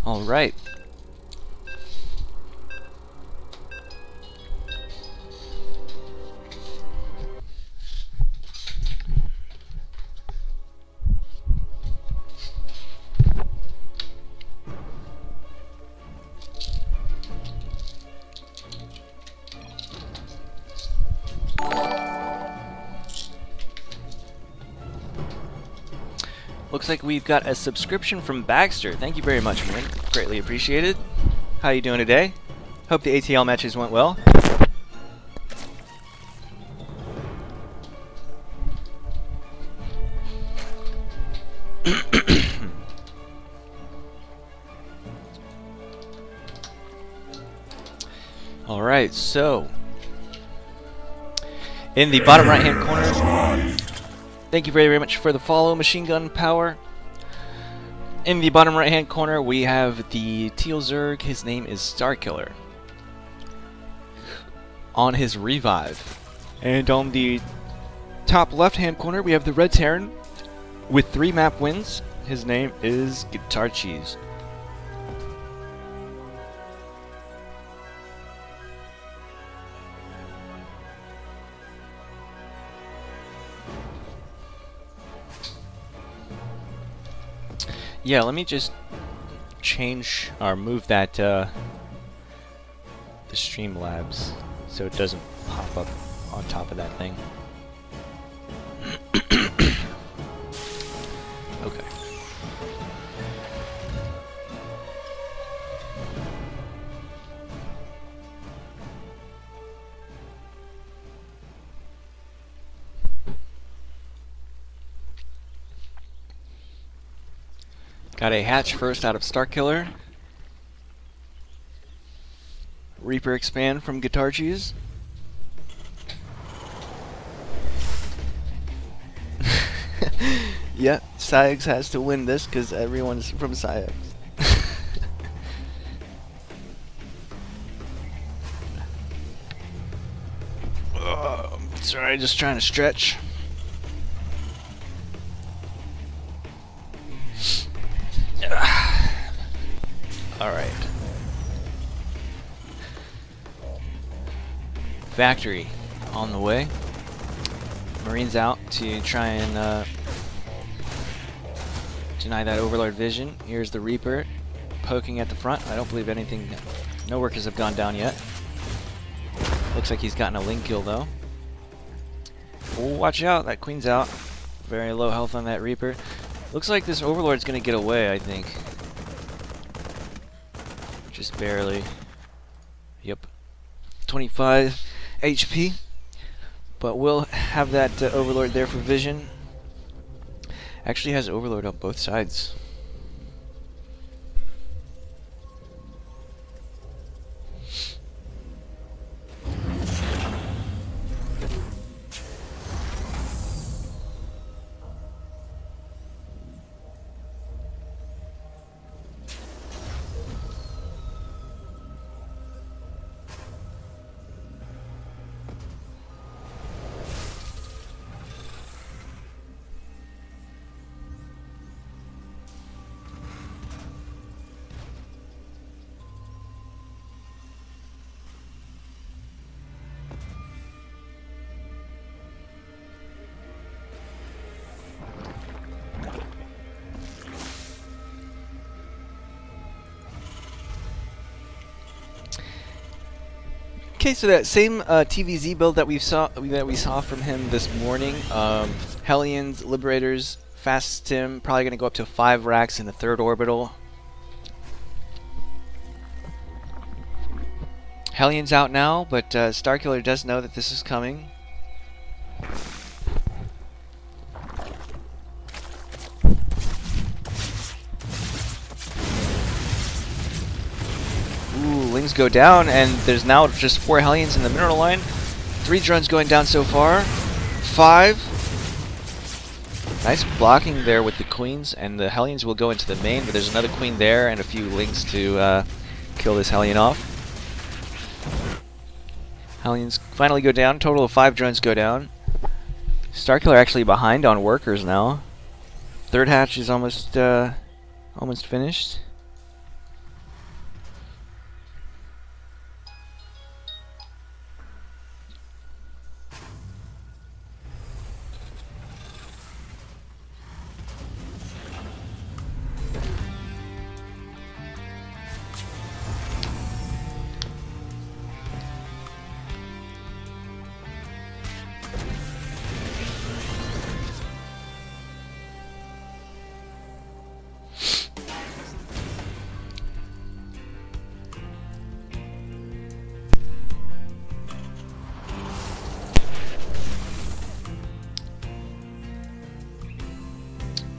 All right. Looks like we've got a subscription from Baxter. Thank you very much, man. Greatly appreciated. How you doing today? Hope the ATL matches went well. All right, so in the bottom right-hand corner, thank you very, very much for the follow, Machine Gun Power. In the bottom right-hand corner, we have the Teal Zerg. His name is Starkiller. On his revive. And on the top left-hand corner, we have the Red Terran with 3 map wins. His name is Guitar Cheese. Yeah, let me just change or move that the Streamlabs so it doesn't pop up on top of that thing. Okay. Got a hatch first out of Starkiller. Reaper expand from Guitar Cheese. Yeah, PsiX has to win this because everyone's from PsiX. Sorry, just trying to stretch. Alright. Factory on the way. Marines out to try and deny that Overlord vision. Here's the Reaper poking at the front. I don't believe anything, no workers have gone down yet. Looks like he's gotten a Ling kill though. Oh, watch out, that Queen's out. Very low health on that Reaper. Looks like this Overlord's gonna get away, I think. Just barely. Yep. 25 HP. But we'll have that Overlord there for vision. Actually has Overlord on both sides. Okay, so that same TVZ build that we saw from him this morning, Hellions, Liberators, Fast Stim, probably going to go up to 5 racks in the 3rd orbital. Hellions out now, but Starkiller does know that this is coming. Lings go down, and there's now just 4 Hellions in the mineral line. 3 drones going down so far. 5. Nice blocking there with the Queens, and the Hellions will go into the main, but there's another Queen there and a few Lings to kill this Hellion off. Hellions finally go down. Total of 5 drones go down. Starkiller actually behind on workers now. 3rd hatch is almost finished.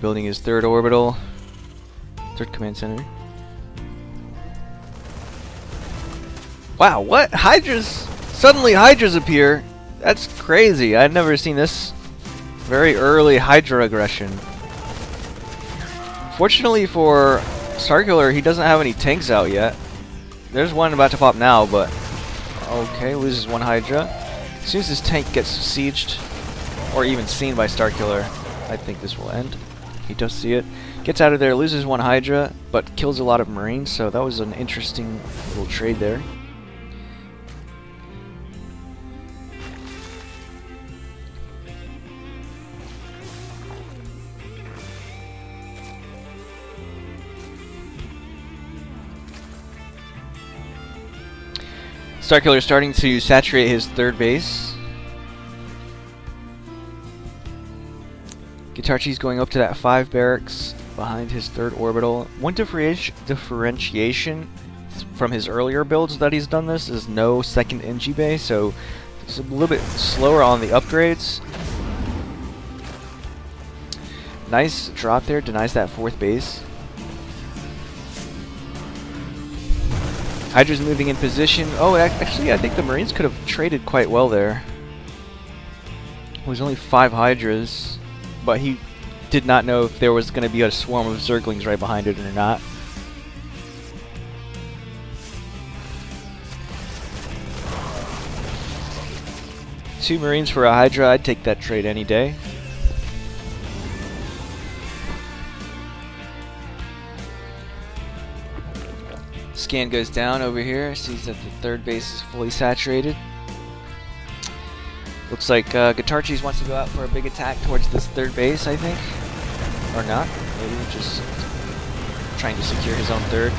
Building his 3rd orbital, 3rd command center. Wow, what? Hydras? Suddenly Hydras appear? That's crazy. I've never seen this very early Hydra aggression. Fortunately for Starkiller, he doesn't have any tanks out yet. There's one about to pop now, but okay, loses 1 Hydra. As soon as this tank gets sieged, or even seen by Starkiller, I think this will end. He does see it. Gets out of there, loses 1 Hydra, but kills a lot of Marines, so that was an interesting little trade there. Starkiller starting to saturate his 3rd base. Guitar Cheese going up to that 5 barracks behind his 3rd orbital. One differentiation from his earlier builds that he's done this is no 2nd NG bay, so it's a little bit slower on the upgrades. Nice drop there, denies that 4th base. Hydra's moving in position. Oh, actually, I think the Marines could have traded quite well there. It was only 5 Hydras, but he did not know if there was going to be a swarm of Zerglings right behind it or not. Two Marines for a Hydra, I'd take that trade any day. Scan goes down over here, sees that the third base is fully saturated. Looks like Guitar Cheese wants to go out for a big attack towards this third base, I think. Or not. Maybe just trying to secure his own third.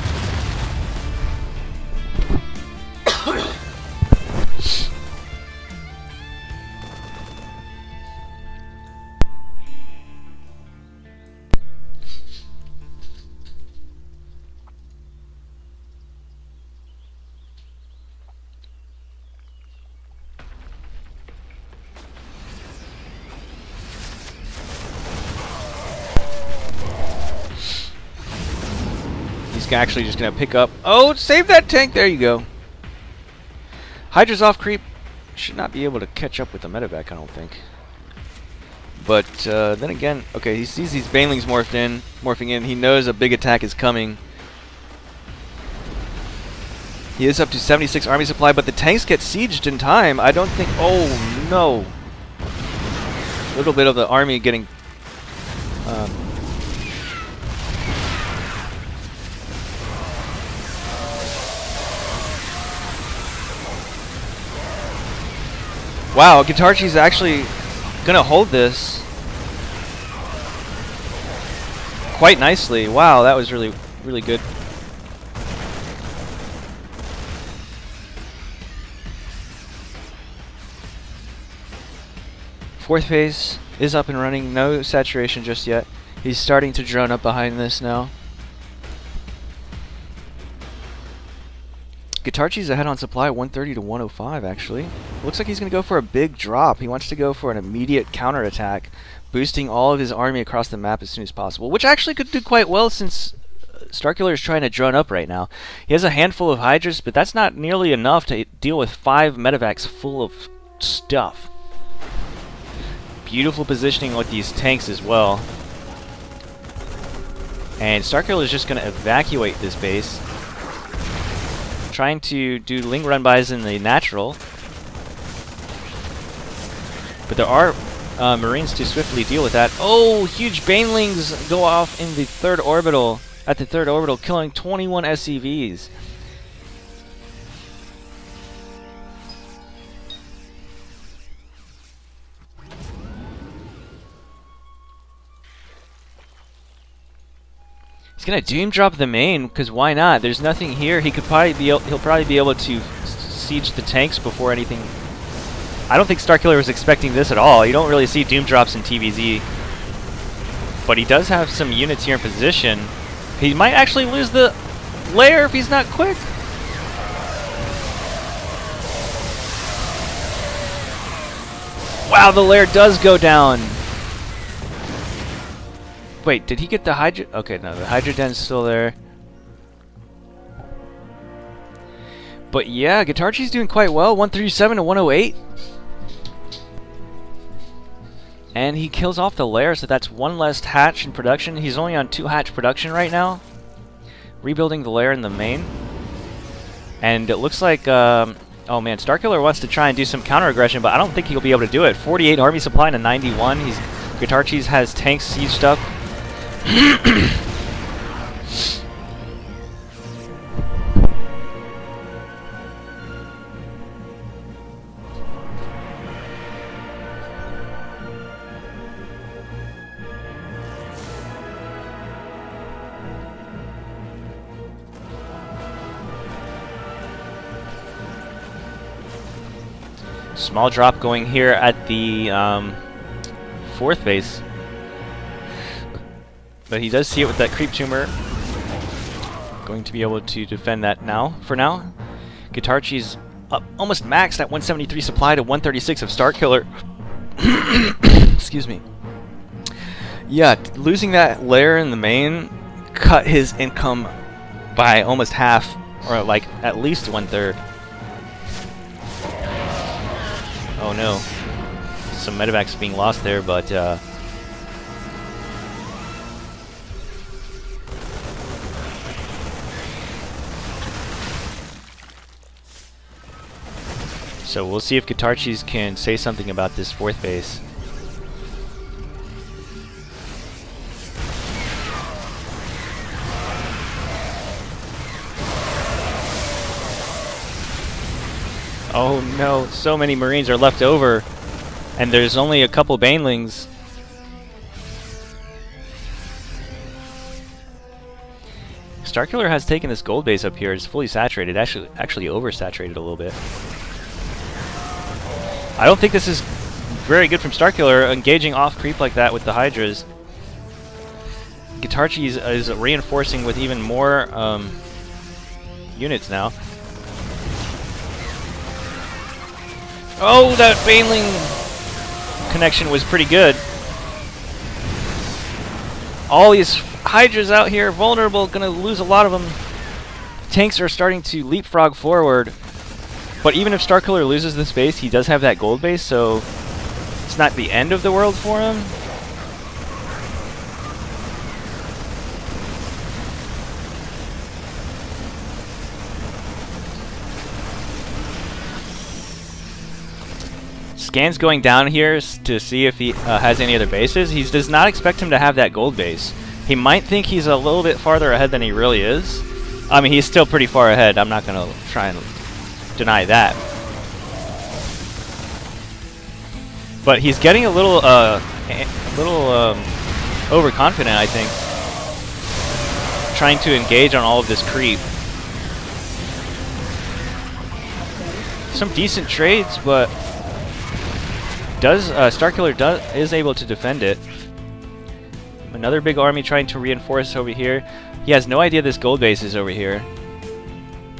Actually just gonna pick up. Oh, save that tank. There you go. Hydra's off creep. Should not be able to catch up with the medevac, I don't think. But then again, okay, he sees these banelings morphing in. He knows a big attack is coming. He is up to 76 army supply, but the tanks get sieged in time. I don't think. Oh no! A little bit of the army getting. Wow, Guitarchi's actually gonna hold this quite nicely. Wow, that was really, really good. Fourth phase is up and running. No saturation just yet. He's starting to drone up behind this now. Guitarchi's ahead on supply, 130 to 105 actually. Looks like he's going to go for a big drop. He wants to go for an immediate counterattack, boosting all of his army across the map as soon as possible, which actually could do quite well since Starkiller is trying to drone up right now. He has a handful of Hydras, but that's not nearly enough to deal with 5 medevacs full of stuff. Beautiful positioning with these tanks as well. And Starkiller is just going to evacuate this base. Trying to do Ling run-bys in the natural. But there are Marines to swiftly deal with that. Oh, huge Banelings go off in the third orbital. At the third orbital, killing 21 SCVs. He's gonna doom drop the main, because why not? There's nothing here. He'll probably be able to siege the tanks before anything. I don't think Starkiller was expecting this at all. You don't really see doom drops in TVZ, but he does have some units here in position. He might actually lose the lair if he's not quick. Wow, the lair does go down. Wait, did he get the Hydra? Okay, no, the Hydra den's still there. But yeah, Guitarchi's doing quite well, 137 to 108. And he kills off the lair, so that's one less hatch in production. He's only on 2 hatch production right now. Rebuilding the lair in the main. And it looks like, oh man, Starkiller wants to try and do some counter aggression, but I don't think he'll be able to do it. 48 army supply to 91. Guitarchi's has tanks sieged up. Small drop going here at the 4th base. But he does see it with that creep tumor. Going to be able to defend that now, for now. Guitarchi's up almost maxed at 173 supply to 136 of Starkiller. Excuse me. Yeah, losing that lair in the main cut his income by almost half. Or like at least 1/3. Oh no. Some medevacs being lost there, but so we'll see if Guitarchis can say something about this 4th base. Oh no, so many Marines are left over, and there's only a couple Banelings. Starkiller has taken this gold base up here. It's fully saturated, actually oversaturated a little bit. I don't think this is very good from Starkiller, engaging off creep like that with the Hydras. Guitarchis is reinforcing with even more units now. Oh, that Baneling connection was pretty good. All these Hydras out here, vulnerable, gonna lose a lot of them. Tanks are starting to leapfrog forward. But even if Starkiller loses this base, he does have that gold base, so it's not the end of the world for him. Scan's going down here to see if he has any other bases. He does not expect him to have that gold base. He might think he's a little bit farther ahead than he really is. I mean, he's still pretty far ahead. I'm not going to try and deny that. But he's getting a little overconfident, I think. Trying to engage on all of this creep. Some decent trades, but Starkiller is able to defend it. Another big army trying to reinforce over here. He has no idea this gold base is over here.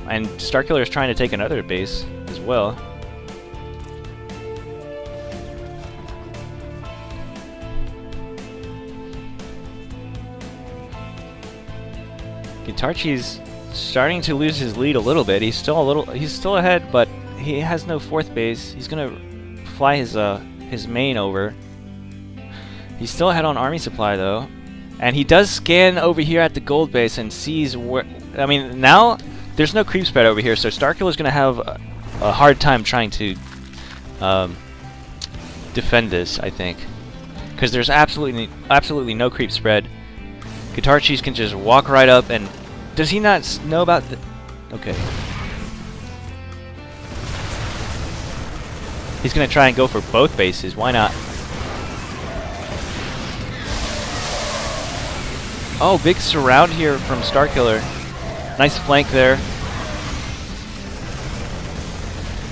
And Starkiller is trying to take another base as well. Guitarchi's starting to lose his lead a little bit. He's still ahead, but he has no 4th base. He's gonna fly his main over. He's still ahead on army supply though, and he does scan over here at the gold base and sees where. I mean, now there's no creep spread over here, so Starkiller's gonna have a hard time trying to defend this, I think, because there's absolutely no creep spread. Guitarchis can just walk right up, and does he not know about the? Okay. He's going to try and go for both bases. Why not? Oh, big surround here from Starkiller. Nice flank there.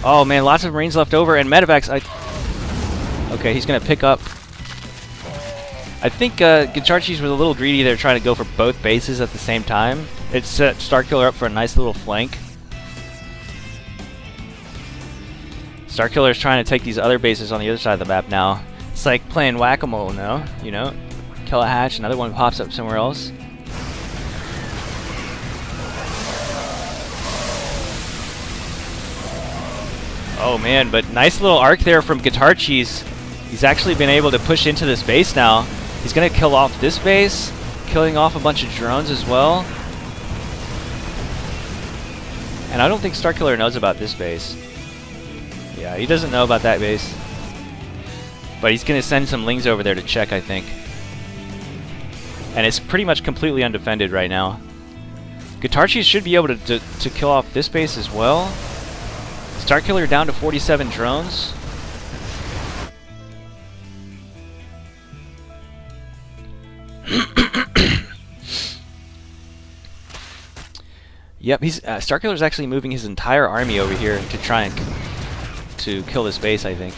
Oh man, lots of Marines left over, and medevacs. Okay, he's going to pick up. I think Guitarchis was a little greedy there, trying to go for both bases at the same time. It set Starkiller up for a nice little flank. Starkiller is trying to take these other bases on the other side of the map now. It's like playing whack-a-mole now, you know? Kill a hatch, another one pops up somewhere else. Oh man, but nice little arc there from Guitarchis. He's actually been able to push into this base now. He's going to kill off this base, killing off a bunch of drones as well. And I don't think Starkiller knows about this base. Yeah, he doesn't know about that base. But he's going to send some Lings over there to check, I think. And it's pretty much completely undefended right now. Guitarchis should be able to kill off this base as well. Starkiller down to 47 drones. Yep, Starkiller's actually moving his entire army over here to try and to kill this base, I think.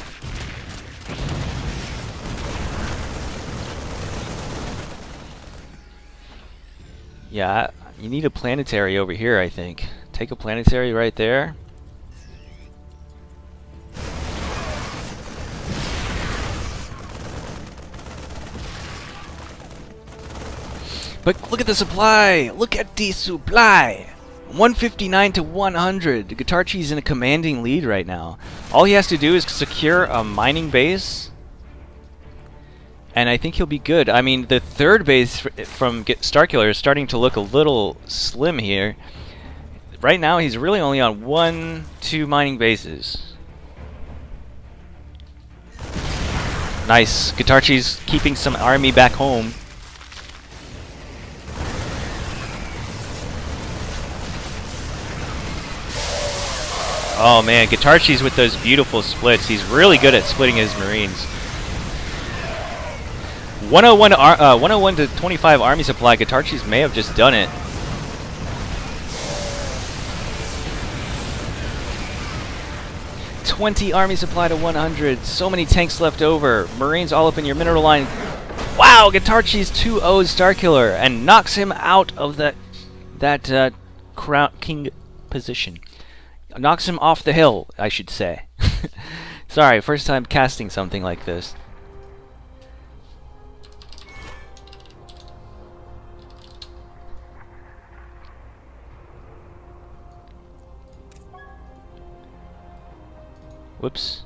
Yeah, you need a planetary over here, I think. Take a planetary right there. But look at the supply! Look at the supply! 159 to 100. Guitarchi's in a commanding lead right now. All he has to do is secure a mining base, and I think he'll be good. I mean, the third base from Starkiller is starting to look a little slim here. Right now, he's really only on 2 mining bases. Nice. Guitarchi's keeping some army back home. Oh man, Guitarchi's with those beautiful splits. He's really good at splitting his Marines. 101 to 25 army supply. Guitarchi's may have just done it. $20 army supply to 100. So many tanks left over. Marines all up in your mineral line. Wow, Guitarchi's 2-0 Starkiller and knocks him out of that crown king position. Knocks him off the hill, I should say. Sorry, first time casting something like this. Whoops.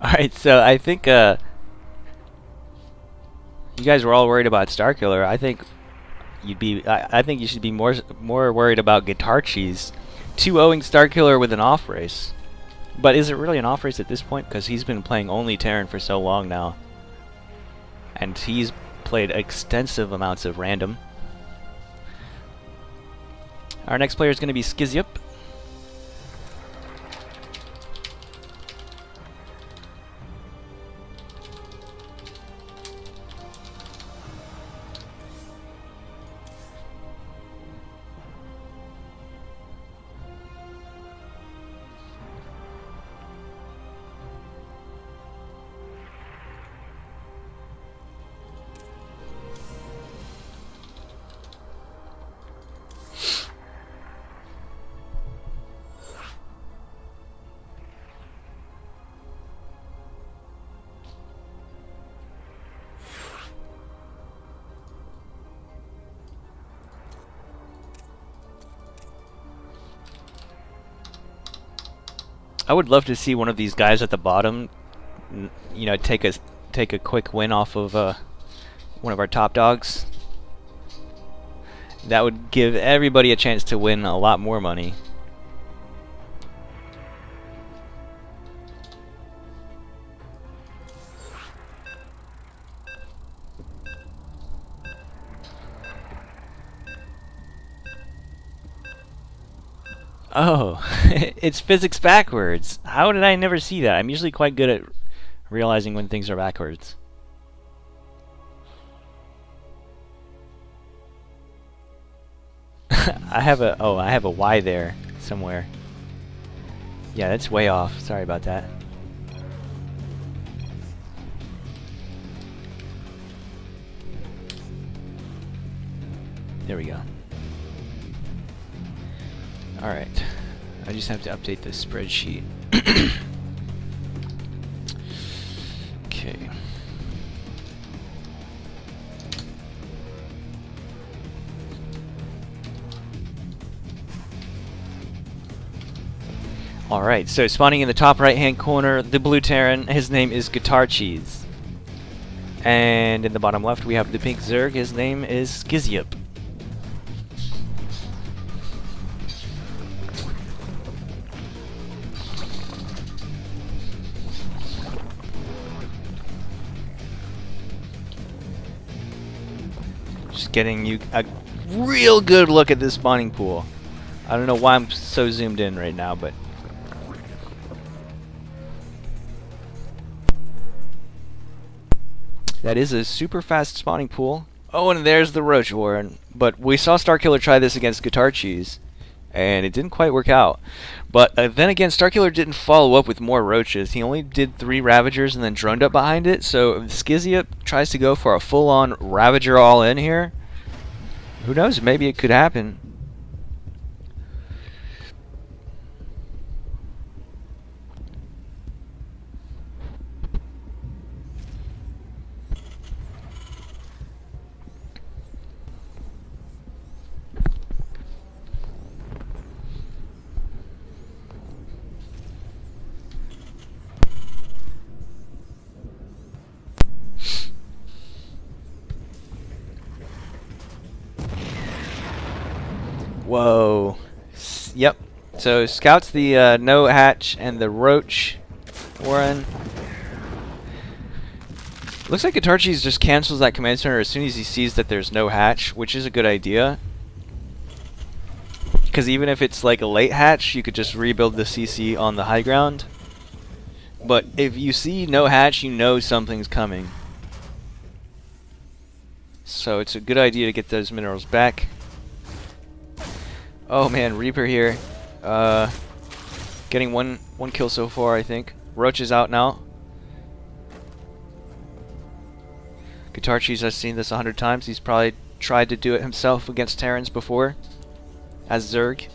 Alright, so I think you guys were all worried about Starkiller. I think I think you should be more worried about Guitarchi's 2-0ing Starkiller with an off race. But is it really an off race at this point? Because he's been playing only Terran for so long now. And he's played extensive amounts of random. Our next player is going to be Skizyup. I would love to see one of these guys at the bottom, you know, take a quick win off of one of our top dogs. That would give everybody a chance to win a lot more money. Oh, it's PsiX backwards. How did I never see that? I'm usually quite good at realizing when things are backwards. I have a Y there somewhere. Yeah, that's way off. Sorry about that. There we go. Alright, I just have to update this spreadsheet. Okay. Alright, so spawning in the top right hand corner, the blue Terran, his name is Guitarchi's. And in the bottom left we have the pink Zerg, his name is Skizyup. Getting you a real good look at this spawning pool. I don't know why I'm so zoomed in right now, but that is a super fast spawning pool. Oh, and there's the Roach Warren. But we saw Starkiller try this against Guitarchi's, and it didn't quite work out. But then again, Starkiller didn't follow up with more Roaches. He only did 3 Ravagers and then droned up behind it. So if Skizyup tries to go for a full-on Ravager all-in here, who knows? Maybe it could happen. Whoa. Yep. So scouts the no hatch and the roach. Warren. Looks like Guitar Cheese just cancels that command center as soon as he sees that there's no hatch, which is a good idea. Because even if it's like a late hatch, you could just rebuild the CC on the high ground. But if you see no hatch, you know something's coming. So it's a good idea to get those minerals back. Oh man, Reaper here. Getting one kill so far, I think. Roach is out now. Guitar Cheese has seen this 100 times. He's probably tried to do it himself against Terrans before. As Zerg.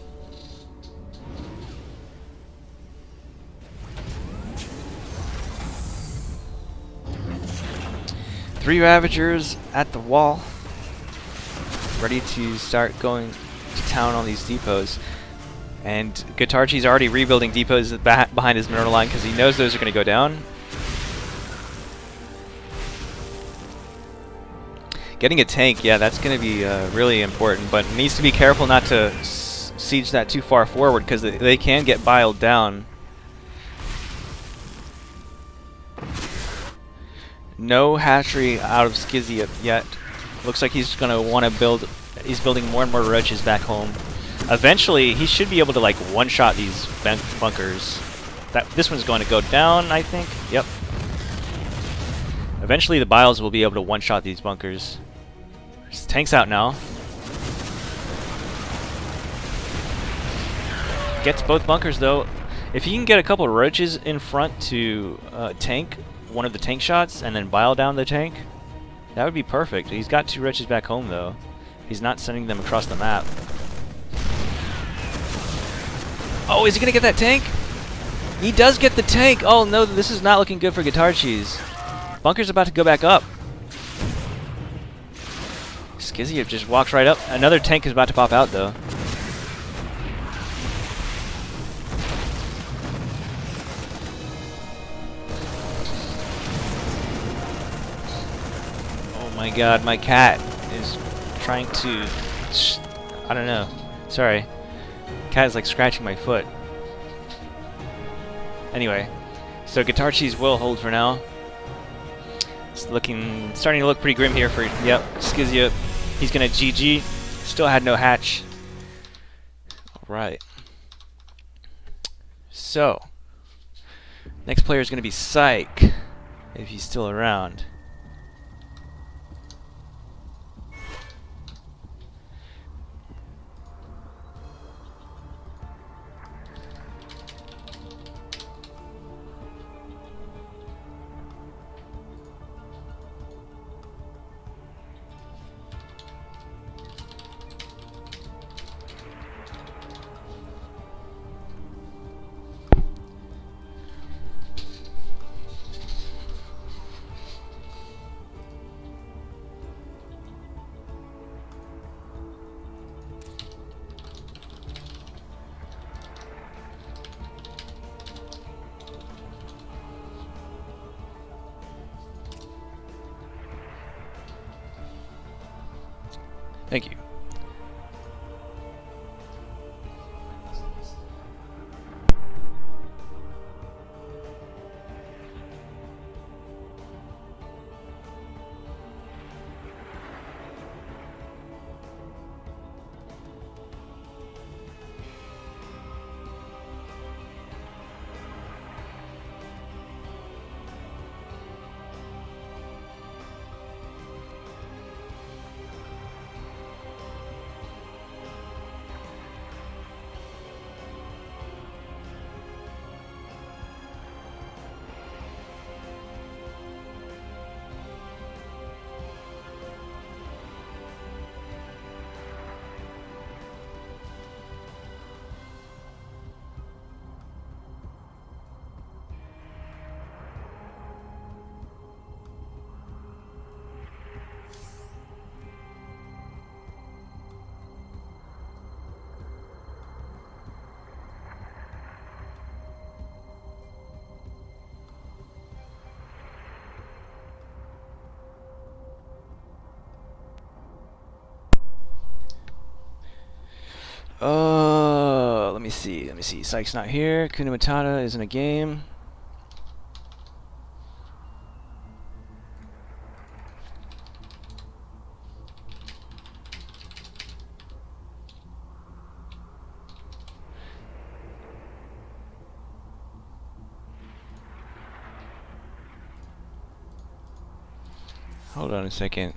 Three Ravagers at the wall. Ready to start going to town on these depots. And Guitar Cheese already rebuilding depots behind his mineral line because he knows those are going to go down. Getting a tank, yeah, that's going to be really important, but needs to be careful not to siege that too far forward because they can get biled down. No hatchery out of Skizzy yet. Looks like he's going to want to build. He's building more and more roaches back home. Eventually, he should be able to like one-shot these bunkers. This one's going to go down, I think. Yep. Eventually, the Biles will be able to one-shot these bunkers. There's tanks out now. Gets both bunkers though. If he can get a couple of roaches in front to tank one of the tank shots and then bile down the tank, that would be perfect. He's got 2 roaches back home though. He's not sending them across the map. Oh, is he gonna get that tank? He does get the tank! Oh no, this is not looking good for Guitar Cheese. Bunker's about to go back up. Skizzy just walks right up. Another tank is about to pop out though. Oh my god, my cat is trying to... I don't know. Sorry. Cat is like scratching my foot. Anyway, so Guitar Cheese will hold for now. It's starting to look pretty grim here for, yep, Skizzy. He's gonna GG. Still had no hatch. Alright. So, next player is gonna be PsiX, if he's still around. Thank you. Let me see. PsiX not here. Kuna Matata is in a game. Hold on a second.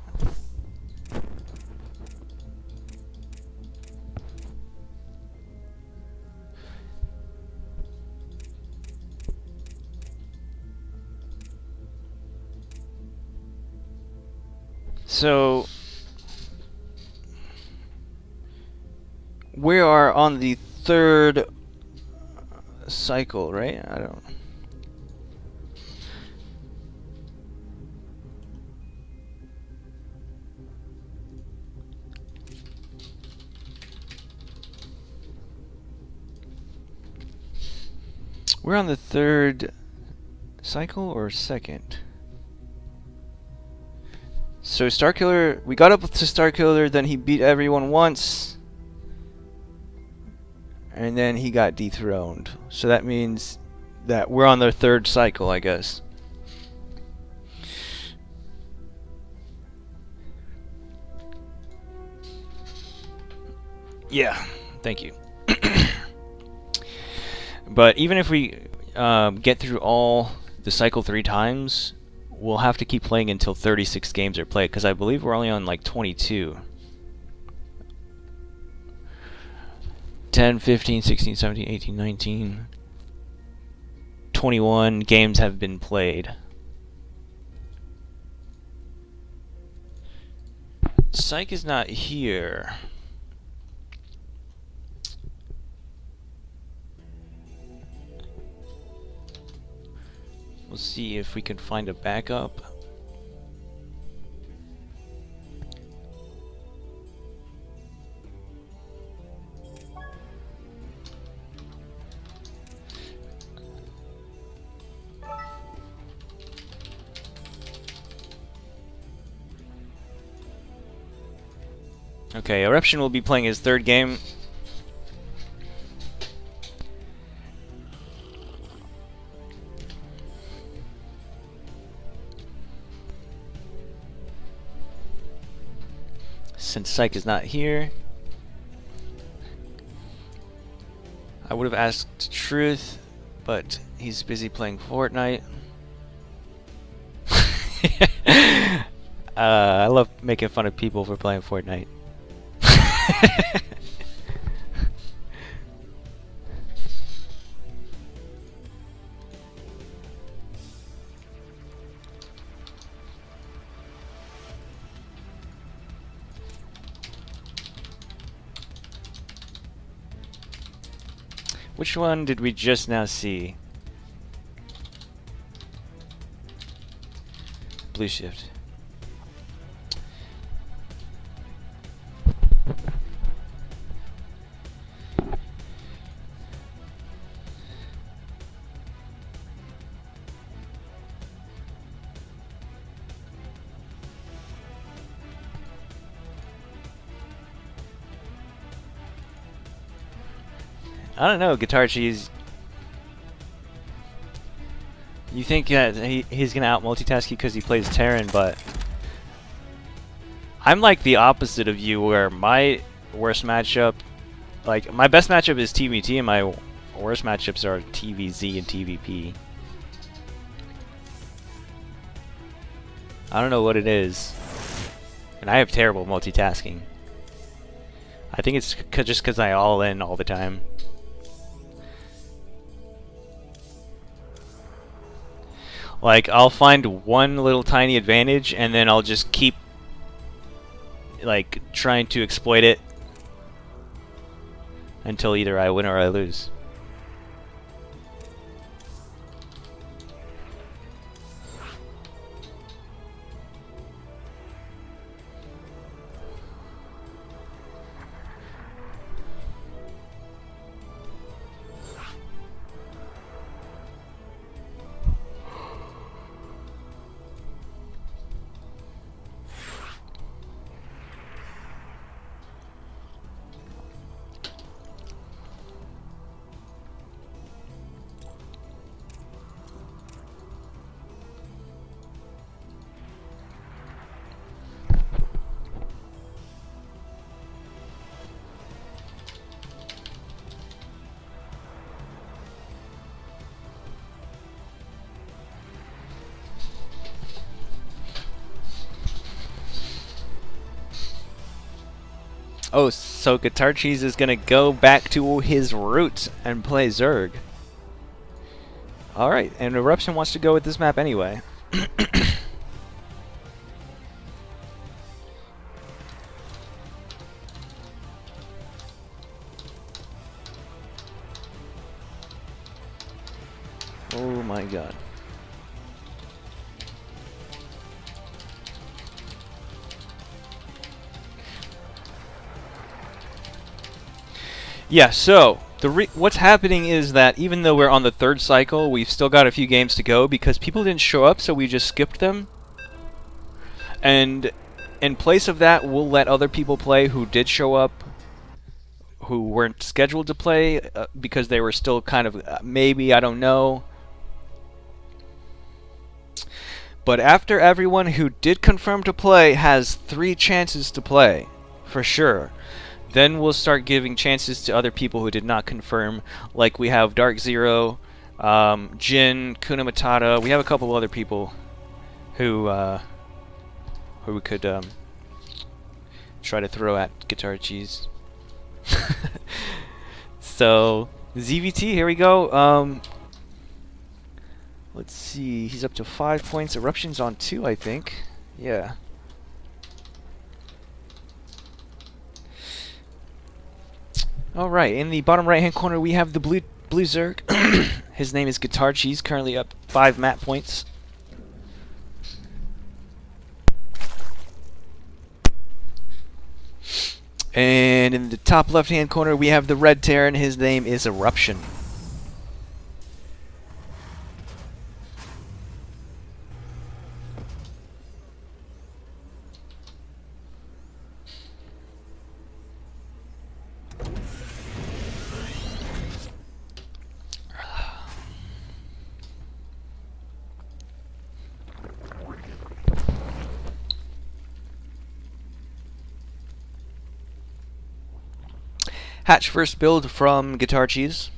So we are on the third cycle, right? I don't. We're on the third cycle or second? So Starkiller, we got up to Starkiller, then he beat everyone once, and then he got dethroned. So that means that we're on the third cycle, I guess. Yeah, thank you. But even if we get through all the cycle 3 times, we'll have to keep playing until 36 games are played, because I believe we're only on like 22. 10, 15, 16, 17, 18, 19, 21 games have been played. Psych is not here. We'll see if we can find a backup. Okay, Eruption will be playing his third game. Since Psych is not here, I would have asked Truth, but he's busy playing Fortnite. I love making fun of people for playing Fortnite. Which one did we just now see? Blue Shift. I don't know, Guitar Cheese. You think that he's gonna out multitask you because he plays Terran, but I'm like the opposite of you, where my worst matchup, like my best matchup is TVT, and my worst matchups are TVZ and TVP. I don't know what it is, and I have terrible multitasking. I think it's just because I all in all the time. Like, I'll find one little tiny advantage, and then I'll just keep, like, trying to exploit it until either I win or I lose. Oh, so Guitar Cheese is gonna go back to his roots and play Zerg. Alright, and Eruption wants to go with this map anyway. Oh my god. Yeah, so what's happening is that even though we're on the 3rd cycle, we've still got a few games to go because people didn't show up, so we just skipped them. And in place of that, we'll let other people play who did show up, who weren't scheduled to play because they were still kind of maybe, I don't know. But after everyone who did confirm to play has 3 chances to play, for sure, then we'll start giving chances to other people who did not confirm, like we have Dark Zero, Jin, Kuna Matata. We have a couple other people who we could try to throw at Guitar Cheese. So ZVT, here we go. Let's see, he's up to 5 points. Eruption's on 2, I think. Yeah. Alright, in the bottom right hand corner we have the blue Zerg. His name is Guitar Cheese, currently up 5 map points. And in the top left hand corner we have the red Terran, his name is Eruption. Hatch first build from Guitar Cheese.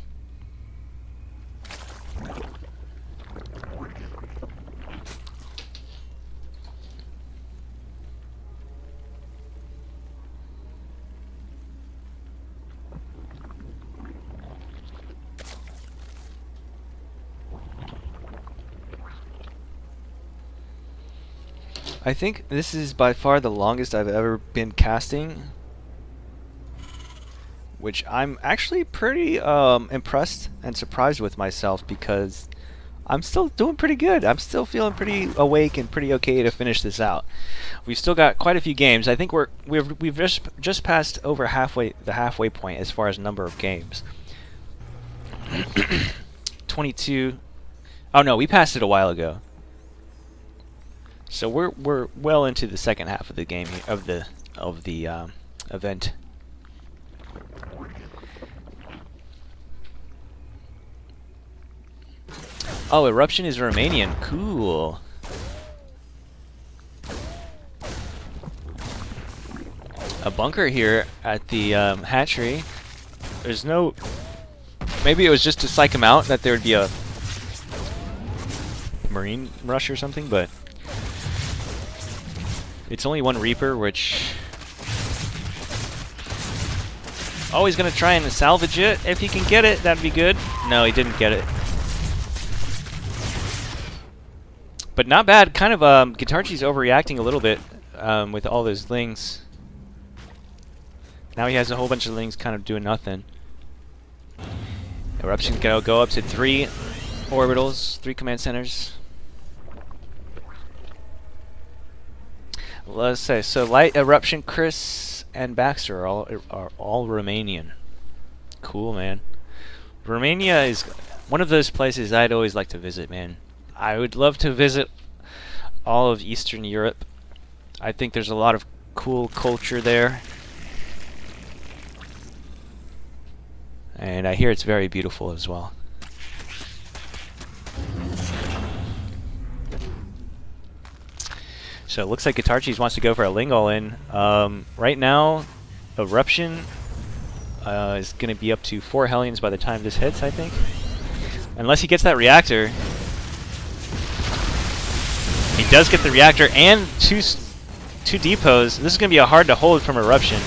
I think this is by far the longest I've ever been casting, which I'm actually pretty impressed and surprised with myself because I'm still doing pretty good. I'm still feeling pretty awake and pretty okay to finish this out. We've still got quite a few games. I think we've just passed over the halfway point as far as number of games. 22. Oh no, we passed it a while ago. So we're well into the second half of the game of the event. Oh, Eruption is Romanian. Cool. A bunker here at the hatchery. There's no... Maybe it was just to psych him out that there would be a Marine rush or something, but... It's only one Reaper, which... Oh, he's gonna try and salvage it. If he can get it, that'd be good. No, he didn't get it. But not bad. Kind of, Guitar Cheese overreacting a little bit with all those things. Now he has a whole bunch of things kind of doing nothing. Eruption's gonna go up to 3 orbitals, 3 command centers. Let's say, so Light, Eruption, Chris, and Baxter are all Romanian. Cool, man. Romania is one of those places I'd always like to visit, man. I would love to visit all of Eastern Europe. I think there's a lot of cool culture there. And I hear it's very beautiful as well. So it looks like Guitar Cheese wants to go for a Ling all-in. Right now, Eruption is going to be up to 4 Hellions by the time this hits, I think. Unless he gets that reactor. He does get the reactor and two depots. This is going to be a hard to hold from Eruption.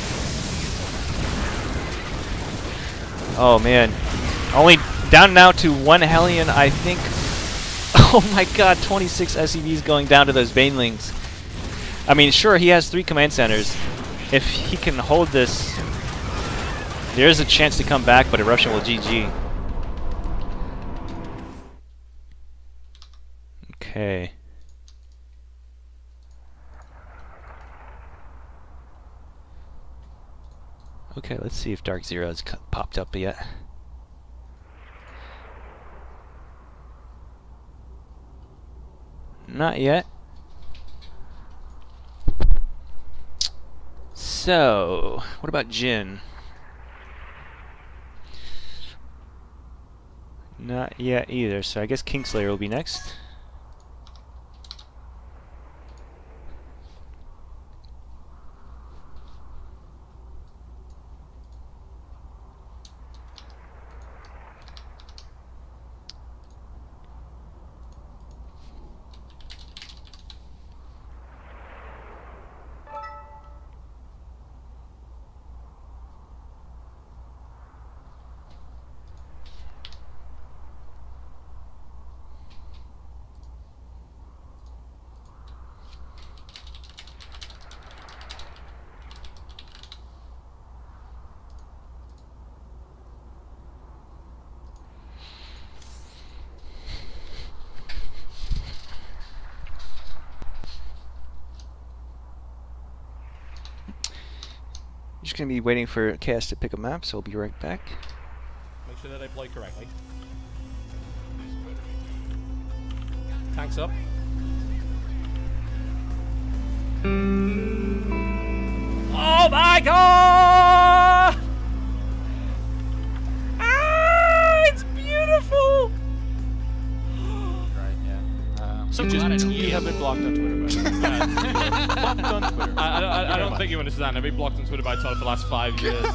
Oh man. Only down now to 1 Hellion, I think. Oh my god, 26 SCVs going down to those Banelings. I mean, sure, he has 3 command centers. If he can hold this, there is a chance to come back, but Eruption will GG. Okay. Okay, let's see if Dark Zero has popped up yet. Not yet. So, what about Jin? Not yet either, so I guess Kingslayer will be next. Just gonna be waiting for Chaos to pick a map, so I'll be right back. Make sure that they play correctly. Tanks up. Oh my god! Ah, it's beautiful! Right, yeah. So you have been blocked on Twitter, by the way. Blocked on Twitter. I don't think you understand. I've been blocked on Twitter by Total for the last 5 years.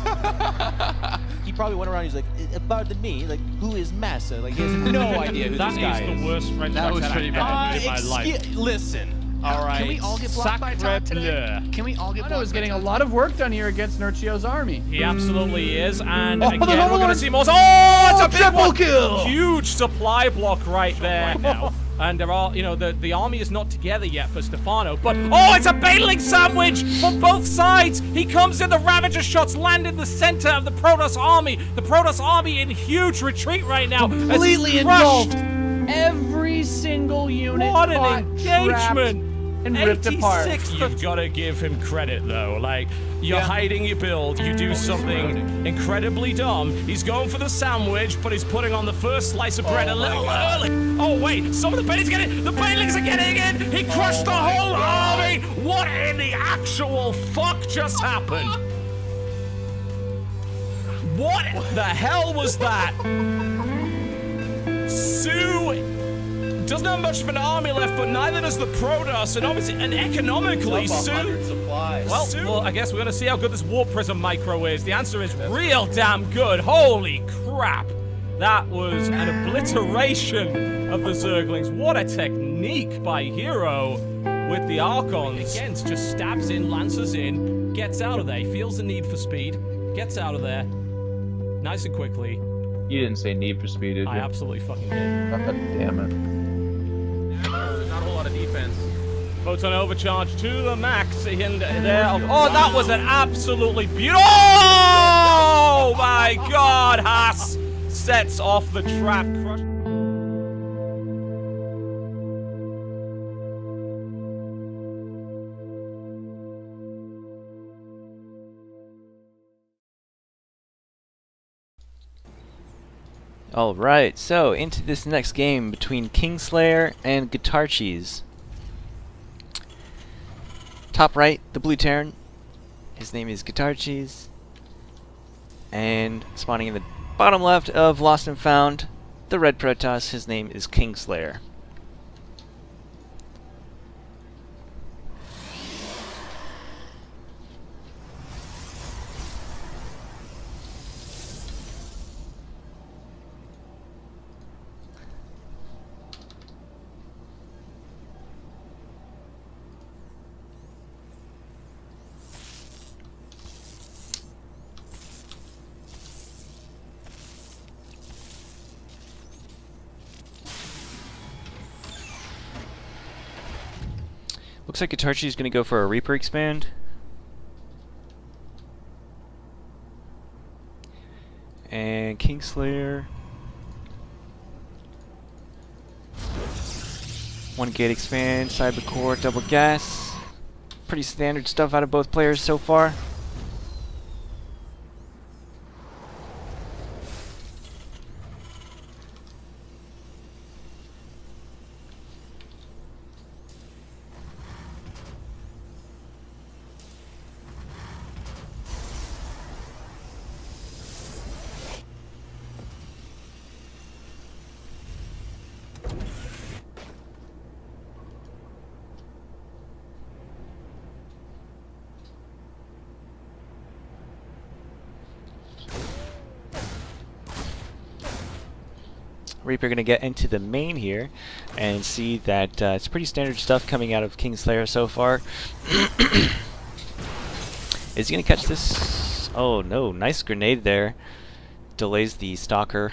He probably went around, he's like, pardon me, like, who is Massa? Like, he has no idea who That this guy is is. the worst French That was accent pretty I've ever bad. heard in my life. Listen. All right. Can we all get blocked by Todd today? Can we all get blocked? Fano is getting a lot of work done here against Nurchio's army. He absolutely is, and Oh, again, hold on, we're going to hold see more. Oh, it's a big triple one! kill! Huge supply block right there now. And there are, you know, the army is not together yet for Stefano, but oh, it's a Baneling sandwich from both sides. He comes in, the Ravager shots land in the center of the Protoss army. The Protoss army in huge retreat right now. as Completely he's crushed. engulfed. Every single unit What an caught, engagement! trapped, and ripped apart. 86th You've got to give him credit, though. Like, you're hiding your build, you do something incredibly dumb. He's going for the sandwich, but he's putting on the first slice of bread a little early. Oh, wait, some of the Banelings getting the Banelings are getting in. He crushed the whole army. What in the actual fuck just happened? What the hell was that? Sue doesn't have much of an army left, but neither does the Protoss, and obviously, and economically, well, I guess we're gonna see how good this Warp Prism micro is. The answer is real damn good. Holy crap! That was an obliteration of the Zerglings. What a technique by Hero with the Archons. Again, just stabs in, lances in, gets out of there. He feels the need for speed, gets out of there, nice and quickly. You didn't say need for speed, did you? I absolutely fucking did. God damn it. There's not a whole lot of defense. Photon overcharge to the max in there. Oh, that was an absolutely beautiful. Oh my god, Haas sets off the trap. Alright, so into this next game between Kingslayer and Guitar Cheese. Top right, the blue Terran. His name is Guitar Cheese. And spawning in the bottom left of Lost and Found, the red Protoss. His name is Kingslayer. Looks like Guitarchi's going to go for a Reaper expand. And Kingslayer. 1 gate expand, cyber core, double gas. Pretty standard stuff out of both players so far. Reaper going to get into the main here and see that it's pretty standard stuff coming out of Kingslayer so far. Is he going to catch this? Oh no, nice grenade there. Delays the Stalker.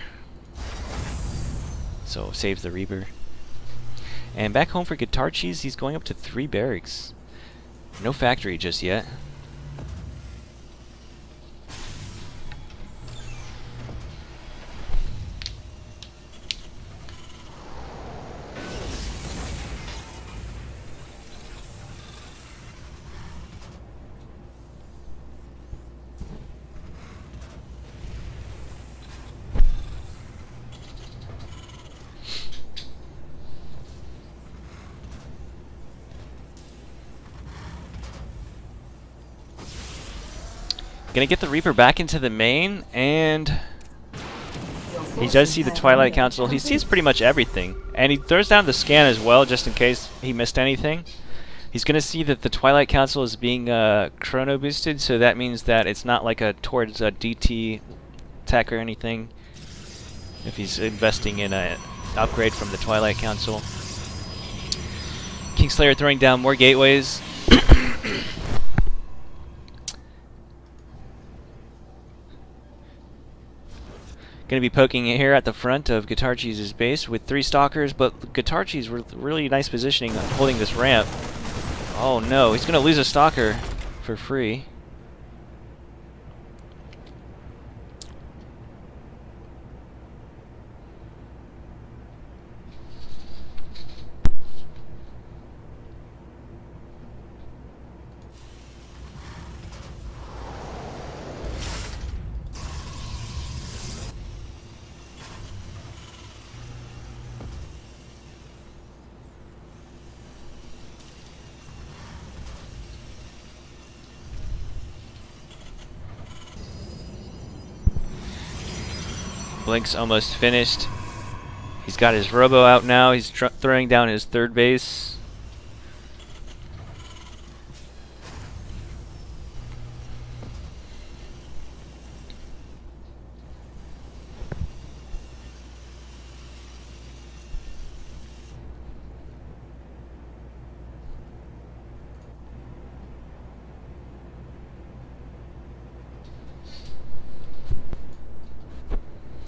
So saves the Reaper. And back home for Guitarchis, he's going up to 3 barracks. No factory just yet. Gonna get the Reaper back into the main, and he does see the Twilight Council. He sees pretty much everything, and he throws down the scan as well, just in case he missed anything. He's gonna see that the Twilight Council is being chrono boosted, so that means that it's not like a towards a DT tech or anything. If he's investing in an upgrade from the Twilight Council. Kingslayer throwing down more gateways. Going to be poking it here at the front of Guitarchis' base with 3 Stalkers, but Guitarchis were really nice positioning holding this ramp. Oh no, he's going to lose a Stalker for free. Blink's almost finished. He's got his Robo out now. He's throwing down his 3rd base.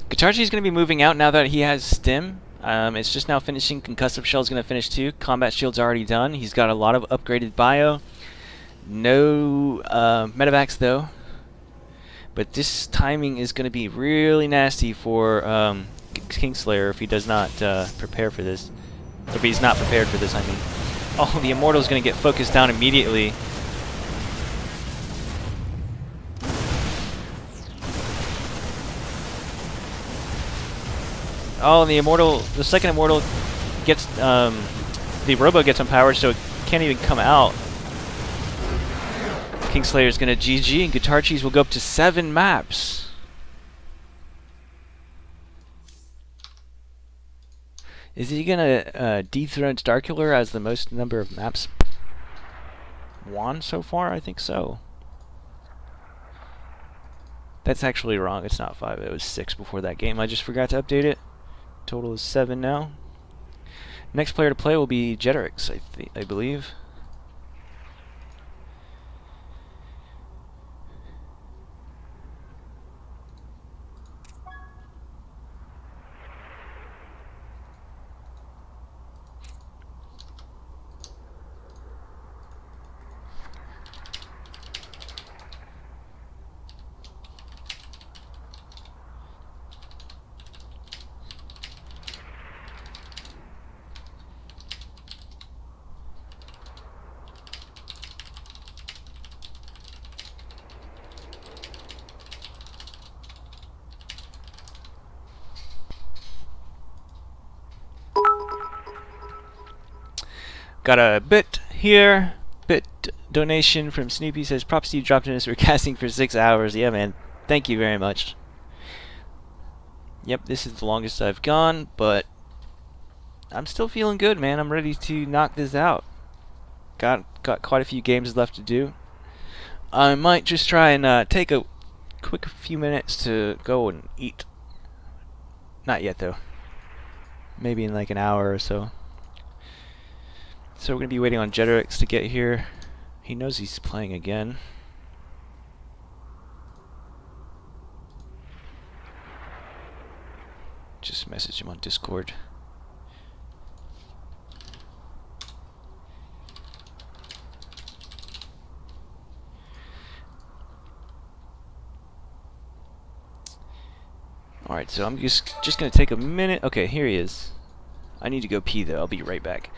Guitarchi's going to be moving out now that he has Stim. It's just now finishing. Concussive Shell's going to finish too. Combat Shield's already done. He's got a lot of upgraded bio. No medevacs though. But this timing is going to be really nasty for Kingslayer if he does not prepare for this. If he's not prepared for this, I mean. Oh, the Immortal's going to get focused down immediately. Oh, and the Immortal, the second Immortal gets, the Robo gets empowered, so it can't even come out. Kingslayer's gonna GG, and Guitarchis will go up to 7 maps. Is he gonna dethrone Starkiller as the most number of maps won so far? I think so. That's actually wrong. It's not 5. It was 6 before that game. I just forgot to update it. Total is 7 now. Next player to play will be Jeterix, I believe. got a bit here. Bit donation from Snoopy says, props to you, dropped in us. We're casting for 6 hours. Yeah, man. Thank you very much. Yep, this is the longest I've gone, but I'm still feeling good, man. I'm ready to knock this out. Got quite a few games left to do. I might just try and take a quick few minutes to go and eat. Not yet, though. Maybe in like an hour or so. So we're going to be waiting on Jetrix to get here. He knows he's playing again. Just message him on Discord. Alright, so I'm just going to take a minute. Okay, here he is. I need to go pee, though. I'll be right back.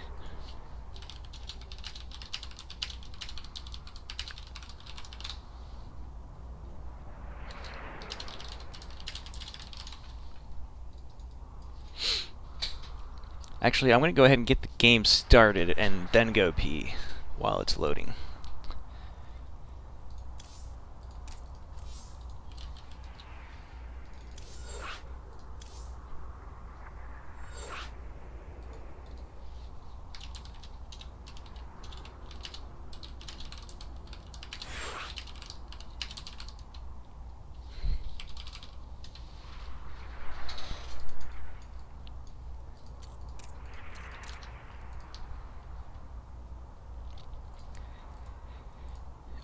Actually, I'm going to go ahead and get the game started and then go pee while it's loading.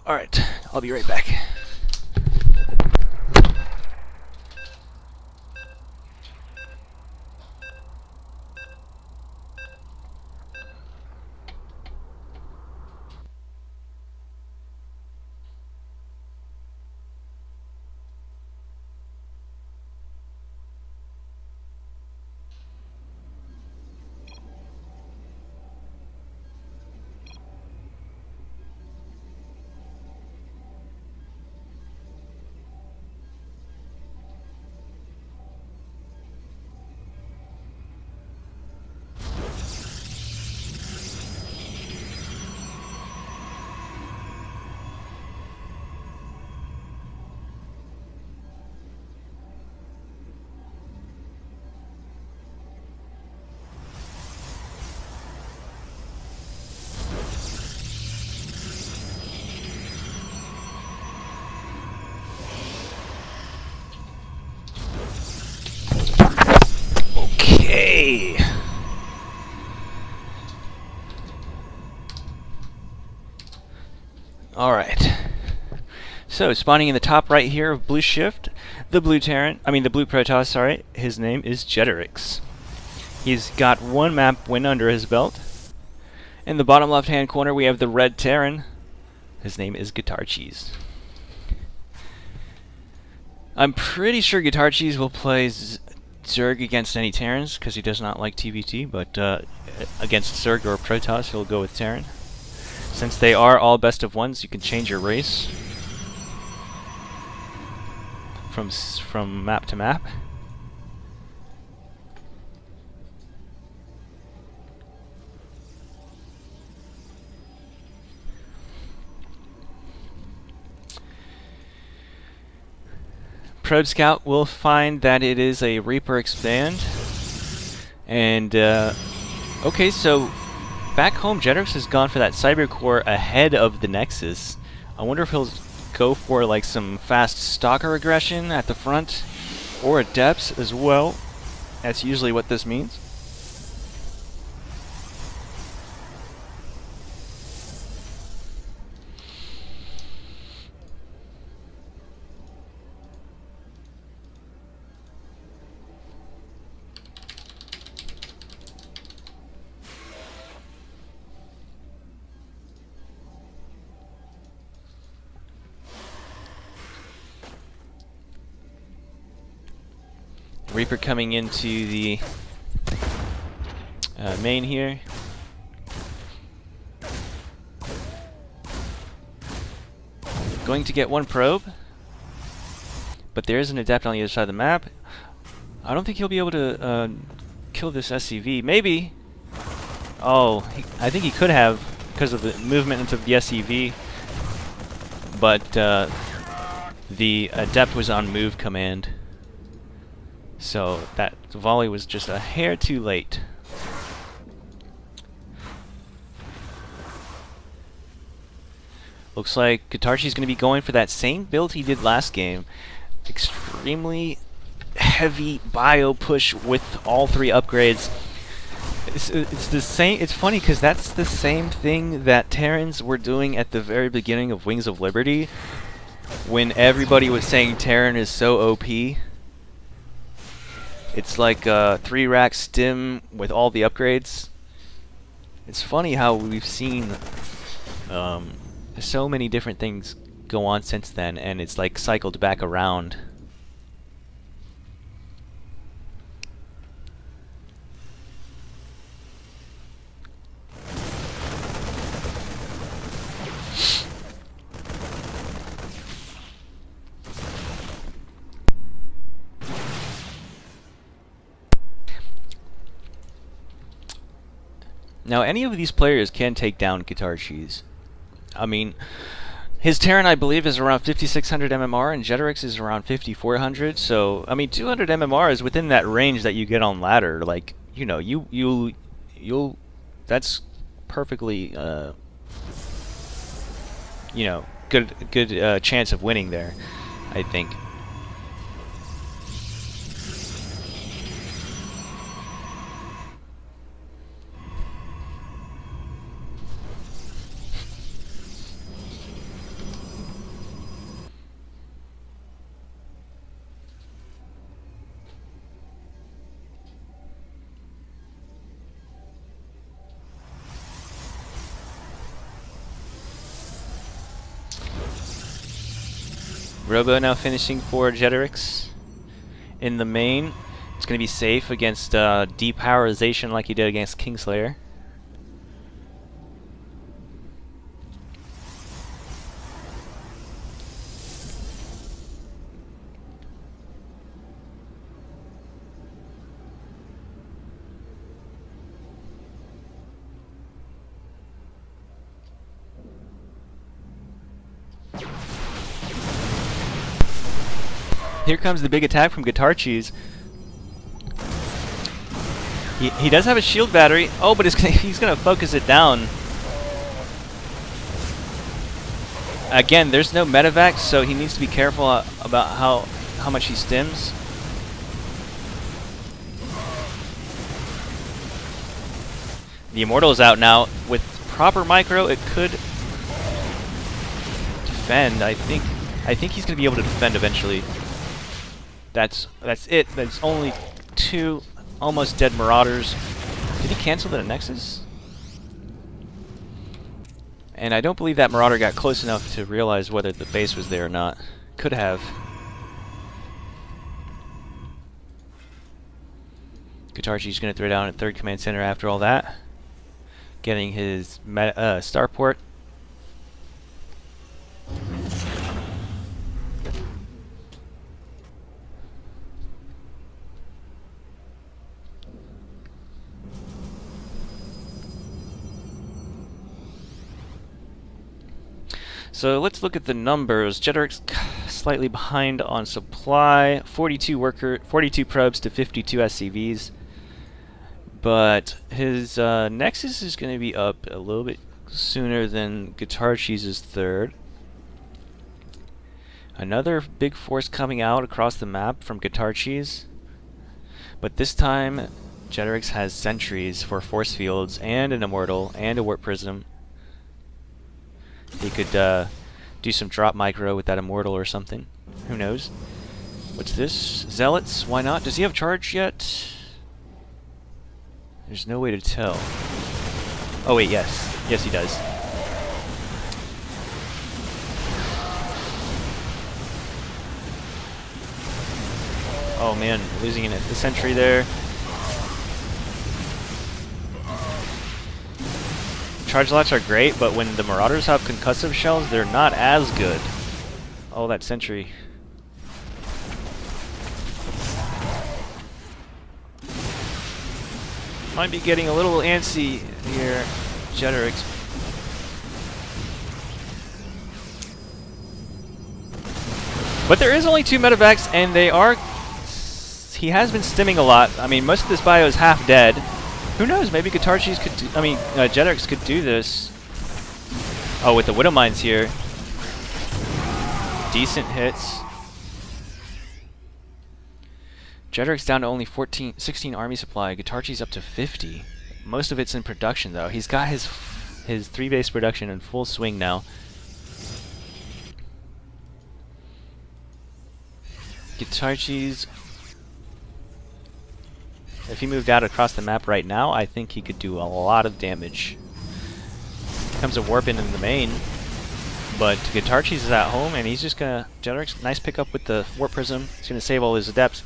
Alright, I'll be right back. Okay. Alright. So, spawning in the top right here of Blue Shift, the Blue Protoss, sorry, his name is Jetrix. He's got one map win under his belt. In the bottom left hand corner we have the Red Terran. His name is Guitar Cheese. I'm pretty sure Guitar Cheese will play Zerg against any Terrans, because he does not like TVT, but against Zerg or Protoss he'll go with Terran. Since they are all best of ones, you can change your race from map to map. Probe Scout will find that it is a Reaper expand. And, okay, so back home, Jetrix has gone for that Cyber Core ahead of the Nexus. I wonder if he'll go for like some fast stalker aggression at the front, or at depths as well. That's usually what this means. Reaper coming into the main here. Going to get one probe, but there is an adept on the other side of the map. I don't think he'll be able to kill this SCV. Maybe. Oh, I think he could have because of the movement into the SEV, but the Adept was on move command, so that volley was just a hair too late. Looks like Guitarchi's going to be going for that same build he did last game. Extremely heavy bio push with all 3 upgrades. It's the same. It's funny because that's the same thing that Terrans were doing at the very beginning of Wings of Liberty, when everybody was saying Terran is so OP. It's like a 3-rack stim with all the upgrades. It's funny how we've seen so many different things go on since then, and it's like cycled back around. Now, any of these players can take down Guitarchis. I mean, his Terran, I believe, is around 5,600 MMR, and Jetrix is around 5,400. So, I mean, 200 MMR is within that range that you get on ladder. Like, you know, you'll that's perfectly, you know, good chance of winning there, I think. Robo now finishing for Jetrix in the main. It's going to be safe against depowerization like he did against Kingslayer. Here comes the big attack from Guitarchis. He does have a shield battery. Oh, but he's going to focus it down. Again, there's no medevac, so he needs to be careful about how much he stims. The Immortal is out now. With proper micro, it could defend. I think he's going to be able to defend eventually. That's it. That's only 2 almost dead Marauders. Did he cancel the Nexus? And I don't believe that Marauder got close enough to realize whether the base was there or not. Could have. Guitarchi's going to throw down at 3rd Command Center after all that. Getting his starport. So let's look at the numbers. Jetrix slightly behind on supply. 42 probes to 52 SCVs. But his Nexus is going to be up a little bit sooner than Guitarchi's 3rd. Another big force coming out across the map from Guitarchi's. But this time, Jetrix has sentries for force fields and an Immortal and a Warp Prism. He could do some drop micro with that Immortal or something. Who knows? What's this? Zealots? Why not? Does he have charge yet? There's no way to tell. Oh wait, yes. Yes, he does. Oh man, losing the sentry there. Charge lots are great, but when the Marauders have concussive shells, they're not as good. Oh, that sentry. Might be getting a little antsy here, Jeterix. But there is only 2 medevacs, and they are... He has been stimming a lot. I mean, most of this bio is half dead. Who knows? Maybe Guitarchis could do... I mean, Jeterix could do this. Oh, with the Widow Mines here. Decent hits. Jeterix down to only 16 army supply. Guitarchi's up to 50. Most of it's in production, though. He's got his 3-base production in full swing now. Guitarchi's... If he moved out across the map right now, I think he could do a lot of damage. Comes a warp in the main, but Guitarchis is at home, and he's just gonna... Jeterix, nice pickup with the warp prism. He's gonna save all his adepts.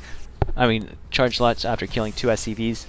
I mean, charge slots after killing 2 SCVs.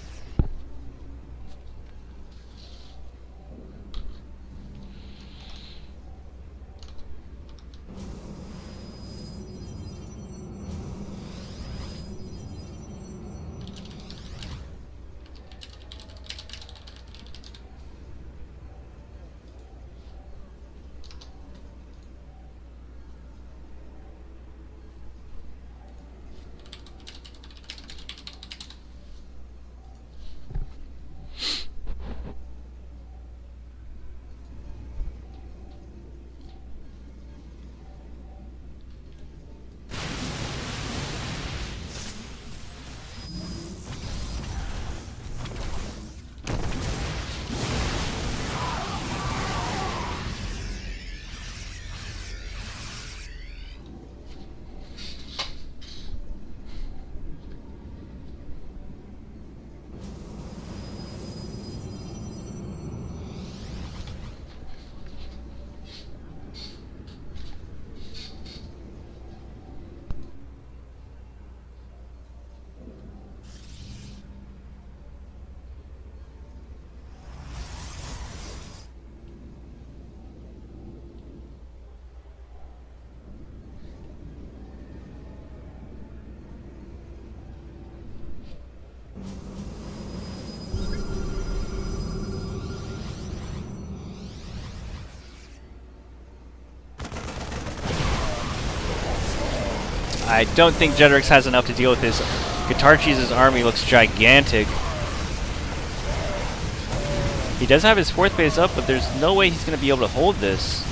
I don't think Jeterix has enough to deal with this. Guitarchis' army looks gigantic. He does have his 4th base up, but there's no way he's going to be able to hold this.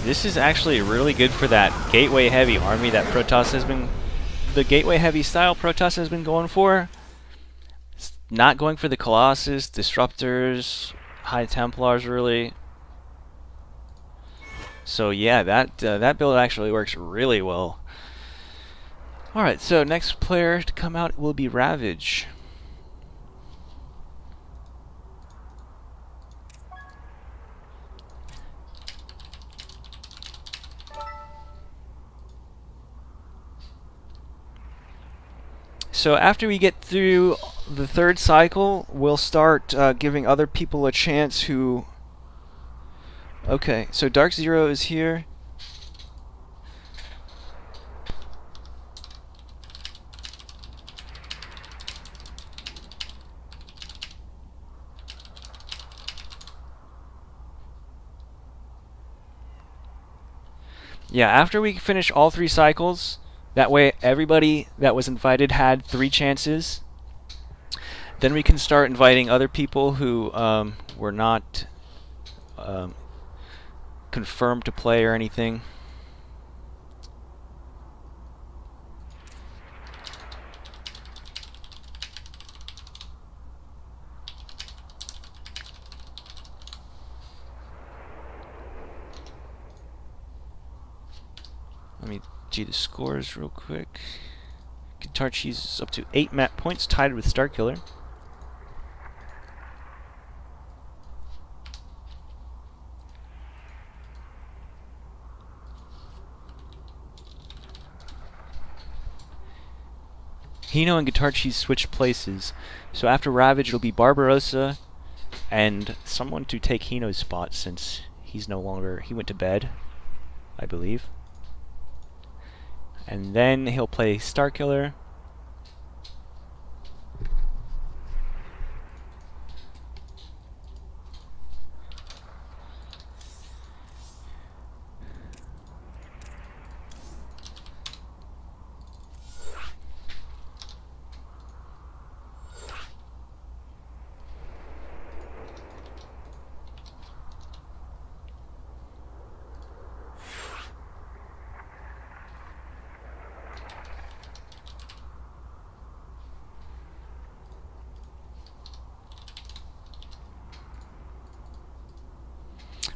This is actually really good for that gateway heavy army that Protoss has been... The gateway heavy style Protoss has been going for. It's not going for the Colossus, Disruptors, High Templars really. So yeah, that build actually works really well. Alright, so next player to come out will be Ravage. So after we get through the 3rd cycle, we'll start giving other people a chance who... Okay, so Dark Zero is here. Yeah, after we finish all 3 cycles, that way everybody that was invited had 3 chances. Then we can start inviting other people who were not confirmed to play or anything. Let me do the scores real quick. Guitarchis is up to 8 map points, tied with Starkiller. Hino and Guitarchis switch places. So after Ravage it'll be Barbarossa and someone to take Hino's spot since he's no longer... he went to bed, I believe. And then he'll play Starkiller.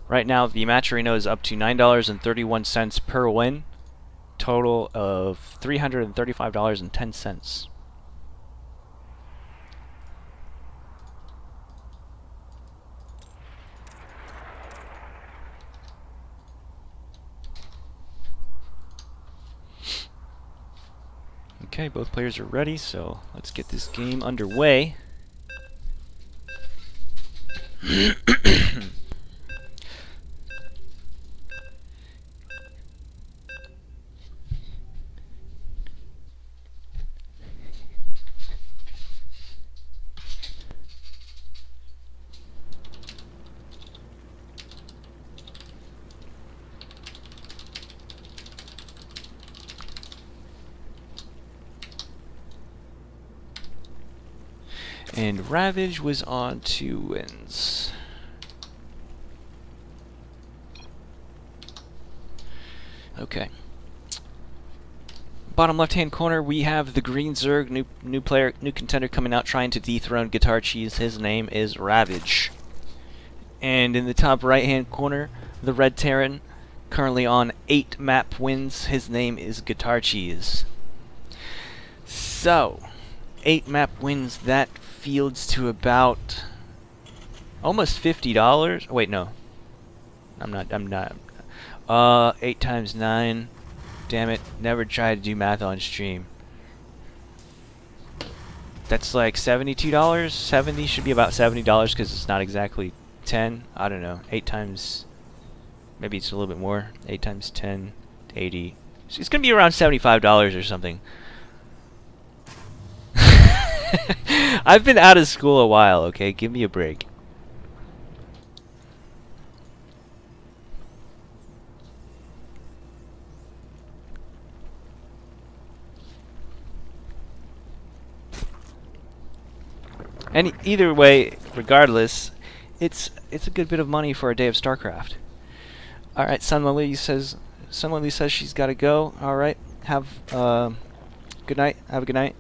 Right now, the Matcherino is up to $9.31 per win, total of $335.10. Okay, both players are ready, so let's get this game underway. And Ravage was on 2 wins. Okay. Bottom left-hand corner, we have the Green Zerg, new player, new contender coming out, trying to dethrone Guitar Cheese. His name is Ravage. And in the top right-hand corner, the Red Terran, currently on 8 map wins. His name is Guitar Cheese. So, 8 map wins, that fields to about almost $50. Wait, no. I'm not. 8 times 9. Damn it. Never tried to do math on stream. That's like $72. 70 should be about $70 because it's not exactly 10. I don't know. 8 times. Maybe it's a little bit more. 8 times 10. 80. So it's going to be around $75 or something. I've been out of school a while, okay? Give me a break. And either way, regardless, it's a good bit of money for a day of StarCraft. All right, Sunlily says she's got to go. All right, have good night. Have a good night.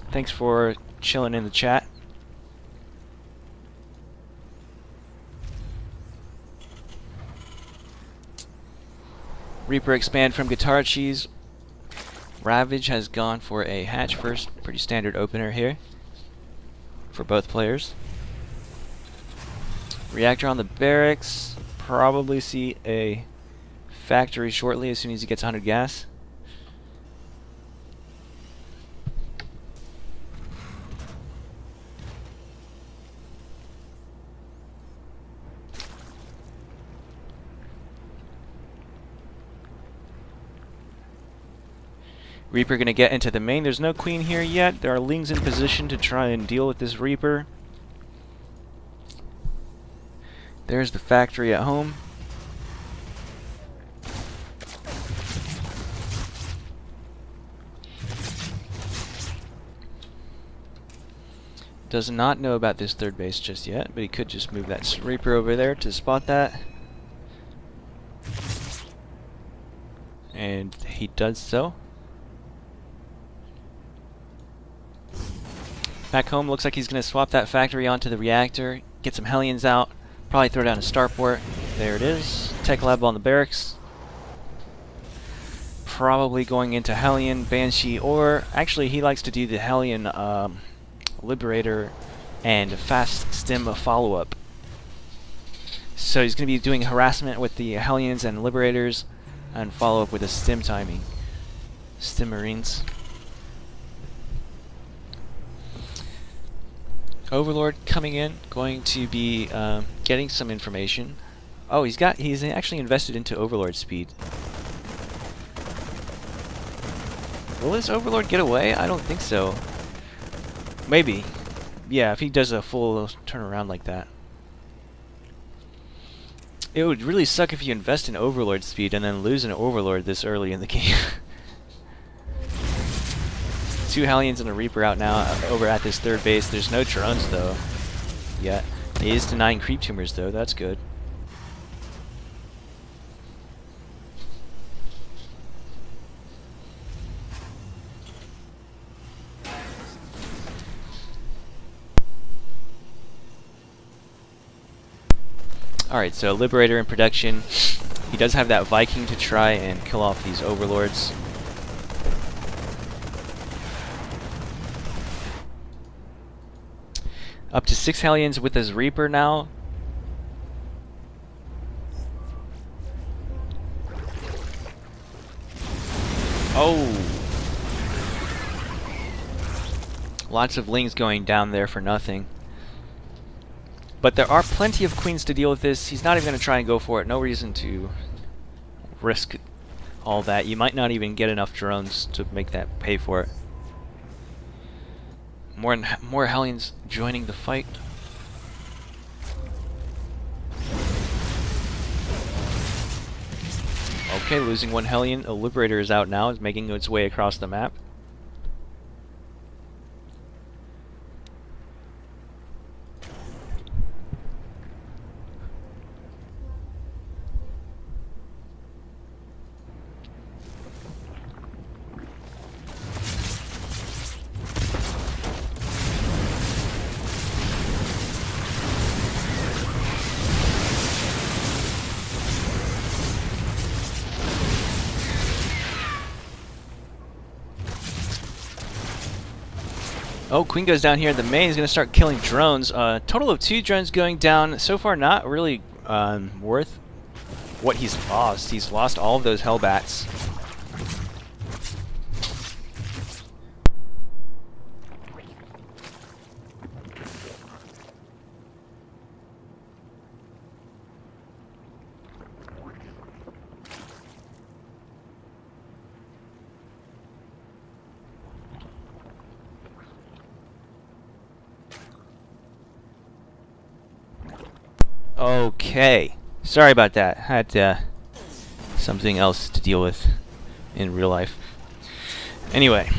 Thanks for chilling in the chat. Reaper expand from Guitar Cheese. Ravage has gone for a hatch first. Pretty standard opener here for both players. Reactor on the barracks. Probably see a factory shortly as soon as he gets 100 gas. Reaper gonna get into the main. There's no queen here yet. There are Lings in position to try and deal with this Reaper. There's the factory at home. Does not know about this third base just yet, but he could just move that Reaper over there to spot that. And he does so. Back home, looks like he's going to swap that factory onto the reactor, get some Hellions out, probably throw down a starport. There it is. Tech lab on the barracks. Probably going into Hellion, Banshee, or actually he likes to do the Hellion Liberator and fast stim follow-up. So he's going to be doing harassment with the Hellions and Liberators and follow up with a stim timing. Stim Marines. Overlord coming in, going to be getting some information. Oh, he's actually invested into Overlord speed. Will this Overlord get away? I don't think so. Maybe. Yeah, if he does a full turnaround like that. It would really suck if you invest in Overlord speed and then lose an Overlord this early in the game. 2 Hellions and a Reaper out now over at this third base. There's no drones though. Yet. He is denying creep tumors though, that's good. Alright, so Liberator in production. He does have that Viking to try and kill off these Overlords. Up to 6 Hellions with his Reaper now. Oh! Lots of Lings going down there for nothing. But there are plenty of Queens to deal with this. He's not even going to try and go for it. No reason to risk all that. You might not even get enough drones to make that pay for it. More Hellions joining the fight. Okay, losing 1 Hellion. A Liberator is out now. Is making its way across the map. Oh, Queen goes down here. The main is going to start killing drones. Total of 2 drones going down. So far, not really worth what he's lost. He's lost all of those Hellbats. Okay, sorry about that. Had something else to deal with in real life. Anyway,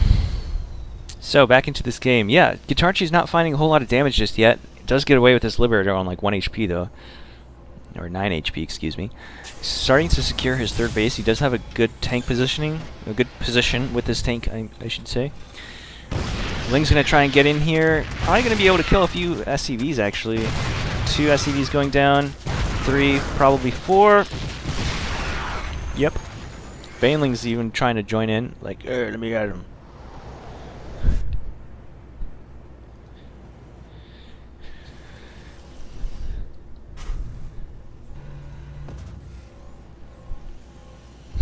so back into this game. Yeah, Guitarchi's not finding a whole lot of damage just yet. It does get away with this Liberator on like 1 HP though. Or 9 HP, excuse me. Starting to secure his third base. He does have a good tank positioning. A good position with this tank, I should say. Ling's going to try and get in here. Probably going to be able to kill a few SCVs actually. 2 SCVs going down. 3, probably 4. Yep. Baneling's even trying to join in. Like, let me get him.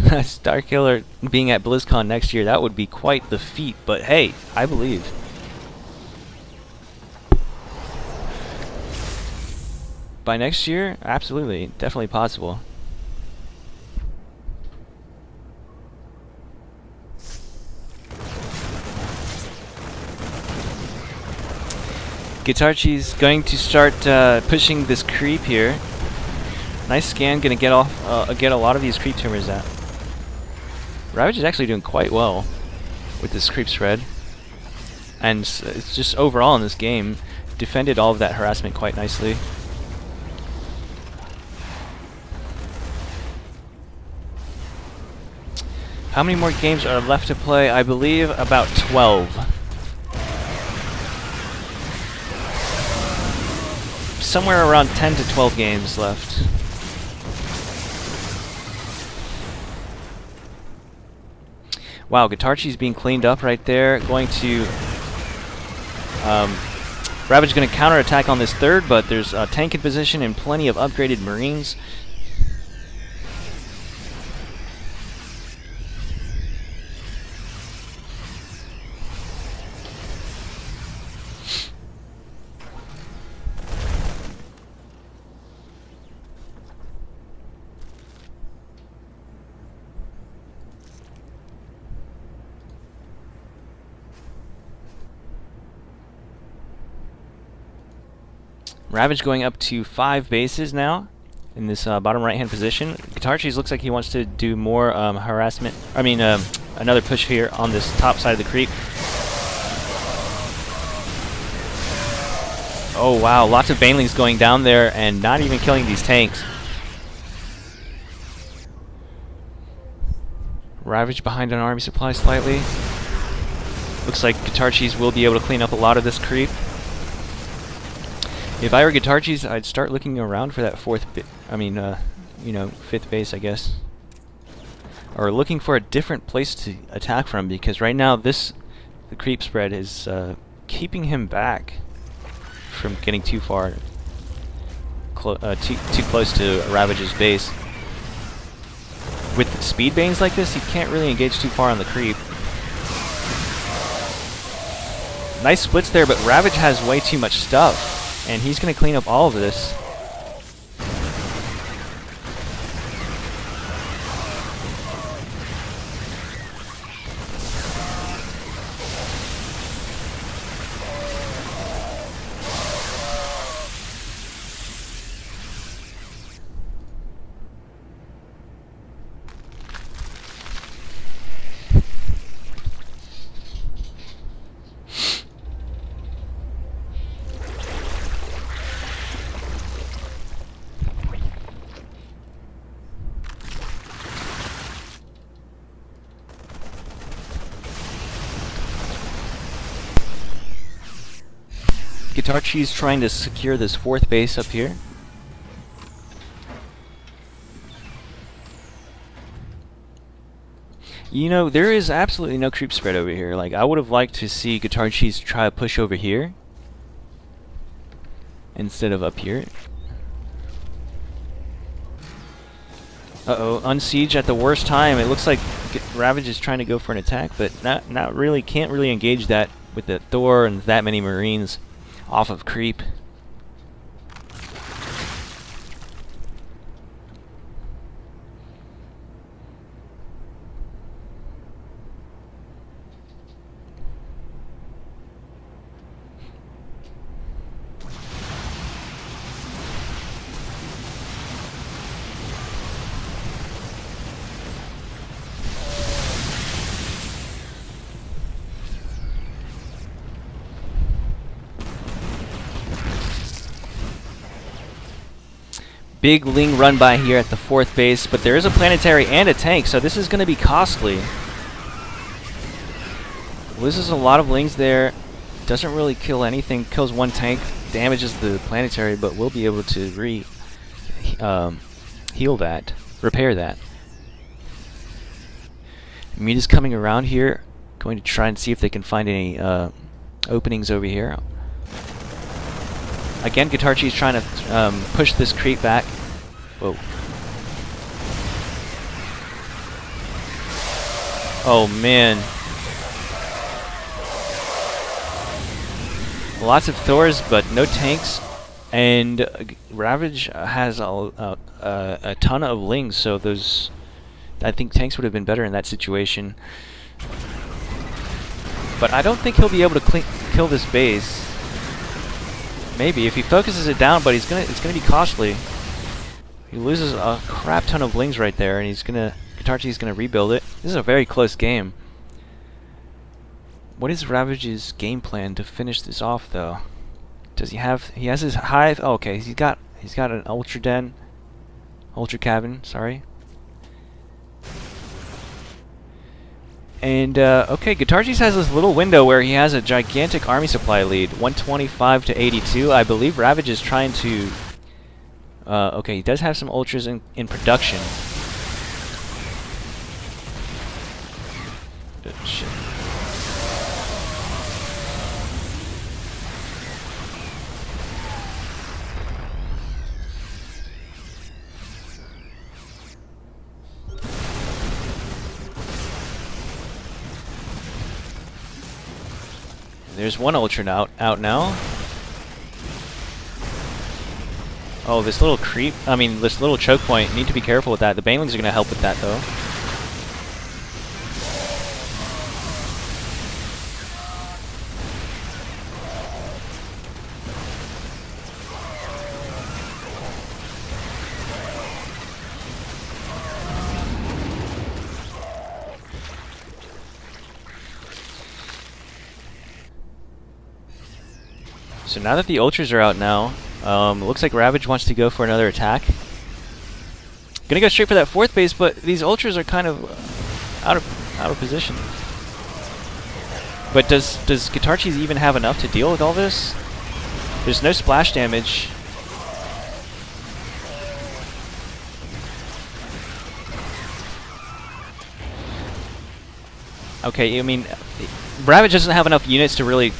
Starkiller being at BlizzCon next year, that would be quite the feat, but hey, I believe. By next year, absolutely, definitely possible. Guitarchi's going to start pushing this creep here. Nice scan, gonna get a lot of these creep tumors out. Ravage is actually doing quite well with this creep spread, and it's just overall in this game defended all of that harassment quite nicely. How many more games are left to play? I believe about 12. Somewhere around 10 to 12 games left. Wow, Guitarchi's being cleaned up right there. Going to... Ravage going to counterattack on this third, but there's a tank in position and plenty of upgraded Marines. Ravage going up to 5 bases now in this bottom right-hand position. Guitar Cheese looks like he wants to do more harassment. I mean, another push here on this top side of the creep. Oh wow, lots of banelings going down there and not even killing these tanks. Ravage behind on army supply slightly. Looks like Guitar Cheese will be able to clean up a lot of this creep. If I were Guitar Cheese, I'd start looking around for that fifth base, I guess. Or looking for a different place to attack from, because right now the creep spread is keeping him back from getting too far, too close to Ravage's base. With speed banes like this, he can't really engage too far on the creep. Nice splits there, but Ravage has way too much stuff, and he's going to clean up all of this. Guitar Cheese trying to secure this fourth base up here. You know, there is absolutely no creep spread over here. Like, I would have liked to see Guitar Cheese try to push over here instead of up here. Uh-oh, unsiege at the worst time. It looks like Ravage is trying to go for an attack, but not really, can't really engage that with the Thor and that many Marines off of creep. Big Ling run by here at the fourth base, but there is a planetary and a tank, so this is going to be costly. Loses a lot of Lings there, doesn't really kill anything, kills one tank, damages the planetary, but will be able to heal that, repair that. Meat is coming around here, going to try and see if they can find any openings over here. Again, Guitar Cheese trying to push this creep back. Whoa. Oh man. Lots of Thors, but no tanks. And Ravage has a ton of Lings, so those... I think tanks would have been better in that situation. But I don't think he'll be able to kill this base. Maybe if he focuses it down, but it's gonna be costly. He loses a crap ton of Lings right there, and Guitar Cheese is gonna rebuild it. This is a very close game. What is Ravage's game plan to finish this off, though? Does he have? He has his hive. Oh, okay, he's got an ultra cabin. Sorry. And okay, Guitar Cheese has this little window where he has a gigantic army supply lead, 125 to 82. I believe Ravage is trying to... okay, he does have some ultras in production. Shit. There's one ultra out now. Oh, this little this little choke point. Need to be careful with that. The banelings are going to help with that, though. So now that the Ultras are out now, it looks like Ravage wants to go for another attack. Gonna go straight for that 4th base, but these Ultras are kind of out of position. But does Guitar Cheese even have enough to deal with all this? There's no splash damage. Okay, I mean, Ravage doesn't have enough units to really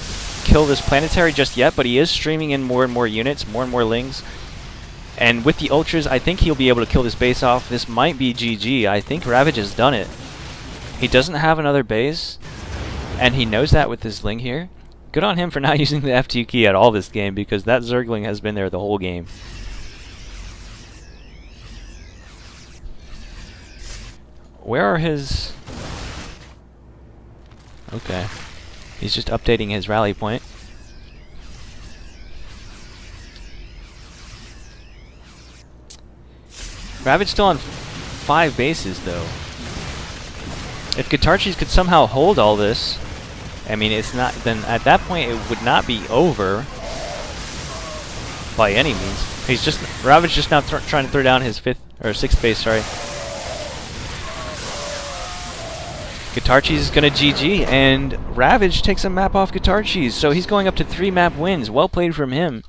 kill this planetary just yet, but he is streaming in more and more units, more and more lings. And with the Ultras, I think he'll be able to kill this base off. This might be GG. I think Ravage has done it. He doesn't have another base, and he knows that with this ling here. Good on him for not using the F2 key at all this game, because that Zergling has been there the whole game. Where are his... Okay. He's just updating his rally point. Ravage still on 5 bases, though. If Guitar Cheese could somehow hold all this, I mean, it's not. Then at that point, it would not be over by any means. He's just Ravage just now trying to throw down his 5th or 6th base. Sorry. Guitar Cheese is gonna GG, and Ravage takes a map off Guitar Cheese, so he's going up to 3 map wins. Well played from him.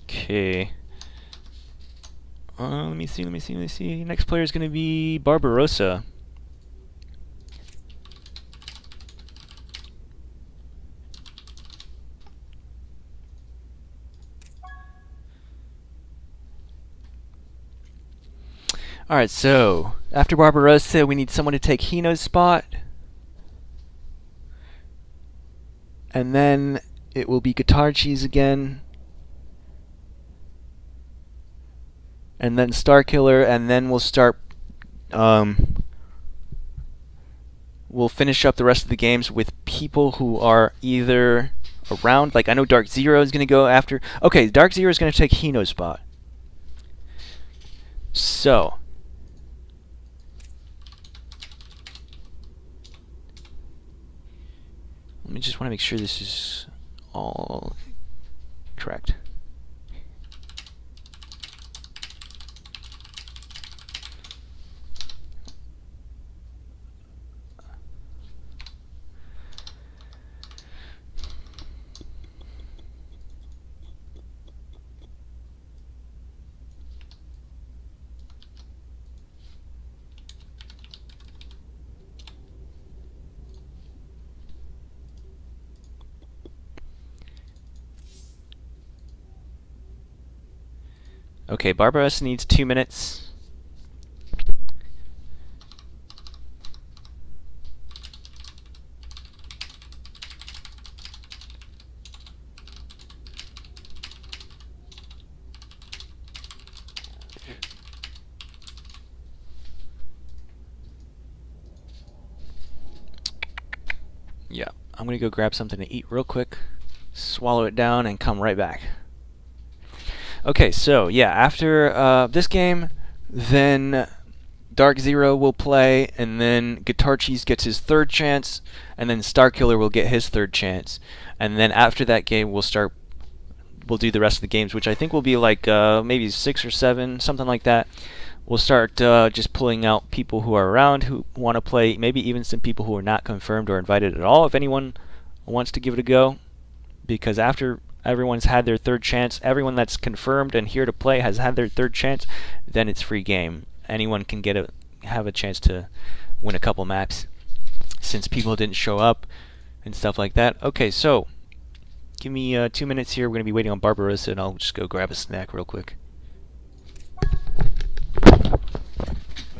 Okay. Let me see. Next player is going to be Barbarossa. Alright, so after Barbarossa, we need someone to take Hino's spot. And then it will be Guitar Cheese again. And then Starkiller, and then we'll start, we'll finish up the rest of the games with people who are either around, like I know Dark Zero is going to go after, okay, Dark Zero is going to take Hino's spot. So, let me just want to make sure this is all correct. Okay, Barbarossa needs 2 minutes. Yeah, I'm gonna go grab something to eat real quick, swallow it down, and come right back. Okay, so yeah, after this game, then Dark Zero will play, and then Guitar Cheese gets his 3rd chance, and then Starkiller will get his 3rd chance, and then after that game, we'll do the rest of the games, which I think will be like maybe 6 or 7, something like that. We'll start just pulling out people who are around who want to play, maybe even some people who are not confirmed or invited at all, if anyone wants to give it a go, because after everyone's had their 3rd chance, everyone that's confirmed and here to play has had their 3rd chance, then it's free game. Anyone can have a chance to win a couple maps since people didn't show up and stuff like that. Okay, so give me 2 minutes here. We're going to be waiting on Barbarossa, and I'll just go grab a snack real quick. Make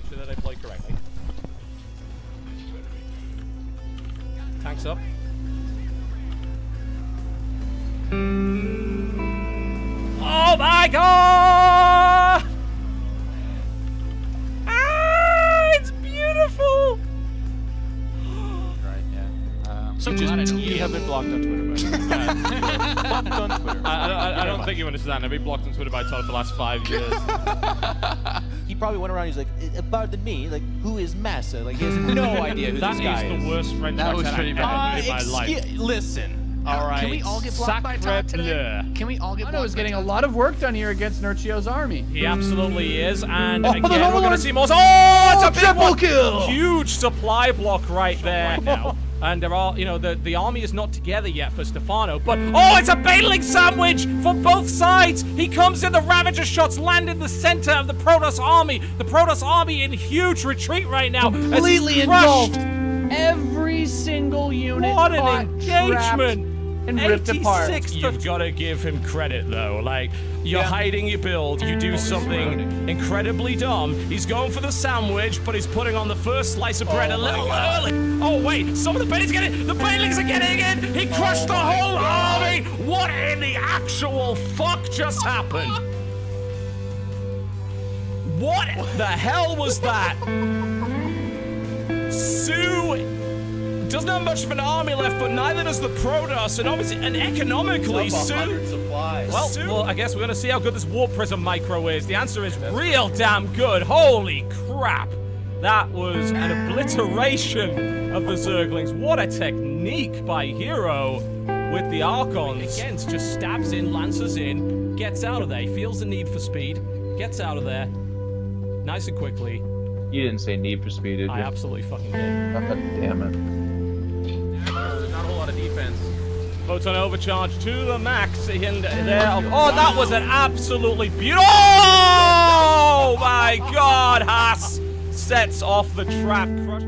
sure that I play correctly. Tanks up. Oh my god! Ah, it's beautiful! Right, yeah. so glad I You have been blocked on Twitter, by the way. Blocked on Twitter. I don't think you understand. I've been blocked on Twitter by Todd for the last 5 years. He probably went around. He's like, pardon me. Like, who is Massa? Like, he has no idea who That this guy is the worst French That was accent pretty I've bad. ever heard in my life. Listen. All right. Can we all get blocked by Todd today? Can we all get blocked Todd is by getting a Todd? lot of work done here against Nurchio's army. He absolutely is, and hold again, on, we're going to hold on. see more. Oh, it's a big triple one! kill! Huge supply block right there now. And there are, the army is not together yet for Stefano, but oh, it's a baneling sandwich for both sides. He comes in, the Ravager shots land in the center of the Protoss army. The Protoss army in huge retreat right now. as he's Completely crushed. engulfed. Every single unit What an caught, trapped, engagement! and ripped apart. 86th You've got to give him credit, though. Like, you're hiding your build, you do something incredibly dumb. He's going for the sandwich, but he's putting on the first slice of bread a little early. Oh, wait, some of the Banelings getting the Banelings are getting in. He crushed the whole army. What in the actual fuck just happened? What the hell was that? Sue doesn't have much of an army left, but neither does the Protoss, and obviously, and economically, Sue. Well, I guess we're gonna see how good this Warp Prism micro is. The answer is real damn good. Holy crap! That was an obliteration of the Zerglings. What a technique by Hero with the Archons. Again, just stabs in, lances in, gets out of there. He feels the need for speed, gets out of there, nice and quickly. You didn't say need for speed, did you? I absolutely fucking did. God damn it. There's not a whole lot of defense. Photon overcharge to the max in there. Oh, that was an absolutely beautiful. Oh my God, Haas sets off the trap. Crush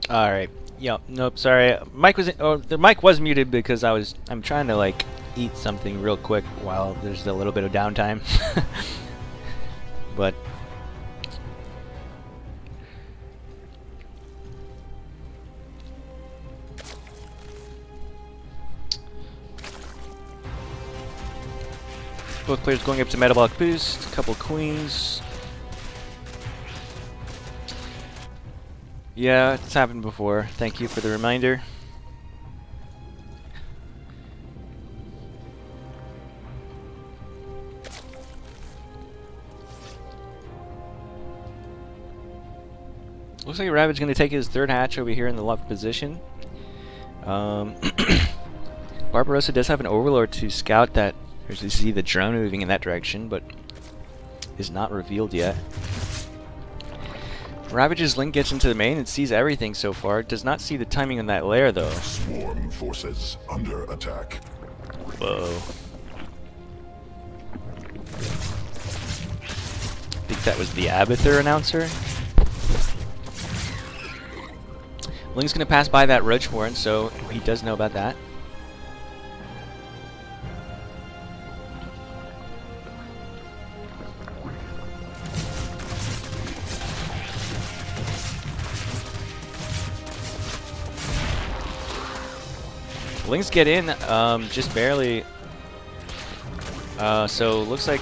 All right. Yep. Nope. Sorry. Mic was the mic was muted because I'm trying to like eat something real quick while there's a little bit of downtime. But both players going up to metabolic boost. A couple queens. Yeah, it's happened before. Thank you for the reminder. Looks like Ravage going to take his third hatch over here in the left position. Barbarossa does have an Overlord to scout that. There's you see the drone moving in that direction, but is not revealed yet. Ravage's Link gets into the main and sees everything so far. Does not see the timing on that lair though. Swarm forces under attack. Whoa. I think that was the Abathur announcer. Link's gonna pass by that Roach Warren, so he does know about that. Links get in, just barely. So looks like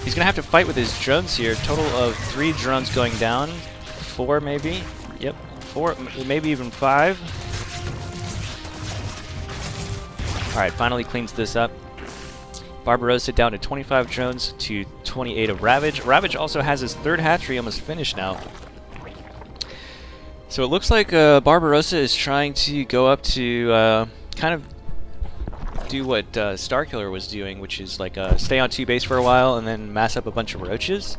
he's gonna have to fight with his drones here. Total of 3 drones going down, 4 maybe. Yep, 4, maybe even 5. All right, finally cleans this up. Barbarossa down to 25 drones to 28 of Ravage. Ravage also has his third hatchery almost finished now. So it looks like Barbarossa is trying to go up to kind of do what Starkiller was doing, which is like stay on 2 base for a while and then mass up a bunch of roaches.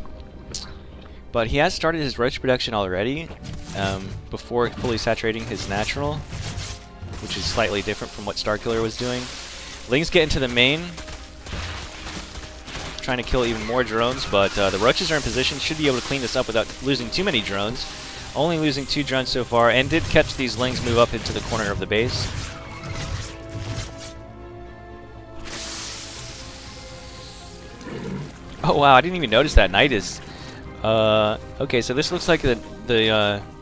But he has started his roach production already before fully saturating his natural, which is slightly different from what Starkiller was doing. Lings get into the main, trying to kill even more drones, but the roaches are in position, should be able to clean this up without losing too many drones. Only losing 2 drones so far, and did catch these Lings move up into the corner of the base. Oh wow, I didn't even notice that Nidus. Okay, so this looks like the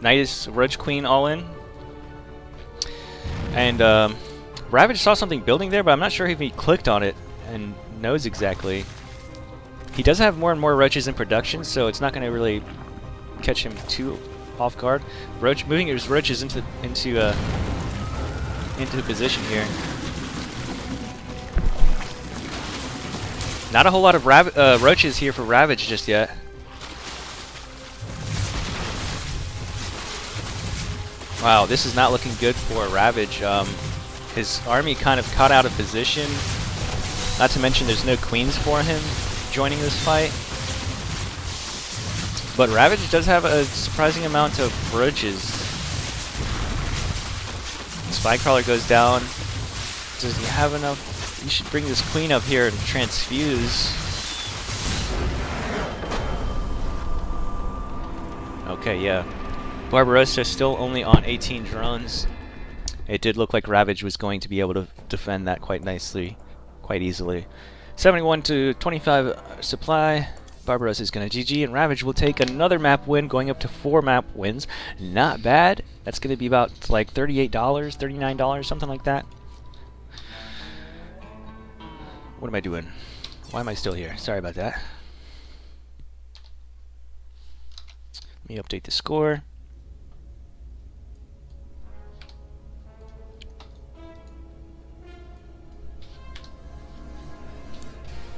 Nidus Roach Queen all in. And Ravage saw something building there, but I'm not sure if he clicked on it and knows exactly. He does have more and more roaches in production, so it's not going to really catch him too off guard. Roach moving his roaches into position here. Not a whole lot of roaches here for Ravage just yet. Wow, this is not looking good for Ravage. His army kind of caught out of position. Not to mention there's no queens for him joining this fight. But Ravage does have a surprising amount of roaches. Spycrawler goes down. Does he have enough? You should bring this queen up here and transfuse. Okay, yeah. Barbarossa still only on 18 drones. It did look like Ravage was going to be able to defend that quite nicely, quite easily. 71 to 25 supply. Barbarossa is going to GG, and Ravage will take another map win, going up to 4 map wins. Not bad. That's going to be about like $38, $39, something like that. What am I doing? Why am I still here? Sorry about that. Let me update the score.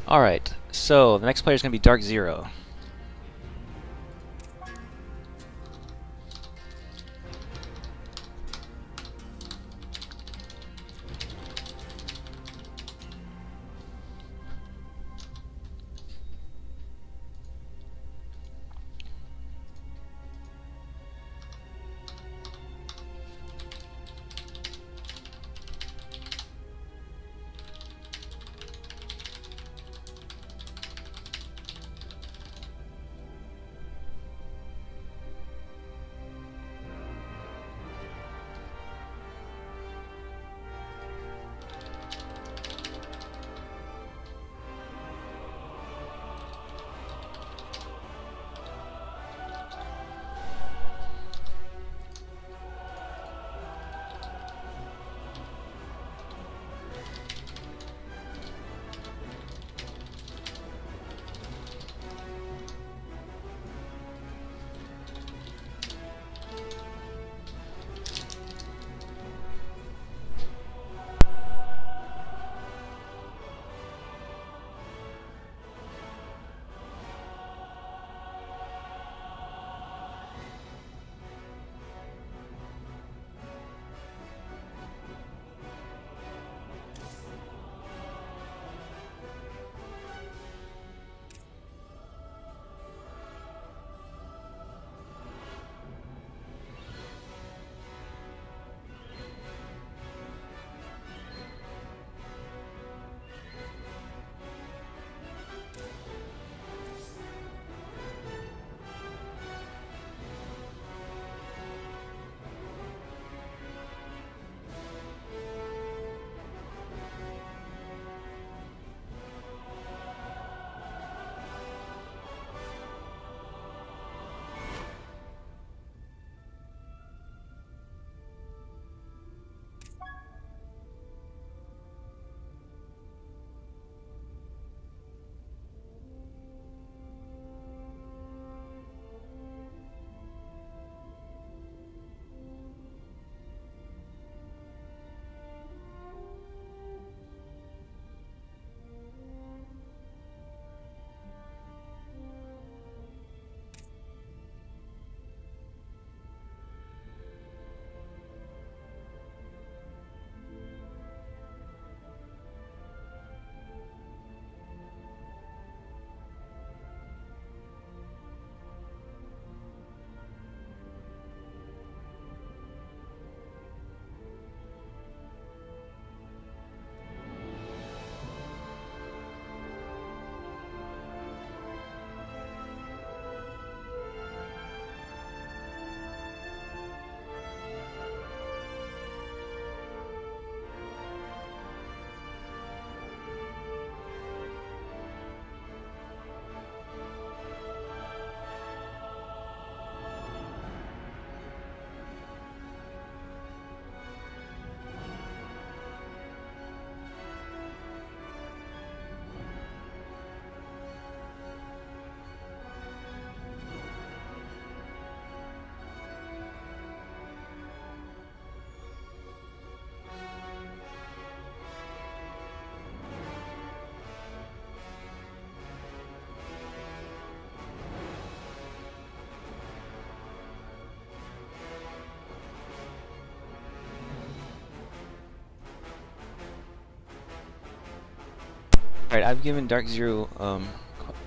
Alright, so the next player is going to be Dark Zero. Alright, I've given Dark Zero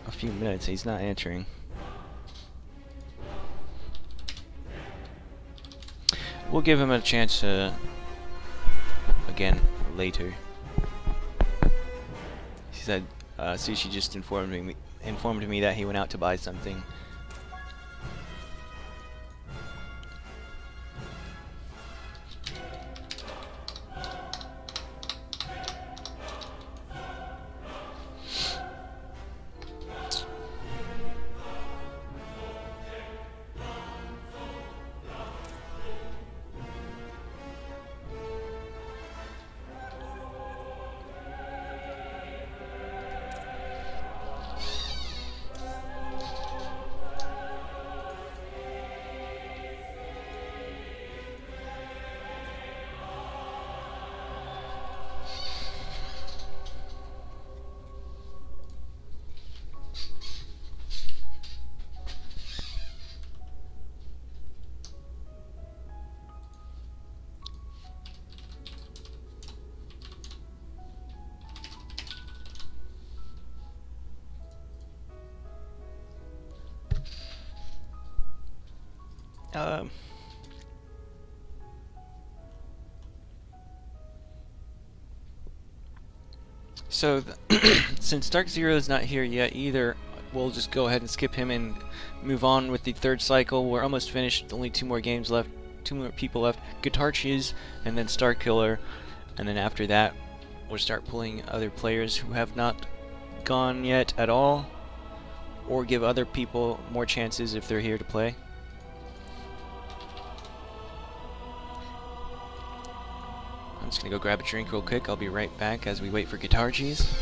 a few minutes. He's not answering. We'll give him a chance again later. He said Sushi just informed me that he went out to buy something. So, since Dark Zero is not here yet either, we'll just go ahead and skip him and move on with the third cycle. We're almost finished. Only 2 more games left. 2 more people left. Guitar Cheese and then Star Killer. And then after that, we'll start pulling other players who have not gone yet at all, or give other people more chances if they're here to play. I'm just gonna go grab a drink real quick. I'll be right back as we wait for Guitar Cheese.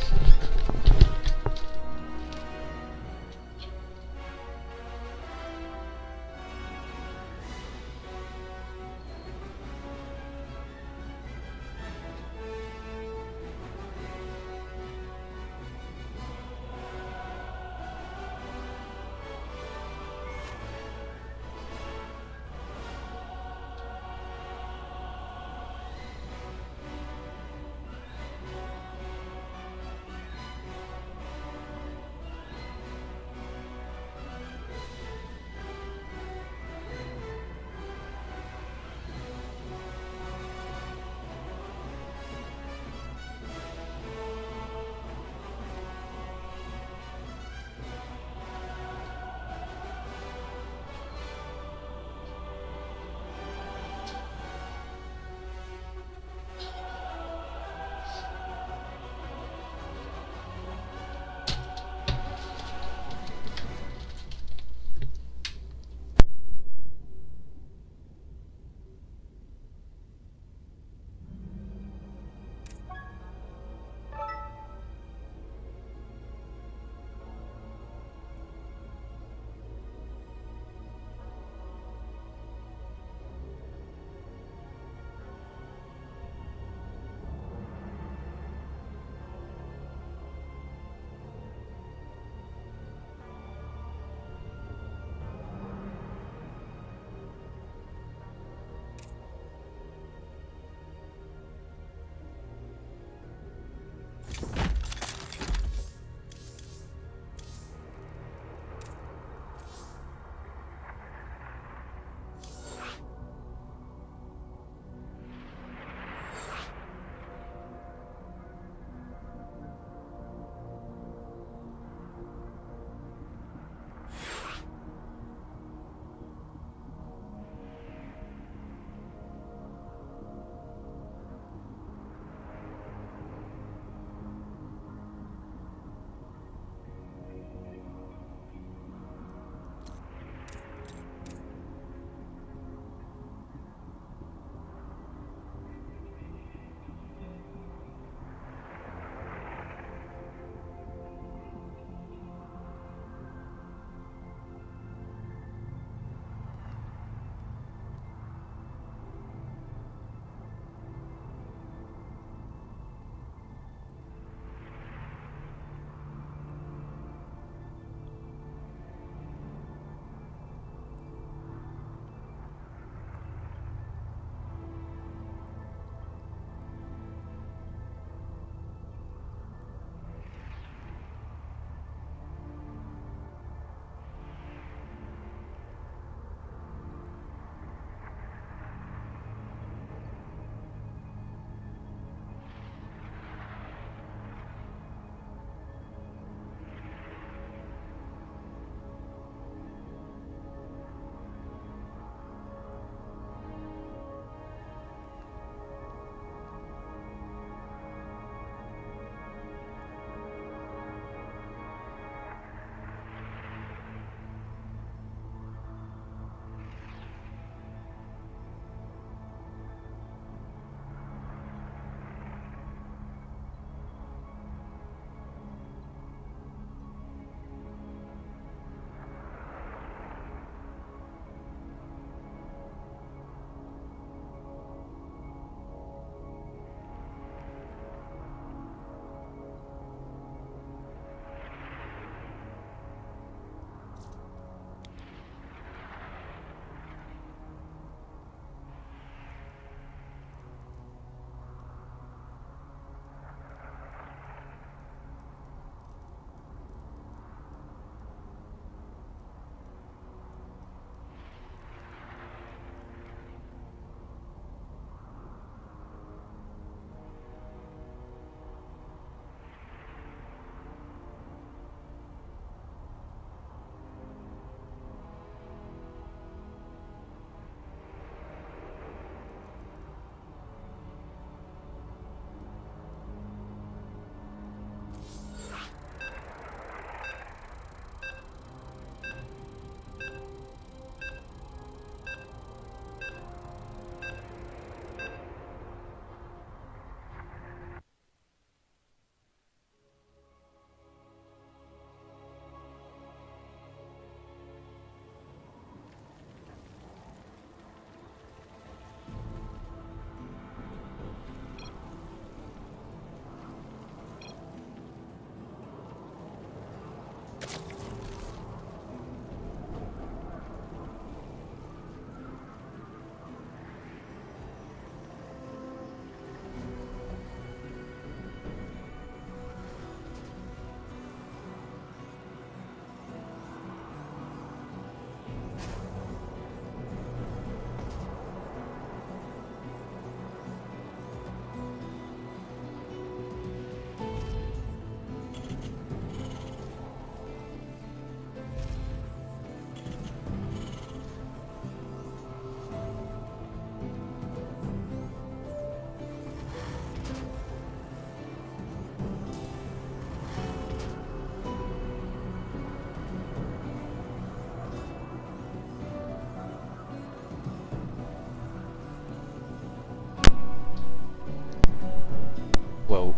Whoa.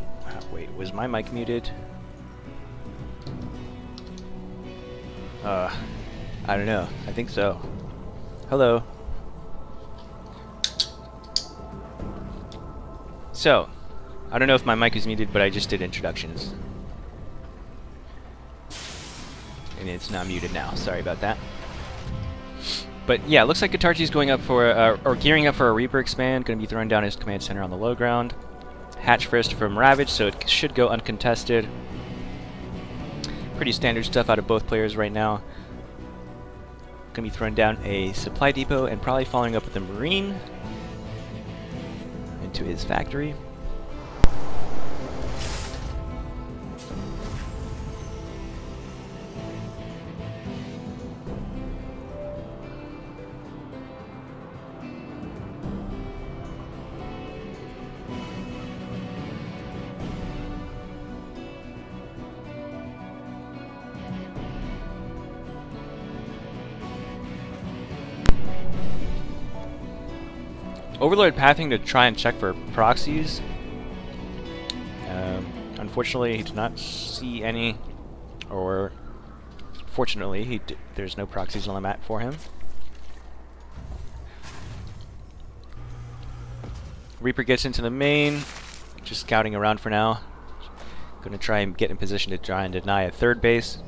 Wait, was my mic muted? I don't know. I think so. Hello. So, I don't know if my mic is muted, but I just did introductions. And it's not muted now. Sorry about that. But yeah, it looks like Guitarchi's going up for, or gearing up for a Reaper expand. Going to be throwing down his command center on the low ground. Hatch first from Ravage, so it should go uncontested. Pretty standard stuff out of both players right now. Going to be throwing down a supply depot and probably following up with a Marine into his factory. Overlord pathing to try and check for proxies. Unfortunately, he did not see any, or fortunately, there's no proxies on the map for him. Reaper gets into the main, just scouting around for now. Going to try and get in position to try and deny a third base.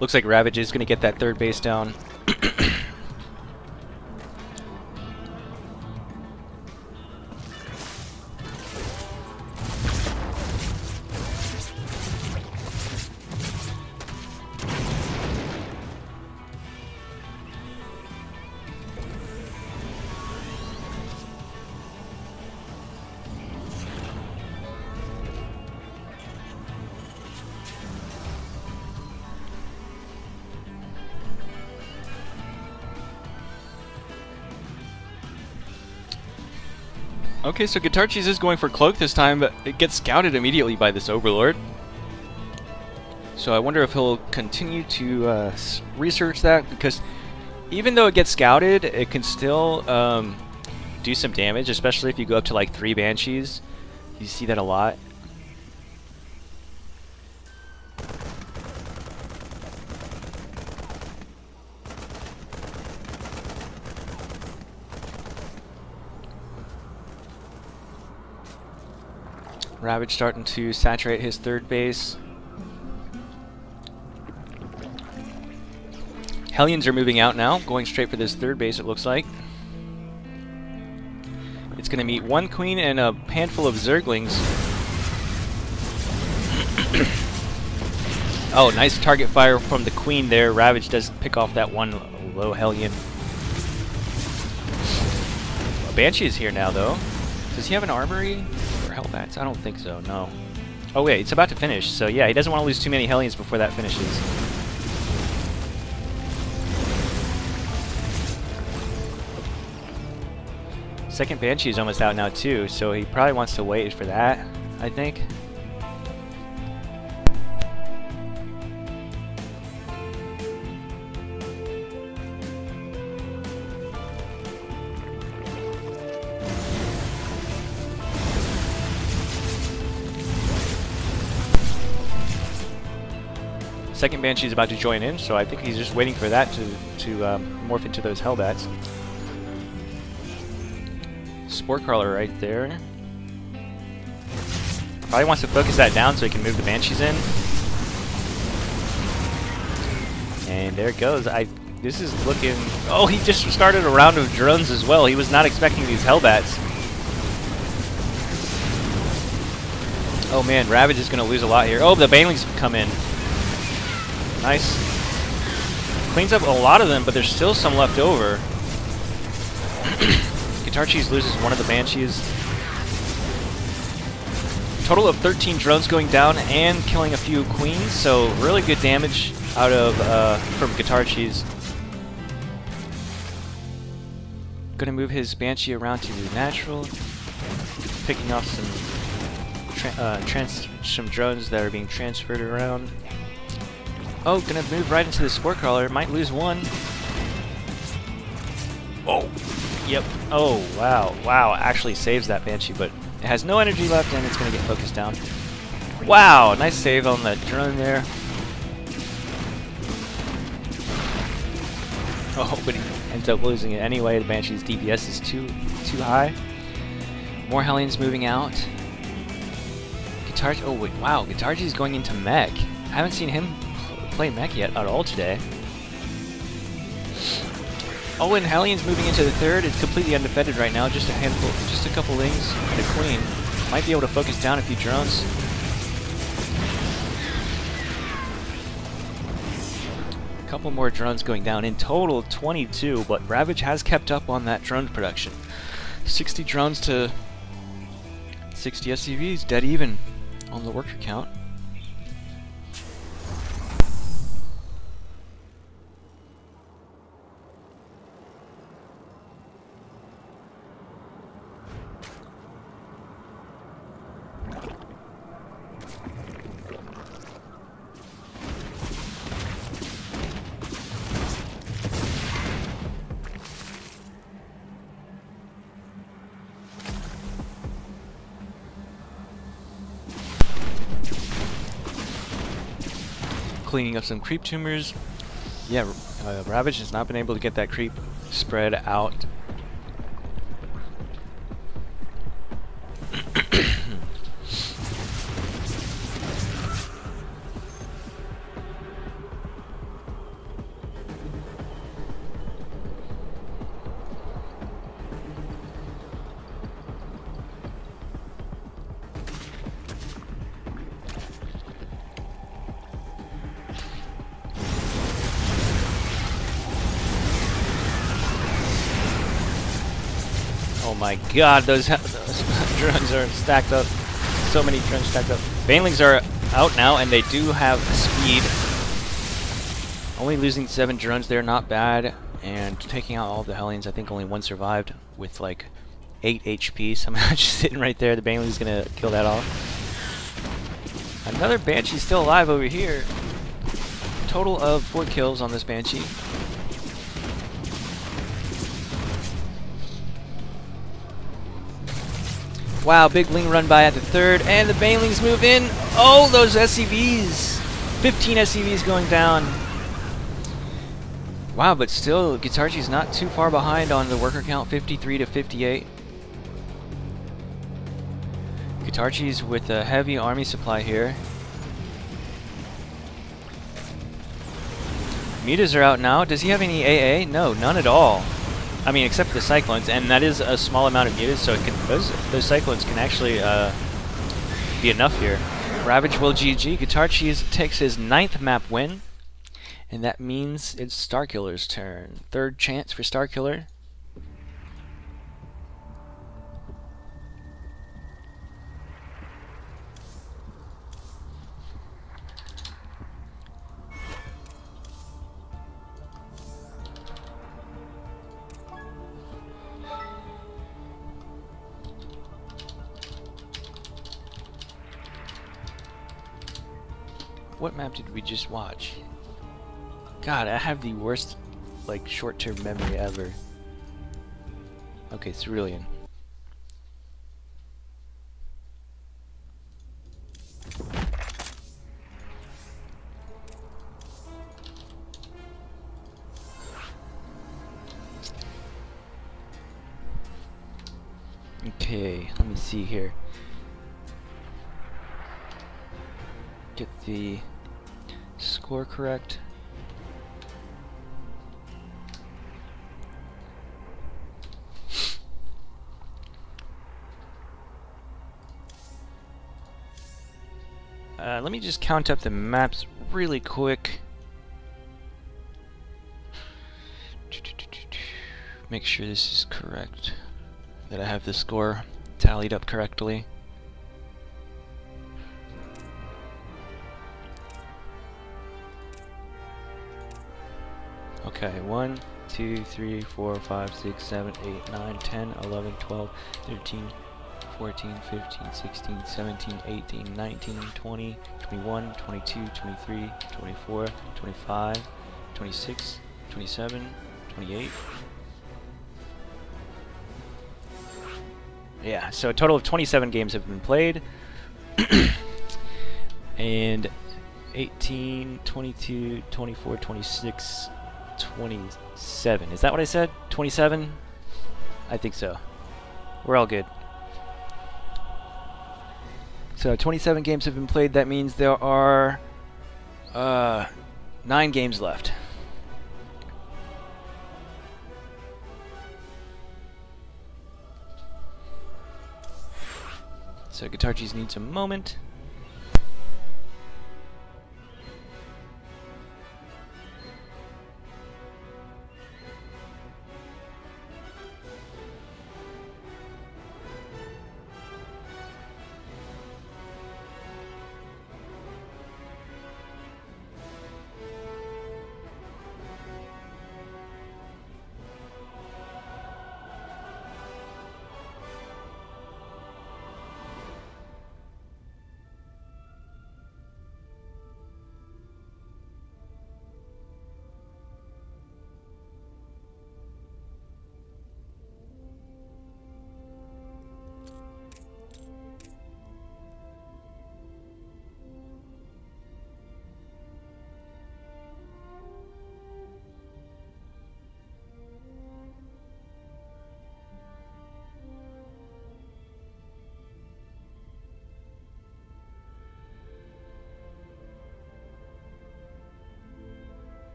Looks like Ravage is going to get that third base down. Okay, so Guitarchis is going for Cloak this time, but it gets scouted immediately by this Overlord. So I wonder if he'll continue to research that, because even though it gets scouted, it can still do some damage, especially if you go up to like 3 Banshees. You see that a lot. Ravage starting to saturate his third base. Hellions are moving out now, going straight for this third base, it looks like. It's going to meet 1 Queen and a handful of Zerglings. Oh, nice target fire from the Queen there. Ravage does pick off that 1 low Hellion. Banshee is here now, though. Does he have an armory? Hellbats? I don't think so, no. Oh wait, it's about to finish, so yeah, he doesn't want to lose too many Hellions before that finishes. Second Banshee is almost out now too, so he probably wants to wait for that, I think. Second Banshee is about to join in, so I think he's just waiting for that to morph into those Hellbats. Spore Crawler right there. Probably wants to focus that down so he can move the Banshees in. And there it goes. This is looking... Oh, he just started a round of drones as well. He was not expecting these Hellbats. Oh man, Ravage is going to lose a lot here. Oh, the Banelings come in. Nice. Cleans up a lot of them, but there's still some left over. Guitarchis loses 1 of the Banshees. Total of 13 drones going down and killing a few Queens, so really good damage out of from Guitarchis. Gonna move his Banshee around to natural, picking off some drones that are being transferred around. Oh, gonna move right into the Spore Crawler. Might lose one. Oh, yep. Oh, wow. Wow, actually saves that Banshee, but it has no energy left and it's gonna get focused down. Wow, nice save on that drone there. Oh, but he ends up losing it anyway. The Banshee's DPS is too high. More Hellions moving out. Oh wait, wow, Guitarji's going into mech. I haven't seen him play mech yet at all today. Oh, and Hellions moving into the third. It's completely undefended right now. Just a handful, just a couple lings and a queen. Might be able to focus down a few drones. A couple more drones going down. In total, 22, but Ravage has kept up on that drone production. 60 drones to 60 SCVs, dead even on the worker count. Cleaning up some creep tumors. Yeah, Ravage has not been able to get that creep spread out. Oh my god, those drones are stacked up. So many drones stacked up. Banelings are out now, and they do have speed. Only losing 7 drones there, not bad. And taking out all of the Hellions, I think only one survived with like 8 HP. Somehow just sitting right there. The Baneling's gonna kill that off. Another Banshee still alive over here. Total of 4 kills on this Banshee. Wow, big Ling run by at the third, and the Banelings move in. Oh, those SCVs! 15 SCVs going down. Wow, but still, Guitarji's not too far behind on the worker count, 53 to 58. Guitarji's with a heavy army supply here. Mutas are out now. Does he have any AA? No, none at all. I mean, except for the Cyclones, and that is a small amount of mutas, so it can, those Cyclones can actually be enough here. Ravage will GG. Guitarji takes his 9th map win, and that means it's Starkiller's turn. 3rd chance for Starkiller. What map did we just watch? God, I have the worst, like, short-term memory ever. Okay, Cerulean. Okay, let me see here. Get the score correct. Let me just count up the maps really quick. Make sure this is correct, that I have the score tallied up correctly. Okay, 1, 2, 3, 4, 5, 6, 7, 8, 9, 10, 11, 12, 13, 14, 15, 16, 17, 18, 19, 20, 21, 22, 23, 24, 25, 26, 27, 28. Yeah, so a total of 27 games have been played. And 18, 22, 24, 26, 27. Is that what I said? 27? I think so. We're all good. So 27 games have been played. That means there are 9 games left. So Guitar Cheese needs a moment.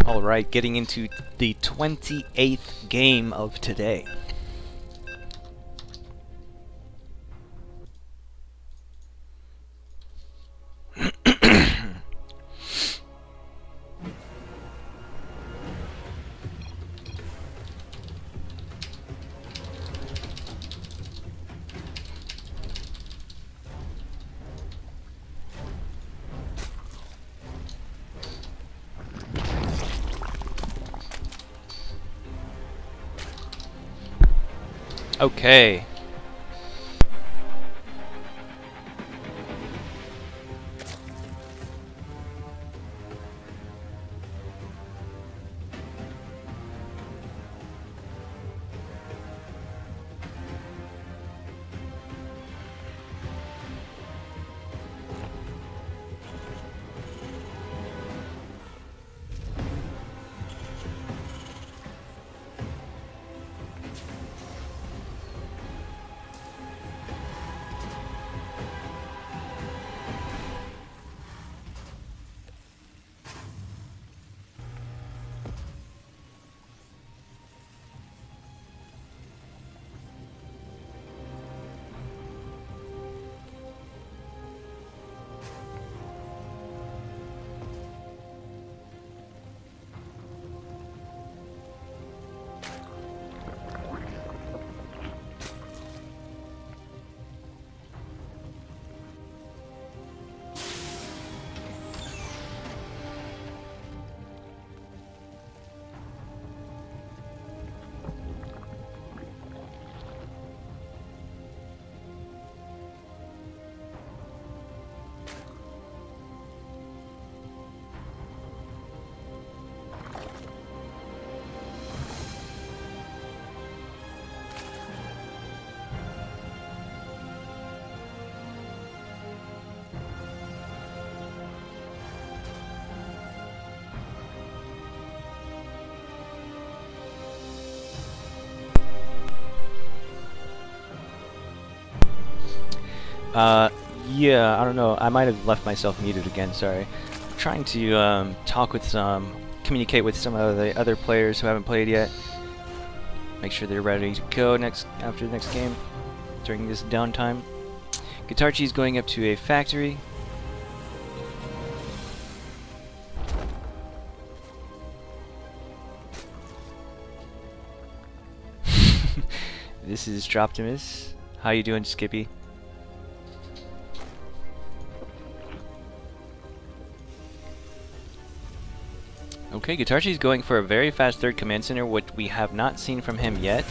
Alright, getting into the 28th game of today. Okay. Yeah, I don't know. I might have left myself muted again, sorry. I'm trying to communicate with some of the other players who haven't played yet. Make sure they're ready to go after the next game during this downtime. Guitar Cheese going up to a factory. This is Droptimus. How you doing, Skippy? Okay, Guitarchi's going for a very fast third command center, what we have not seen from him yet.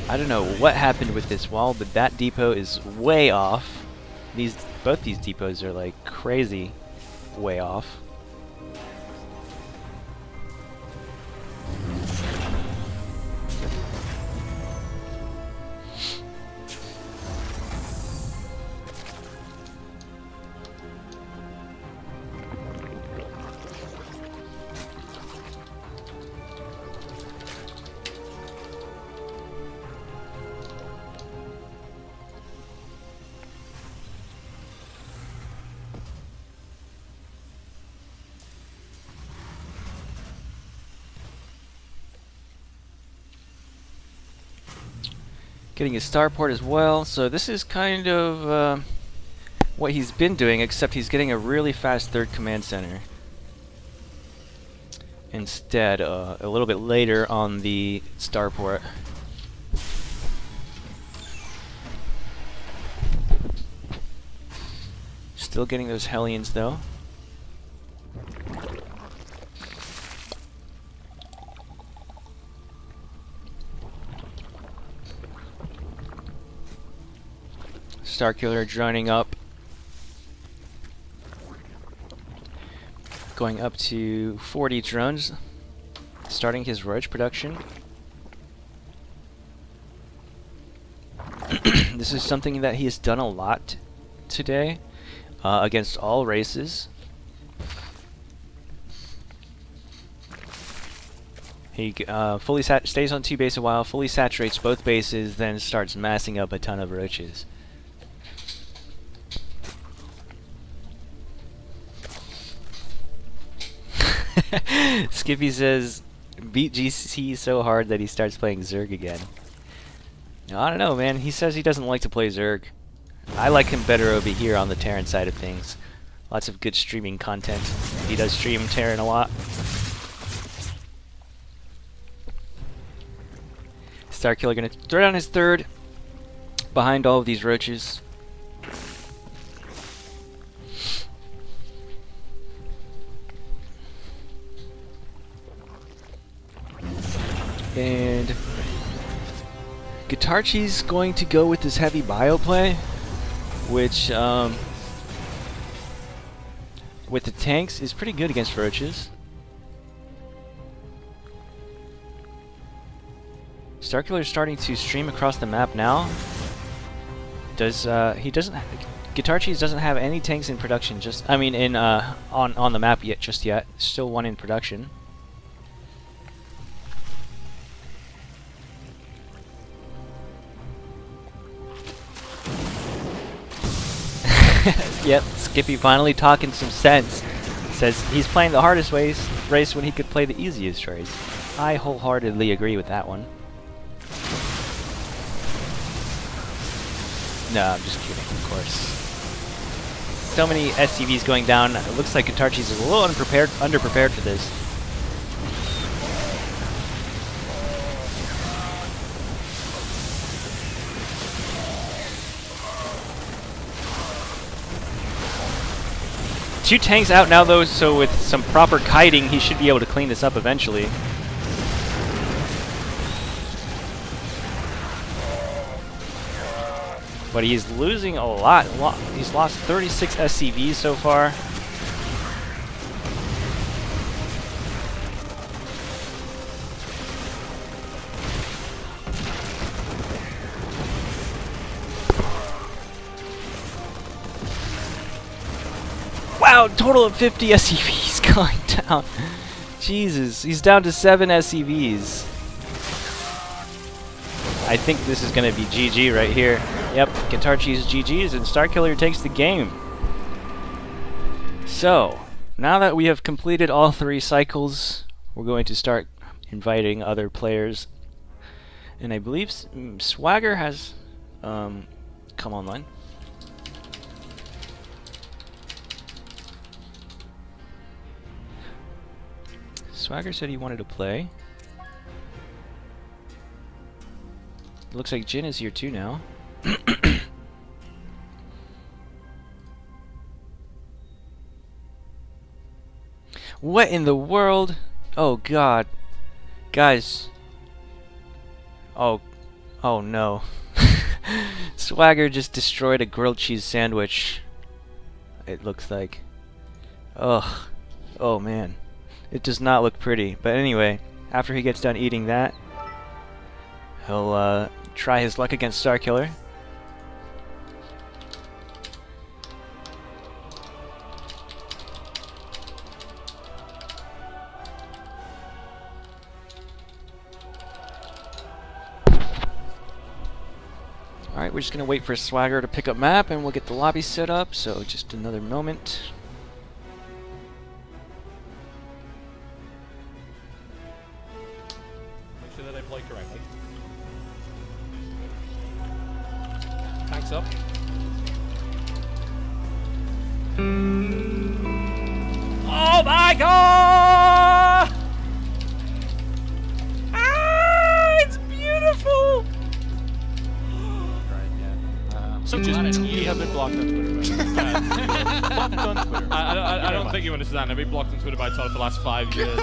I don't know what happened with this wall, but that depot is way off. Both these depots are like crazy way off. Getting his starport as well, so this is kind of what he's been doing, except he's getting a really fast third command center instead, a little bit later on the starport. Still getting those Hellions though. Starkiller joining up. Going up to 40 drones. Starting his roach production. This is something that he has done a lot today against all races. He fully stays on 2 base a while, fully saturates both bases, then starts massing up a ton of roaches. Skippy says, beat GC so hard that he starts playing Zerg again. I don't know, man. He says he doesn't like to play Zerg. I like him better over here on the Terran side of things. Lots of good streaming content. He does stream Terran a lot. Starkiller gonna throw down his third behind all of these roaches. And Guitarchi's going to go with this heavy bio play, which with the tanks is pretty good against roaches. Starkiller's starting to stream across the map now. Guitarchi doesn't have any tanks in production, on the map just yet. Still one in production. Yep, Skippy finally talking some sense. Says he's playing the hardest race when he could play the easiest race. I wholeheartedly agree with that one. No, I'm just kidding, of course. So many SCVs going down. It looks like Guitarchi's is a little underprepared for this. Two tanks out now though, so with some proper kiting, he should be able to clean this up eventually. But he's losing a lot. He's lost 36 SCVs so far. Wow, total of 50 SCVs going down. Jesus, he's down to 7 SCVs. I think this is going to be GG right here. Yep, Guitarchi's GG's and Starkiller takes the game. So, now that we have completed all 3 cycles, we're going to start inviting other players. And I believe Swagger has come online. Swagger said he wanted to play. It looks like Jin is here too now. What in the world? Oh god. Guys. Oh no. Swagger just destroyed a grilled cheese sandwich. It looks like. Ugh. Oh man. It does not look pretty. But anyway, after he gets done eating that, he'll try his luck against Starkiller. Alright, we're just gonna wait for Swagger to pick up map and we'll get the lobby set up, so just another moment. Make sure that they play correctly. Tanks up. Oh my god! Ah, it's beautiful! So you have been blocked on Twitter, right? Blocked on Twitter. I don't think you understand. I've been blocked on Twitter by Todd for the last 5 years.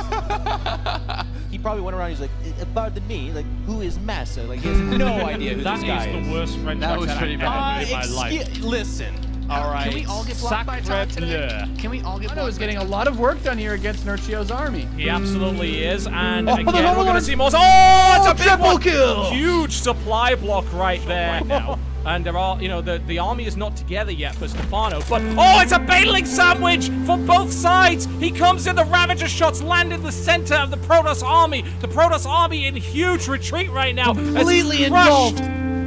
He probably went around. He's like, pardon me, like, who is Massa? Like, he has no idea who this guy is. That is the worst French accent I've ever heard in my life. Listen. All right. Can we all get blocked by attack today? Can we all get blocked? Mano is getting a lot of work done here against Nurchio's army. He absolutely is, and again we're going to see more. Oh, it's a big triple one. Kill! Huge supply block right there now. And there are, you know, the army is not together yet for Stefano, but oh, it's a battling sandwich for both sides. He comes in, the Ravager shots land in the center of the Protoss army. The Protoss army in huge retreat right now. Completely engulfed.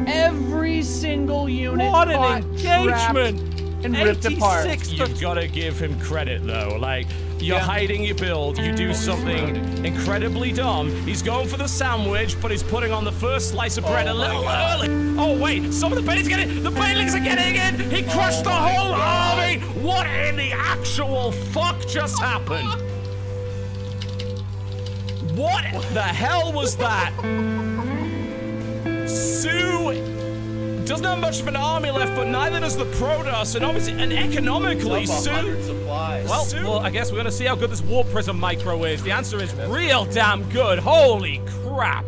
Every single unit. What an fought, engagement! trapped, and ripped apart. You've got to give him credit, though. Like, you're hiding your build, you do something incredibly dumb. He's going for the sandwich, but he's putting on the first slice of bread a little early. Oh, wait, some of the Bailings getting, the Bailings are getting in. He crushed the whole army. What in the actual fuck just happened? What the hell was that? Sue doesn't have much of an army left, but neither does the Protoss, and obviously, and economically, well, I guess we're gonna see how good this Warp Prism micro is. The answer is real damn good. Holy crap!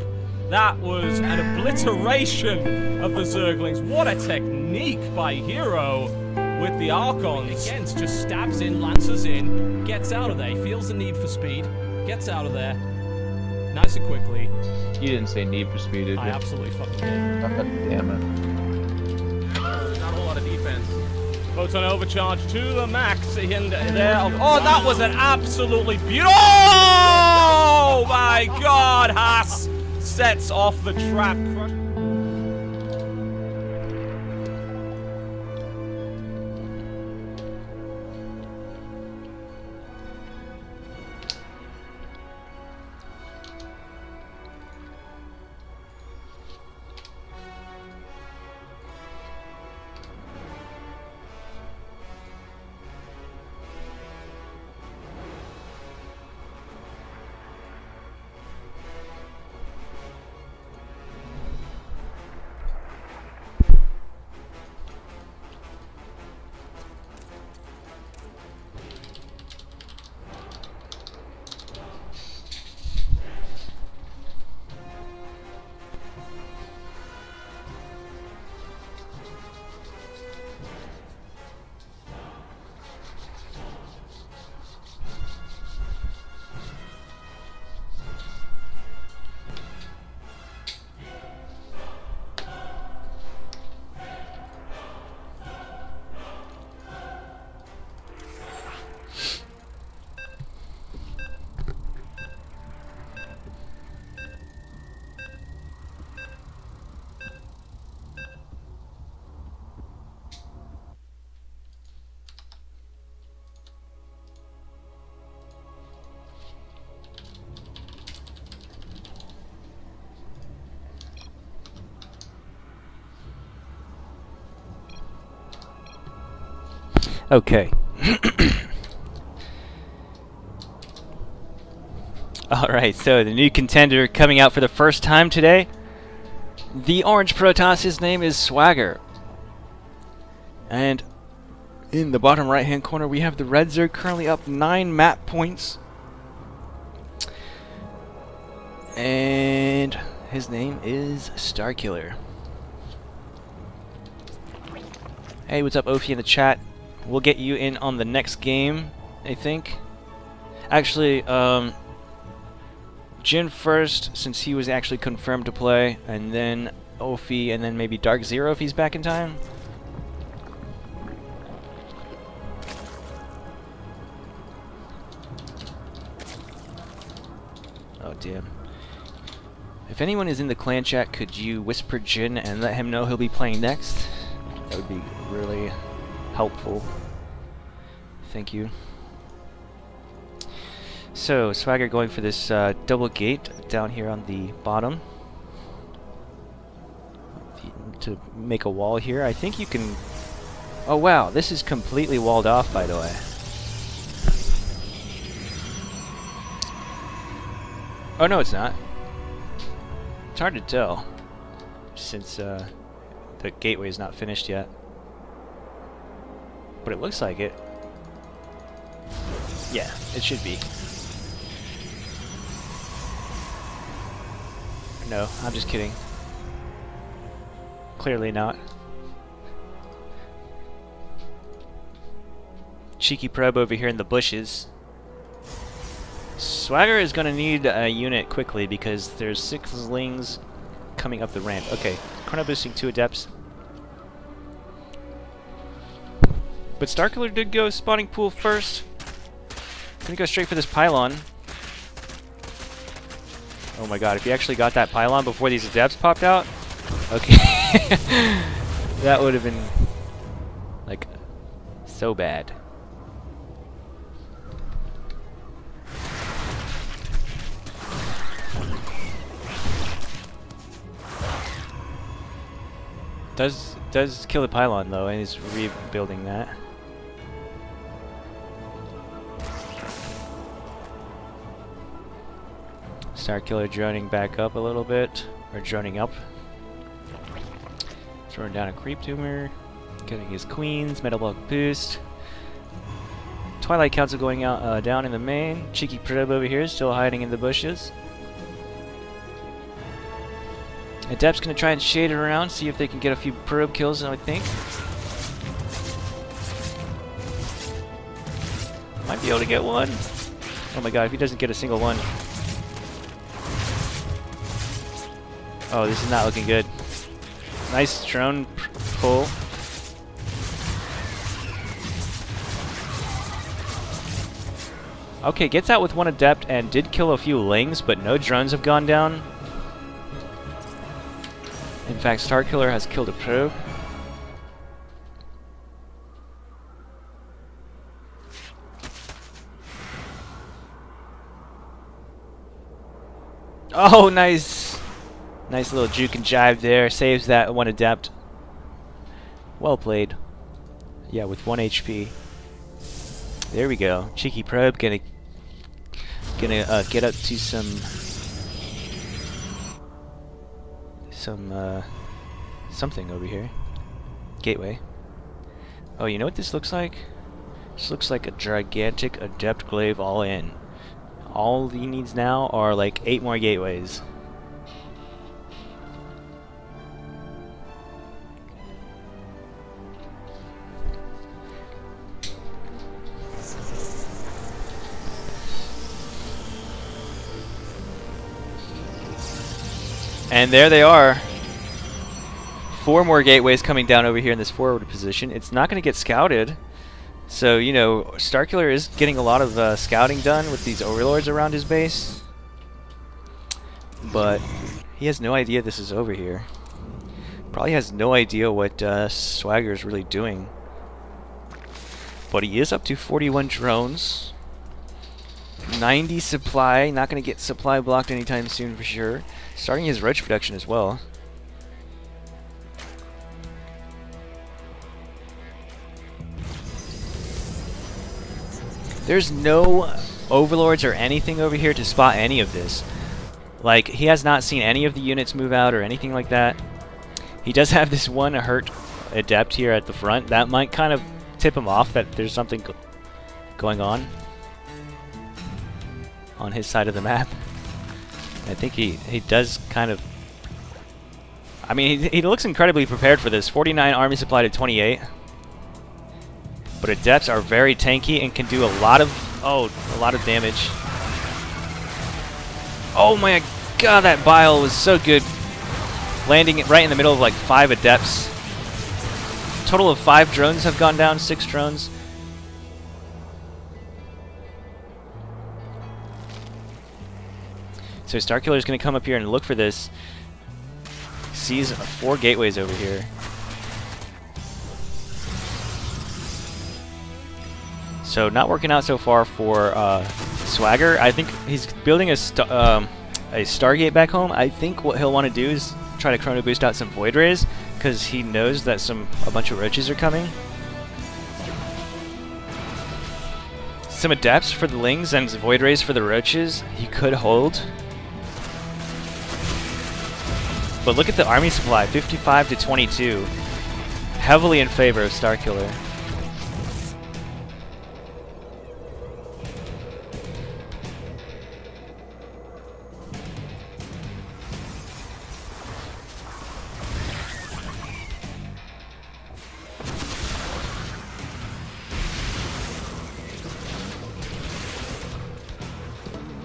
That was an obliteration of the Zerglings. What a technique by Hero with the Archons. Again, just stabs in, lances in, gets out of there. He feels the need for speed, gets out of there, nice and quickly. You didn't say need for speed, did you? I absolutely fucking did. God damn it. Not a whole lot of defense. Photon overcharge to the max in there. Oh, that was an absolutely beautiful. Oh my god, Haas sets off the trap. Okay. Alright, so the new contender coming out for the first time today. The orange Protoss, his name is Swagger. And in the bottom right hand corner we have the red Zerg currently up 9 map points. And his name is Starkiller. Hey, what's up, Ophi in the chat? We'll get you in on the next game, I think. Actually, Jin first, since he was actually confirmed to play, and then Ophi, and then maybe Dark Zero if he's back in time. Oh, damn. If anyone is in the clan chat, could you whisper Jin and let him know he'll be playing next? That would be really helpful. Thank you. So, Swagger going for this double gate down here on the bottom. To make a wall here. I think you can... Oh wow, this is completely walled off, by the way. Oh no, it's not. It's hard to tell, since the gateway is not finished yet. But it looks like it. Yeah, it should be. No, I'm just kidding. Clearly not. Cheeky probe over here in the bushes. Swagger is going to need a unit quickly because there's 6 Zlings coming up the ramp. Okay, chrono boosting 2 adepts. But Starkiller did go spawning pool first. Gonna go straight for this pylon. Oh my god, if he actually got that pylon before these adepts popped out, okay. That would have been, like, so bad. Does kill the pylon though, and he's rebuilding that. Starkiller droning back up a little bit, or droning up. Throwing down a creep tumor, getting his queens, metabolic boost. Twilight Council going out down in the main. Cheeky probe over here, still hiding in the bushes. Adept's gonna try and shade it around, see if they can get a few probe kills, I think. Might be able to get one. Oh my god, if he doesn't get a single one. Oh, this is not looking good. Nice drone pull. Okay, gets out with one adept and did kill a few lings, but no drones have gone down. In fact, Starkiller has killed a probe. Oh, nice! Nice little juke and jive there. Saves that one adept. Well played. Yeah, with 1 HP. There we go. Cheeky probe gonna get up to something over here. Gateway. Oh, you know what this looks like? This looks like a gigantic adept glaive all in. All he needs now are like 8 more gateways. And there they are. 4 more gateways coming down over here in this forward position. It's not going to get scouted. So, you know, Starkiller is getting a lot of scouting done with these overlords around his base. But he has no idea this is over here. Probably has no idea what Swagger is really doing. But he is up to 41 drones. 90 supply. Not going to get supply blocked anytime soon for sure. Starting his roach production as well. There's no overlords or anything over here to spot any of this. Like, he has not seen any of the units move out or anything like that. He does have this one hurt adept here at the front. That might kind of tip him off that there's something going on his side of the map. I think he does kind of... I mean, he looks incredibly prepared for this. 49 army supply to 28. But adepts are very tanky and can do a lot of damage. Oh my god, that bile was so good. Landing it right in the middle of like 5 adepts. Total of 5 drones have gone down, 6 drones. So Starkiller is going to come up here and look for this. Sees 4 gateways over here. So not working out so far for Swagger. I think he's building a Stargate back home. I think what he'll want to do is try to chrono boost out some Void Rays, because he knows that a bunch of roaches are coming. Some adepts for the lings and Void Rays for the roaches. He could hold. But look at the army supply, 55 to 22. Heavily in favor of Starkiller.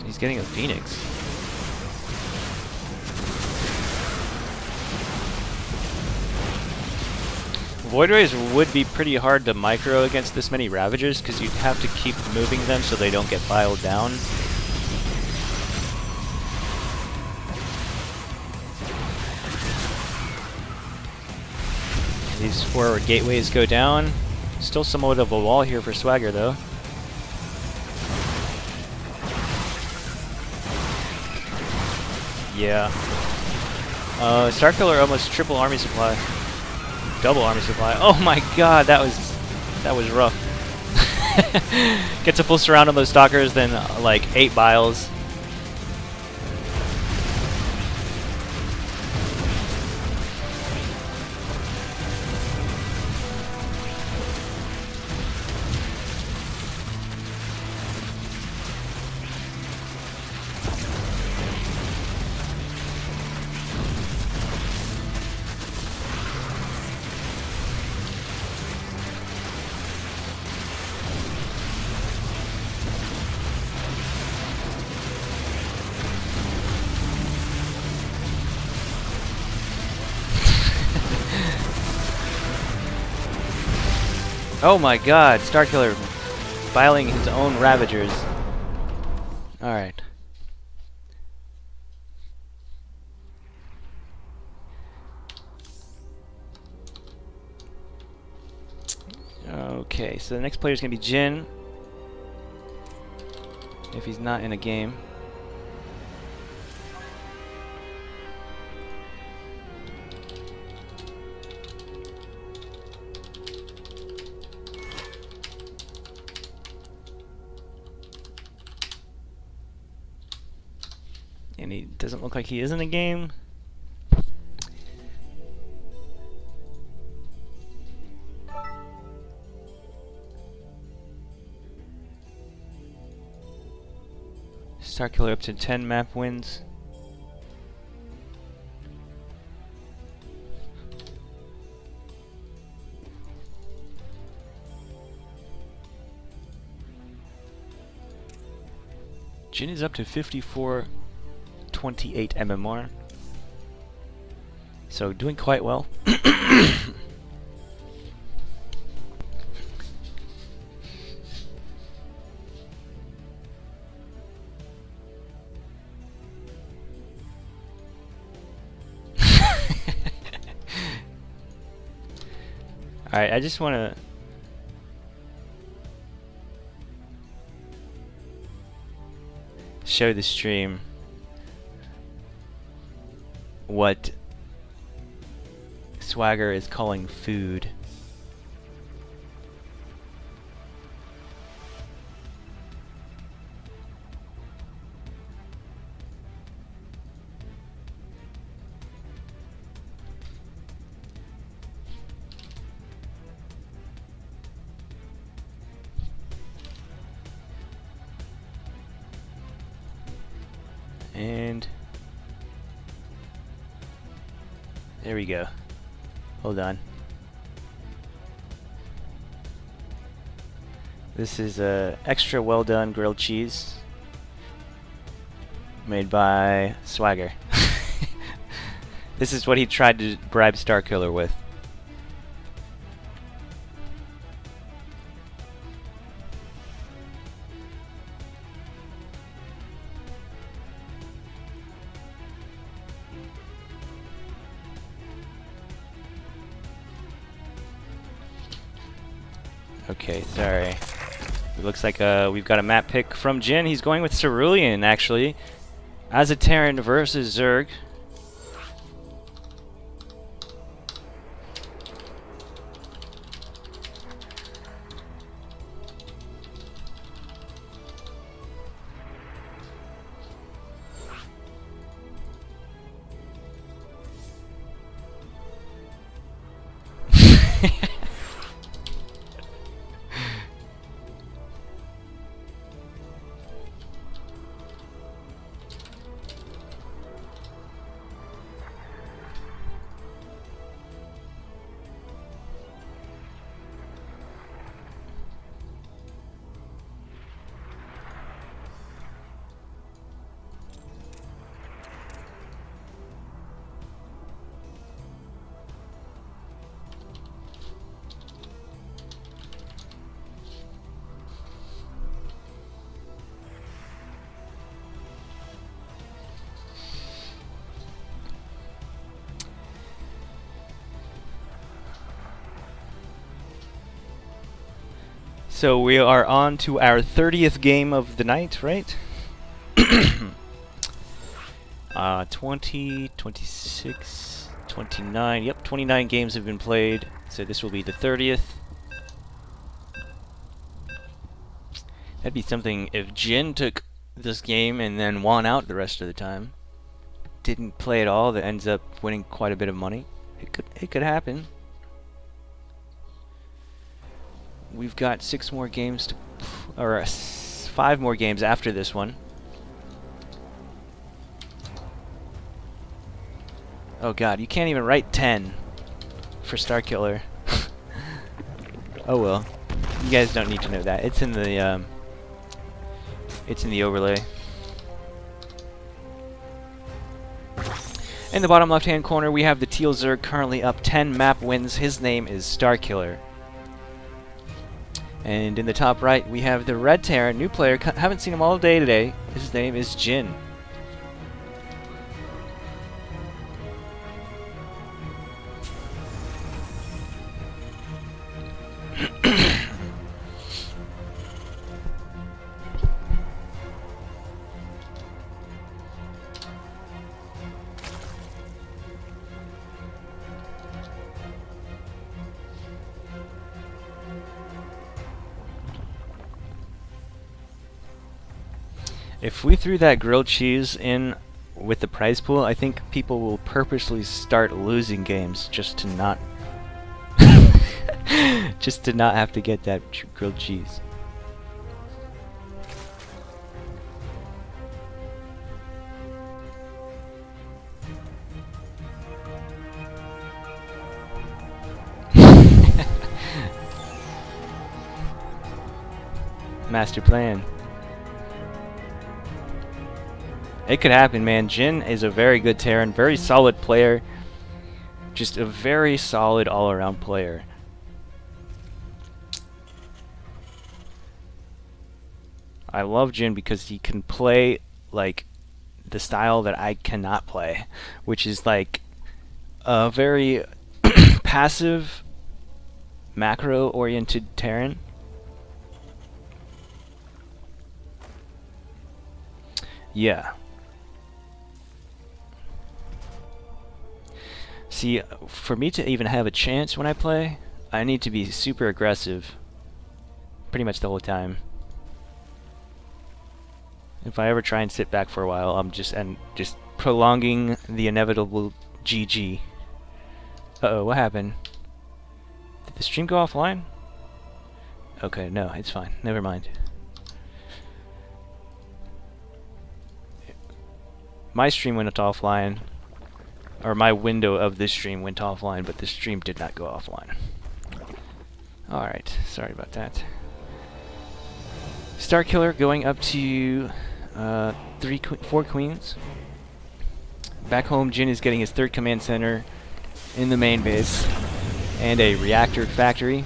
He's getting a Phoenix. Void Rays would be pretty hard to micro against this many Ravagers, because you'd have to keep moving them so they don't get filed down. These 4 gateways go down. Still somewhat of a wall here for Swagger, though. Yeah. Starkiller almost triple army supply. Double army supply. Oh my god, that was rough. Gets a full surround on those stalkers, then like 8 biles. Oh my god, Starkiller biling his own Ravagers. Alright. Okay, so the next player is going to be Jin. If he's not in a game. And he doesn't look like he is in a game. Starkiller up to 10 map wins. Jin is up to 54.28 MMR. So doing quite well. Alright, I just want to show the stream what Swagger is calling food. There we go. Hold on. This is a extra well done grilled cheese made by Swagger. This is what he tried to bribe Starkiller with. Okay, sorry. It looks like we've got a map pick from Jin. He's going with Cerulean, actually, as a Terran versus Zerg. So we are on to our 30th game of the night, right? 20, 26, 29. Yep, 29 games have been played. So this will be the 30th. That'd be something if Jin took this game and then won out the rest of the time. Didn't play at all, that ends up winning quite a bit of money. It could happen. We've got 6 more games to, or 5 more games after this one. Oh god, you can't even write 10 for Starkiller. Oh well, you guys don't need to know that. It's in the overlay. In the bottom left-hand corner, we have the Teal Zerg currently up 10 map wins. His name is Starkiller. And in the top right, we have the Red Terran, new player. Haven't seen him all day today. His name is Jin. If we threw that grilled cheese in with the prize pool, I think people will purposely start losing games just to not just to not have to get that grilled cheese. Master plan. It could happen, man. Jin is a very good Terran, very solid player. Just a very solid all-around player. I love Jin because he can play like the style that I cannot play, which is like a very passive, macro-oriented Terran. Yeah. See, for me to even have a chance when I play, I need to be super aggressive pretty much the whole time. If I ever try and sit back for a while, I'm just prolonging the inevitable GG. Uh-oh, what happened? Did the stream go offline? Okay, no, it's fine. Never mind. My stream went offline. or my window of this stream went offline, but the stream did not go offline. Alright, sorry about that. Starkiller going up to 4 queens. Back home, Jin is getting his 3rd command center in the main base, and a reactor factory.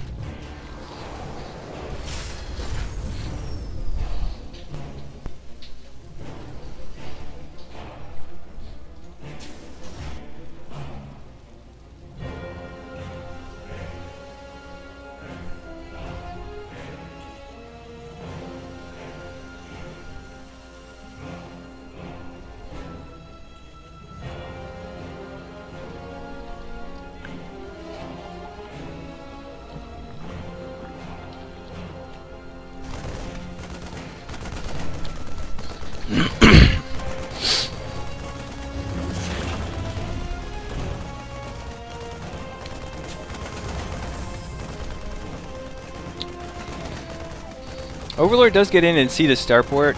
Overlord does get in and see the starport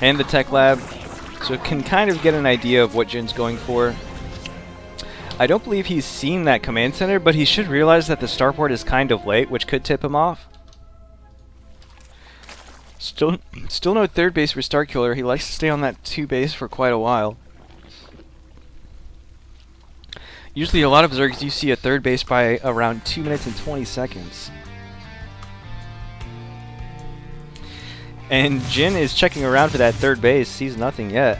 and the tech lab, so it can kind of get an idea of what Jin's going for. I don't believe he's seen that command center, but he should realize that the starport is kind of late, which could tip him off. Still no 3rd base for Starkiller. He likes to stay on that 2 base for quite a while. Usually a lot of Zergs you see a 3rd base by around 2 minutes and 20 seconds. And Jin is checking around for that 3rd base, sees nothing yet.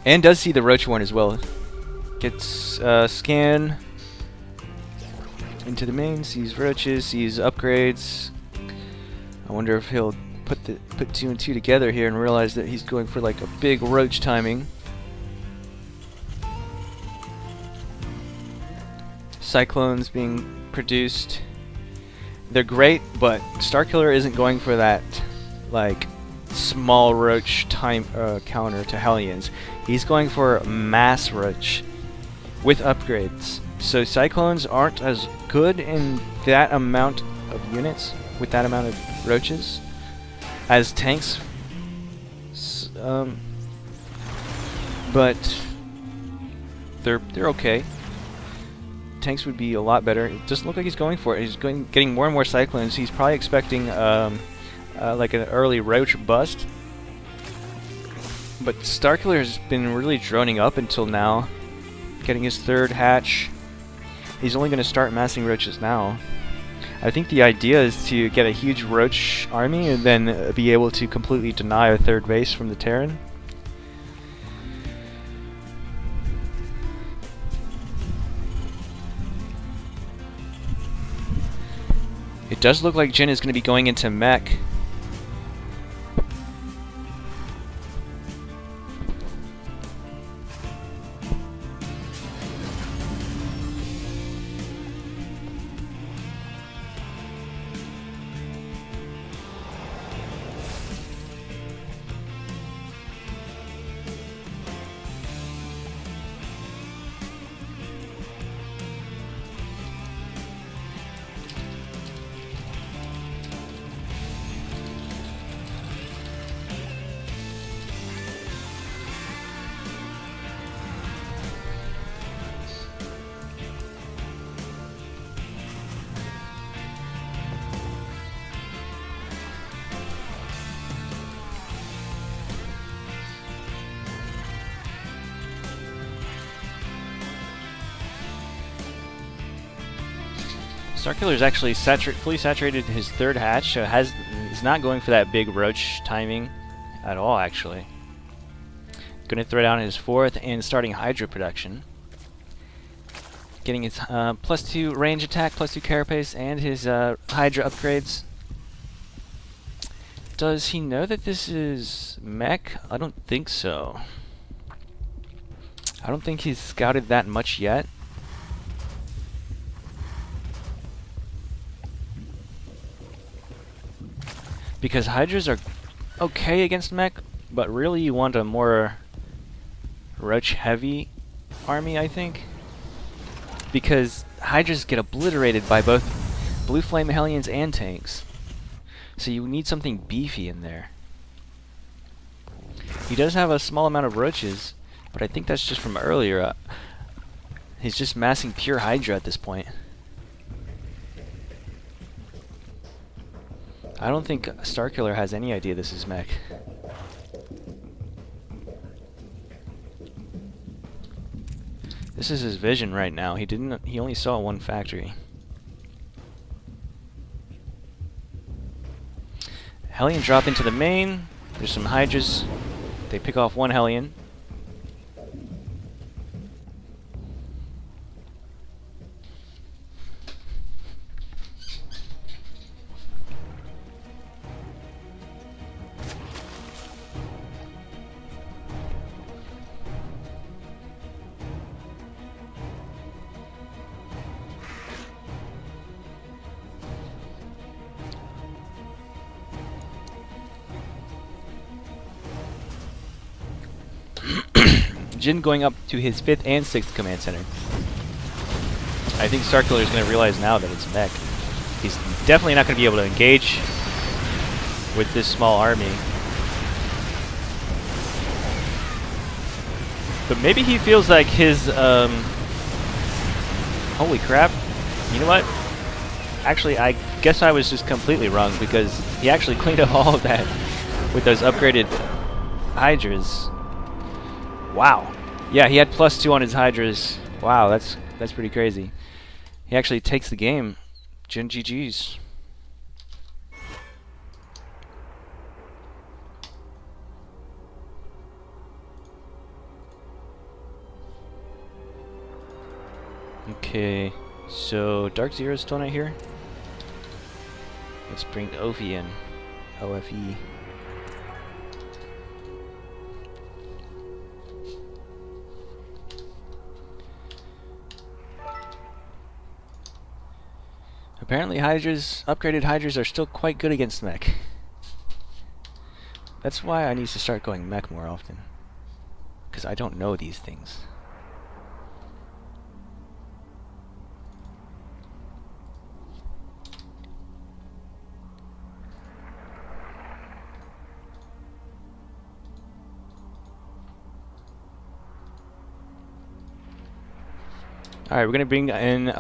And does see the Roach one as well. Gets scan into the main, sees roaches, sees upgrades. I wonder if he'll put 2 and 2 together here and realize that he's going for like a big roach timing. Cyclones being produced. They're great, but Starkiller isn't going for that like small roach time counter to Hellions. He's going for mass roach with upgrades. So Cyclones aren't as good in that amount of units with that amount of roaches as tanks. But they're okay. Tanks would be a lot better. It doesn't look like he's going for it. He's getting more and more Cyclones. He's probably expecting like an early roach bust. But Starkiller has been really droning up until now, getting his 3rd hatch. He's only going to start massing roaches now. I think the idea is to get a huge roach army and then be able to completely deny a 3rd base from the Terran. It does look like Jin is going to be going into mech. Starkiller's actually fully saturated his 3rd hatch, so is not going for that big roach timing at all, actually. Going to throw down his 4th and starting Hydra production. Getting his +2 range attack, +2 carapace, and his Hydra upgrades. Does he know that this is mech? I don't think so. I don't think he's scouted that much yet. Because Hydras are okay against mech, but really you want a more roach-heavy army, I think. Because Hydras get obliterated by both Blue Flame Hellions and tanks. So you need something beefy in there. He does have a small amount of roaches, but I think that's just from earlier. He's just massing pure Hydra at this point. I don't think Starkiller has any idea this is mech. This is his vision right now. He only saw one factory. Hellion drop into the main. There's some Hydras. They pick off one Hellion. Jin going up to his 5th and 6th command center. I think Starkiller is going to realize now that it's mech. He's definitely not going to be able to engage with this small army. But maybe he feels like his, holy crap. You know what? Actually, I guess I was just completely wrong, because he actually cleaned up all of that with those upgraded Hydras. Wow. Yeah, he had +2 on his Hydras. Wow, that's pretty crazy. He actually takes the game. Jin GG's. Okay, so Dark Zero's still not here. Let's bring Ophi in. OFE. Apparently Hydras, upgraded Hydras are still quite good against mech. That's why I need to start going mech more often. Because I don't know these things. Alright, we're gonna bring in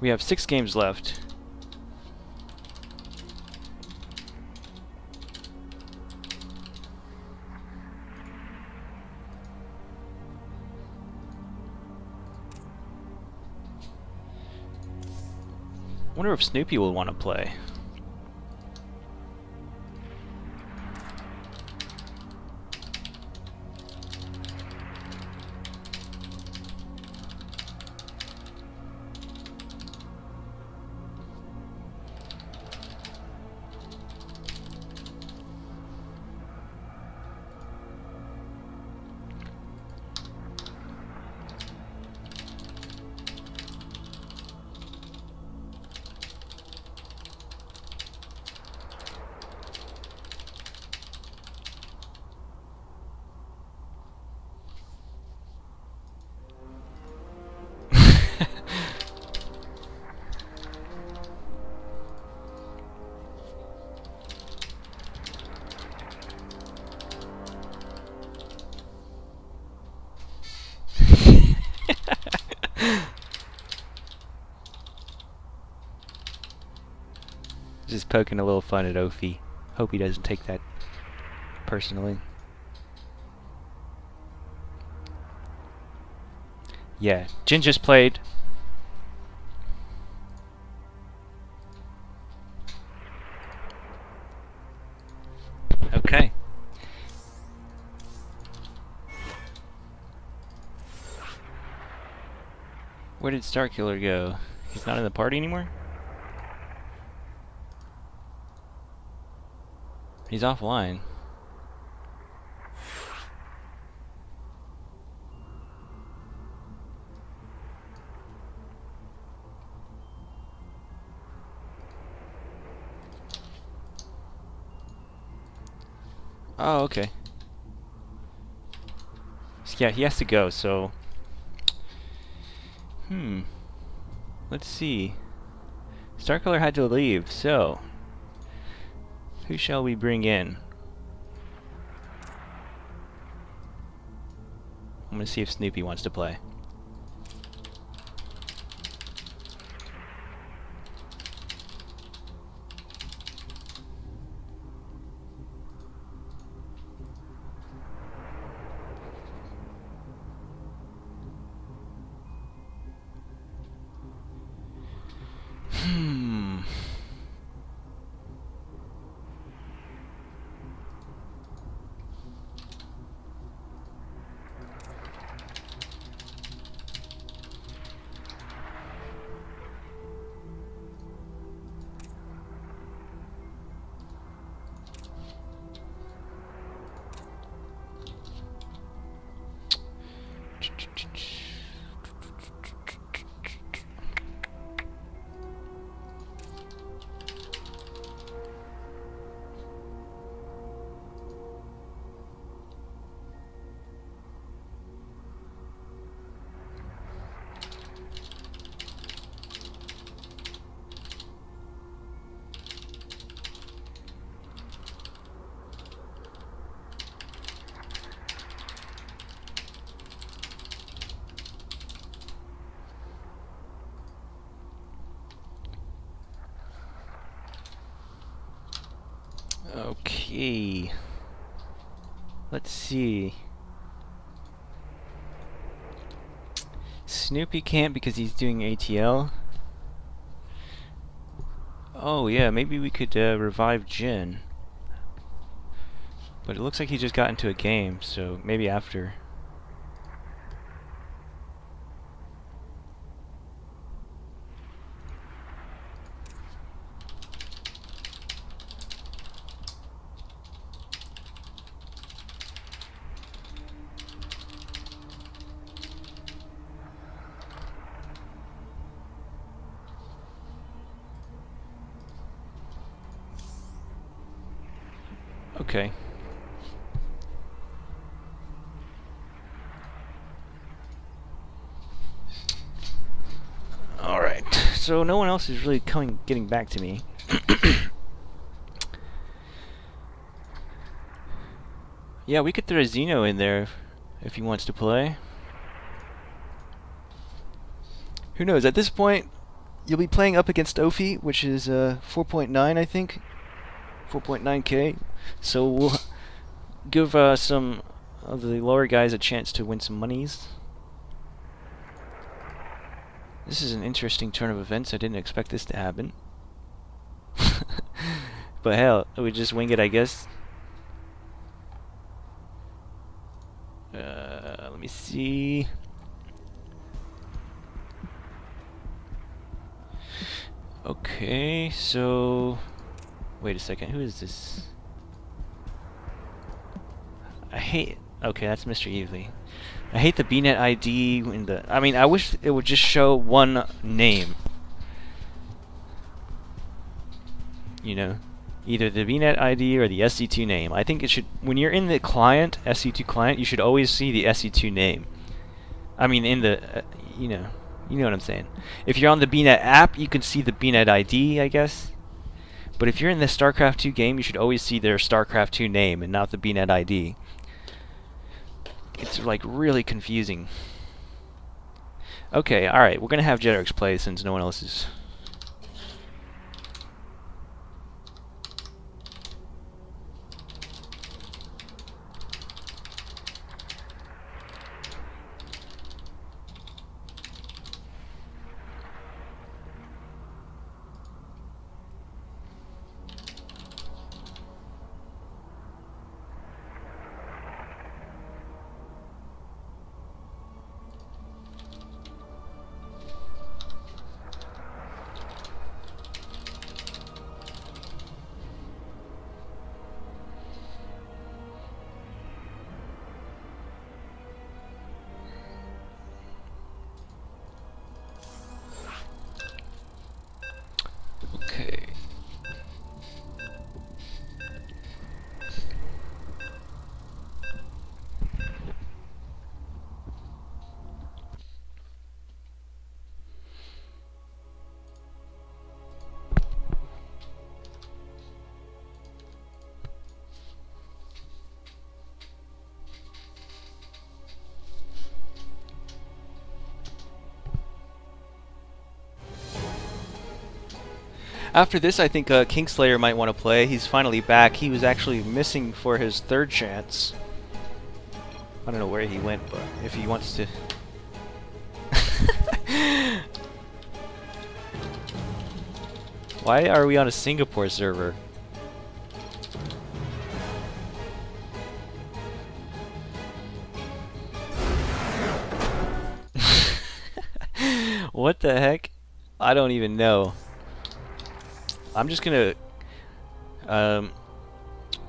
we have 6 games left. Wonder if Snoopy will want to play. Just poking a little fun at Ophi. Hope he doesn't take that personally. Yeah, Jin just played. Okay. Where did Starkiller go? He's not in the party anymore? He's offline. Oh, okay. So, yeah, he has to go, so... let's see. Starcolor had to leave, so who shall we bring in? I'm gonna see if Snoopy wants to play. Okay. Let's see. Snoopy can't because he's doing ATL. Oh yeah, maybe we could revive Jin. But it looks like he just got into a game, so maybe after. Okay. Alright, so no one else is really getting back to me. Yeah, we could throw Zeno in there if he wants to play. Who knows, at this point, you'll be playing up against Ophi, which is 4.9, I think. 4.9k. So we'll give some of the lower guys a chance to win some monies. This is an interesting turn of events. I didn't expect this to happen. But hell, we just wing it, I guess. Let me see. Okay, so wait a second. Who is this? I hate. Okay, that's Mr. Evely. I hate the BNet ID in the. I mean, I wish it would just show one name. You know, either the VNet ID or the SC2 name. I think it should. When you're in the client, SC2 client, you should always see the SC2 name. I mean, in the. You know what I'm saying. If you're on the BNet app, you can see the BNet ID, I guess. But if you're in the StarCraft 2 game, you should always see their StarCraft 2 name and not the BNet ID. It's like really confusing. Okay, alright, we're gonna have Jetrix play since no one else is. After this, I think Kingslayer might want to play. He's finally back. He was actually missing for his third chance. I don't know where he went, but if he wants to... Why are we on a Singapore server? What the heck? I don't even know. I'm just gonna I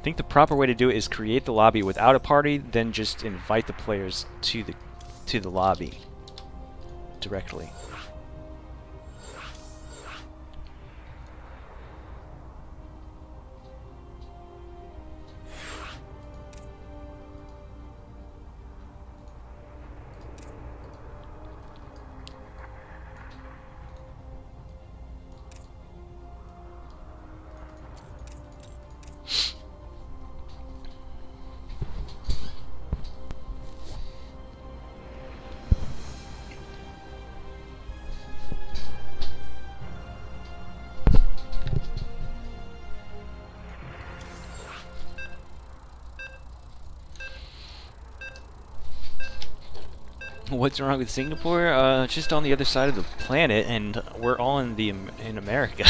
think the proper way to do it is create the lobby without a party, then just invite the players to the lobby directly. What's wrong with Singapore? Just on the other side of the planet, and we're all in America.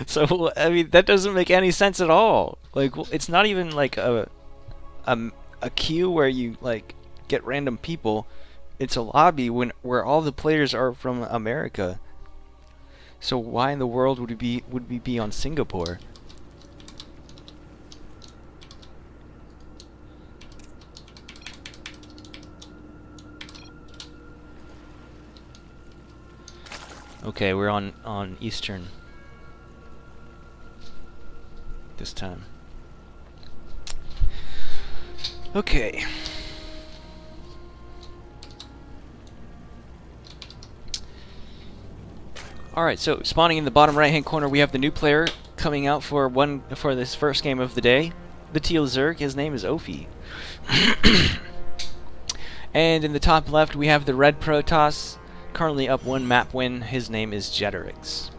So I mean, that doesn't make any sense at all. Like, it's not even like a queue where you like get random people. It's a lobby where all the players are from America. So why in the world would we be on Singapore? Okay, we're on Eastern this time. Okay. Alright, so spawning in the bottom right hand corner we have the new player coming out for this first game of the day. The Teal Zerg, his name is Ophi. And in the top left we have the red Protoss, currently up 1 map win. His name is Jeterix.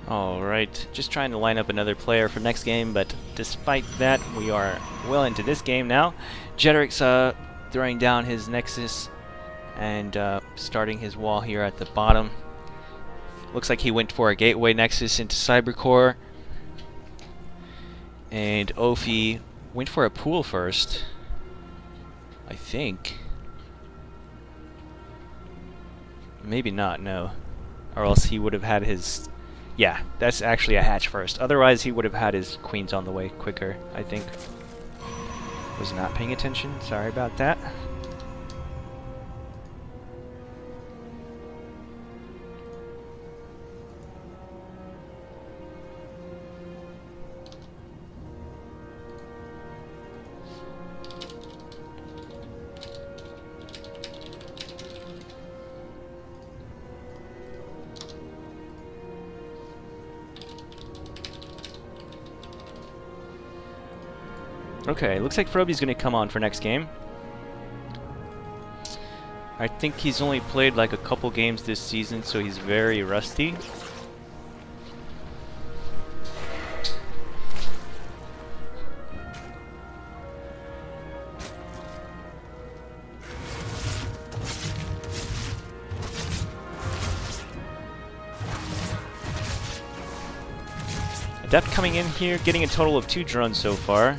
Alright, just trying to line up another player for next game, but despite that, we are well into this game now. Jeterix throwing down his Nexus and starting his wall here at the bottom. Looks like he went for a gateway Nexus into Cybercore. And Ophi went for a pool first, I think. Maybe not, no. Or else he would have had his... Yeah, that's actually a hatch first. Otherwise, he would have had his queens on the way quicker, I think. Was not paying attention. Sorry about that. Okay, looks like Froby's going to come on for next game. I think he's only played like a couple games this season, so he's very rusty. Adept coming in here, getting a total of 2 drones so far.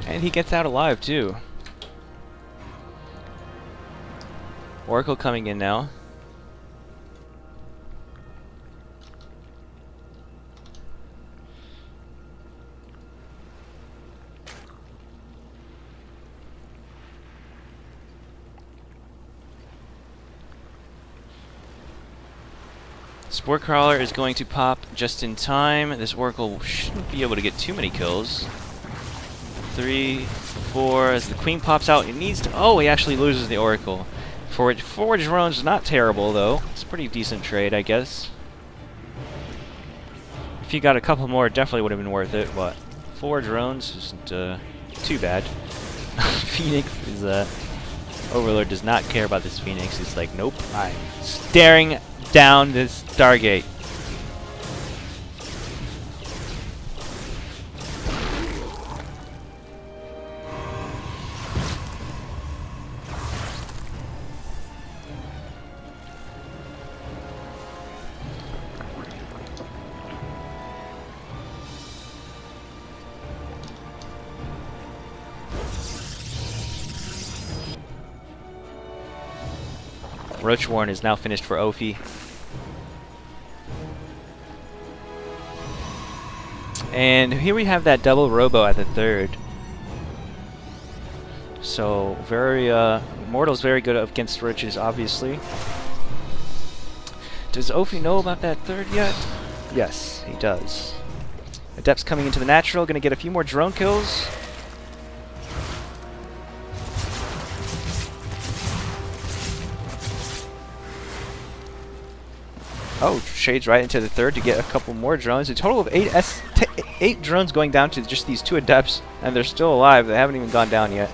And he gets out alive too. Oracle coming in now. Spore Crawler is going to pop just in time. This Oracle shouldn't be able to get too many kills. 3, 4, as the Queen pops out, it needs to... Oh, he actually loses the Oracle. For 4 drones is not terrible, though. It's a pretty decent trade, I guess. If you got a couple more, it definitely would have been worth it, but 4 drones isn't too bad. Phoenix is... Overlord does not care about this Phoenix. He's like, nope, I'm staring down this Stargate. Roach Warren is now finished for Ophi. And here we have that double robo at the 3rd. So very Immortal's very good against Roaches, obviously. Does Ophi know about that 3rd yet? Yes, he does. Adept's coming into the natural, gonna get a few more drone kills. Oh, shades right into the 3rd to get a couple more drones. A total of 8 drones going down to just these 2 Adepts, and they're still alive. They haven't even gone down yet.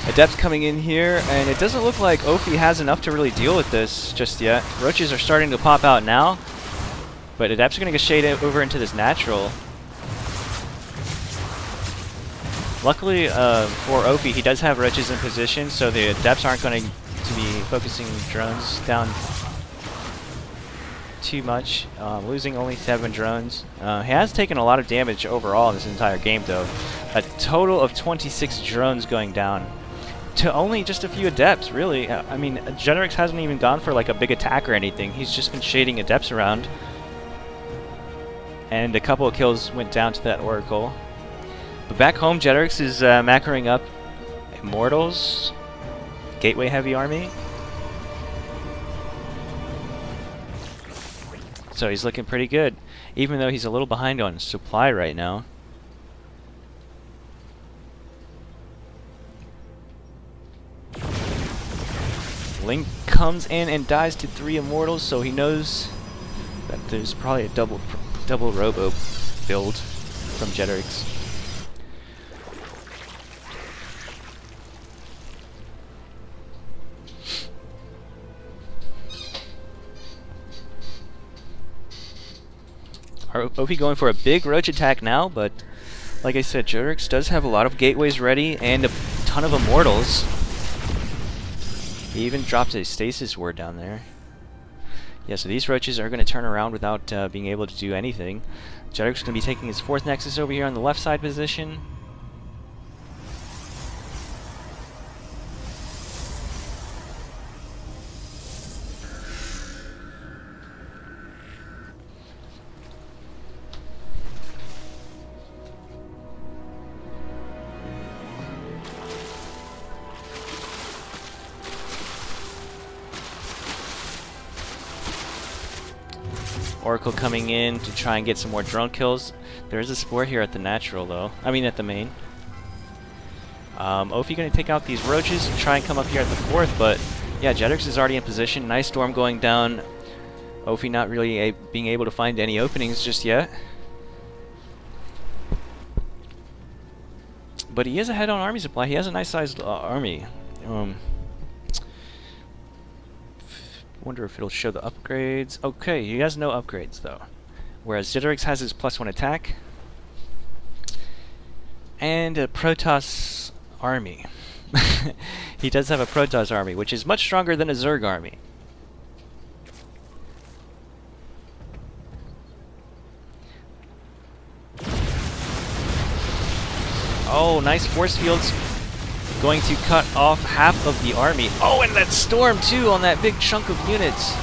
Adept's coming in here, and it doesn't look like Ophi has enough to really deal with this just yet. Roaches are starting to pop out now, but Adept's going to get shaded over into this natural. Luckily for Ophi, he does have Roaches in position, so the Adepts aren't going to be focusing drones down too much. Losing only 7 drones. He has taken a lot of damage overall in this entire game, though. A total of 26 drones going down to only just a few Adepts, really. I mean, Generix hasn't even gone for like a big attack or anything. He's just been shading Adepts around. And a couple of kills went down to that Oracle. But back home, Generix is macroing up Immortals, Gateway Heavy Army. So he's looking pretty good, even though he's a little behind on supply right now. Link comes in and dies to 3 Immortals, so he knows that there's probably a double robo build from Generix. Ophi going for a big Roach attack now, but like I said, Generix does have a lot of gateways ready and a ton of Immortals. He even dropped a stasis ward down there. Yeah, so these Roaches are going to turn around without being able to do anything. Generix is going to be taking his 4th Nexus over here on the left side position. Oracle coming in to try and get some more drone kills. There is a Spore here at the natural, though. I mean, at the main. Ophi going to take out these roaches and try and come up here at the 4th, but yeah, Jetrix is already in position. Nice storm going down. Ophi not really being able to find any openings just yet. But he is ahead on army supply. He has a nice sized army. Wonder if it'll show the upgrades. Okay, he has no upgrades though. Whereas Jetrix has his +1 attack. And a Protoss army. He does have a Protoss army, which is much stronger than a Zerg army. Oh, nice force fields. Going to cut off half of the army. Oh, and that storm too on that big chunk of units.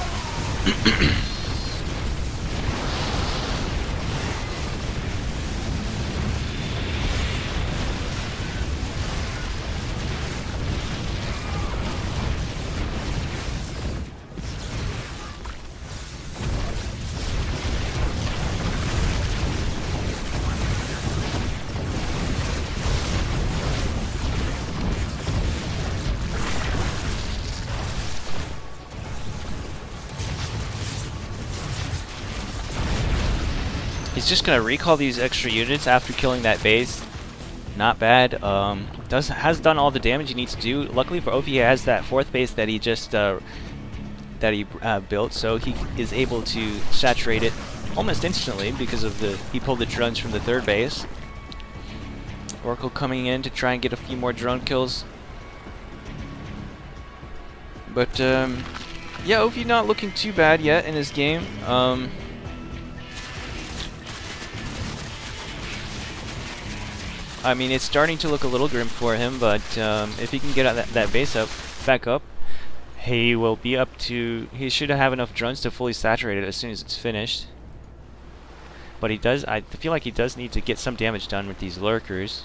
He's just gonna recall these extra units after killing that base. Not bad. Has done all the damage he needs to do. Luckily for Ophi, he has that 4th base that he just built, so he is able to saturate it almost instantly because of he pulled the drones from the 3rd base. Oracle coming in to try and get a few more drone kills. But yeah, Ophi not looking too bad yet in his game. I mean, it's starting to look a little grim for him, but if he can get that base back up, he will be up to... He should have enough drones to fully saturate it as soon as it's finished. But he does... I feel like he does need to get some damage done with these lurkers.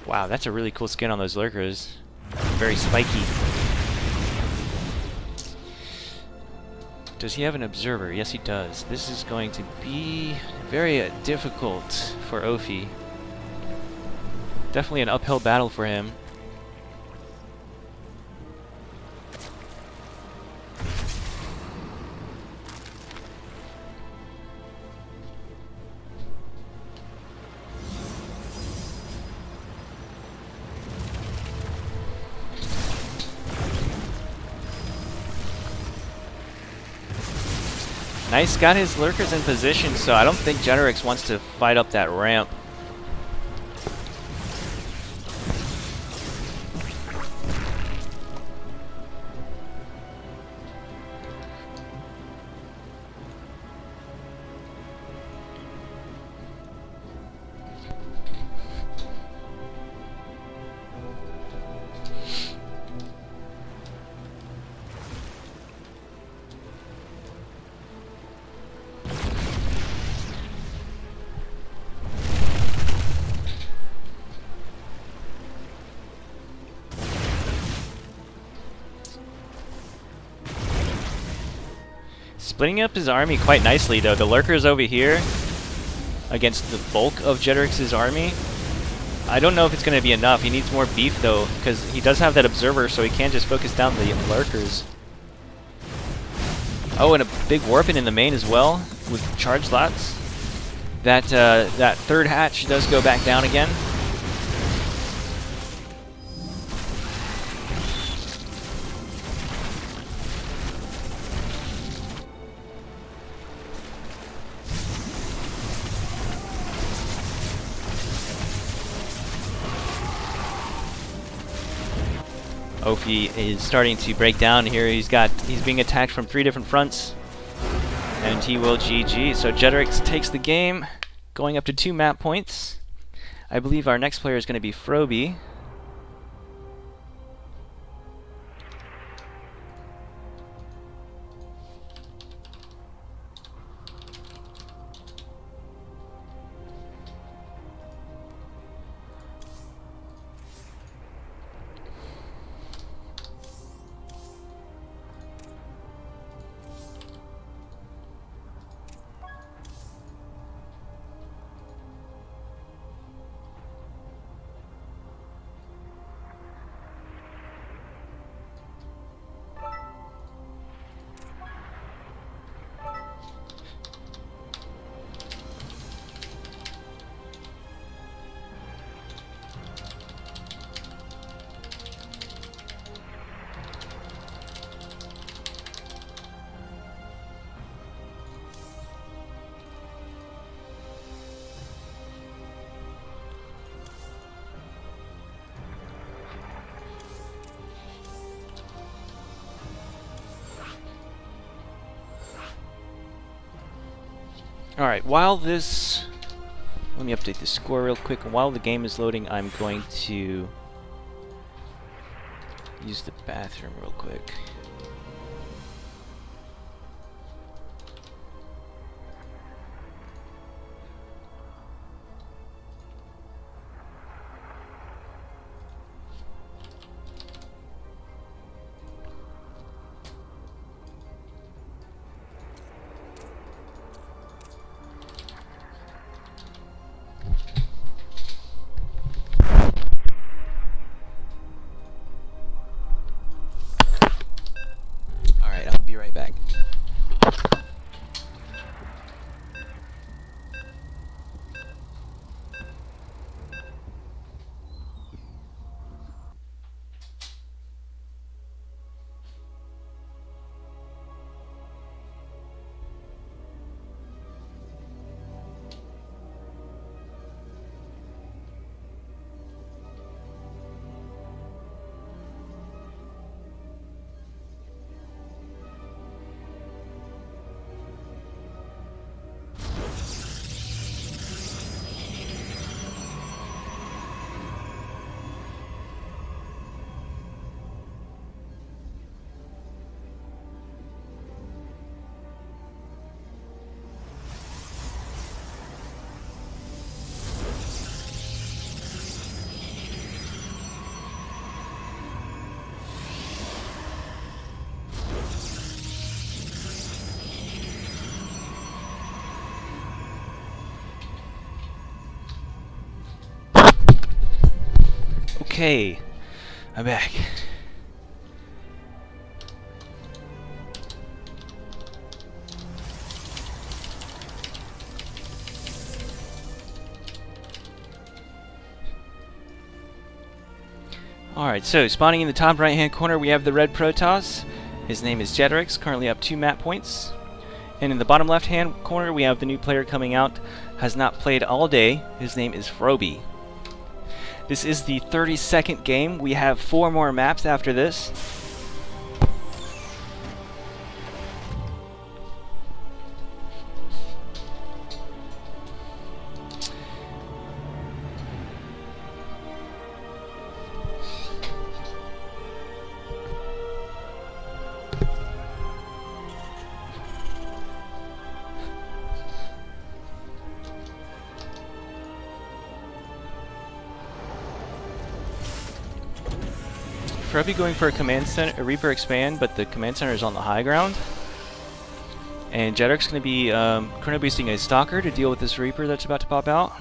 Wow, that's a really cool skin on those lurkers. Very spiky. Does he have an observer? Yes, he does. This is going to be very difficult for Ophi. Definitely an uphill battle for him. Nice, got his lurkers in position, so I don't think Jetrix wants to fight up that ramp. Splitting up his army quite nicely, though. The lurkers over here against the bulk of Jetrix's army. I don't know if it's going to be enough. He needs more beef, though, because he does have that observer, so he can't just focus down the lurkers. Oh, and a big warping in the main as well with charge slots. That 3rd hatch does go back down again. Ophi is starting to break down here. He's being attacked from 3 different fronts, and he will GG. So Jetrix takes the game, going up to 2 map points. I believe our next player is going to be Froby. Alright, while this... Let me update the score real quick. While the game is loading, I'm going to use the bathroom real quick. Alright, I'll be right back. Okay, I'm back. Alright, so spawning in the top right hand corner we have the red Protoss. His name is Jetrix, currently up 2 map points. And in the bottom left hand corner we have the new player coming out, has not played all day. His name is Froby. This is the 32nd game. We have 4 more maps after this. Froby going for a command center, a Reaper expand, but the command center is on the high ground. And Jetrix going to be chrono boosting a Stalker to deal with this Reaper that's about to pop out.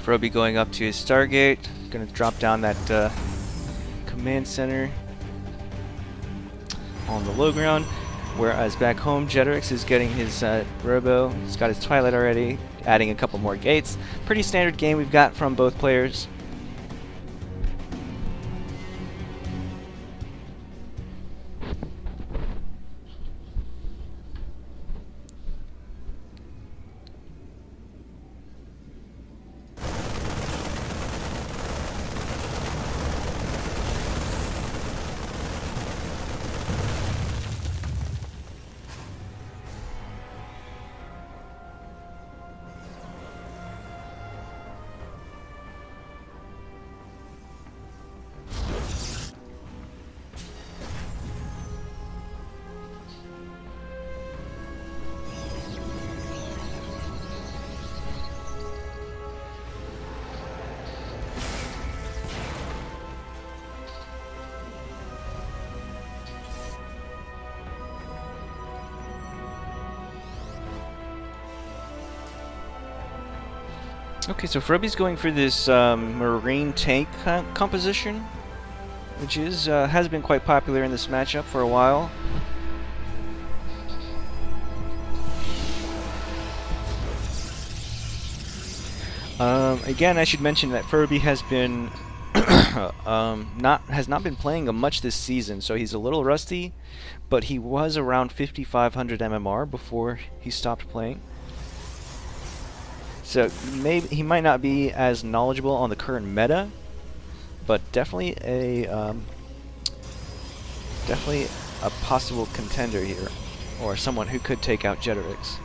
Froby going up to his Stargate, gonna drop down that command center on the low ground, whereas back home Jetrix is getting his Robo. He's got his Twilight already, adding a couple more gates. Pretty standard game we've got from both players. Okay, so Froby's going for this marine tank composition, which is has been quite popular in this matchup for a while. Again, I should mention that Furby has been not been playing much this season, so he's a little rusty, but he was around 5,500 MMR before he stopped playing. So maybe he might not be as knowledgeable on the current meta, but definitely a possible contender here, or someone who could take out Jeterix.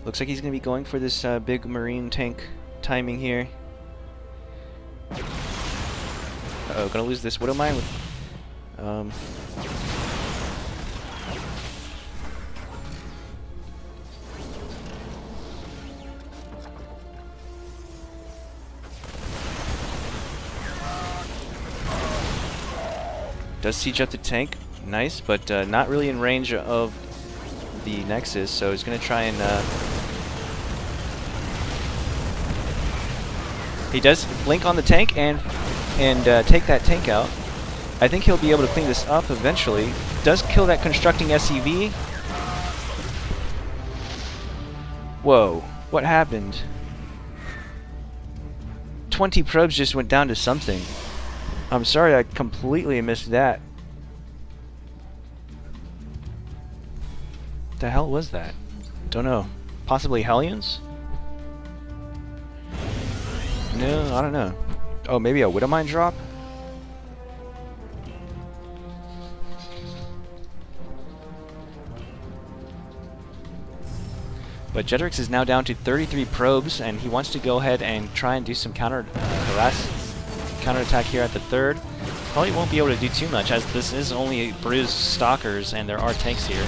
Looks like he's going to be going for this big marine tank timing here. Uh-oh, gonna lose this Widow Mine with... Does siege up the tank, nice, but not really in range of the Nexus, so he's going to try and... He does blink on the tank and take that tank out. I think he'll be able to clean this up eventually. Does kill that constructing SCV. Whoa, what happened? 20 probes just went down to something. I'm sorry, I completely missed that. What the hell was that? Don't know. Possibly Hellions? No, I don't know. Oh, maybe a Widow Mine drop? But Jeterix is now down to 33 probes, and he wants to go ahead and try and do some counterattack here at the third. Probably won't be able to do too much, as this is only bruised stalkers, and there are tanks here.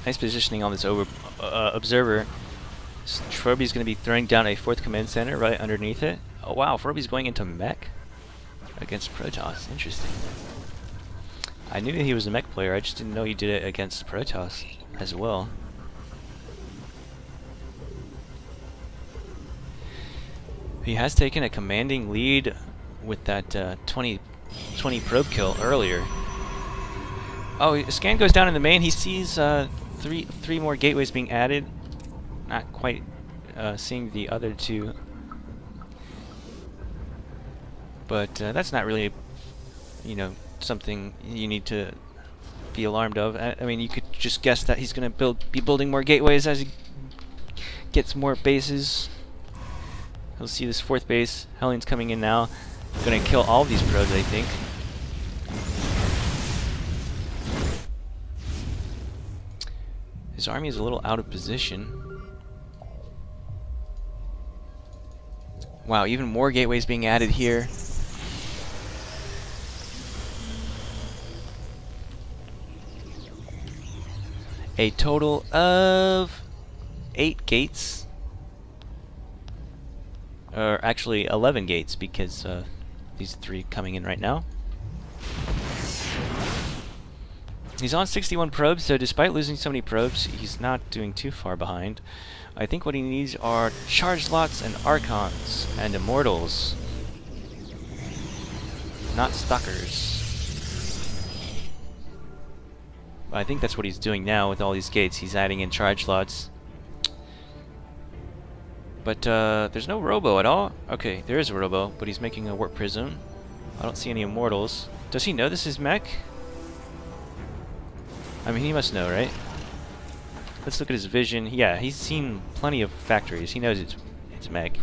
Nice positioning on this observer. Froby's going to be throwing down a 4th command center right underneath it. Oh wow, Froby's going into mech against Protoss. Interesting. I knew he was a mech player, I just didn't know he did it against Protoss as well. He has taken a commanding lead with that 20 probe kill earlier. Oh, scan goes down in the main. He sees three more gateways being added. Not quite seeing the other two, but that's not really, you know, something you need to be alarmed of. I mean, you could just guess that he's going to be building more gateways as he gets more bases. He'll see this 4th base. Hellion's coming in now. Going to kill all of these probes, I think. His army is a little out of position. Wow, even more gateways being added here. A total of 8 gates. Or actually 11 gates, because these 3 coming in right now. He's on 61 probes, so despite losing so many probes, he's not doing too far behind. I think what he needs are charge lots and archons and immortals, not stalkers. I think that's what he's doing now with all these gates. He's adding in charge lots. But there's no robo at all. Okay, there is a robo, but he's making a warp prism. I don't see any immortals. Does he know this is mech? I mean, he must know, right? Let's look at his vision. Yeah, he's seen plenty of factories. He knows it's mech.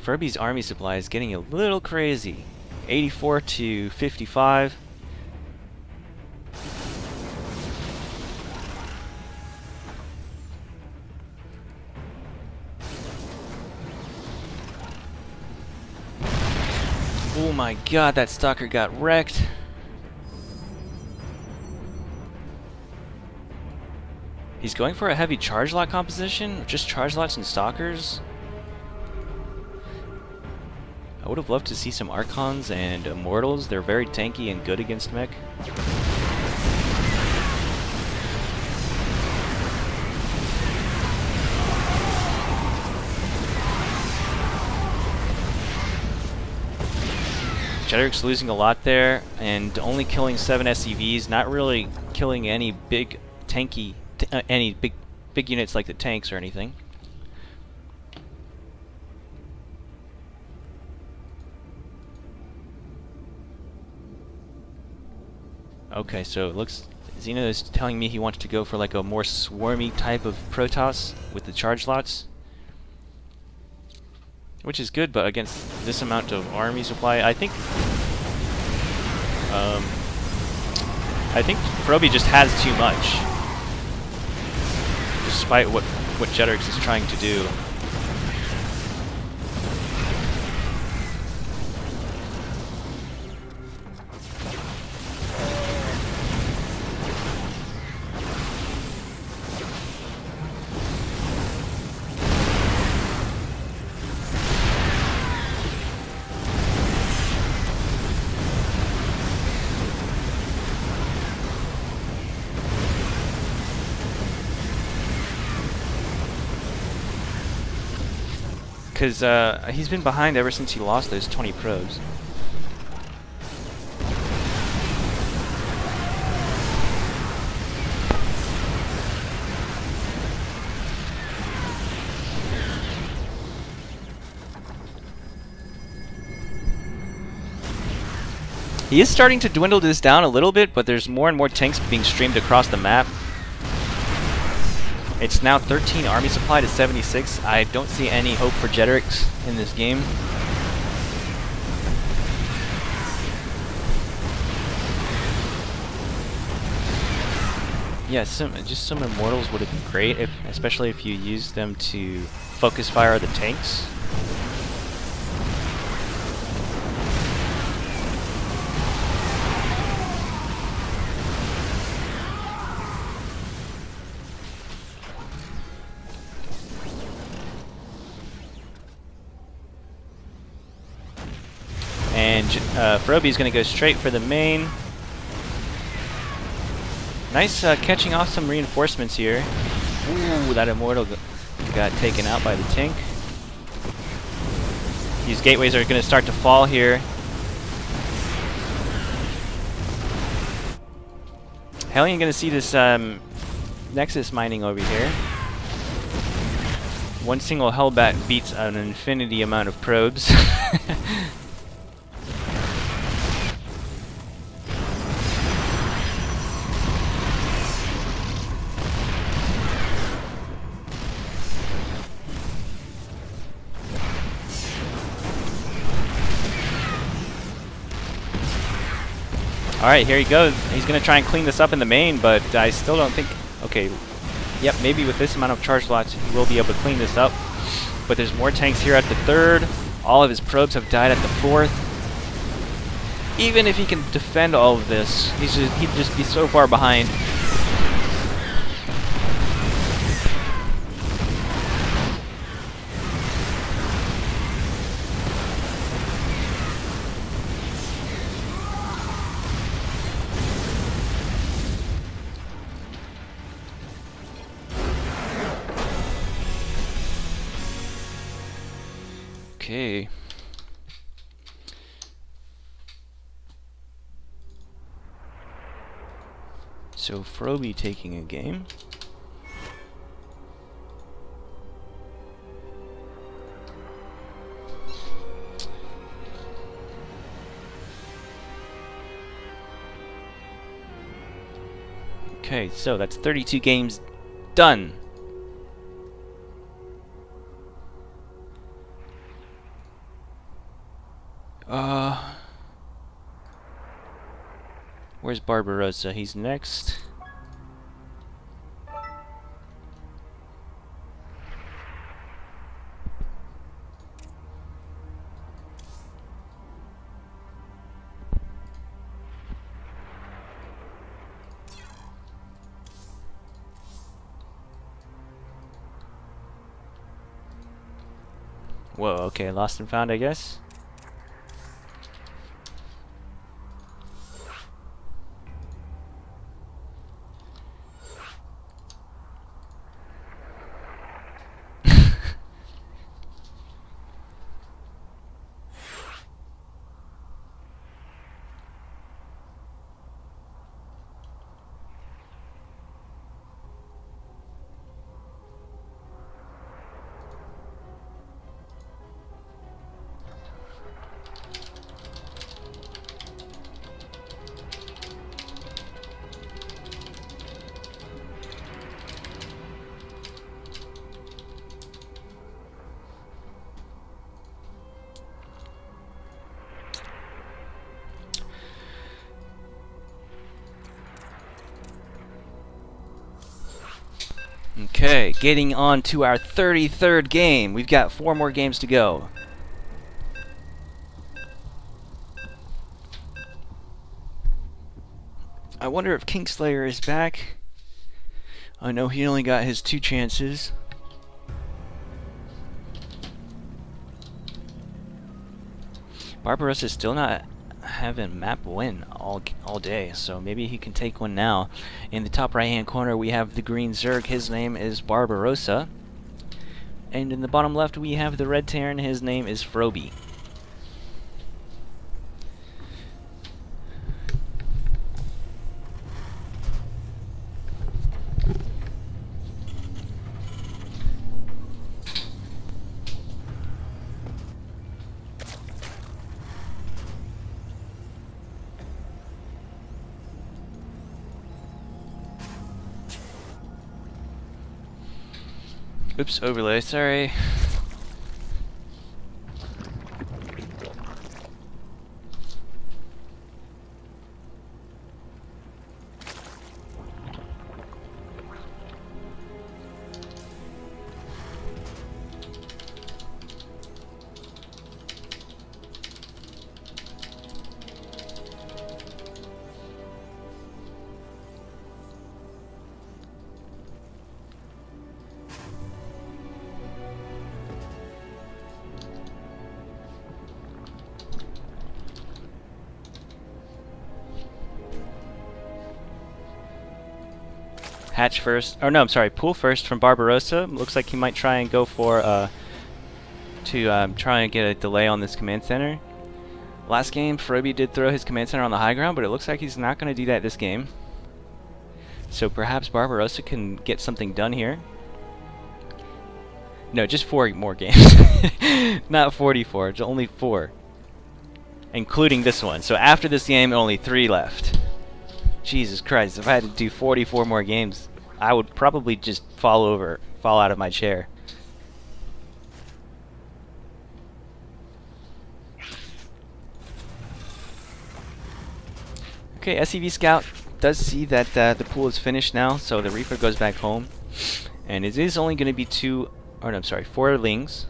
Furby's army supply is getting a little crazy. 84 to 55. Oh my god, that stalker got wrecked. He's going for a heavy charge lot composition? Just charge lots and stalkers? I would have loved to see some Archons and Immortals. They're very tanky and good against mech. Jedric's losing a lot there, and only killing 7 SCVs, not really killing any big tanky, any big units like the tanks or anything. Okay, so it looks Xeno is telling me he wants to go for like a more swarmy type of Protoss with the charge lots. Which is good, but against this amount of army supply, I think Froby just has too much, despite what Jedrix is trying to do. Because he's been behind ever since he lost those 20 probes. He is starting to dwindle this down a little bit, but there's more and more tanks being streamed across the map. It's now 13 army supply to 76. I don't see any hope for Jedrix in this game. Yeah, just some Immortals would have been great, especially if you used them to focus fire the tanks. And Froby's going to go straight for the main. Nice catching off some reinforcements here. Ooh, that Immortal got taken out by the tank. These gateways are going to start to fall here. Hellion going to see this Nexus mining over here. One single Hellbat beats an infinity amount of probes. Alright, here he goes. He's going to try and clean this up in the main, but I still don't think... Okay, yep, maybe with this amount of charge slots, he will be able to clean this up. But there's more tanks here at the 3rd. All of his probes have died at the 4th. Even if he can defend all of this, he'd just be so far behind. Okay. So Froby taking a game. Okay, so that's 32 games done. Where's Barbarossa? He's next. Whoa, okay, lost and found, I guess. Okay, getting on to our 33rd game. We've got 4 more games to go. I wonder if Kingslayer is back. I know he only got his 2 chances. Barbarossa is still not having map win all day, so maybe he can take one now. In the top right hand corner we have the green Zerg, his name is Barbarossa. And in the bottom left we have the red Terran, his name is Froby. Oops, overlay, sorry. Hatch first, or no, I'm sorry, pool first from Barbarossa. Looks like he might try and go for try and get a delay on this command center. Last game, Froby did throw his command center on the high ground, but it looks like he's not going to do that this game. So perhaps Barbarossa can get something done here. No, just 4 more games. Not 44, it's only 4. Including this one. So after this game, only 3 left. Jesus Christ, if I had to do 44 more games, I would probably just fall out of my chair. Okay, SCV Scout does see that the pool is finished now, so the Reaper goes back home. And it is only going to be 4 Lings.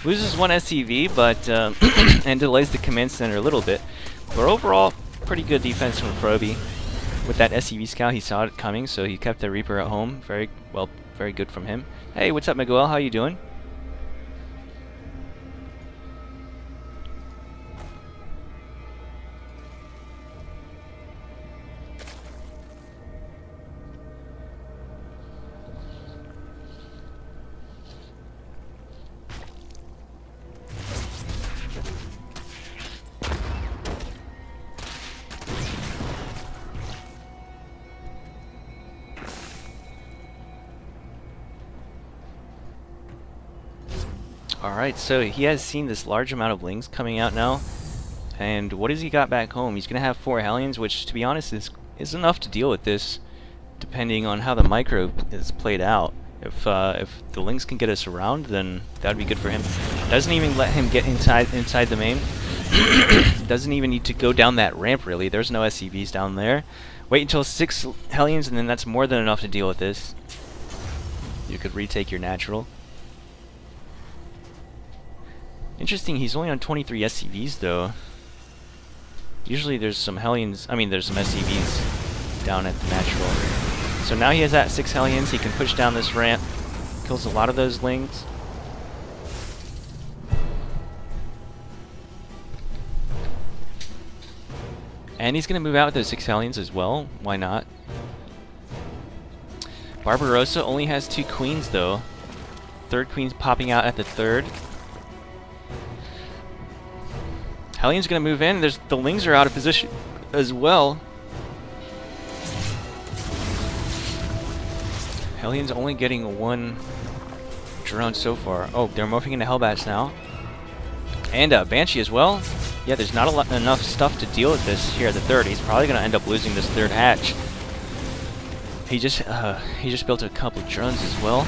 Loses 1 SCV, but and delays the command center a little bit. But overall, pretty good defense from Froby. With that SCV scout, he saw it coming, so he kept the Reaper at home. Very good from him. Hey, what's up, Miguel? How you doing? Alright, so he has seen this large amount of Lings coming out now. And what has he got back home? He's going to have 4 Hellions, which, to be honest, is enough to deal with this, depending on how the micro is played out. If the Lings can get us around, then that would be good for him. Doesn't even let him get inside the main. Doesn't even need to go down that ramp, really. There's no SCVs down there. Wait until 6 Hellions, and then that's more than enough to deal with this. You could retake your natural. Interesting, he's only on 23 SCVs, though. Usually there's some Hellions, there's some SCVs down at the natural. So now he has that 6 Hellions, he can push down this ramp, kills a lot of those Lings. And he's going to move out with those 6 Hellions as well, why not? Barbarossa only has 2 Queens though. 3rd Queen's popping out at the 3rd. Hellion's going to move in, the Lings are out of position as well. Hellion's only getting 1 drone so far. Oh, they're morphing into Hellbats now. And Banshee as well. Yeah, there's not enough stuff to deal with this here at the 3rd. He's probably going to end up losing this 3rd hatch. He just built a couple drones as well.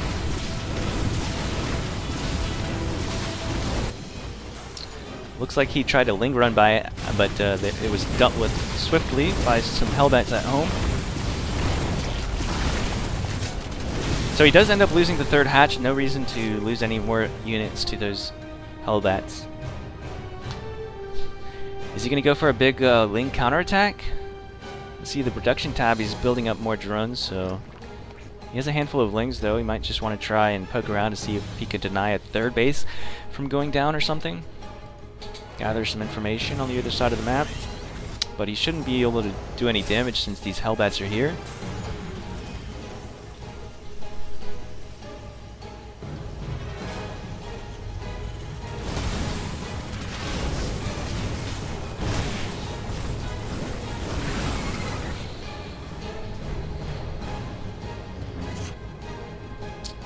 Looks like he tried to Ling run by it, but it was dealt with swiftly by some Hellbats at home. So he does end up losing the 3rd hatch. No reason to lose any more units to those Hellbats. Is he going to go for a big Ling counterattack? See the production tab, he's building up more drones, so he has a handful of Lings though. He might just want to try and poke around to see if he could deny a 3rd base from going down or something. Gather some information on the other side of the map, but he shouldn't be able to do any damage since these Hellbats are here.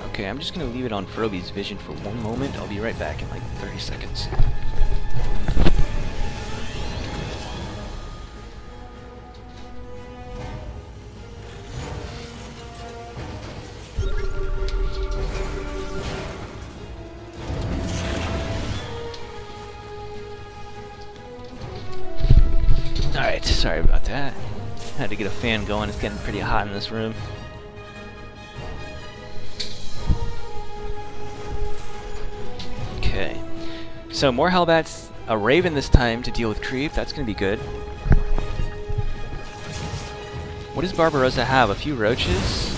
Okay, I'm just going to leave it on Froby's vision for 1 moment. I'll be right back in like 30 seconds. Alright, sorry about that. Had to get a fan going, it's getting pretty hot in this room. Okay, so more Hellbats, a Raven this time to deal with creep, that's going to be good. What does Barbarossa have? A few Roaches?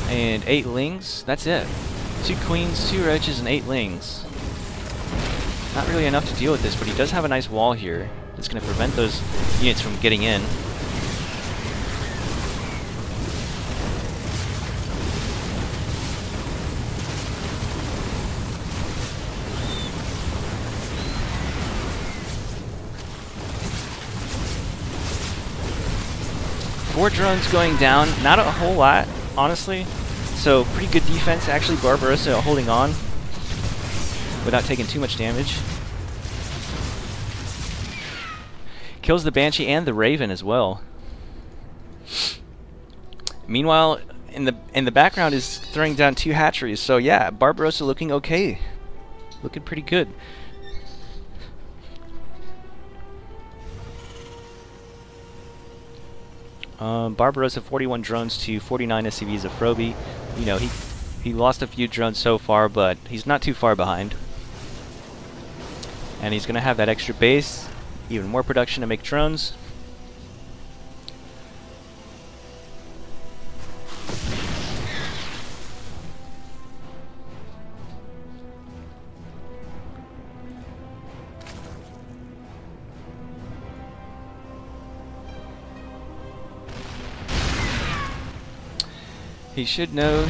And 8 Lings? That's it. 2 Queens, 2 Roaches, and 8 Lings. Not really enough to deal with this, but he does have a nice wall here. It's going to prevent those units from getting in. Four drones going down, not a whole lot, honestly. So pretty good defense. Actually, Barbarossa holding on without taking too much damage. Kills the Banshee and the Raven as well. Meanwhile, in the background is throwing down 2 hatcheries. So yeah, Barbarossa looking okay, looking pretty good. Barbarossa 41 drones to 49 SCVs of Froby. You know, he lost a few drones so far, but he's not too far behind. And he's gonna have that extra base. Even more production to make drones. He should know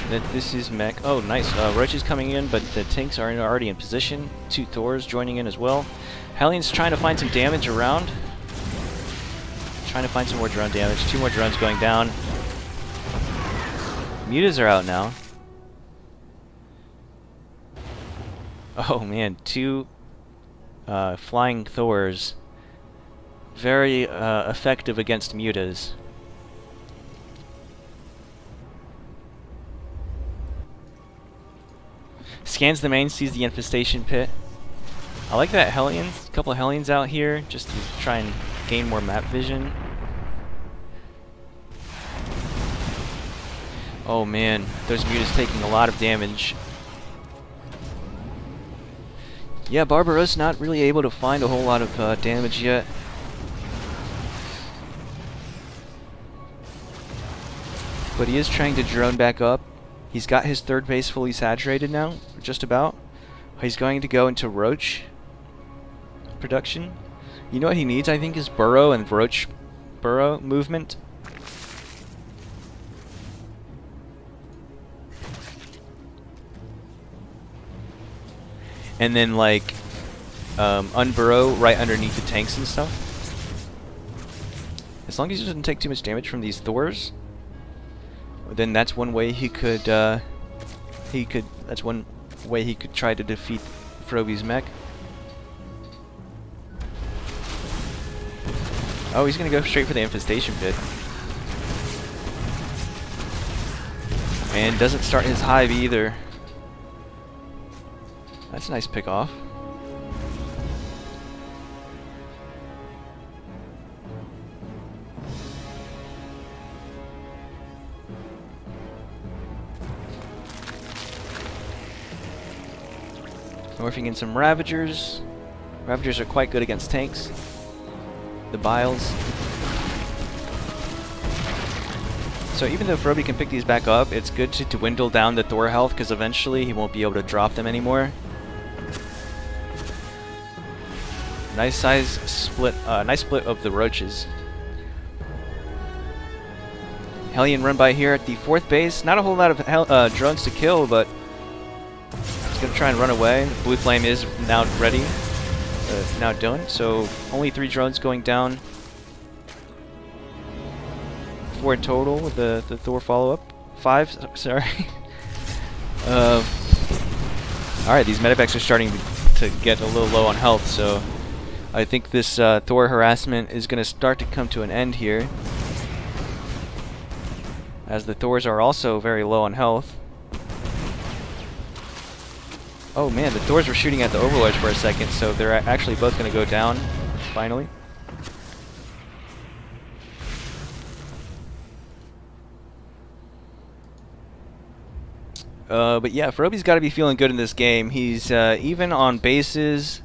that this is mech. Oh, nice. Roach is coming in, but the tanks are already in position. 2 Thors joining in as well. Hellion's trying to find some damage around. Trying to find some more drone damage. 2 more drones going down. Mutas are out now. Oh man, 2 flying Thors. Very effective against mutas. Scans the main, sees the infestation pit. I like that Hellions, a couple of Hellions out here, just to try and gain more map vision. Oh man, those mutas taking a lot of damage. Yeah, Barbarossa not really able to find a whole lot of damage yet. But he is trying to drone back up. He's got his 3rd base fully saturated now, just about. He's going to go into Roach production. You know what he needs, I think, is Burrow and Roach Burrow movement. And then, like, unburrow right underneath the tanks and stuff. As long as he doesn't take too much damage from these Thors, then that's one way he could, that's one way he could try to defeat Froby's mech. Oh, he's gonna go straight for the infestation pit. And doesn't start his hive either. That's a nice pick off. Morphing in some Ravagers. Ravagers are quite good against tanks. The Biles. So even though Froby can pick these back up, it's good to dwindle down the Thor health because eventually he won't be able to drop them anymore. Nice split of the Roaches. Hellion run by here at the 4th base. Not a whole lot of drones to kill, but he's gonna try and run away. The Blue Flame is now ready, now done. So only 3 drones going down. 4 in total with the Thor follow-up. 5, sorry. Alright, these medevacs are starting to get a little low on health, so I think this Thor harassment is going to start to come to an end here, as the Thors are also very low on health. Oh man, the Thors were shooting at the Overlords for a second, so they're actually both going to go down, finally. But yeah, Froby's got to be feeling good in this game. He's even on bases,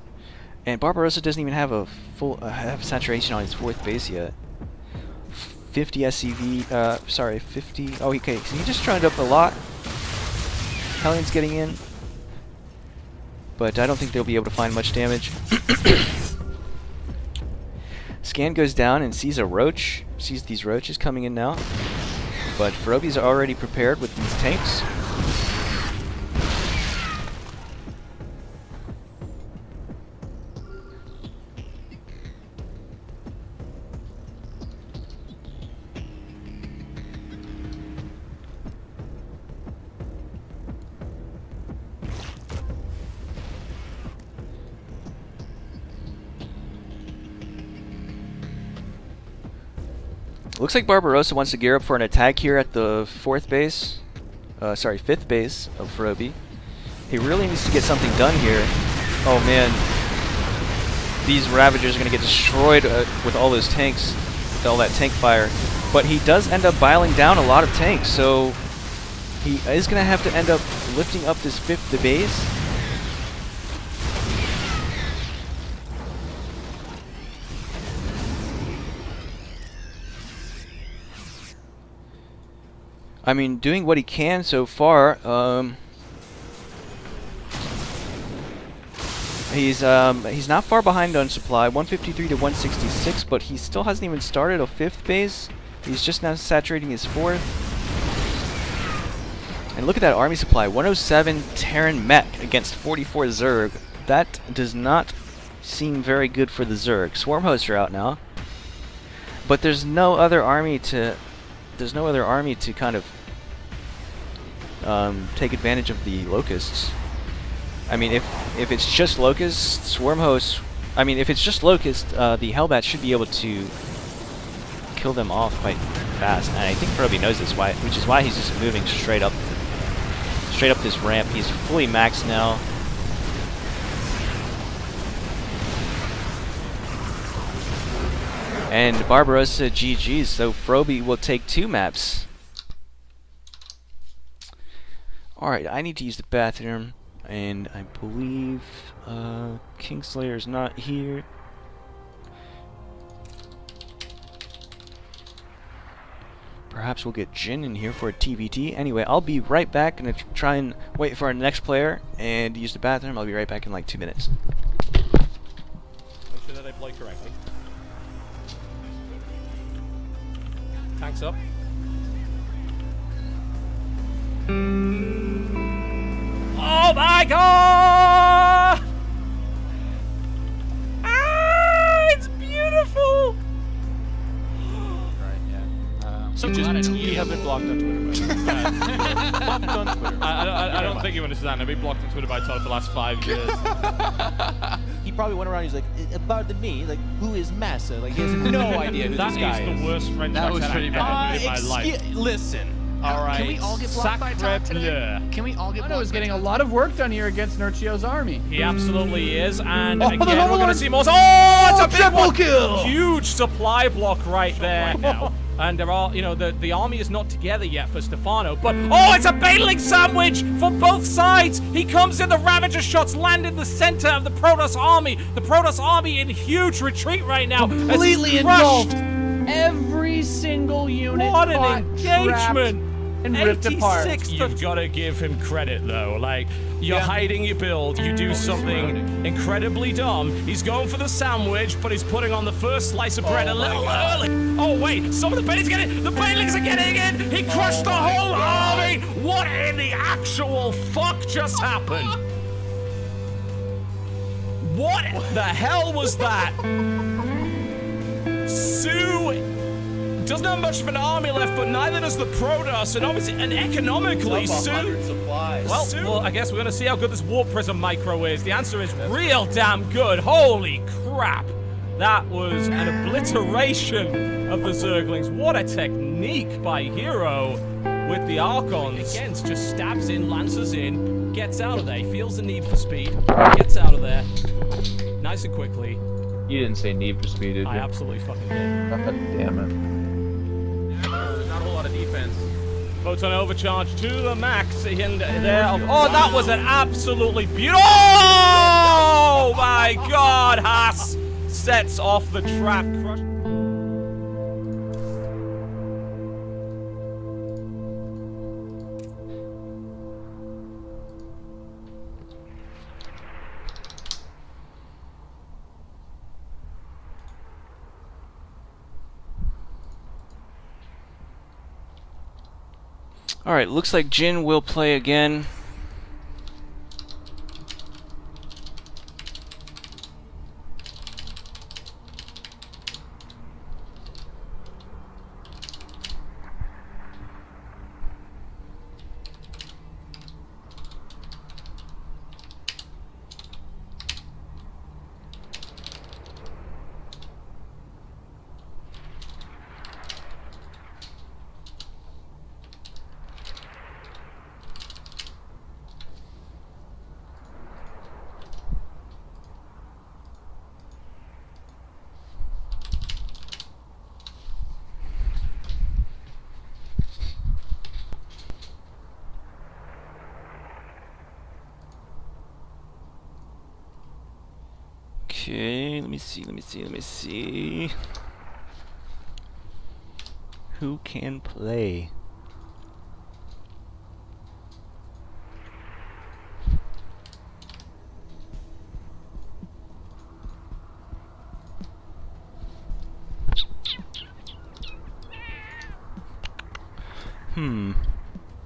and Barbarossa doesn't even have a full have saturation on his 4th base yet. 50 SCV, sorry, 50. Oh, okay, so he just turned up a lot. Hellion's getting in, but I don't think they'll be able to find much damage. Scan goes down and sees a Roach, sees these Roaches coming in now, but Froby's already prepared with these tanks. Looks like Barbarossa wants to gear up for an attack here at the 4th base. Sorry, 5th base of Froby. He really needs to get something done here. Oh man. These Ravagers are going to get destroyed with all those tanks, with all that tank fire. But he does end up biling down a lot of tanks, so he is going to have to end up lifting up this 5th base. I mean, doing what he can so far. He's not far behind on supply, 153 to 166, but he still hasn't even started a 5th base. He's just now saturating his 4th. And look at that army supply, 107 Terran mech against 44 Zerg. That does not seem very good for the Zerg. Swarm hosts are out now, but there's no other army to kind of take advantage of the Locusts. I mean, if it's just Locust, Swarm Host... I mean, if it's just Locust, the Hellbat should be able to kill them off quite fast. And I think Froby knows this, which is why he's just moving straight up this ramp. He's fully maxed now. And Barbarossa GG's, so Froby will take 2 maps. Alright, I need to use the bathroom, and I believe Kingslayer is not here. Perhaps we'll get Jin in here for a TVT. Anyway, I'll be right back. Gonna try and wait for our next player and use the bathroom. I'll be right back in like 2 minutes. Make sure that they play correctly. Tanks up. Oh my god! Ah, it's beautiful! Right, yeah. You have been blocked on Twitter. Blocked on Twitter. I don't think you understand. I've been blocked on Twitter by Todd for the last 5 years. He probably went around. He's like, pardon me. Like, who is Massa? Like, he has no idea who this guy That is the worst French accent I've ever heard in my life. Listen. All right. Can we all get blocked by Todd today? Can we all get blocked? Fano is getting a lot of work done here against Nurchio's army. He absolutely is, and again we're going to see more. Oh, it's a big triple one. Kill! Huge supply block right there now. And there are, you know, the army is not together yet for Stefano, but oh, it's a battling sandwich for both sides. He comes in, the Ravager shots land in the center of the Protoss army. The Protoss army in huge retreat right now. Completely engulfed. Every single unit. What an caught, engagement! and ripped apart. You've got to give him credit, though. Like, you're hiding your build, you do something incredibly dumb. He's going for the sandwich, but he's putting on the first slice of bread a little early. Oh, wait, some of the Bailings getting the Bailings are getting in. He crushed the whole army. What in the actual fuck just happened? What the hell was that? Sue doesn't have much of an army left, but neither does the Protoss, and obviously, and economically, Sue. Well, I guess we're gonna see how good this Warp Prism micro is. The answer is real damn good. Holy crap! That was an obliteration of the Zerglings. What a technique by Hero with the Archons. Again, just stabs in, lances in, gets out of there. He feels the need for speed, gets out of there, nice and quickly. You didn't say need for speed, did you? I absolutely fucking did. God damn it. There's not a whole lot of defense. Photon overcharge to the max in there. Oh, that was an absolutely beautiful. Oh my God, Haas sets off the trap. Alright, looks like Jin will play again. Okay, let me see. Who can play?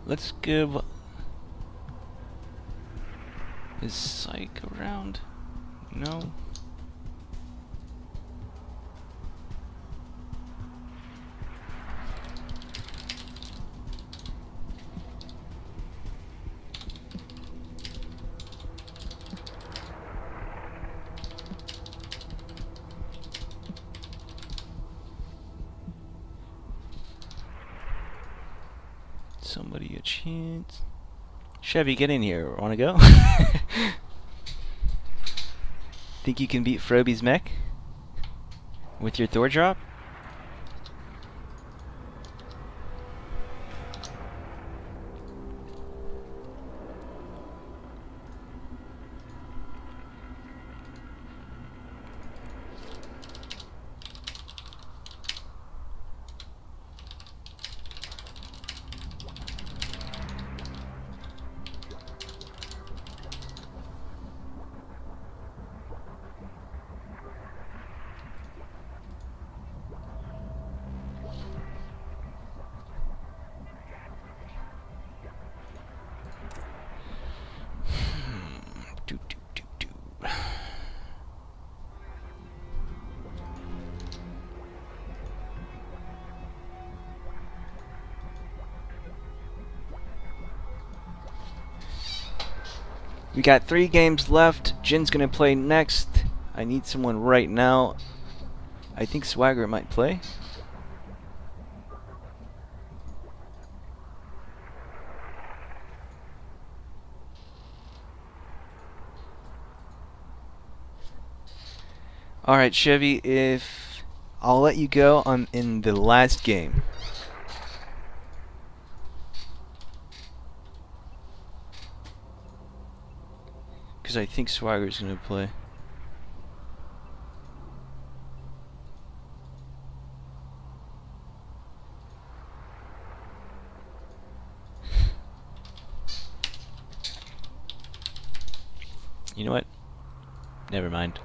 Let's give... Is Psych around? No. somebody a chance. Chevy, get in here. Wanna go? Think you can beat Froby's mech? With your Thor drop? We got 3 games left. Jin's gonna play next. I need someone right now. I think Swagger might play. Alright, Chevy, if I'll let you go on in the last game. Because I think Swagger's gonna play. You know what? Never mind.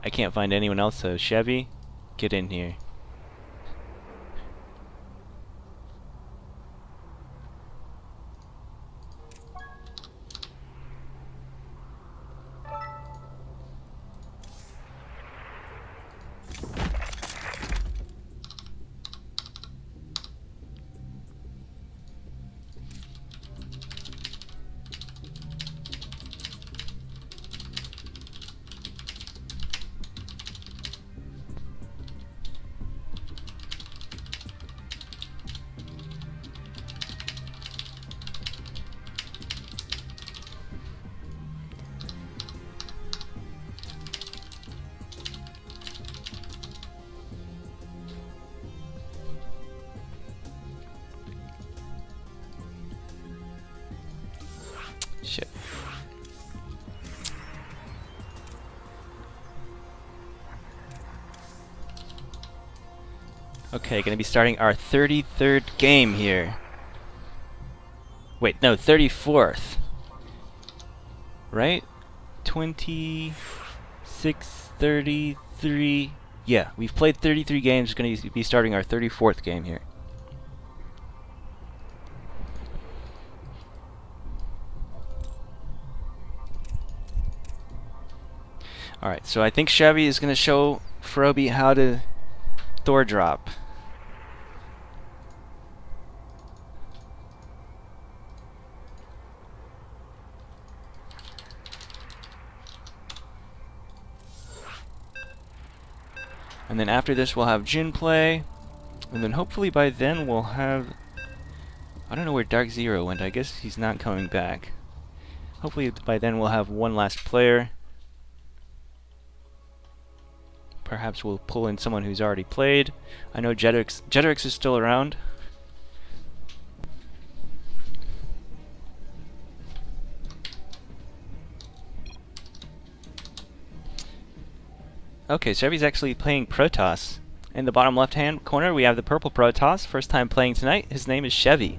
I can't find anyone else, so Chevy, get in here. Shit. Okay, gonna be starting our 33rd game here. Wait, no, 34th. Right? 26, 33. Yeah, we've played 33 games. Gonna be starting our 34th game here. Alright, so I think Chevy is going to show Froby how to Thor drop. And then after this we'll have Jin play. And then hopefully by then we'll have... I don't know where Dark Zero went. I guess he's not coming back. Hopefully by then we'll have one last player. Perhaps we'll pull in someone who's already played. I know Jetrix is still around. Okay, Chevy's actually playing Protoss. In the bottom left-hand corner, we have the purple Protoss. First time playing tonight. His name is Chevy.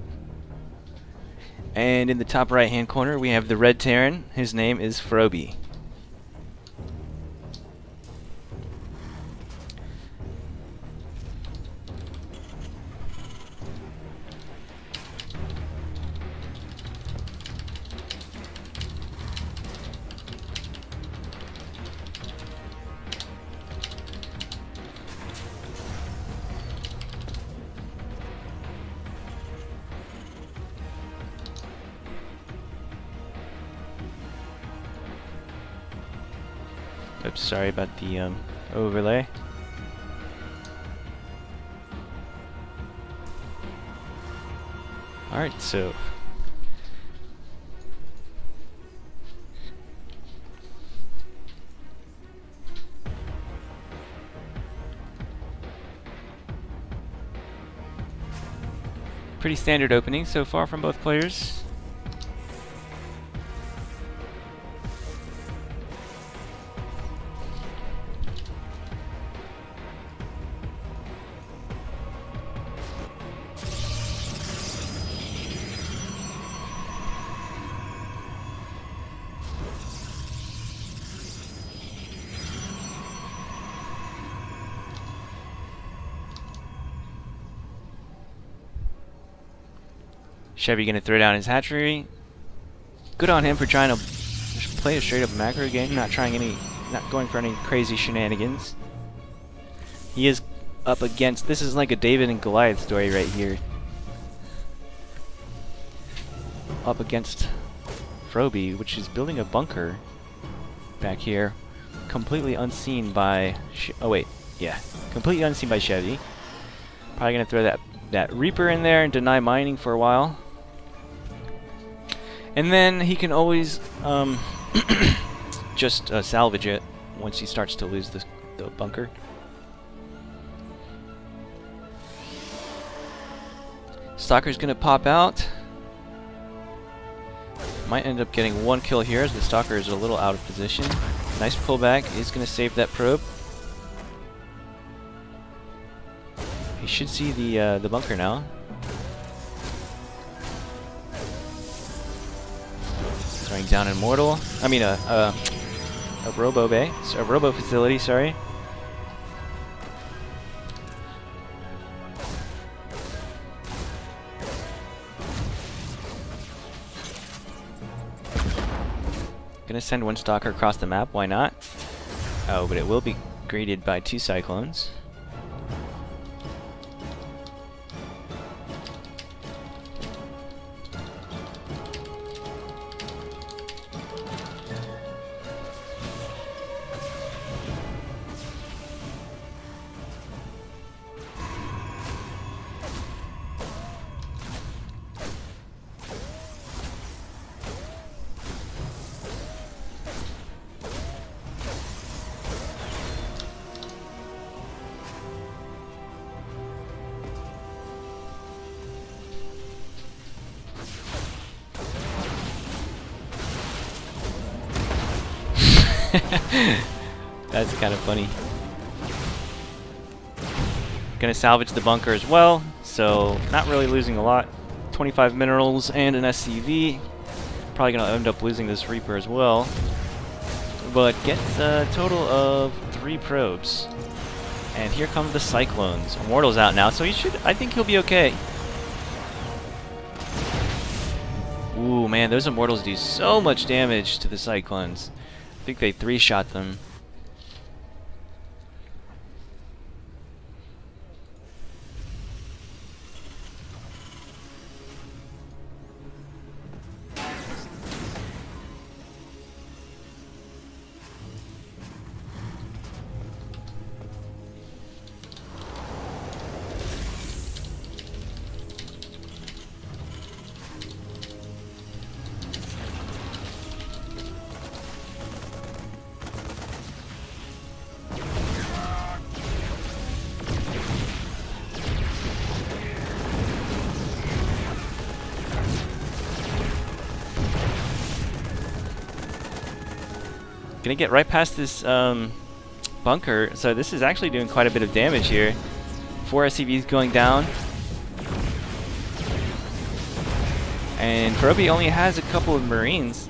And in the top right-hand corner, we have the red Terran. His name is Froby. Oops, sorry about the overlay. Alright, so pretty standard opening so far from both players. Chevy gonna throw down his hatchery. Good on him for trying to just play a straight up macro game, not going for any crazy shenanigans. He is up against, this is like a David and Goliath story right here. Up against Froby, which is building a bunker back here, completely unseen by, completely unseen by Chevy. Probably gonna throw that Reaper in there and deny mining for a while. And then he can always just salvage it once he starts to lose the bunker. Stalker's gonna pop out. Might end up getting one kill here as the Stalker is a little out of position. Nice pullback. He's gonna save that probe. He should see the bunker now. Throwing down an Immortal. I mean a Robo Bay. So a Robo facility, sorry. Gonna send one Stalker across the map, why not? Oh, but it will be greeted by 2 Cyclones. That's kind of funny. Gonna salvage the bunker as well, so not really losing a lot. 25 minerals and an SCV. Probably gonna end up losing this Reaper as well. But gets a total of 3 probes. And here come the Cyclones. Immortal's out now, so I think he'll be okay. Ooh, man, those Immortals do so much damage to the Cyclones. I think they 3-shot them. Gonna get right past this bunker, so this is actually doing quite a bit of damage here. 4 SCVs going down. And Froby only has a couple of Marines.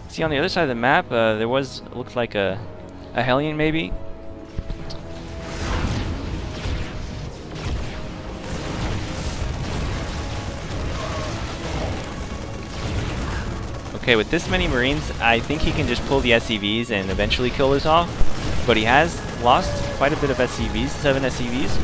See, on the other side of the map, there looked like a Hellion maybe. Okay, with this many Marines, I think he can just pull the SCVs and eventually kill this off. But he has lost quite a bit of SCVs, 7 SCVs.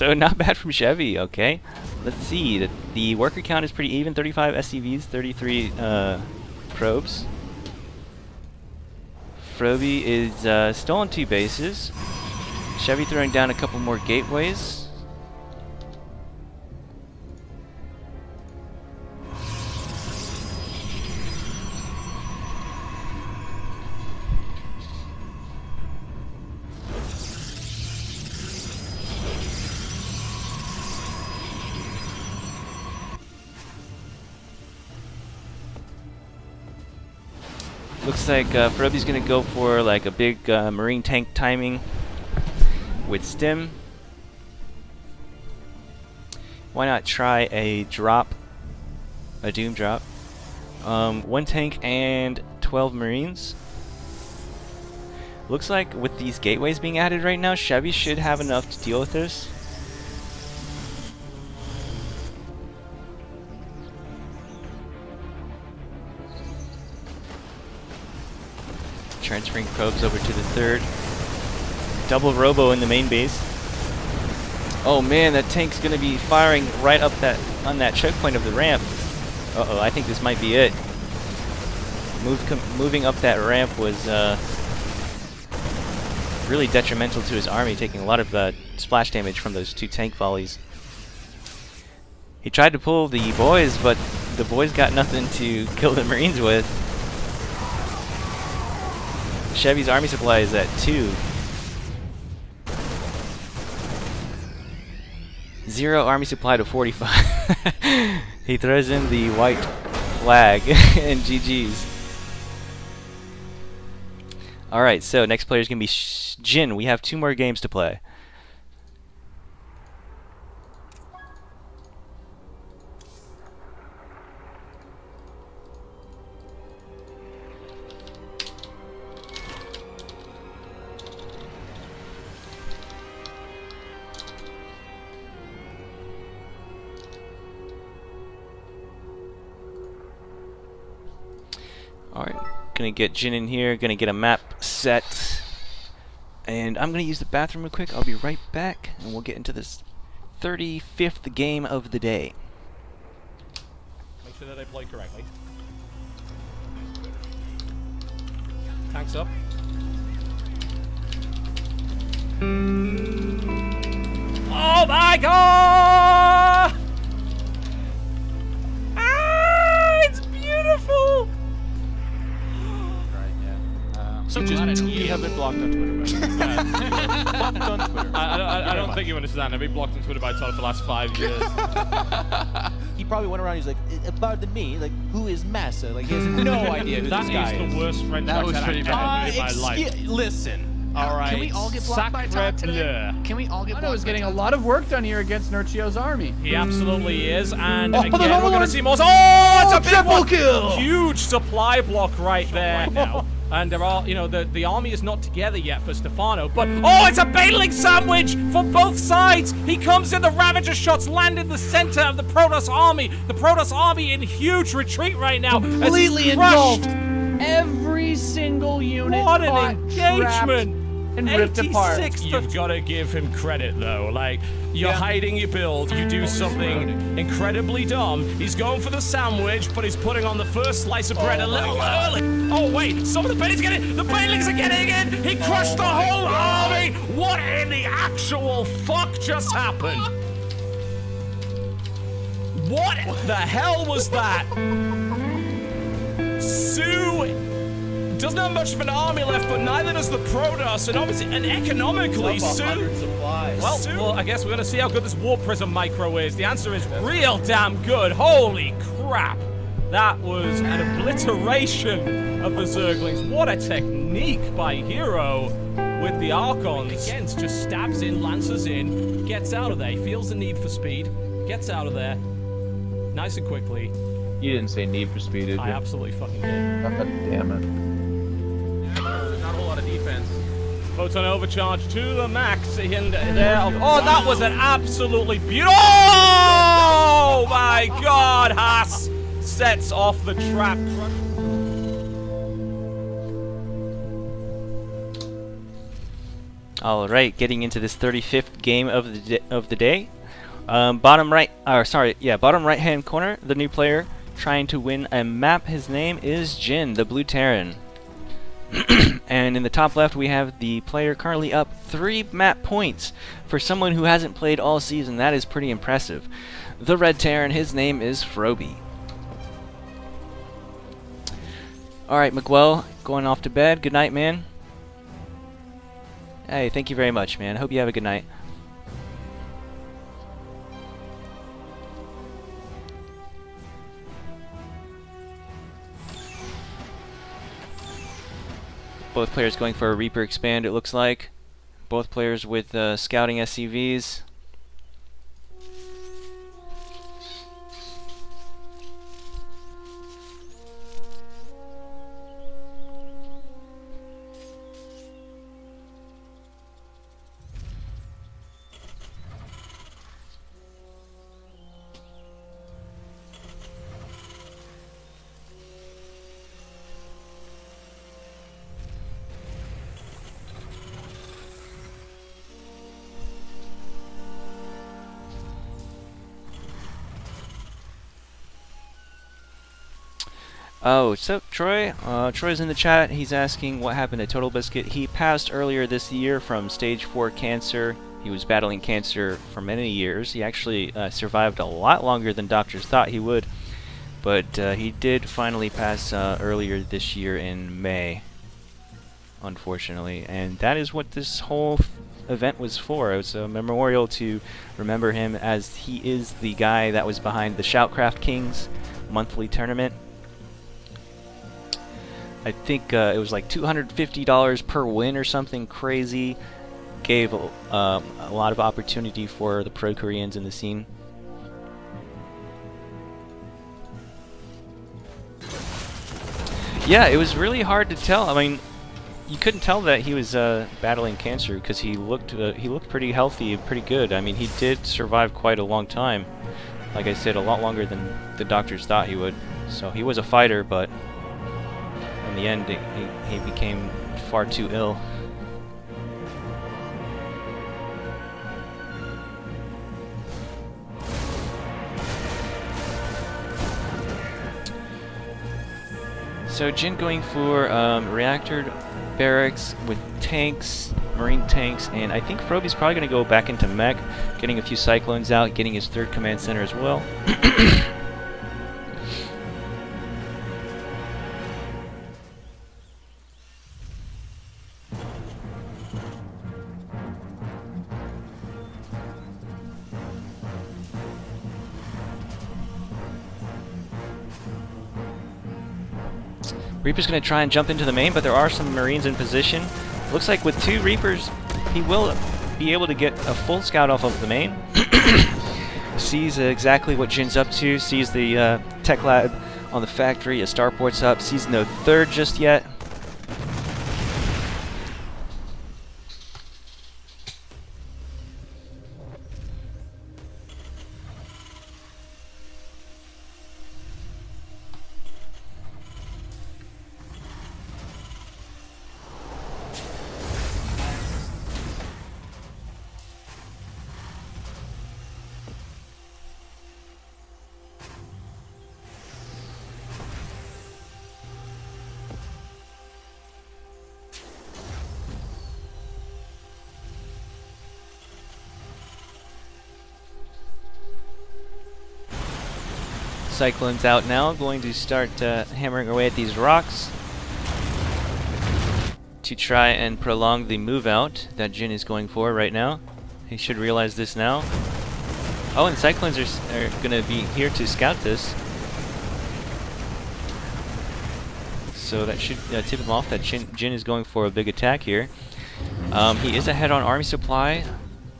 So not bad from Chevy. Okay, let's see. The worker count is pretty even. 35 SCVs, 33 probes. Froby is still on 2 bases. Chevy throwing down a couple more gateways. Looks like Froby's gonna go for like a big marine tank timing with stim. Why not try a drop, a doom drop? 1 tank and 12 marines. Looks like with these gateways being added right now, Chevy should have enough to deal with this. Transferring probes over to the 3rd. Double robo in the main base. Oh man, that tank's gonna be firing right up on that choke point of the ramp. Uh-oh, I think this might be it. Moving up that ramp was really detrimental to his army, taking a lot of splash damage from those 2 tank volleys. He tried to pull the boys, but the boys got nothing to kill the marines with. Chevy's army supply is at 2. 0 army supply to 45. He throws in the white flag and GG's. Alright, so next player is going to be Jin. We have 2 more games to play. Alright, gonna get Jin in here, gonna get a map set. And I'm gonna use the bathroom real quick. I'll be right back, and we'll get into this 35th game of the day. Make sure that I play correctly. Tanks up. Oh my god! Ah, it's beautiful! So you have been blocked on Twitter. Blocked on Twitter. I don't think you understand. I've been blocked on Twitter by Todd for the last 5 years. He probably went around. He's like, pardon me. Like, who is Massa? Like, he has no idea who this guy is. That is the worst French accent I've ever heard in my life. Listen. All right. Can we all get blocked by Todd today? Can we all get blocked by Todd? Otto is getting a lot of work done here against Nurchio's army. He absolutely is, and again we're going to see more. Oh, it's a big triple one. Kill! Huge supply block right there now. And there are, you know, the army is not together yet for Stefano, but oh, it's a battling sandwich for both sides. He comes in, the Ravager shots land in the center of the Protoss army. The Protoss army in huge retreat right now. Completely engulfed. Every single unit. What an engagement! And ripped apart. You've got to give him credit, though. Like, you're hiding your build, you do something incredibly dumb. He's going for the sandwich, but he's putting on the first slice of bread a little early. Oh, wait, some of the Bailings getting, the Bailings are getting in. He crushed the whole army. What in the actual fuck just happened? What the hell was that? Sue doesn't have much of an army left, but neither does the Protoss, and obviously, and economically, Sue. Well, I guess we're gonna see how good this Warp Prism micro is. The answer is real damn good. Holy crap! That was an obliteration of the Zerglings. What a technique by Hero with the Archons. Again, just stabs in, lances in, gets out of there. He feels the need for speed, gets out of there, nice and quickly. You didn't say need for speed, did you? I absolutely fucking did. God damn it. Not a whole lot of defense. Photon overcharge to the max in there. Oh, that was an absolutely beautiful. Oh my god, Haas sets off the trap. All right, getting into this 35th game of the day. Bottom right hand corner, the new player trying to win a map. His name is Jin, the Blue Terran. And in the top left, we have the player currently up 3 map points for someone who hasn't played all season. That is pretty impressive. The Red Terran, his name is Froby. All right, Miguel, going off to bed. Good night, man. Hey, thank you very much, man. I hope you have a good night. Both players going for a Reaper expand, it looks like. Both players with scouting SCVs. Oh, what's up, Troy? Troy's in the chat. He's asking what happened to TotalBiscuit. He passed earlier this year from stage 4 cancer. He was battling cancer for many years. He actually survived a lot longer than doctors thought he would. But he did finally pass earlier this year in May, unfortunately. And that is what this whole event was for. It was a memorial to remember him, as he is the guy that was behind the Shoutcraft Kings monthly tournament. I think it was like $250 per win or something crazy. Gave a lot of opportunity for the pro Koreans in the scene. Yeah, it was really hard to tell. I mean, you couldn't tell that he was battling cancer because he looked pretty healthy and pretty good. I mean, he did survive quite a long time. Like I said, a lot longer than the doctors thought he would. So he was a fighter, but in the end, he became far too ill. So Jin going for reactor barracks with tanks, marine tanks, and I think Froby's probably going to go back into mech, getting a few cyclones out, getting his 3rd command center as well. Reaper's going to try and jump into the main, but there are some Marines in position. Looks like with 2 Reapers, he will be able to get a full scout off of the main. Sees exactly what Jin's up to, sees the tech lab on the factory, a starport's up, sees no 3rd just yet. Cyclone's out now, going to start hammering away at these rocks to try and prolong the move out that Jin is going for right now. He should realize this now. Oh, and Cyclones are going to be here to scout this. So that should tip him off that Jin is going for a big attack here. He is ahead on army supply,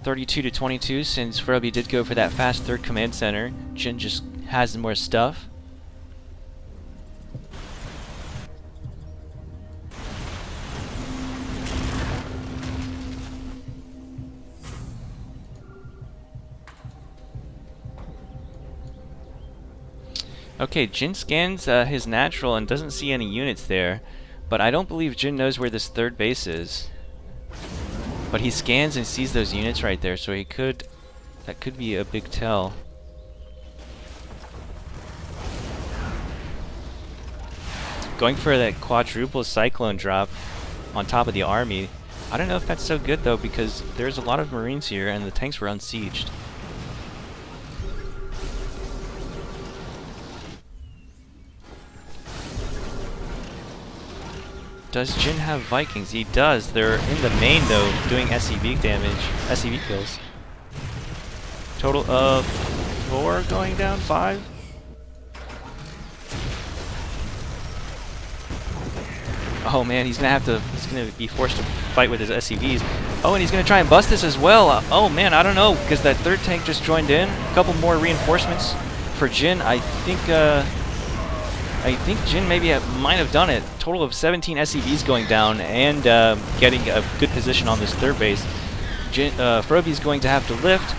32 to 22, since Froby did go for that fast 3rd command center. Jin just has more stuff. Okay, Jin scans his natural and doesn't see any units there, but I don't believe Jin knows where this 3rd base is. But he scans and sees those units right there, so he could... That could be a big tell. Going for that quadruple cyclone drop on top of the army. I don't know if that's so good though, because there's a lot of Marines here and the tanks were unsieged. Does Jin have Vikings? He does. They're in the main though, doing SCV damage, SCV kills. Total of 4 going down, 5? Oh man, he's gonna be forced to fight with his SCVs. Oh, and he's gonna try and bust this as well. Oh man, I don't know, because that third tank just joined in. A couple more reinforcements for Jin. I think Jin maybe might have done it. Total of 17 SCVs going down and getting a good position on this third base. Froby's going to have to lift.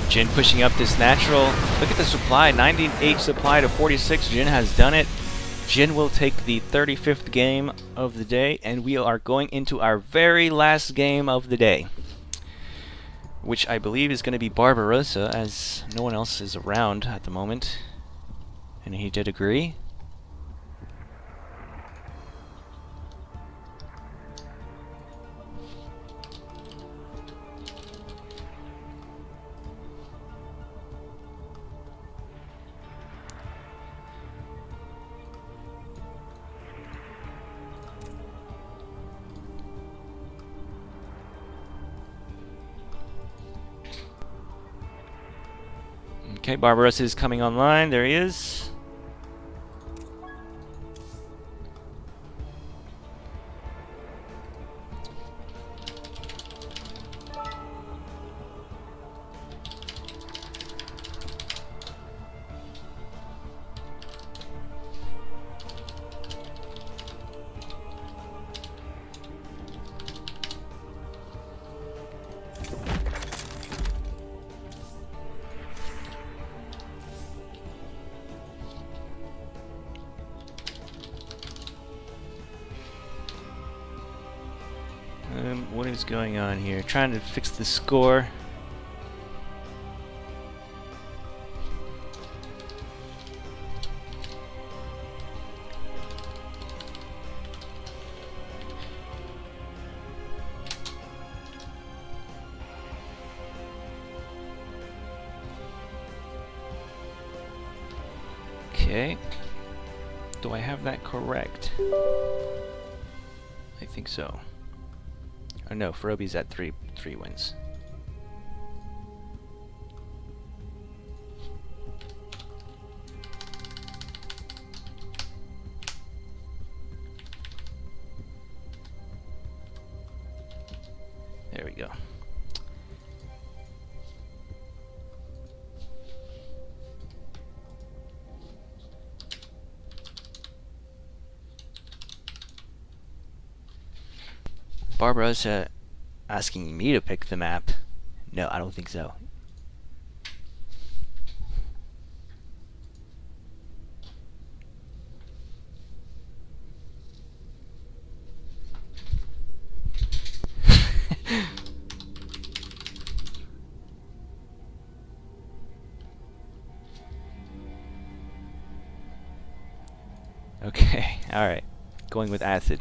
Jin pushing up this natural. Look at the supply, 98 supply to 46. Jin has done it. Jin will take the 35th game of the day, and we are going into our very last game of the day, which I believe is going to be Barbarossa, as no one else is around at the moment. And he did agree. Okay, Barbarossa is coming online. There he is. What is going on here? Trying to fix the score. Okay. Do I have that correct? I think so. Oh no, Froby's at 3 wins. There we go. Barbarossa asking me to pick the map. No, I don't think so. Okay, alright. Going with acid.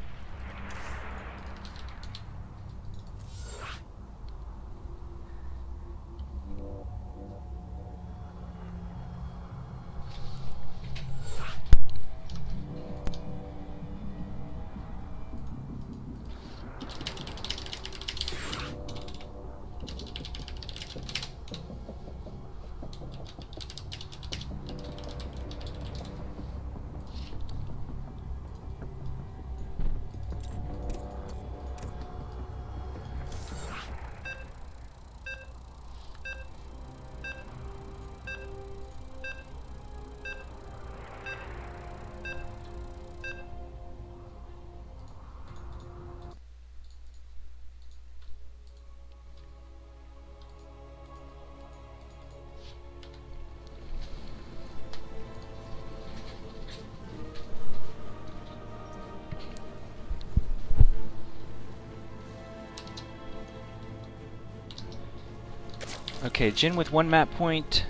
Okay, Jin with 1 map point,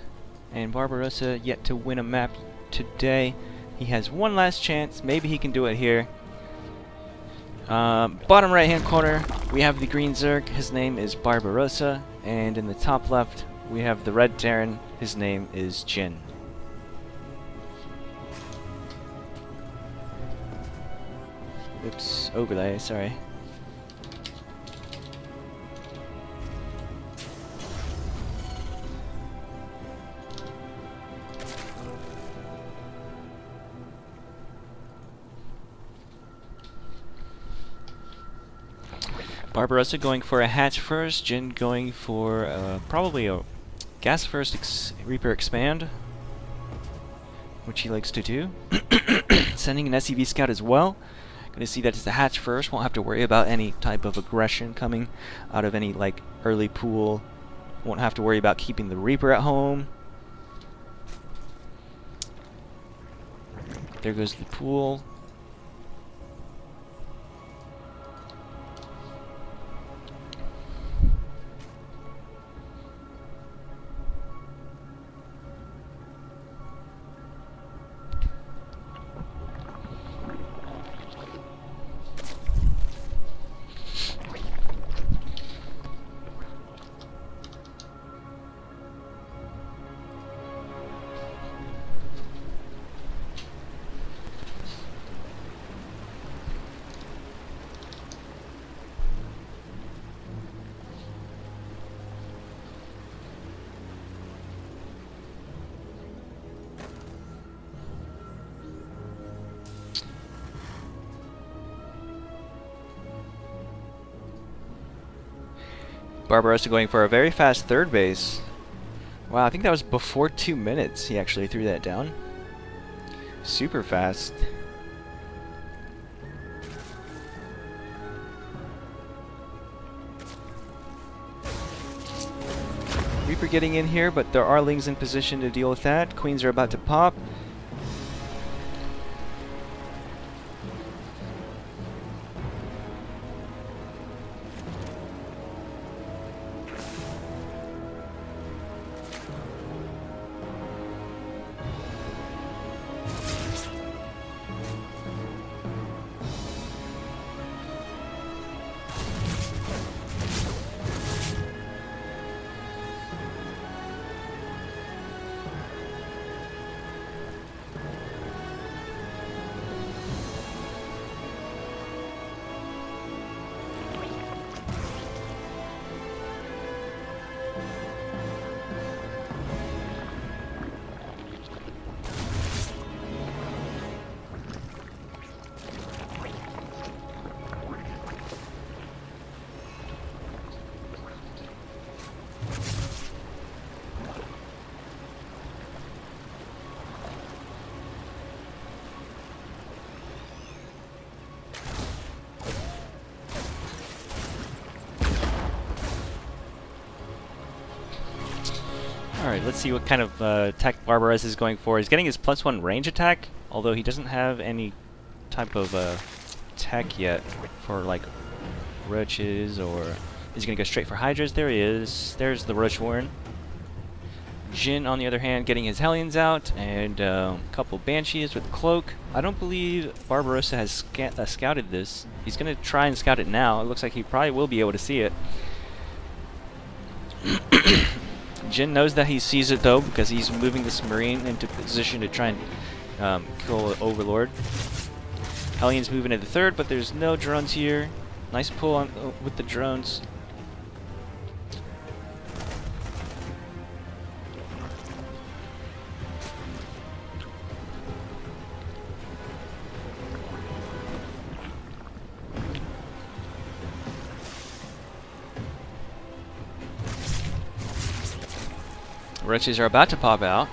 and Barbarossa yet to win a map today. He has one last chance. Maybe he can do it here. Bottom right hand corner, we have the green Zerg. His name is Barbarossa. And in the top left, we have the red Terran. His name is Jin. Oops, overlay, sorry. Barbarossa going for a hatch first, Jin going for probably a gas first Reaper expand, which he likes to do. Sending an SCV scout as well. Gonna see that it's the hatch first, won't have to worry about any type of aggression coming out of any like early pool. Won't have to worry about keeping the Reaper at home. There goes the pool. Barbarossa going for a very fast third base. Wow, I think that was before 2 minutes he actually threw that down. Super fast. Reaper getting in here, but there are Lings in position to deal with that. Queens are about to pop. Alright, let's see what kind of attack Barbarossa is going for. He's getting his +1 range attack, although he doesn't have any type of tech yet for like roaches, or is he going to go straight for Hydras? There he is. There's the Roach Warren. Jin, on the other hand, getting his Hellions out, and a couple Banshees with Cloak. I don't believe Barbarossa has scouted this. He's going to try and scout it now. It looks like he probably will be able to see it. Jin knows that he sees it though, because he's moving this Marine into position to try and kill Overlord. Hellions moving into the third, but there's no drones here. Nice pull on with the drones. Roaches are about to pop out.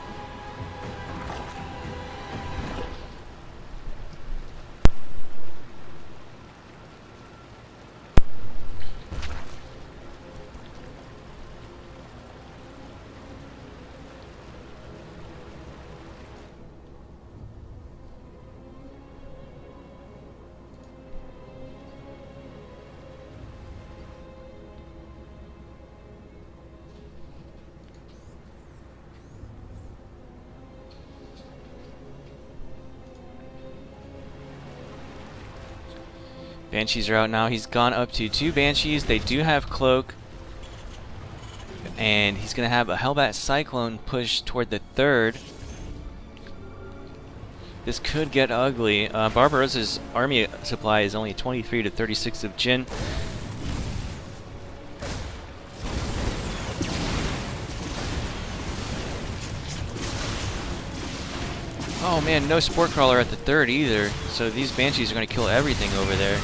Banshees are out now. He's gone up to 2 Banshees. They do have Cloak. And he's going to have a Hellbat Cyclone push toward the 3rd. This could get ugly. Barbarossa's army supply is only 23 to 36 of Jin. Oh man, no Spore Crawler at the 3rd either. So these Banshees are going to kill everything over there.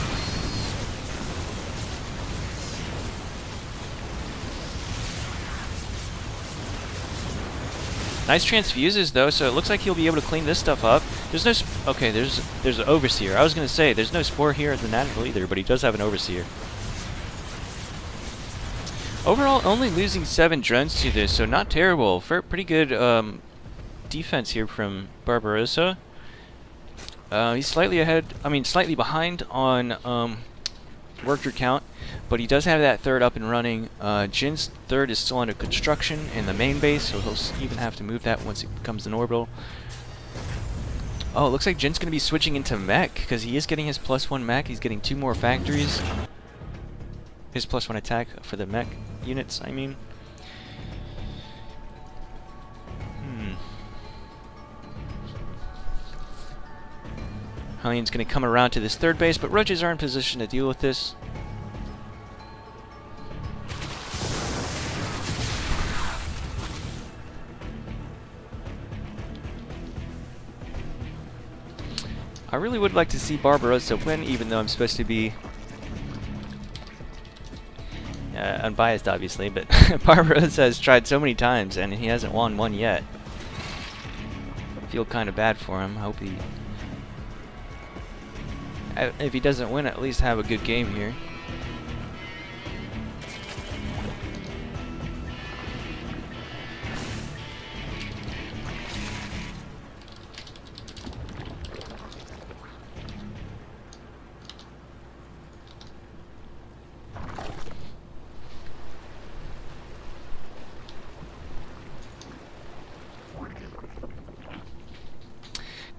Nice transfuses though, so it looks like he'll be able to clean this stuff up. There's no okay, there's an Overseer. I was gonna say there's no Spore here at the Natural either, but he does have an Overseer. Overall, only losing 7 drones to this, so not terrible. For pretty good defense here from Barbarossa. He's slightly ahead. I mean, slightly behind on worker count, but he does have that 3rd up and running. Jin's 3rd is still under construction in the main base, so he'll even have to move that once it becomes an orbital. Oh, it looks like Jin's going to be switching into mech, because he is getting his +1 mech. He's getting 2 more factories. His +1 attack for the mech units, I mean. Hellion's going to come around to this 3rd base, but Roaches are in position to deal with this. I really would like to see Barbarossa win, even though I'm supposed to be unbiased, obviously, but Barbarossa has tried so many times, and he hasn't won one yet. I feel kind of bad for him. I hope he... if he doesn't win, at least have a good game here.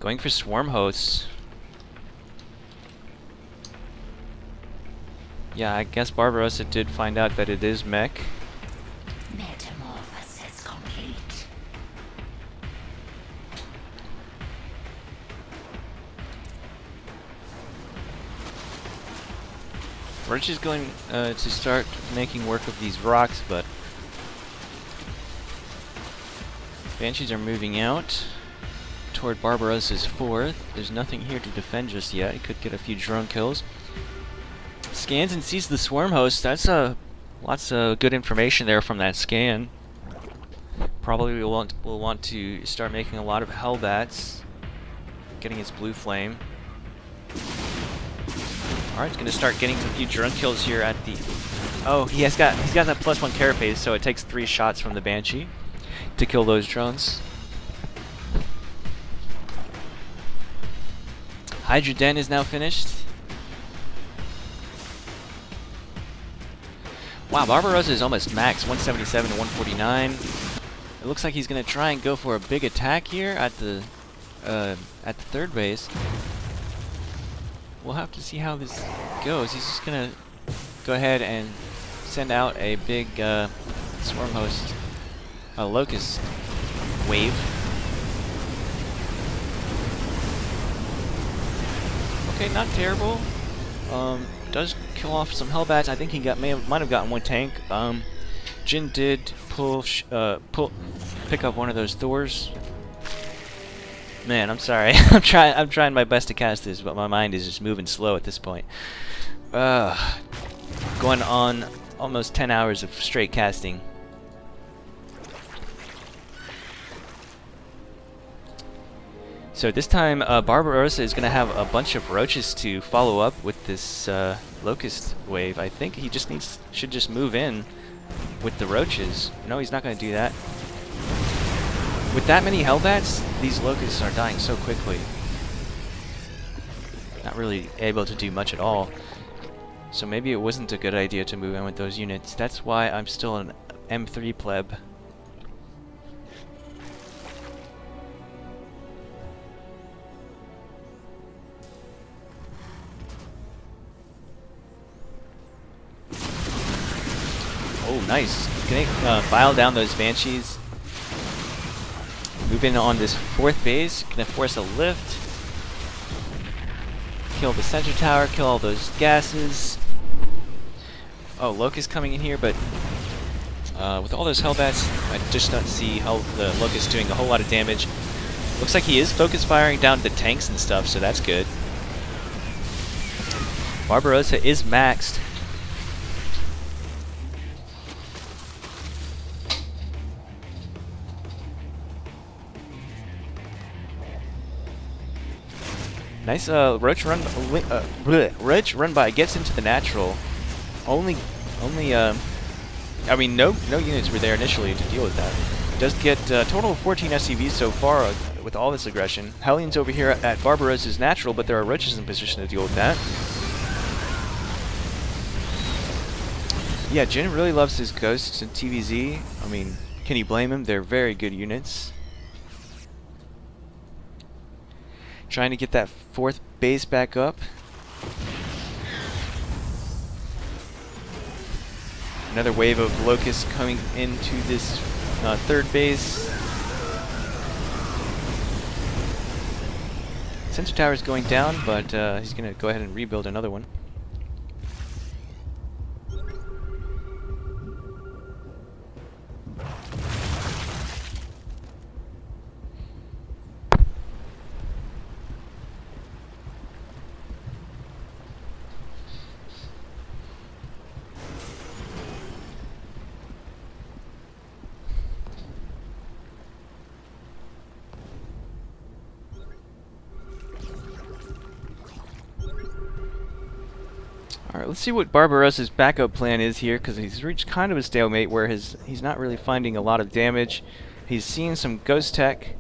Going for swarm hosts. Yeah, I guess Barbarossa did find out that it is mech. Metamorphosis complete. We're just going to start making work of these rocks, but Banshees are moving out toward Barbarossa's 4th. There's nothing here to defend just yet. He could get a few drone kills. Scans and sees the swarm host. That's lots of good information there from that scan. Probably we'll want to start making a lot of Hellbats. Getting his blue flame. Alright, he's gonna start getting a few drone kills here at the... Oh, he's got that +1 carapace, so it takes 3 shots from the Banshee to kill those drones. Hydra Den is now finished. Wow, Barbarossa is almost max, 177 to 149. It looks like he's gonna try and go for a big attack here at the 3rd base. We'll have to see how this goes. He's just gonna go ahead and send out a big swarm host, a locust wave. Okay, not terrible. Does kill off some Hellbats. I think he might have gotten 1 tank. Jin did pick up one of those Thors. Man, I'm sorry. I'm trying my best to cast this, but my mind is just moving slow at this point. Going on almost 10 hours of straight casting. So this time, Barbarossa is going to have a bunch of roaches to follow up with this locust wave. I think he just should just move in with the roaches. No, he's not going to do that. With that many Hellbats, these locusts are dying so quickly. Not really able to do much at all. So maybe it wasn't a good idea to move in with those units. That's why I'm still an M3 pleb. nice. Gonna file down those Banshees. Move in on this 4th base. Gonna force a lift. Kill the center tower. Kill all those gases. Oh, Locust coming in here, but with all those Hellbats, I just don't see how the Locust doing a whole lot of damage. Looks like he is focus firing down the tanks and stuff, so that's good. Barbarossa is maxed. Nice Roach run by, gets into the natural. I mean, no units were there initially to deal with that. Does get a total of 14 SCVs so far with all this aggression. Hellions over here at Barbarossa's natural, but there are Roaches in position to deal with that. Yeah, Jin really loves his Ghosts and TVZ. I mean, can you blame him? They're very good units. Trying to get that 4th base back up. Another wave of Locusts coming into this 3rd base. Sensor tower is going down, but he's going to go ahead and rebuild another one. Alright, let's see what Barbarossa's backup plan is here, because he's reached kind of a stalemate where he's not really finding a lot of damage. He's seeing some ghost tech.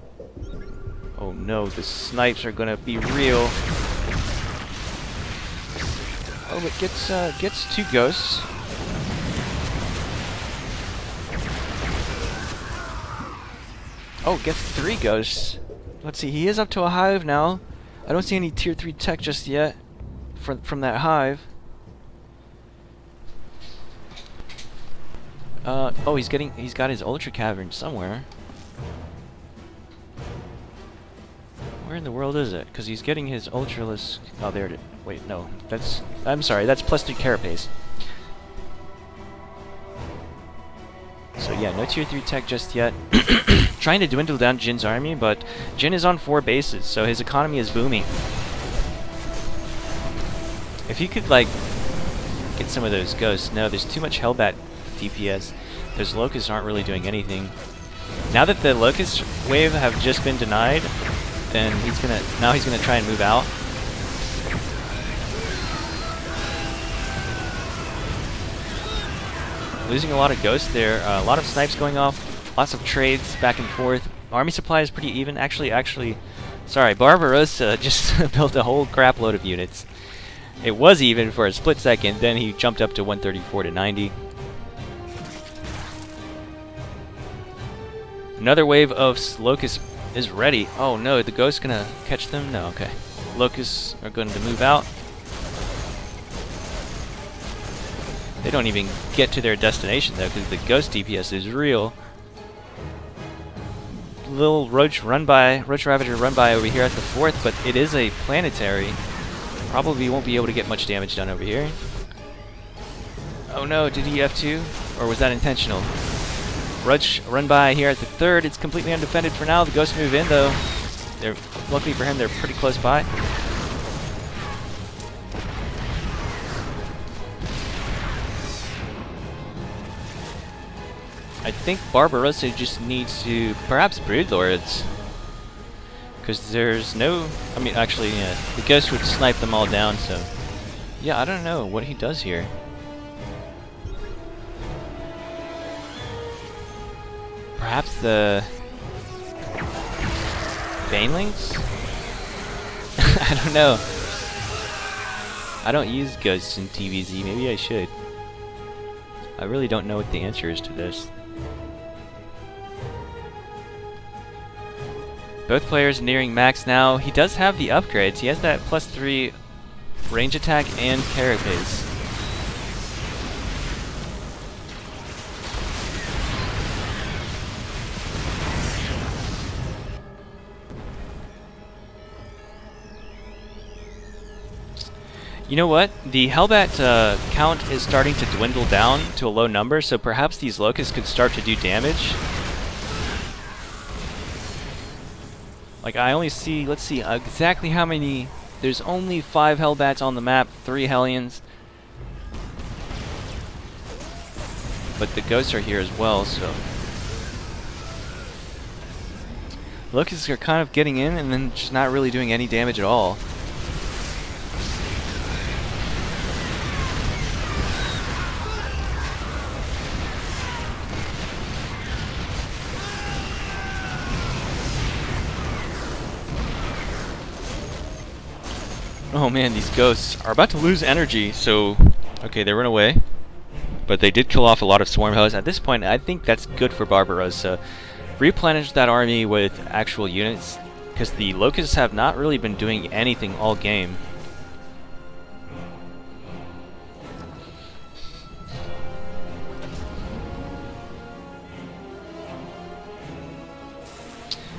Oh no, the snipes are gonna be real. Oh, it gets 2 ghosts. Oh, gets 3 ghosts. Let's see, he is up to a hive now. I don't see any tier 3 tech just yet from that hive. Oh, he's got his Ultra Cavern somewhere. Where in the world is it? Because he's getting his Ultraless... Oh, there it is. Wait, no. I'm sorry, that's +3 Carapace. So yeah, no tier 3 tech just yet. Trying to dwindle down Jin's army, but Jin is on 4 bases, so his economy is booming. If he could, like, get some of those ghosts... No, there's too much Hellbat DPS. Those Locusts aren't really doing anything. Now that the Locust wave have just been denied, then he's gonna try and move out. Losing a lot of ghosts there, a lot of snipes going off, lots of trades back and forth. Army supply is pretty even. Actually, sorry, Barbarossa just built a whole crap load of units. It was even for a split second, then he jumped up to 134 to 90. Another wave of Locusts is ready. Oh no, the Ghost's gonna catch them? No, okay. Locusts are going to move out. They don't even get to their destination though, because the Ghost DPS is real. Little Roach Ravager run by over here at the 4th, but it is a planetary. Probably won't be able to get much damage done over here. Oh no, did he F2? Or was that intentional? Roach run by here at the 3rd. It's completely undefended for now. The Ghosts move in though. Luckily for him, they're pretty close by. I think Barbarossa just needs to perhaps Broodlords. Because there's no... I mean, actually, yeah, the Ghost would snipe them all down, so... Yeah, I don't know what he does here. Perhaps the... Banelings? I don't know. I don't use Ghosts in TVZ, maybe I should. I really don't know what the answer is to this. Both players nearing max now. He does have the upgrades. He has that +3 range attack and carapace. You know what? The Hellbat count is starting to dwindle down to a low number, so perhaps these locusts could start to do damage. Like, I only see, let's see, exactly how many. There's only 5 Hellbats on the map, 3 Hellions. But the ghosts are here as well, so. Locusts are kind of getting in and then just not really doing any damage at all. Oh man, these ghosts are about to lose energy, so... Okay, they run away. But they did kill off a lot of swarm hosts. At this point, I think that's good for Barbarossa. Replenish that army with actual units, because the locusts have not really been doing anything all game.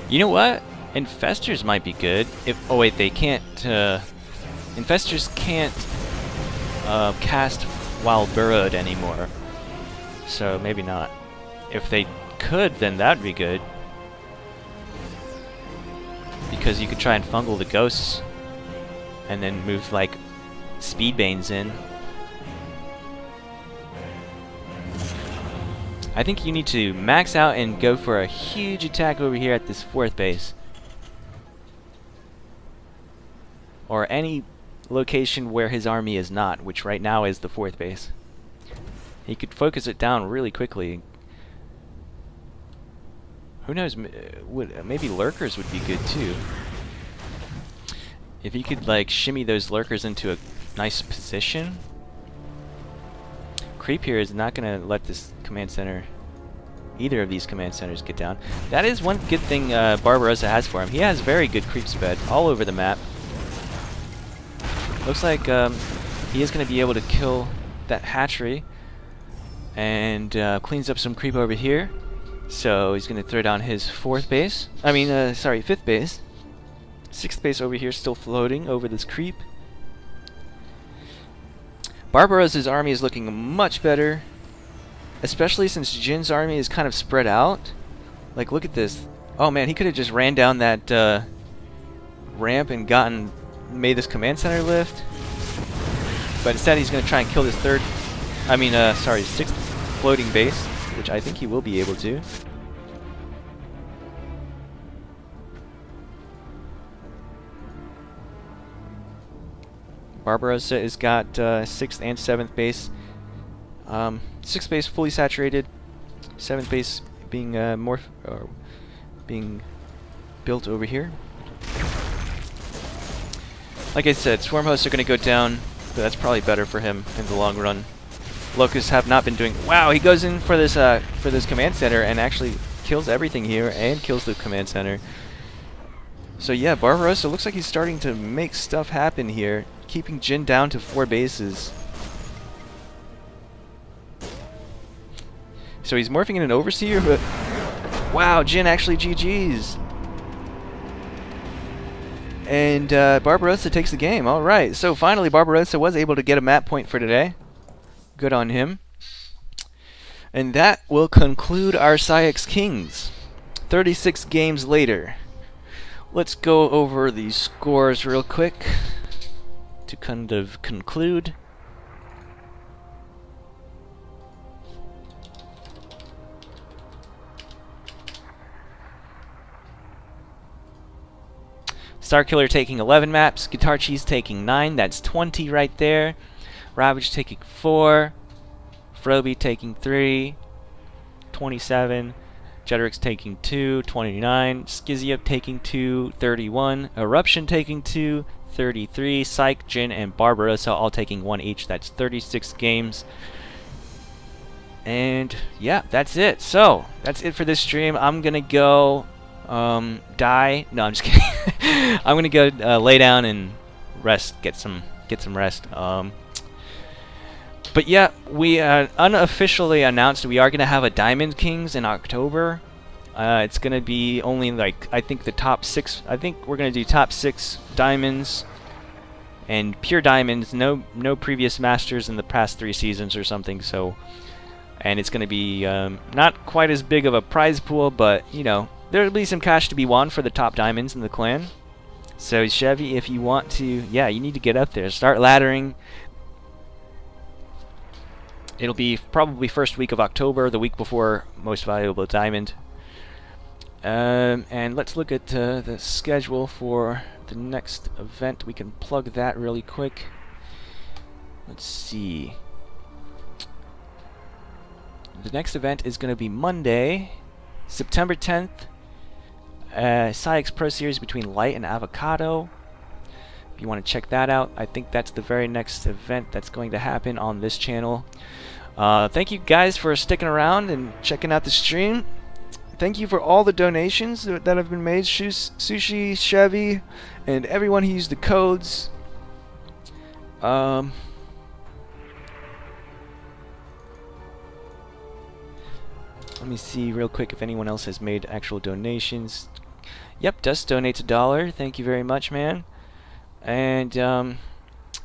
You know what? Infestors might be good. If oh wait, they can't. Infestors can't cast while burrowed anymore, so maybe not. If they could, then that'd be good, because you could try and fungal the ghosts and then move like Speedbanes in. I think you need to max out and go for a huge attack over here at this 4th base, or any location where his army is not, which right now is the 4th base. He could focus it down really quickly. Who knows, maybe lurkers would be good too. If you could like shimmy those lurkers into a nice position. Creep here is not going to let this command center, either of these command centers, get down. That is one good thing Barbarossa has for him. He has very good creep sped all over the map. Looks like he is going to be able to kill that hatchery and cleans up some creep over here. So he's going to throw down his 4th base. I mean, sorry, 5th base. 6th base over here still floating over this creep. Barbarossa's army is looking much better, especially since Jin's army is kind of spread out. Like, look at this. Oh man, he could have just ran down that ramp and made this command center lift. But instead he's going to try and kill this 6th floating base, which I think he will be able to. Barbarossa has got 6th and 7th base. 6th base fully saturated. 7th base being being built over here. Like I said, swarm hosts are going to go down, but that's probably better for him in the long run. Locusts have not been doing. Wow, he goes in for this command center and actually kills everything here and kills the command center. So yeah, Barbarossa looks like he's starting to make stuff happen here, keeping Jin down to 4 bases. So he's morphing in an overseer, but wow, Jin actually GG's. And Barbarossa takes the game. All right, so finally Barbarossa was able to get a map point for today. Good on him. And that will conclude our PsiX Kings. 36 games later. Let's go over the scores real quick to kind of conclude. Starkiller taking 11 maps, Guitar Cheese taking 9, that's 20 right there. Ravage taking 4, Froby taking 3, 27, Jetrix taking 2, 29, Skizzy taking 2, 31, Eruption taking 2, 33, Psych, Jin, and Barbarossa all taking 1 each. That's 36 games. And yeah, that's it. So, that's it for this stream. I'm gonna go die. No, I'm just kidding. I'm gonna go lay down and rest, get some rest. But yeah, we unofficially announced we are gonna have a Diamond Kings in October. It's gonna be only like I think the top 6. I think we're gonna do top 6 diamonds, and pure diamonds. No previous masters in the past 3 seasons or something. So, and it's going to be not quite as big of a prize pool, but you know, there'll be some cash to be won for the top diamonds in the clan. So Chevy, if you want to, yeah, you need to get up there. Start laddering. It'll be probably first week of October, the week before Most Valuable Diamond. And let's look at the schedule for the next event. We can plug that really quick. Let's see. The next event is going to be Monday, September 10th. PsiX Pro Series between Light and Avocado. If you want to check that out, I think that's the very next event that's going to happen on this channel. Thank you guys for sticking around and checking out the stream. Thank you for all the donations that have been made. Sushi, Chevy, and everyone who used the codes. Let me see real quick if anyone else has made actual donations. Yep, Dust donates $1. Thank you very much, man. And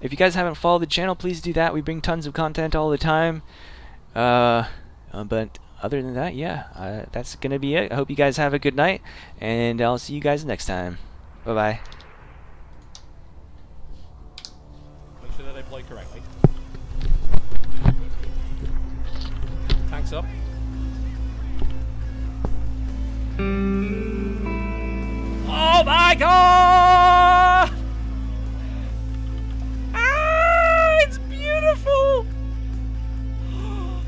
if you guys haven't followed the channel, please do that. We bring tons of content all the time. But other than that, yeah, that's gonna be it. I hope you guys have a good night, and I'll see you guys next time. Bye bye. Make sure that they play correctly. Tanks up. Oh my god! Ah, it's beautiful!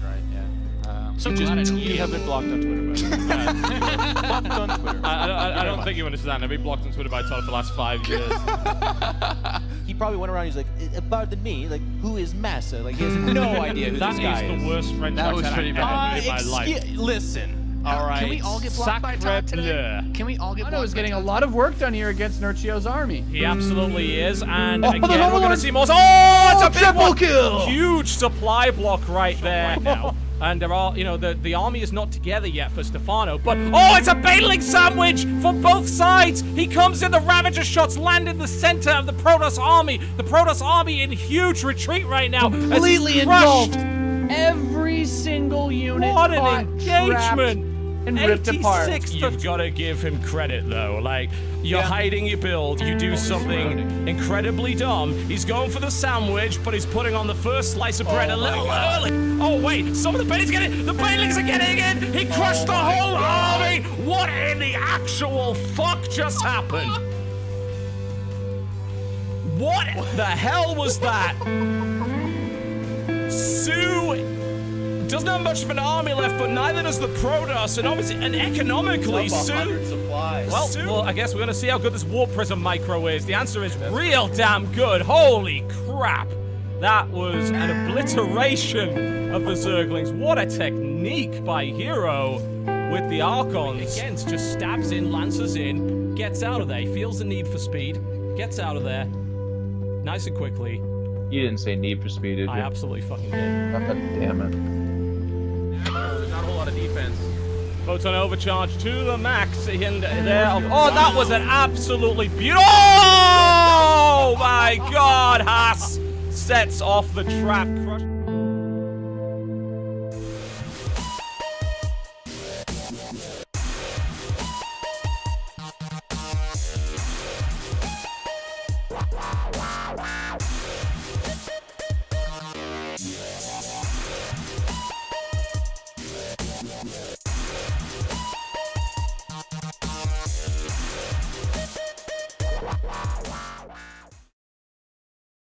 Right, yeah. So You have been blocked on Twitter, by the way. Blocked on Twitter. I don't think you understand. I've been blocked on Twitter by Todd for the last 5 years. He probably went around, he's like, pardon me, like, who is Massa? Like, he has no idea who this guy That is the worst French accent I've ever heard in my life. Listen. All right. Can we all get blocked by Todd today? Can we all get blocked? I was getting a lot of work done here against Nurchio's army. He absolutely is, and again, we're going to see more. Oh, it's a big triple one. Kill! Huge supply block right there now. And there are, you know, the army is not together yet for Stefano, but oh, it's a battling sandwich for both sides. He comes in, the Ravager shots land in the center of the Protoss army. The Protoss army in huge retreat right now. Completely engulfed. Every single unit. What an engagement! And ripped apart. You've got to give him credit, though. Like, you're hiding your build, you do something incredibly dumb. He's going for the sandwich, but he's putting on the first slice of bread a little early. Oh, wait, some of the baitings getting, the baitings are getting in. He crushed the whole army. What in the actual fuck just happened? What the hell was that? Sue doesn't have much of an army left, but neither does the Protoss, and obviously, and economically, well, I guess we're gonna see how good this Warp Prism micro is. The answer is real damn good. Holy crap! That was an obliteration of the Zerglings. What a technique by Hero with the Archons. Again, just stabs in, lances in, gets out of there. He feels the need for speed, gets out of there, nice and quickly. You didn't say need for speed, did you? I absolutely fucking did. God damn it. There's not a whole lot of defense. Photon overcharge to the max in there. Oh, that was an absolutely beautiful. Oh my god, Haas sets off the trap. Crush.